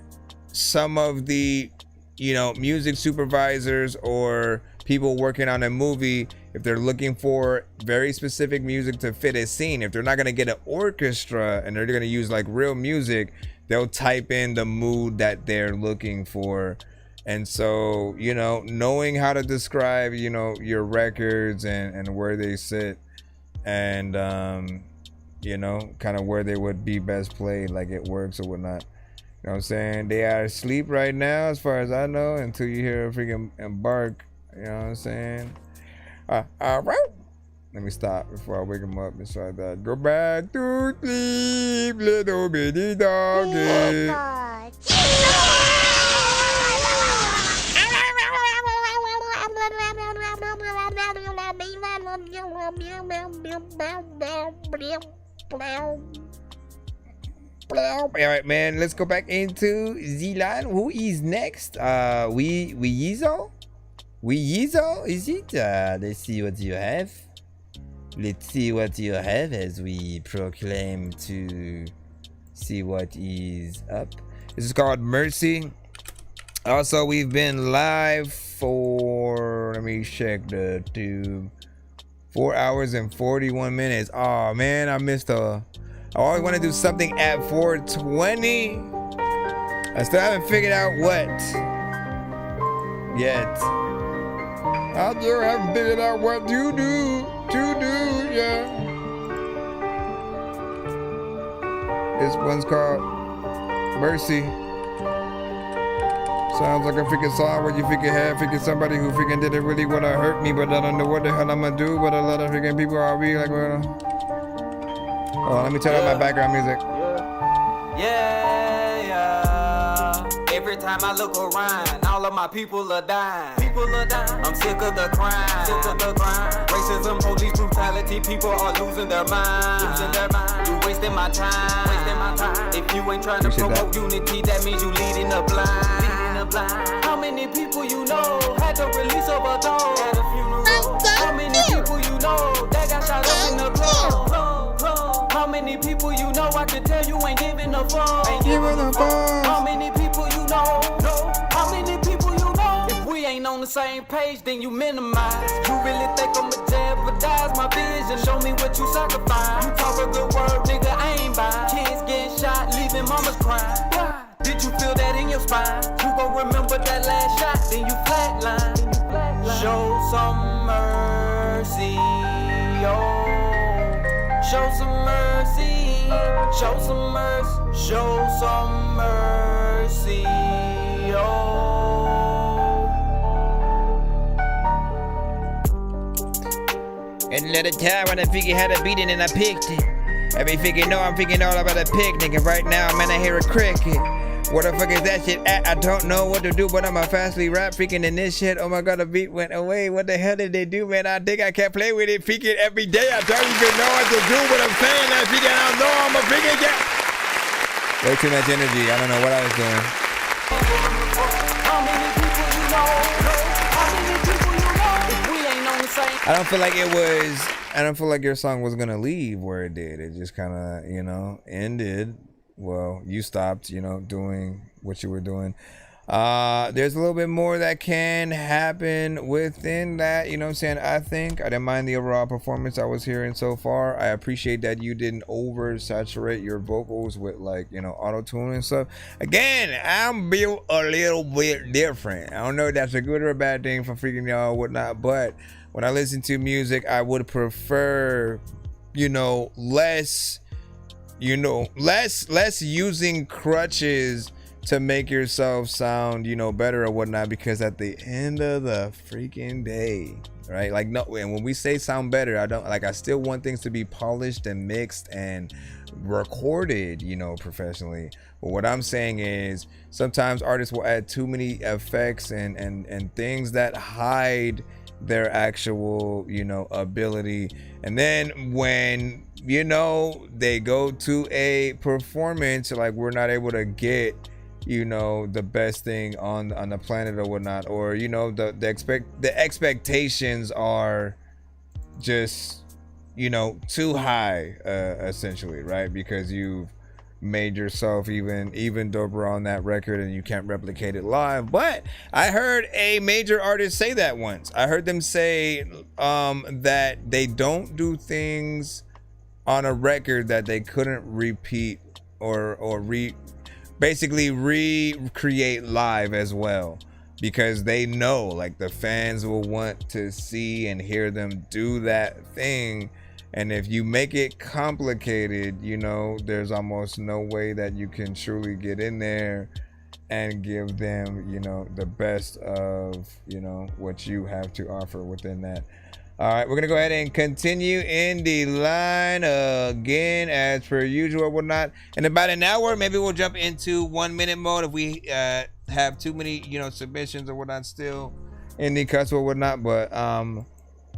some of the, you know, music supervisors or people working on a movie, if they're looking for very specific music to fit a scene, if they're not going to get an orchestra and they're going to use like real music, they'll type in the mood that they're looking for. And so, you know, knowing how to describe, you know, your records and where they sit and, you know, kind of where they would be best played, like it works or whatnot. You know what I'm saying? They are asleep right now, as far as I know, until you hear a freaking bark. You know what I'm saying? All right. Let me stop before I wake him up and start that. Go back to sleep, little bitty doggy. All right, man. Let's go back into Zealand. Who is next? Weezo? Weezo? Is it? Let's see what you have. Let's see what you have as we proclaim to see what is up. This is called Mercy. Also, we've been live for, let me check the tube, 4 hours and 41 minutes. Oh man, I always want to do something at 4:20. I still haven't figured out what yet. I still haven't figured out what to do, yeah. This one's called Mercy. Sounds like a freaking song where you freaking have freaking somebody who freaking didn't really want to hurt me, but I don't know what the hell I'm gonna do. But a lot of freaking people are be like, well, oh, let me turn off my background music. Yeah. Every time I look around, all of my people are dying. I'm sick of the crime. Racism, police brutality. reality, people are losing their mind. You wasting my time. If you ain't trying to promote unity, that means you leading the blind. How many people you know had to release overdose at a funeral? How many people you know that got shot up in the club? How many people you know I can tell you ain't giving a fuck? How many people you know? How many people you know? If we ain't on the same page, then you minimize. You really think I'ma jeopardize my vision? Show me what you sacrifice. You talk a good word, nigga, I ain't buying. Kids getting shot, leaving mamas crying. Why? Did you feel that in your spine? You gon' remember that last shot, then you flatline. Show some mercy, yo. Show some mercy, show some mercy, show some mercy, yo. And another time when I figured how to beat it and I picked it. I be figuring, I'm thinking all about a picnic. And right now, man, I hear a cricket. What the fuck is that shit at? I don't know what to do, but I'ma fastly rap freaking in this shit. Oh my god, the beat went away. What the hell did they do, man? I think I can't play with it freaking every day. I don't even know what to do, but I'm saying that freaking I don't know I'm a freaking get. Way too much energy. I don't know what I was doing. I don't feel like it was, I don't feel like your song was gonna leave where it did. It just kind of, you know, ended. Well, you stopped, you know, doing what you were doing. There's a little bit more that can happen within that, you know what I'm saying? I didn't mind the overall performance I was hearing so far. I appreciate that you didn't oversaturate your vocals with, like, you know, auto-tune and stuff. Again, I'm built a little bit different. I don't know if that's a good or a bad thing for freaking y'all or whatnot, but when I listen to music, I would prefer, you know, less using crutches to make yourself sound, you know, better or whatnot, because at the end of the freaking day, right? Like, no, and when we say sound better, I still want things to be polished and mixed and recorded, you know, professionally. But what I'm saying is sometimes artists will add too many effects and things that hide their actual, you know, ability. And then when, you know, they go to a performance, like, we're not able to get, you know, the best thing on the planet or whatnot, or, you know, the expectations are just, you know, too high, essentially, right? Because you've made yourself even doper on that record and you can't replicate it live. But I heard a major artist say that once. I heard them say that they don't do things on a record that they couldn't repeat or basically recreate live as well, because they know, like, the fans will want to see and hear them do that thing. And if you make it complicated, you know, there's almost no way that you can truly get in there and give them, you know, the best of, you know, what you have to offer within that. All right, we're gonna go ahead and continue in the line again as per usual, whatnot. In about an hour, maybe we'll jump into 1 minute mode if we have too many, you know, submissions or whatnot still in the cuts or whatnot. But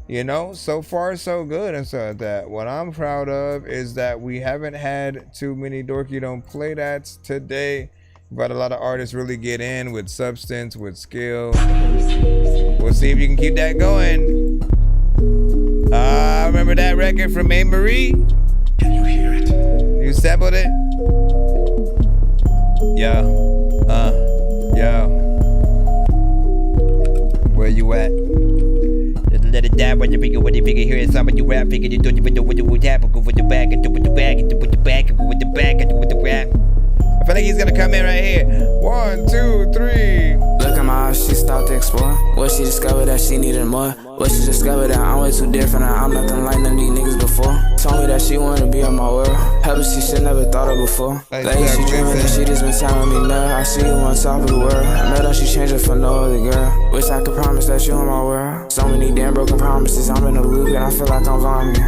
you know, so far so good. And so that what I'm proud of is that we haven't had too many Dorky Don't Play That's today. But a lot of artists really get in with substance, with skill. We'll see if you can keep that going. Remember that record from A. Marie? Can you hear it? You sampled it? Yo. Where you at? Just let it die when you figure hear it. Some of you rap, figure you don't even know what you would happen. Go with the back, and do with the back, and do with the back, and go with the back, and do with the rap. I feel like he's gonna come in right here. 1, 2, 3. Look at my eyes, she stopped to explore. What she discovered that she needed more. What she discovered that I'm way too different. I'm nothing like none of these niggas before. Told me that she wanted to be in my world. Habits she shit never thought of before. Lately she dreaming and she just been telling me no. I see you on top of the world. Know that she changing for no other girl. Wish I could promise that you in my world. So many damn broken promises. I'm in the loop and I feel like I'm vomiting.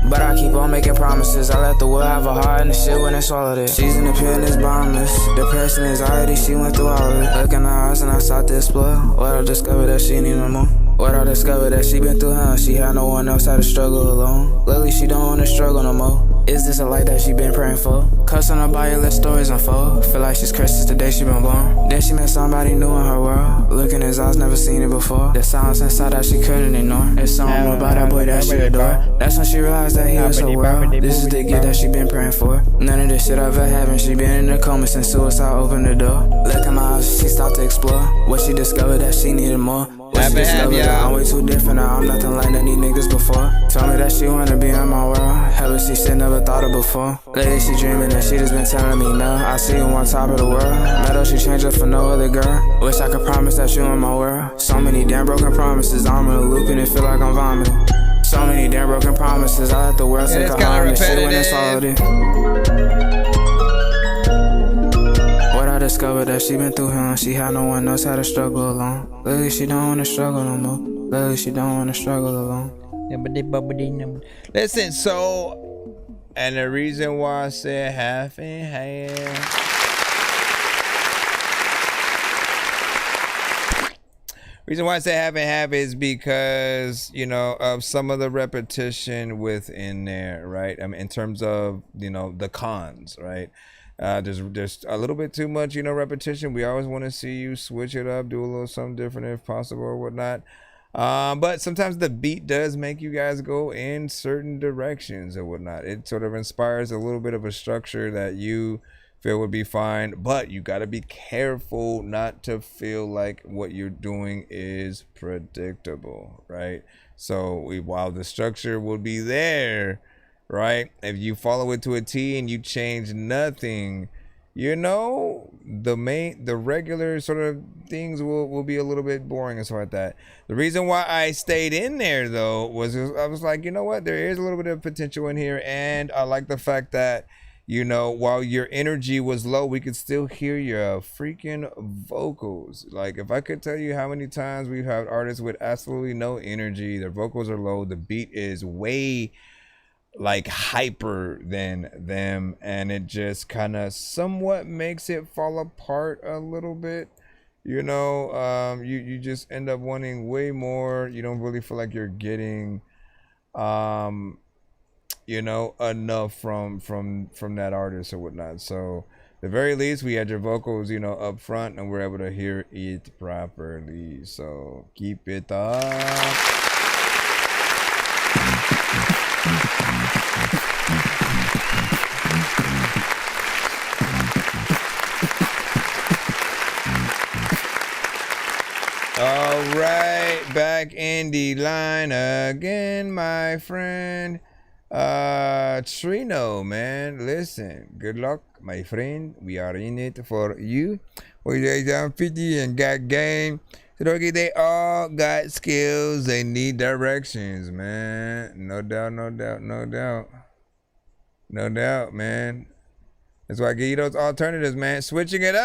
But I keep on making promises. I let the world have a heart and the shit when it swallowed it. She's independent, boundless. Depression, anxiety, she went through all of it. Look in her eyes and I sought to explore. Well, I discovered that she needed more. What I discovered that she been through, she had no one else had to struggle alone. Lately she don't wanna struggle no more. Is this a light that she been praying for? Cussing her body, let stories unfold. Feel like she's cursed since the day she been born. Then she met somebody new in her world. Look in his eyes, never seen it before. The silence inside that she couldn't ignore. It's something about that boy that she adore. That's when she realized that he was her world. This is the gift that she been praying for. None of this shit ever happened. She been in a coma since suicide opened the door. Look in my eyes, she stopped to explore. What she discovered that she needed more. What she discovered that I'm way too different now. I'm nothing like any niggas before. Told me that she wanna be in my world. Heaven she shit never thought of before. Lately she dreaming and she just been telling me no. I see you on top of the world. Metal she changed up for no other girl. Wish I could promise that you in my world. So many damn broken promises. I'm in a loop and it feel like I'm vomiting. So many damn broken promises. I let the world take a harm and shit when it's all it. What I discovered that she been through him. She had no one else had to struggle alone. Lately she don't wanna struggle no more. Lately she don't wanna struggle alone. Listen, so, and the reason why I said half and half. Reason why I say half and half is because, you know, of some of the repetition within there, right? I mean, in terms of, you know, the cons, right? There's a little bit too much, you know, repetition. We always want to see you switch it up, do a little something different if possible or whatnot. But sometimes the beat does make you guys go in certain directions or whatnot. It sort of inspires a little bit of a structure that you feel would be fine, but you got to be careful not to feel like what you're doing is predictable, right? So while the structure will be there, right, if you follow it to a T and you change nothing, you know, the regular sort of things will be a little bit boring and stuff like that. The reason why I stayed in there though was I was like, you know what, there is a little bit of potential in here, and I like the fact that, you know, while your energy was low, we could still hear your freaking vocals. Like, if I could tell you how many times we've had artists with absolutely no energy, their vocals are low, the beat is way like hyper than them, and it just kind of somewhat makes it fall apart a little bit. You know, you just end up wanting way more. You don't really feel like you're getting you know, enough from that artist or whatnot. So at the very least, we had your vocals, you know, up front, and we're able to hear it properly. So keep it up. All right, back in the line again, my friend. Trino, man, listen, good luck, my friend. We are in it for you. We down 50 and got game. So they all got skills. They need directions, man. No doubt, no doubt, no doubt. No doubt, man. That's why I give you those alternatives, man. Switching it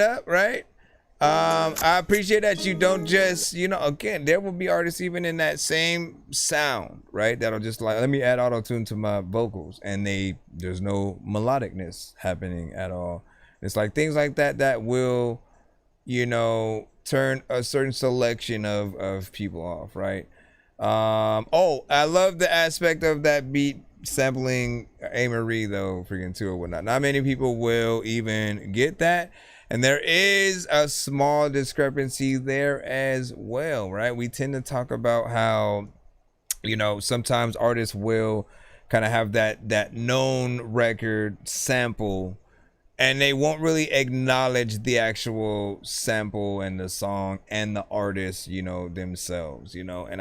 up, right? I appreciate that you don't just, you know, again, there will be artists even in that same sound, right, that'll just like, let me add auto-tune to my vocals, and there's no melodicness happening at all. It's like things like that will, you know, turn a certain selection of people off, right? Oh, I love the aspect of that beat sampling A. Marie though, freaking too or whatnot. Not many people will even get that. And there is a small discrepancy there as well, right? We tend to talk about how, you know, sometimes artists will kind of have that known record sample, and they won't really acknowledge the actual sample and the song and the artist, you know, themselves, you know. And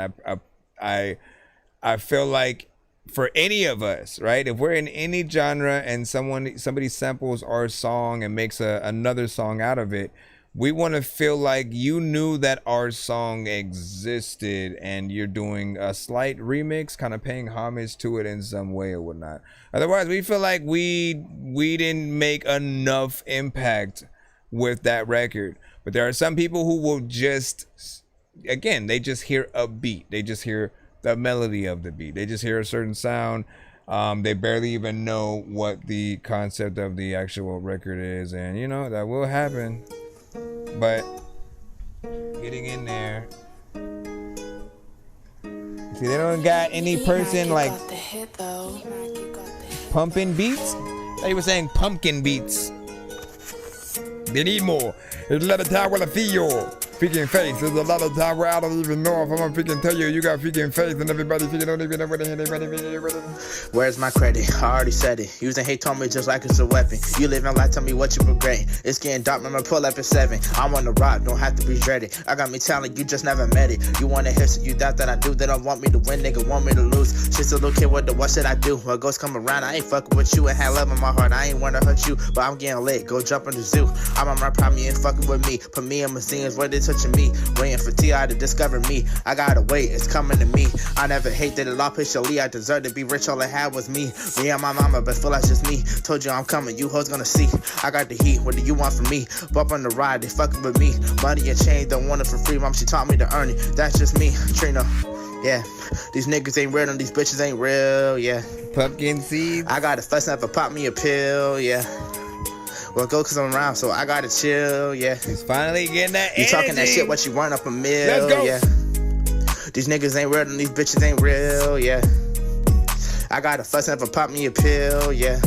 I feel like for any of us, right, if we're in any genre and somebody samples our song and makes another song out of it, we want to feel like you knew that our song existed and you're doing a slight remix, kind of paying homage to it in some way or whatnot. Otherwise, we feel like we didn't make enough impact with that record. But there are some people who will just, again, they just hear a beat, they just hear the melody of the beat, they just hear a certain sound, they barely even know what the concept of the actual record is, and you know that will happen. But getting in there, See, they don't got any person like pumping beats. They were saying pumpkin beats. They need more. There's a lot of time where I feel freaking faith. There's a lot of time where I don't even know if I'm gonna freaking tell you you got freaking faith, and everybody freaking don't even know what it. Where's my credit? I already said it. Using hate on me just like it's a weapon. You live in life, tell me what you regret. It's getting dark, I'ma pull up at 7. I'm on the rock, don't have to be dreaded. I got me talent, you just never met it. You want to hit, so you doubt that I do. They don't want me to win, nigga want me to lose. Shit's a little kid, what should I do? When ghosts come around, I ain't fucking with you and had love in my heart. I ain't wanna hurt you, but I'm getting lit. Go jump in the zoo. I'm on my prime, you ain't fucking with me. Put me in my scenes where they touching me. Waiting for T.I. to discover me. I gotta wait, it's coming to me. I never hated it all patiently. I deserve to be rich, all I had was me. Me and my mama, but feel like just me. Told you I'm coming, you hoes gonna see. I got the heat, what do you want from me? Bump on the ride, they fucking with me. Money and change, don't want it for free. Mom, she taught me to earn it. That's just me, Trina. Yeah, these niggas ain't real and these bitches ain't real, yeah. Pumpkin seeds. I got a fuss never pop me a pill, yeah. Well, go cause I'm around, so I gotta chill, yeah. He's finally getting that You energy. talking that shit, what you run up a mill, Let's go. yeah. These niggas ain't real and these bitches ain't real, yeah. I got a fuss never pop me a pill, yeah.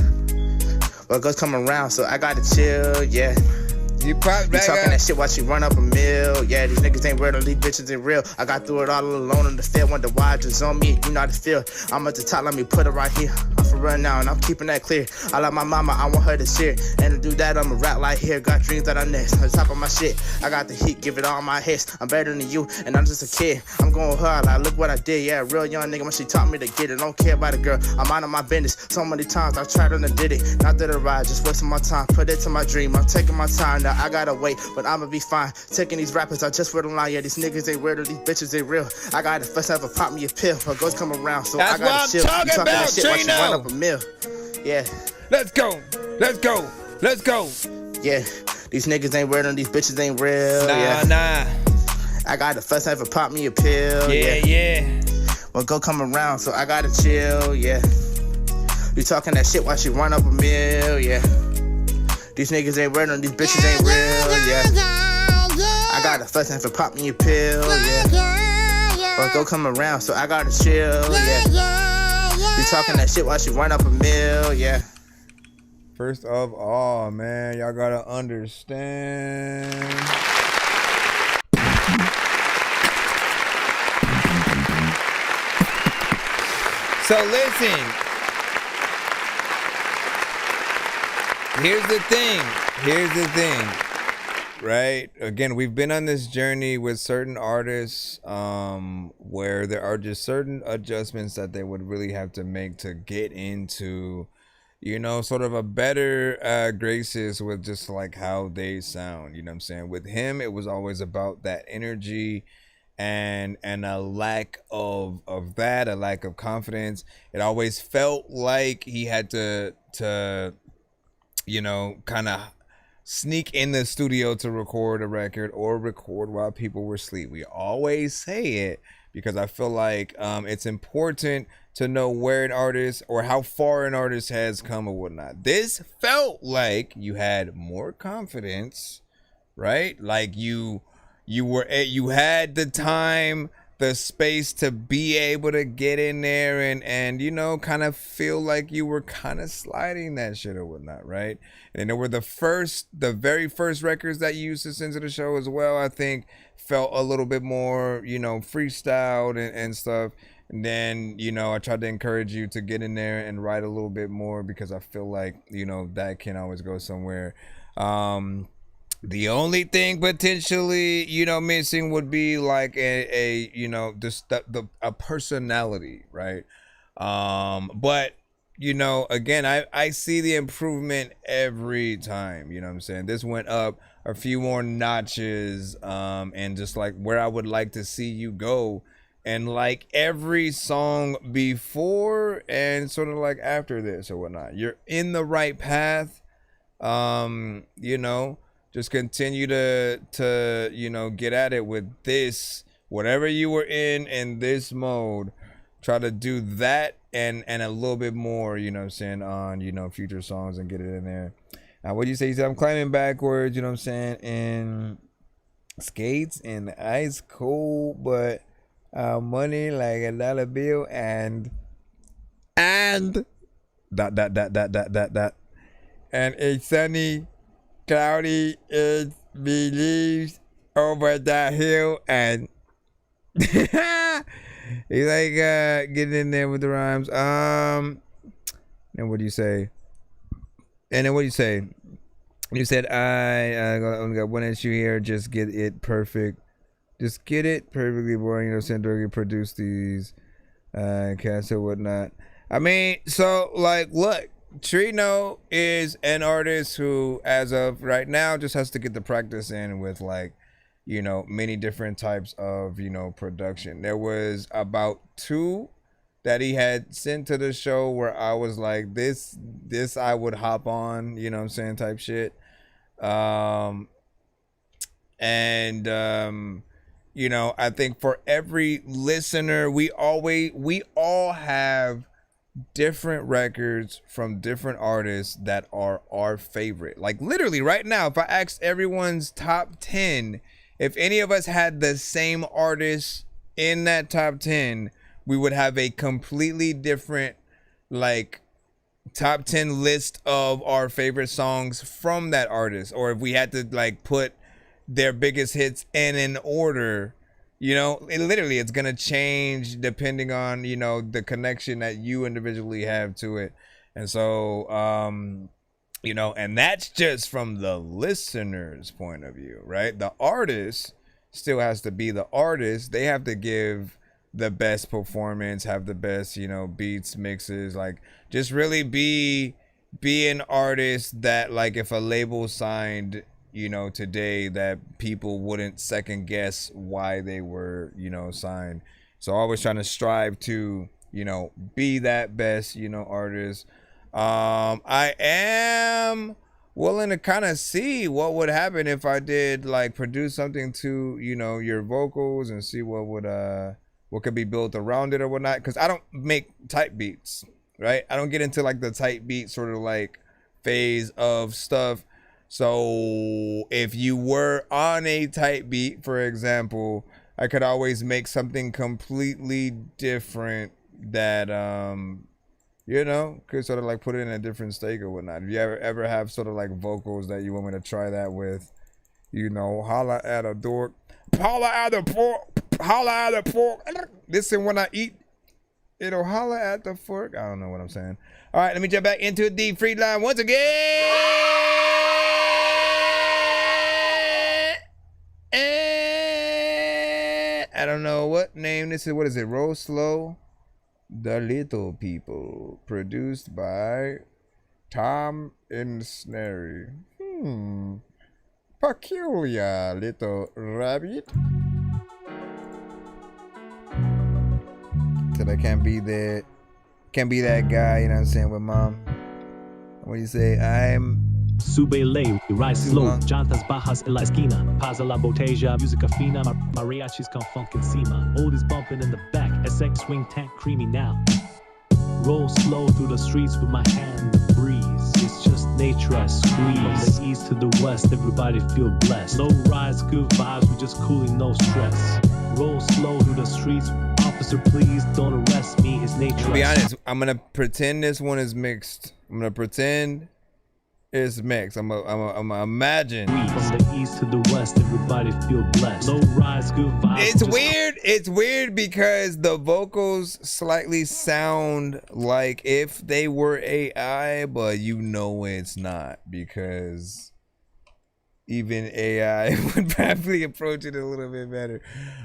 Well, girls come around, so I gotta chill, yeah. You talking that shit, watch you run up a mill. Yeah, these niggas ain't real, and these bitches ain't real. I got through it all alone in the field. Wonder why I just on me, you know how to feel. I'm at the top, let me put it right here. I'm for real now, and I'm keeping that clear. I love my mama, I want her to share. And to do that, I'ma rap like here. Got dreams that I next. On top of my shit, I got the heat, give it all my hits. I'm better than you, and I'm just a kid. I'm going hard, like look what I did. Yeah, real young nigga, when she taught me to get it. Don't care about a girl, I'm out of my business. So many times I tried and I did it. Not that I ride, just wasting my time. Put it to my dream, I'm taking my time. Now I gotta wait, but I'ma be fine. Taking these rappers, I just wouldn't lie. Yeah, these niggas ain't real, these bitches ain't real. I got to first ever pop me a pill. But ghosts come around, so That's I gotta chill. what I'm talking about, that shit, watch you Chino. run up a mill. Yeah. Let's go. Let's go. Let's go. Yeah, these niggas ain't real and these bitches ain't real. Nah. I got to first ever pop me a pill. Yeah. Well, go come around, so I gotta chill. Yeah. You talking that shit, watch you run up a mill. Yeah. These niggas ain't real and these bitches ain't real, yeah. I got a fuss and for pop me a pill, yeah. Or go come around, so I gotta chill, yeah. You talking that shit while she run up a mill, yeah. First of all, man, y'all gotta understand. So listen. Here's the thing, right? Again, we've been on this journey with certain artists where there are just certain adjustments that they would really have to make to get into, you know, sort of a better graces with just like how they sound, you know what I'm saying? With him, it was always about that energy and a lack of that, a lack of confidence. It always felt like he had to you know, kind of sneak in the studio to record a record or record while people were asleep. We always say it because I feel like it's important to know where an artist or how far an artist has come or whatnot. This felt like you had more confidence, right? Like you had the time, the space to be able to get in there and you know, kind of feel like you were kind of sliding that shit or whatnot, right? And there were the very first records that you used to send to the show as well, I think felt a little bit more, you know, freestyled and stuff. And then, you know, I tried to encourage you to get in there and write a little bit more because I feel like, you know, that can always go somewhere. The only thing potentially, you know, missing would be like a you know, a personality, right? But you know, again, I see the improvement every time, you know what I'm saying? This went up a few more notches, and just like where I would like to see you go, and like every song before and sort of like after this or whatnot, you're in the right path. You know, just continue to you know, get at it with this, whatever you were in this mode, try to do that and a little bit more, you know what I'm saying, on, you know, future songs and get it in there. What do you say? You said I'm climbing backwards, you know what I'm saying, in skates and ice cold, but money like a dollar bill and dot. And a sunny, cloudy, it believes over that hill and he's like getting in there with the rhymes. And what do you say? And then what do you say? You said I only got one issue here. Just get it perfect. Just get it perfectly boring. You know, Sandorgi produced these cats or whatnot. I mean, so like, look, Trino is an artist who, as of right now, just has to get the practice in with like, you know, many different types of, you know, production. There was about 2 that he had sent to the show where I was like, this I would hop on, you know what I'm saying, type shit. You know, I think for every listener, we all have different records from different artists that are our favorite. Like literally right now, if I asked everyone's top 10, if any of us had the same artist in that top 10, we would have a completely different like top 10 list of our favorite songs from that artist. Or if we had to like put their biggest hits in an order, you know, it's gonna change depending on, you know, the connection that you individually have to it. And so you know, and that's just from the listener's point of view, right? The artist still has to be the artist. They have to give the best performance, have the best, you know, beats, mixes, like just really be an artist that like if a label signed, you know, today, that people wouldn't second guess why they were, you know, signed. So always trying to strive to, you know, be that best, you know, artist. I am willing to kind of see what would happen if I did like produce something to, you know, your vocals and see what could be built around it or whatnot. Cause I don't make type beats, right? I don't get into like the type beat sort of like phase of stuff. So if you were on a type beat, for example, I could always make something completely different that, you know, could sort of like put it in a different stake or whatnot. If you ever have sort of like vocals that you want me to try that with, you know, holla at a dork, holla at a pork, holla at a pork. Listen, when I eat, it'll holla at the fork. I don't know what I'm saying. All right, let me jump back into the free line once again. I don't know what name this is. What is it? Roll Slow, The Little People, produced by Tom and Snary. Peculiar little rabbit. Said I can't be that guy, you know what I'm saying, with mom. What do you say? I'm Sube lei, rise slow, jantas bajas en la esquina. Pasa la botella, música fina, mariachis con funk encima. Oldies bumping in the back, SX swing tank creamy now. Roll slow through the streets with my hand in the breeze. It's just nature I squeeze. From the east to the west, everybody feel blessed. Low rise, good vibes, we just cooling, no stress. Roll slow through the streets, officer please, don't arrest me, it's nature. To be honest, I'm gonna pretend this one is mixed. I'm gonna pretend it's mixed. I'm gonna imagine. From the east to the west, everybody feel blessed. Low rise, good vibes. It's weird. It's weird because the vocals slightly sound like if they were AI, but you know it's not because even AI would probably approach it a little bit better.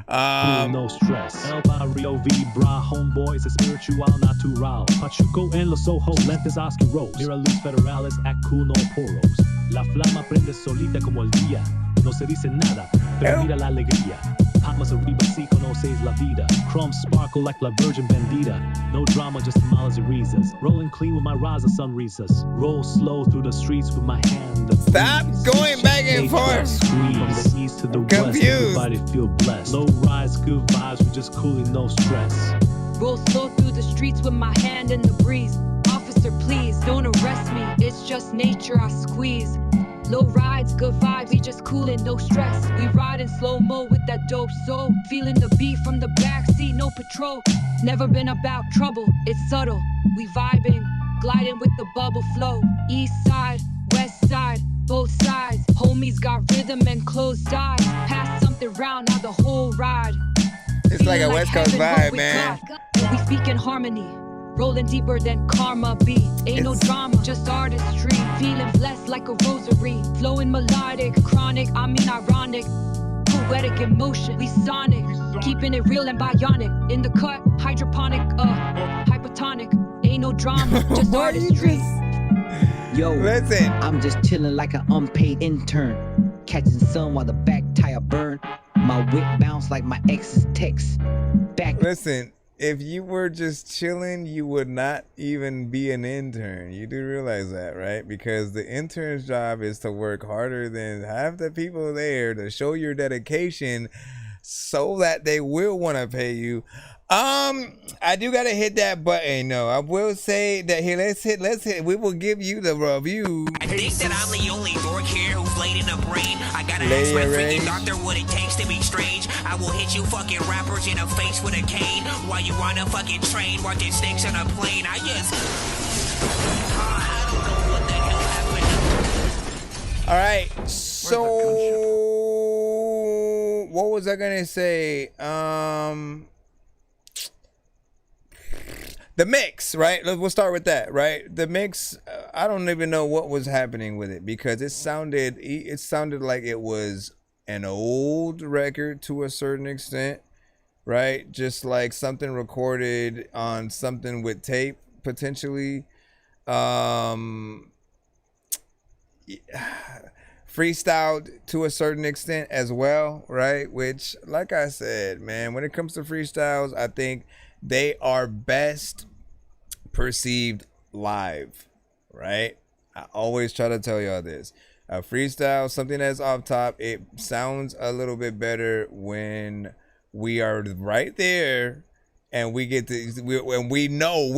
No stress. El Barrio Vibra, homeboys, es spiritual natural. Pachuco en los ojos, lentes asquerosos. Mira luz federales, act cool, no poros. La flama prende solita como el día. No se dice nada, pero mira la alegría. Palmas arriba, si conoces la vida. Crumbs sparkle like la Virgin Bandita. No drama, just tamales and risas. Rolling clean with my Raza sunrisas. Roll slow through the streets with my hand. Stop going back and forth. From the east to the west, everybody feel blessed. Low rise, good vibes, we're just cooling, no stress. Roll slow through the streets with my hand in the breeze. Officer, please, don't arrest me. It's just nature I squeeze. Low rides, good vibes, we just coolin', no stress. We ride in slow-mo with that dope soul. Feeling the beat from the backseat, no patrol. Never been about trouble, it's subtle. We vibing, gliding with the bubble flow. East side, west side, both sides. Homies got rhythm and closed eyes. Pass something round, now the whole ride. It's like a West Coast vibe, man. We speak in harmony, rolling deeper than karma be. Ain't no drama, just artistry. Feeling blessed like a rosary. Flowing melodic, chronic, I mean ironic. Poetic emotion, we sonic. Keeping it real and bionic. In the cut, hydroponic, hypertonic. Ain't no drama, just artistry. Yo, listen. I'm just chilling like an unpaid intern. Catching sun while the back tire burn. My whip bounce like my ex's text. Back. Listen, if you were just chilling, you would not even be an intern. You do realize that, right? Because the intern's job is to work harder than half the people there to show your dedication so that they will want to pay you. I do gotta hit that button. No, I will say that here. Let's hit. We will give you the review. I think that I'm the only dork here who's laid in a brain. I gotta ask my freaking doctor what it takes to be strange. I will hit you fucking rappers in the face with a cane while you on a fucking train watching snakes on a plane. I just. I don't know what the hell happened. All right. So what was I gonna say? The mix, right? We'll start with that, right? The mix, I don't even know what was happening with it because it sounded like it was an old record to a certain extent, right? Just like something recorded on something with tape, potentially. Freestyled to a certain extent as well, right? Which, like I said, man, when it comes to freestyles, I think they are best perceived live, right? I always try to tell y'all this. A freestyle, something that's off top, it sounds a little bit better when we are right there and we get to when we know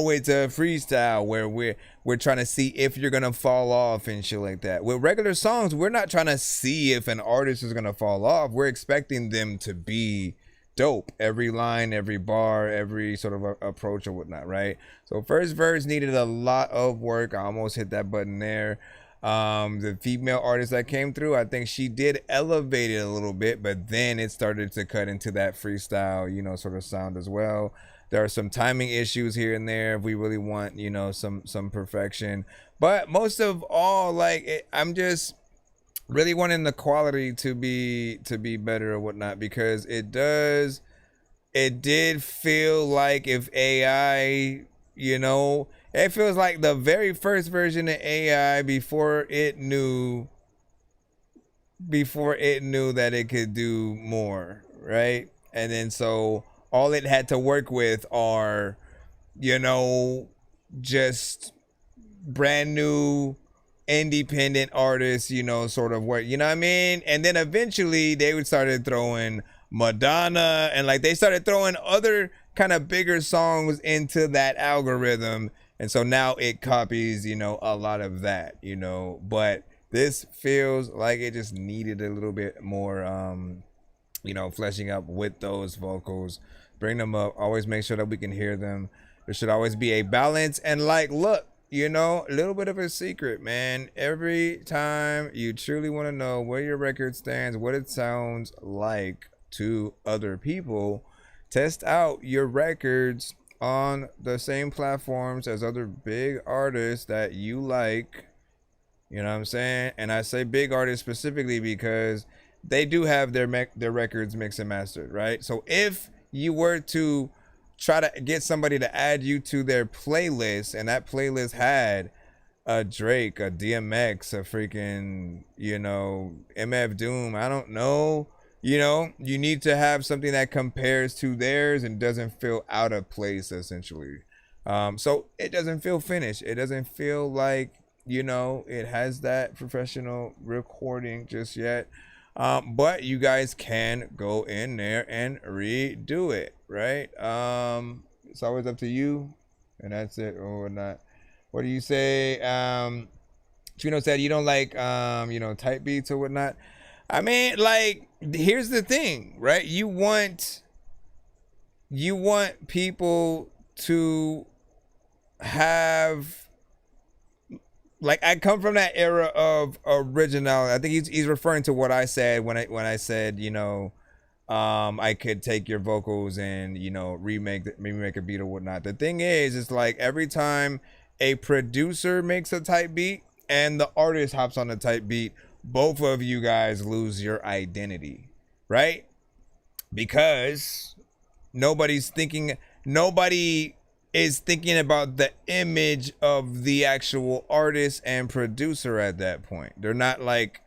it's a freestyle where we're trying to see if you're gonna fall off and shit like that. With regular songs, we're not trying to see if an artist is gonna fall off. We're expecting them to be dope. Every line, every bar, every sort of approach or whatnot, right? So first verse needed a lot of work. I almost hit that button there. The female artist that came through, I think she did elevate it a little bit, but then it started to cut into that freestyle, you know, sort of sound as well. There are some timing issues here and there if we really want, you know, some perfection. But most of all, like, I'm just really wanting the quality to be better or whatnot, because it did feel like if AI, you know, it feels like the very first version of AI before it knew that it could do more, right? And then so all it had to work with are, you know, just brand new independent artists, you know, sort of work, you know what I mean? And then eventually they would started throwing Madonna and like they started throwing other kind of bigger songs into that algorithm. And so now it copies, you know, a lot of that, you know, but this feels like it just needed a little bit more, you know, fleshing up with those vocals. Bring them up. Always make sure that we can hear them. There should always be a balance. And like, look, you know, a little bit of a secret, man. Every time you truly want to know where your record stands, what it sounds like to other people, test out your records on the same platforms as other big artists that you like. You know what I'm saying? And I say big artists specifically because they do have their records mixed and mastered, right? So if you were to try to get somebody to add you to their playlist and that playlist had a Drake, a DMX, a freaking, you know, MF Doom, I don't know, you know, you need to have something that compares to theirs and doesn't feel out of place, essentially. So it doesn't feel finished. It doesn't feel like, you know, it has that professional recording just yet. But you guys can go in there and redo it, right? It's always up to you, and that's it or not. What do you say? Trino said you don't like type beats or whatnot. I mean, like, here's the thing, right? You want people to have, like, I come from that era of originality. I think he's referring to what I said when I said, I could take your vocals and remake a beat or whatnot. The thing is, it's like every time a producer makes a type beat and the artist hops on the type beat, both of you guys lose your identity, right? Because nobody is thinking about the image of the actual artist and producer at that point. They're not like,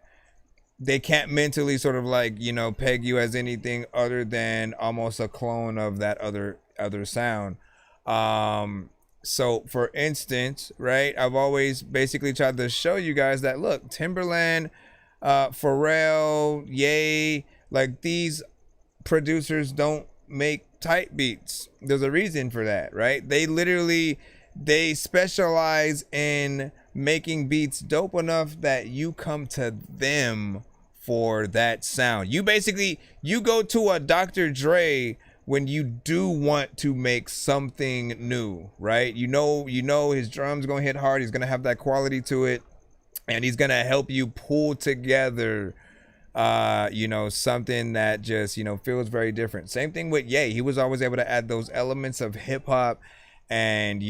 they can't mentally sort of like, peg you as anything other than almost a clone of that other sound. So for instance, right, I've always basically tried to show you guys that, look, Timberland, Pharrell, Ye, like, these producers don't make type beats. There's a reason for that, right? They specialize in making beats dope enough that you come to them for that sound. You go to a Dr. Dre when you do want to make something new, right? You know his drums gonna hit hard, he's gonna have that quality to it, and he's gonna help you pull together something that just feels very different. Same thing with Ye. He was always able to add those elements of hip-hop and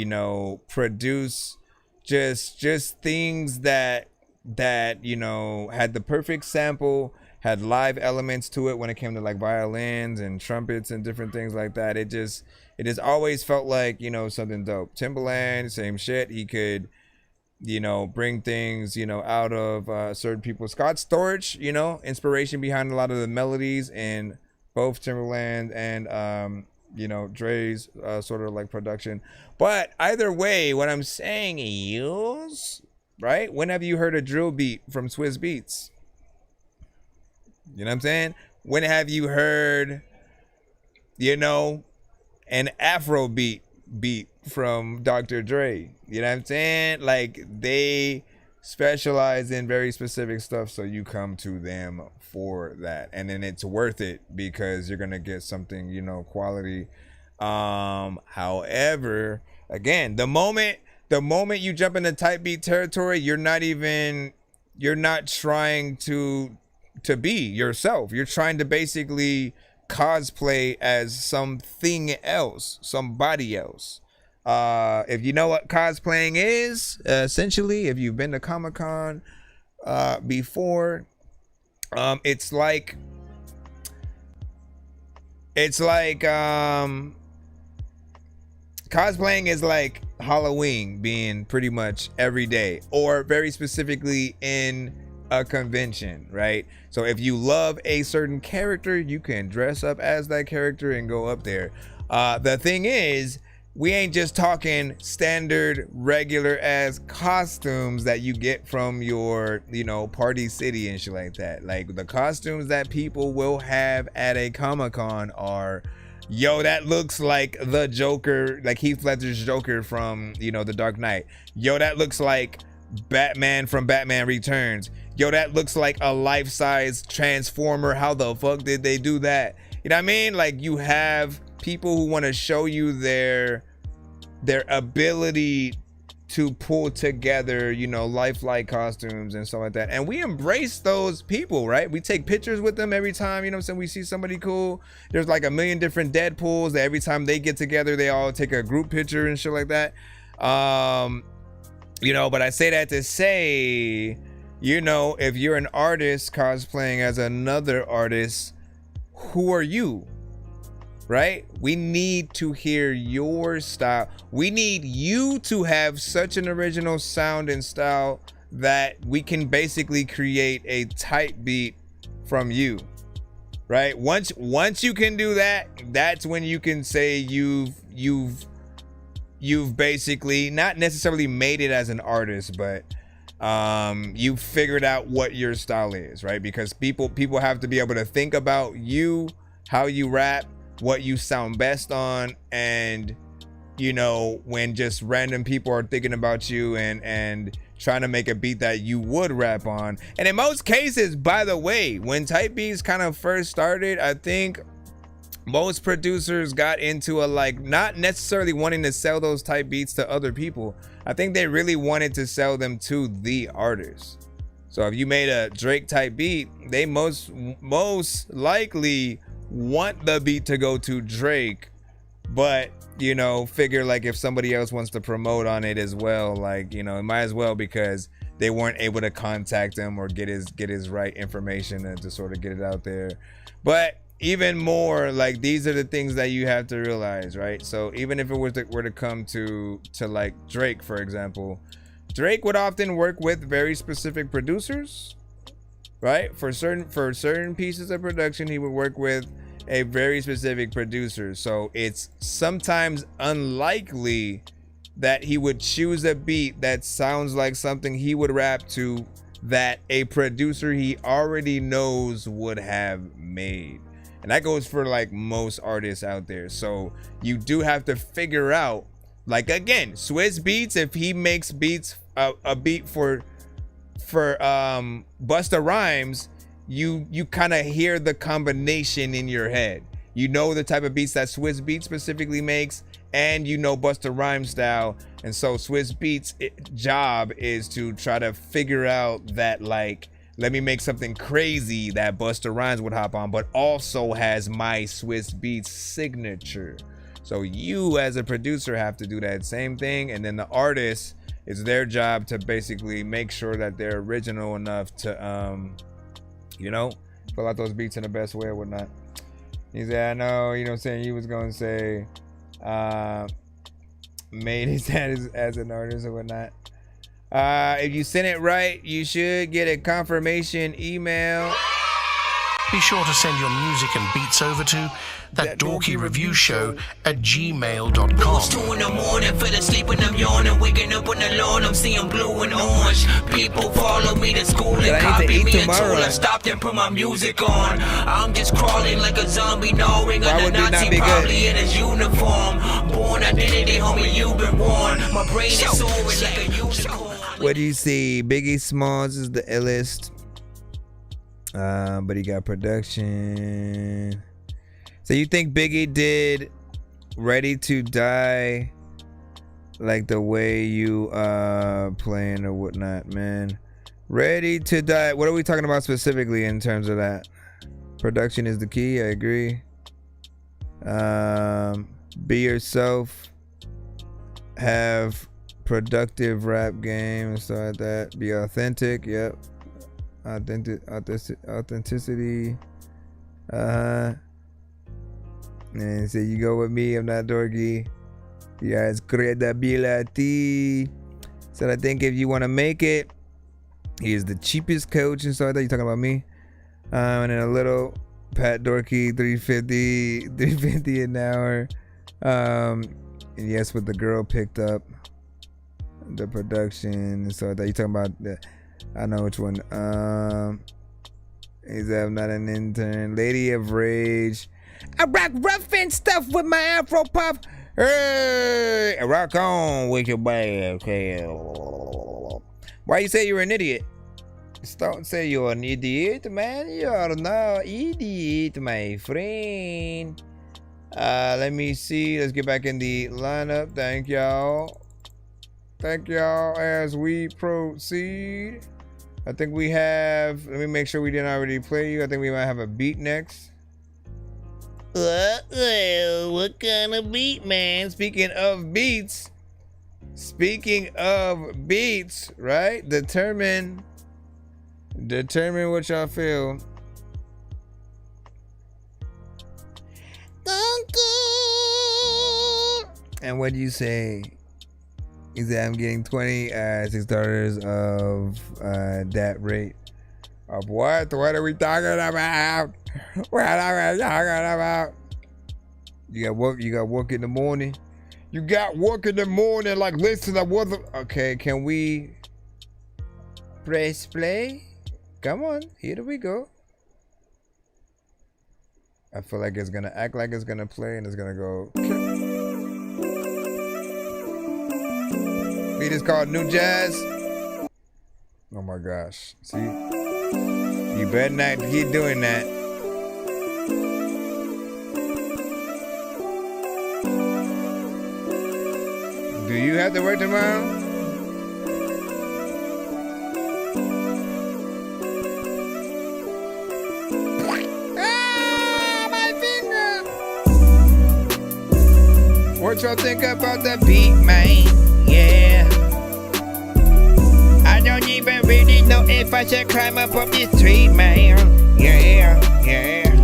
produce just things that had the perfect sample, had live elements to it when it came to like violins and trumpets and different things like that. It just always felt like something dope. Timberland, same shit. He could bring things out of certain people. Scott Storch, inspiration behind a lot of the melodies in both Timberland and Dre's sort of like production. But either way, what I'm saying is, right, when have you heard a drill beat from Swizz Beatz? You know what I'm saying? When have you heard an Afro beat from Dr. Dre? You know what I'm saying? Like, they specialize in very specific stuff, so you come to them for that, and then it's worth it because you're gonna get something quality. However, again, the moment you jump into type beat territory, you're not trying to be yourself. You're trying to basically cosplay as something else, somebody else. If you know what cosplaying is, essentially, if you've been to Comic-Con before, it's like cosplaying is like Halloween being pretty much every day, or very specifically in a convention, right? So if you love a certain character, you can dress up as that character and go up there. The thing is, we ain't just talking standard regular ass costumes that you get from your Party City and shit like that. Like, the costumes that people will have at a Comic-Con are, that looks like the Joker, like Heath Ledger's Joker from The Dark Knight. That looks like Batman from Batman Returns. That looks like a life-size Transformer. How the fuck did they do that? You know what I mean? Like, you have people who want to show you their ability to pull together, lifelike costumes and stuff like that. And we embrace those people, right? We take pictures with them every time, we see somebody cool. There's like a million different Deadpools that every time they get together, they all take a group picture and shit like that. But I say that to say, if you're an artist cosplaying as another artist, who are you? Right? We need to hear your style. We need you to have such an original sound and style that we can basically create a type beat from you. Right? Once you can do that, that's when you can say you've basically not necessarily made it as an artist, but you figured out what your style is, right? Because people have to be able to think about you, how you rap, what you sound best on, and you know, when just random people are thinking about you and trying to make a beat that you would rap on. And in most cases, by the way, when type beats kind of first started, I think most producers got into a, like, not necessarily wanting to sell those type beats to other people. I think they really wanted to sell them to the artist. So if you made a Drake type beat, they most likely want the beat to go to Drake, but, you know, figure like if somebody else wants to promote on it as well, like, you know, it might as well, because they weren't able to contact him or get his right information and to sort of get it out there. But even more, like, these are the things that you have to realize, right? So even if it were to come to like Drake, for example, Drake would often work with very specific producers, right? For certain pieces of production, he would work with a very specific producer. So it's sometimes unlikely that he would choose a beat that sounds like something he would rap to that a producer he already knows would have made. And that goes for like most artists out there. So you do have to figure out, like, again, Swizz Beatz, if he makes beats, a beat for Busta Rhymes, you kind of hear the combination in your head. You know the type of beats that Swizz Beatz specifically makes, and you know Busta Rhymes style. And so Swizz Beatz' job is to try to figure out that, like, let me make something crazy that Busta Rhymes would hop on, but also has my Swizz Beatz signature. So you as a producer have to do that same thing, and then the artist, it's their job to basically make sure that they're original enough to, you know, fill out those beats in the best way or whatnot. He said, I know, you know what I'm saying, he was going to say, made his head as an artist or whatnot. If you send it right, you should get a confirmation email. Be sure to send your music and beats over to that dorky review show at gmail.com. It's 2 in the morning, fell asleep when I'm yawning, waking up on the lawn, I'm seeing blue and orange. People follow me to school and copy me until I stopped and put my music on. I'm just crawling like a zombie, gnawing on a Nazi, probably in his uniform. Born identity, homie, you've been warned. My brain is soaring like a unicorn. What do you see? Biggie Smalls is the illest. But he got production. So you think Biggie did Ready to Die like the way you playing or whatnot, man? Ready to Die. What are we talking about specifically in terms of that? Production is the key. I agree. Be yourself. Have productive rap game and stuff like that. Be authentic. Yep. Authenticity. And say, you go with me, I'm not dorky. Yes, credibility. So I think if you want to make it, he is the cheapest coach and stuff like that. You talking about me? And then a little Pat Dorky, 350 an hour. And yes, what the girl picked up, the production and stuff like that. You talking about the, I know which one. Is that I'm not an intern? Lady of Rage. I rock rough and stuff with my Afro pop. Hey, I rock on with your bag. Okay. Why you say you're an idiot? Don't say you're an idiot, man. You're not idiot, my friend. Let me see. Let's get back in the lineup. Thank y'all. Thank y'all as we proceed. I think we have, let me make sure we didn't already play you. I think we might have a beat next. What kind of beat, man? Speaking of beats, right? Determine what y'all feel. And what do you say? He said, I'm getting 20 $6 of that rate. Of what? What are we talking about? What are we talking about? You got work in the morning. You got work in the morning. Like, listen, I wasn't. Okay, can we press play? Come on, here we go. I feel like it's gonna act like it's gonna play and it's gonna go. beat is called New Jazz. Oh my gosh. See? You better not keep doing that. Do you have to work tomorrow? What y'all think about that beat, man? Yeah. I don't even really know if I should climb up this tree, man. Yeah, yeah.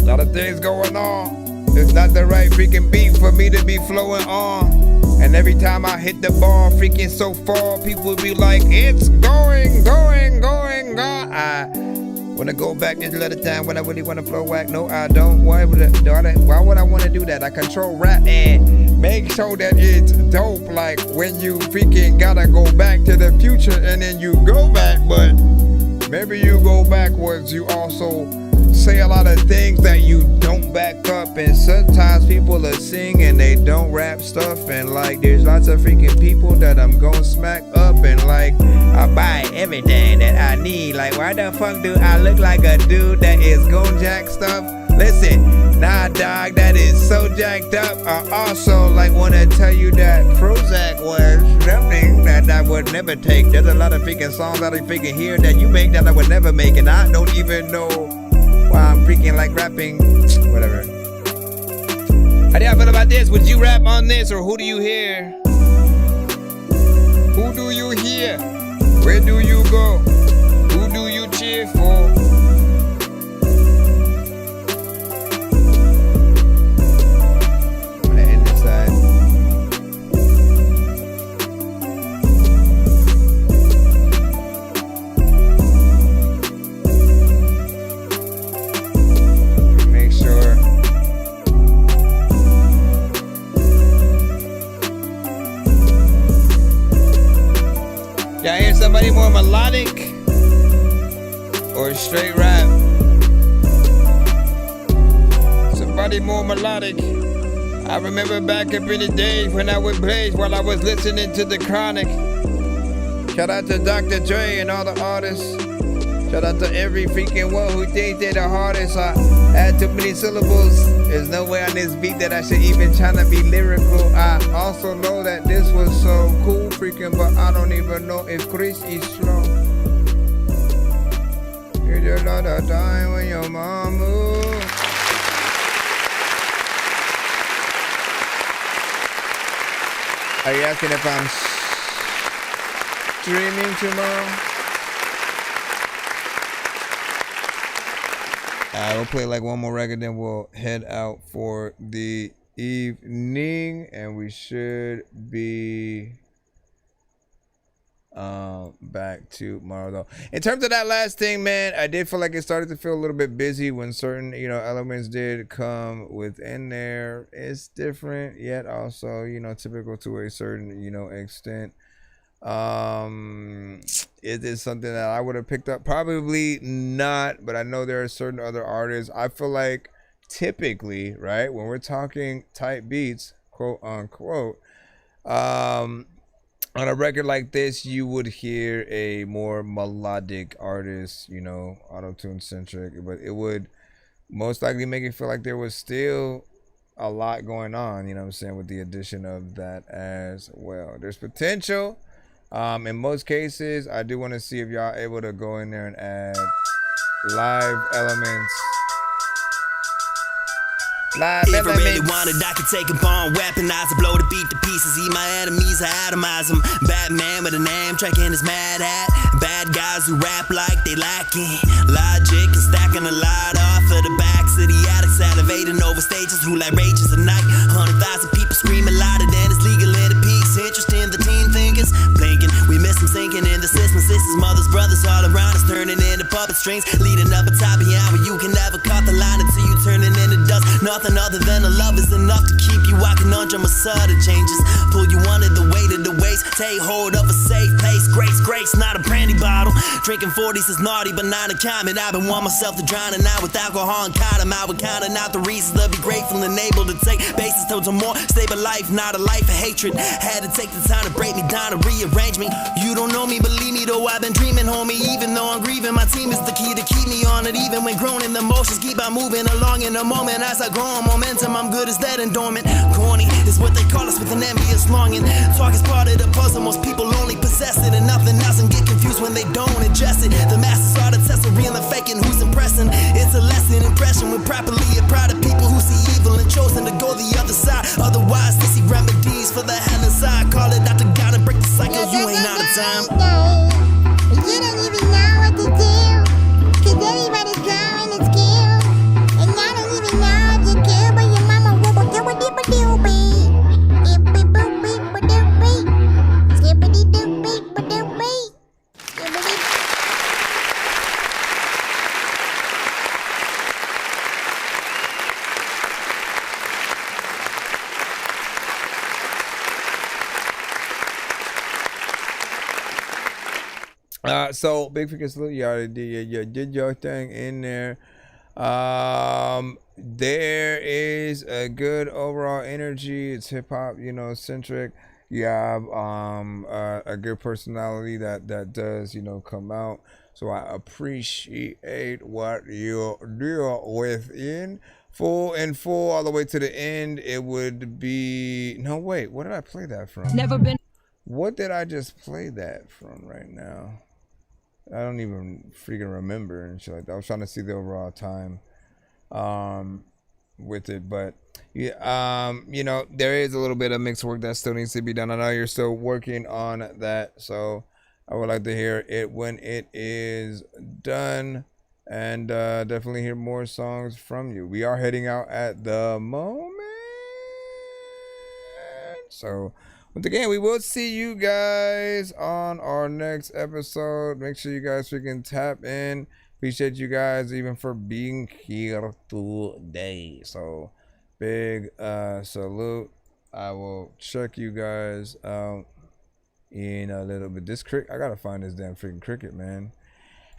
A lot of things going on. It's not the right freaking beat for me to be flowing on. And every time I hit the ball freaking so far, people be like, it's going. I wanna go back just a little time when I really wanna flow whack. No, I don't. Why would I wanna do that? I control rap and make sure that it's dope. Like when you freaking gotta go back to the future and then you go back, but maybe you go backwards. You also say a lot of things that you don't back up, and sometimes people are sing and they don't rap stuff, and like there's lots of freaking people that I'm gonna smack up, and like I buy everything that I need. Like why the fuck do I look like a dude that is gon' jack stuff? Listen, nah dog, that is so jacked up. I also like wanna tell you that Prozac was something that I would never take. There's a lot of freaking songs that I freaking hear that you make that I would never make, and I don't even know why I'm freaking like rapping, whatever. How do y'all feel about this? Would you rap on this, or who do you hear? Who do you hear? Where do you go? Who do you cheer for? I'm gonna end this side. Make sure. Y'all hear somebody more melodic or straight rap? Somebody more melodic. I remember back up in the days when I would blaze while I was listening to the Chronic. Shout out to Dr. Dre and all the artists. Shout out to every freaking one who thinks they're the hardest. I had too many syllables. There's no way on this beat that I should even try to be lyrical. I also know that this was so cool freaking, but I don't even know if Chris is slow. You just know the time when your mom moves. Are you asking if I'm streaming tomorrow? We'll play like one more record, then we'll head out for the evening, and we should be back tomorrow though. In terms of that last thing, man, I did feel like it started to feel a little bit busy when certain, elements did come within there. It's different, yet also, typical to a certain, extent. It is something that I would have picked up, probably not, but I know there are certain other artists. I feel like typically, right, when we're talking type beats, quote unquote, on a record like this, you would hear a more melodic artist, auto-tune centric, but it would most likely make it feel like there was still a lot going on, with the addition of that as well. There's potential. In most cases, I do want to see if y'all able to go in there and add live elements. If I really wanted, I could take a bomb, weaponize it, blow the beat to pieces. Eat my enemies, I atomize them. Batman with a name, tracking his mad hat. Bad guys who rap like they lacking logic and stacking a lot off of the backs of the attic, salivating over stages, who like rages at night. 100,000 people screaming louder than it's legal in the peaks. Interest in the teen thinkers, blinking. We miss them sinking in the system. Sisters, mothers, brothers all around us, turning into puppet strings, leading up a top of the hour. You can never cut the line until you turning into dust. No nothing other than a love is enough to keep you. I can conundrum of sudden changes. Pull you under the weight of the waist. Take hold of a safe pace. Grace, not a brandy bottle. Drinking 40s is naughty, but not a comment. I've been wanting myself to drown and out with alcohol and condom. I would counting out the reasons to be grateful and able to take basis towards a more stable life, not a life of hatred. Had to take the time to break me down and rearrange me. You don't know me, believe me though, I've been dreaming, homie. Even though I'm grieving, my team is the key to keep me on it. Even when groaning, the emotions keep on moving along in the moment. As I grow on momentum, I'm good as dead and dormant. Corny is what they call us with an envious longing. Talk is part of the puzzle, most people only possess it and nothing else, and get confused when they don't adjust it. The masters are the test of real and faking, who's impressing. It's a lesson, impression with properly and proud of people who see evil and chosen to go the other side. Otherwise, they see remedies for the hand inside. Call it out to God and break the cycle. You ain't out of time. You don't even know what to do, 'cause everybody's drawing and skilled. And I don't even know if you kill, but your mama will do a dipper doopy. Ippy boopy ba doopy. Skippity doopy ba doopy. Skippity. So big freaking salute, y'all did your thing in there. There is a good overall energy. It's hip hop, centric. You have a good personality that does come out. So I appreciate what you deal with in full all the way to the end. It would be wait, what did I play that from? Never been. What did I just play that from right now? I don't even freaking remember and shit like that. I was trying to see the overall time with it, but yeah, there is a little bit of mixed work that still needs to be done. I know you're still working on that, so I would like to hear it when it is done, and definitely hear more songs from you. We are heading out at the moment, so once again, we will see you guys on our next episode. Make sure you guys freaking tap in. Appreciate you guys even for being here today. So big salute. I will check you guys out in a little bit. This cricket, I gotta find this damn freaking cricket, man.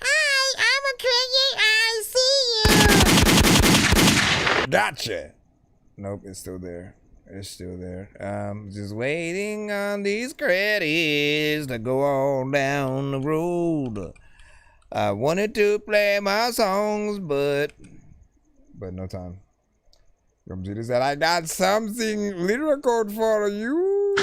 Hi, I'm a cricket. I see you. Gotcha. Nope, it's still there. It's still there. Just waiting on these credits to go on down the road. I wanted to play my songs, but no time. Rumsita said, I got something lyrical for you.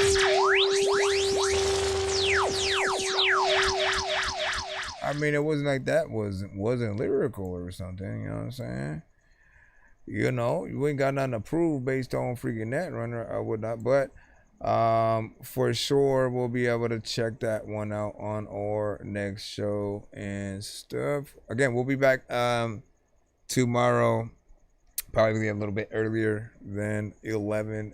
I mean, it wasn't like that wasn't lyrical or something, you know what I'm saying? You ain't got nothing to prove based on freaking Netrunner or whatnot, but for sure we'll be able to check that one out on our next show and stuff. Again, we'll be back tomorrow, probably a little bit earlier than 11.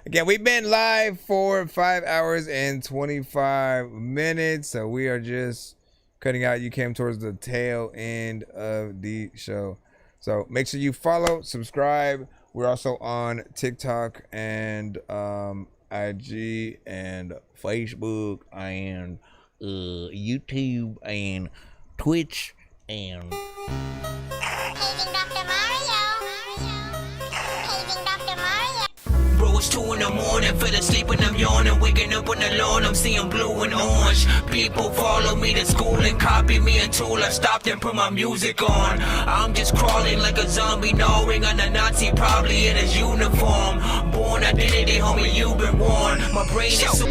Again, we've been live for 5 hours and 25 minutes, so we are just cutting out. You came towards the tail end of the show. So make sure you follow, subscribe. We're also on TikTok and IG and Facebook and YouTube and Twitch and Bro, it's 2 in the morning, fell asleep and I'm yawning. Waking up on the lawn, I'm seeing blue and orange. People follow me to school and copy me until I stopped and put my music on. I'm just crawling like a zombie, gnawing on a Nazi, probably in his uniform. Born identity, homie, you've been warned. My brain is so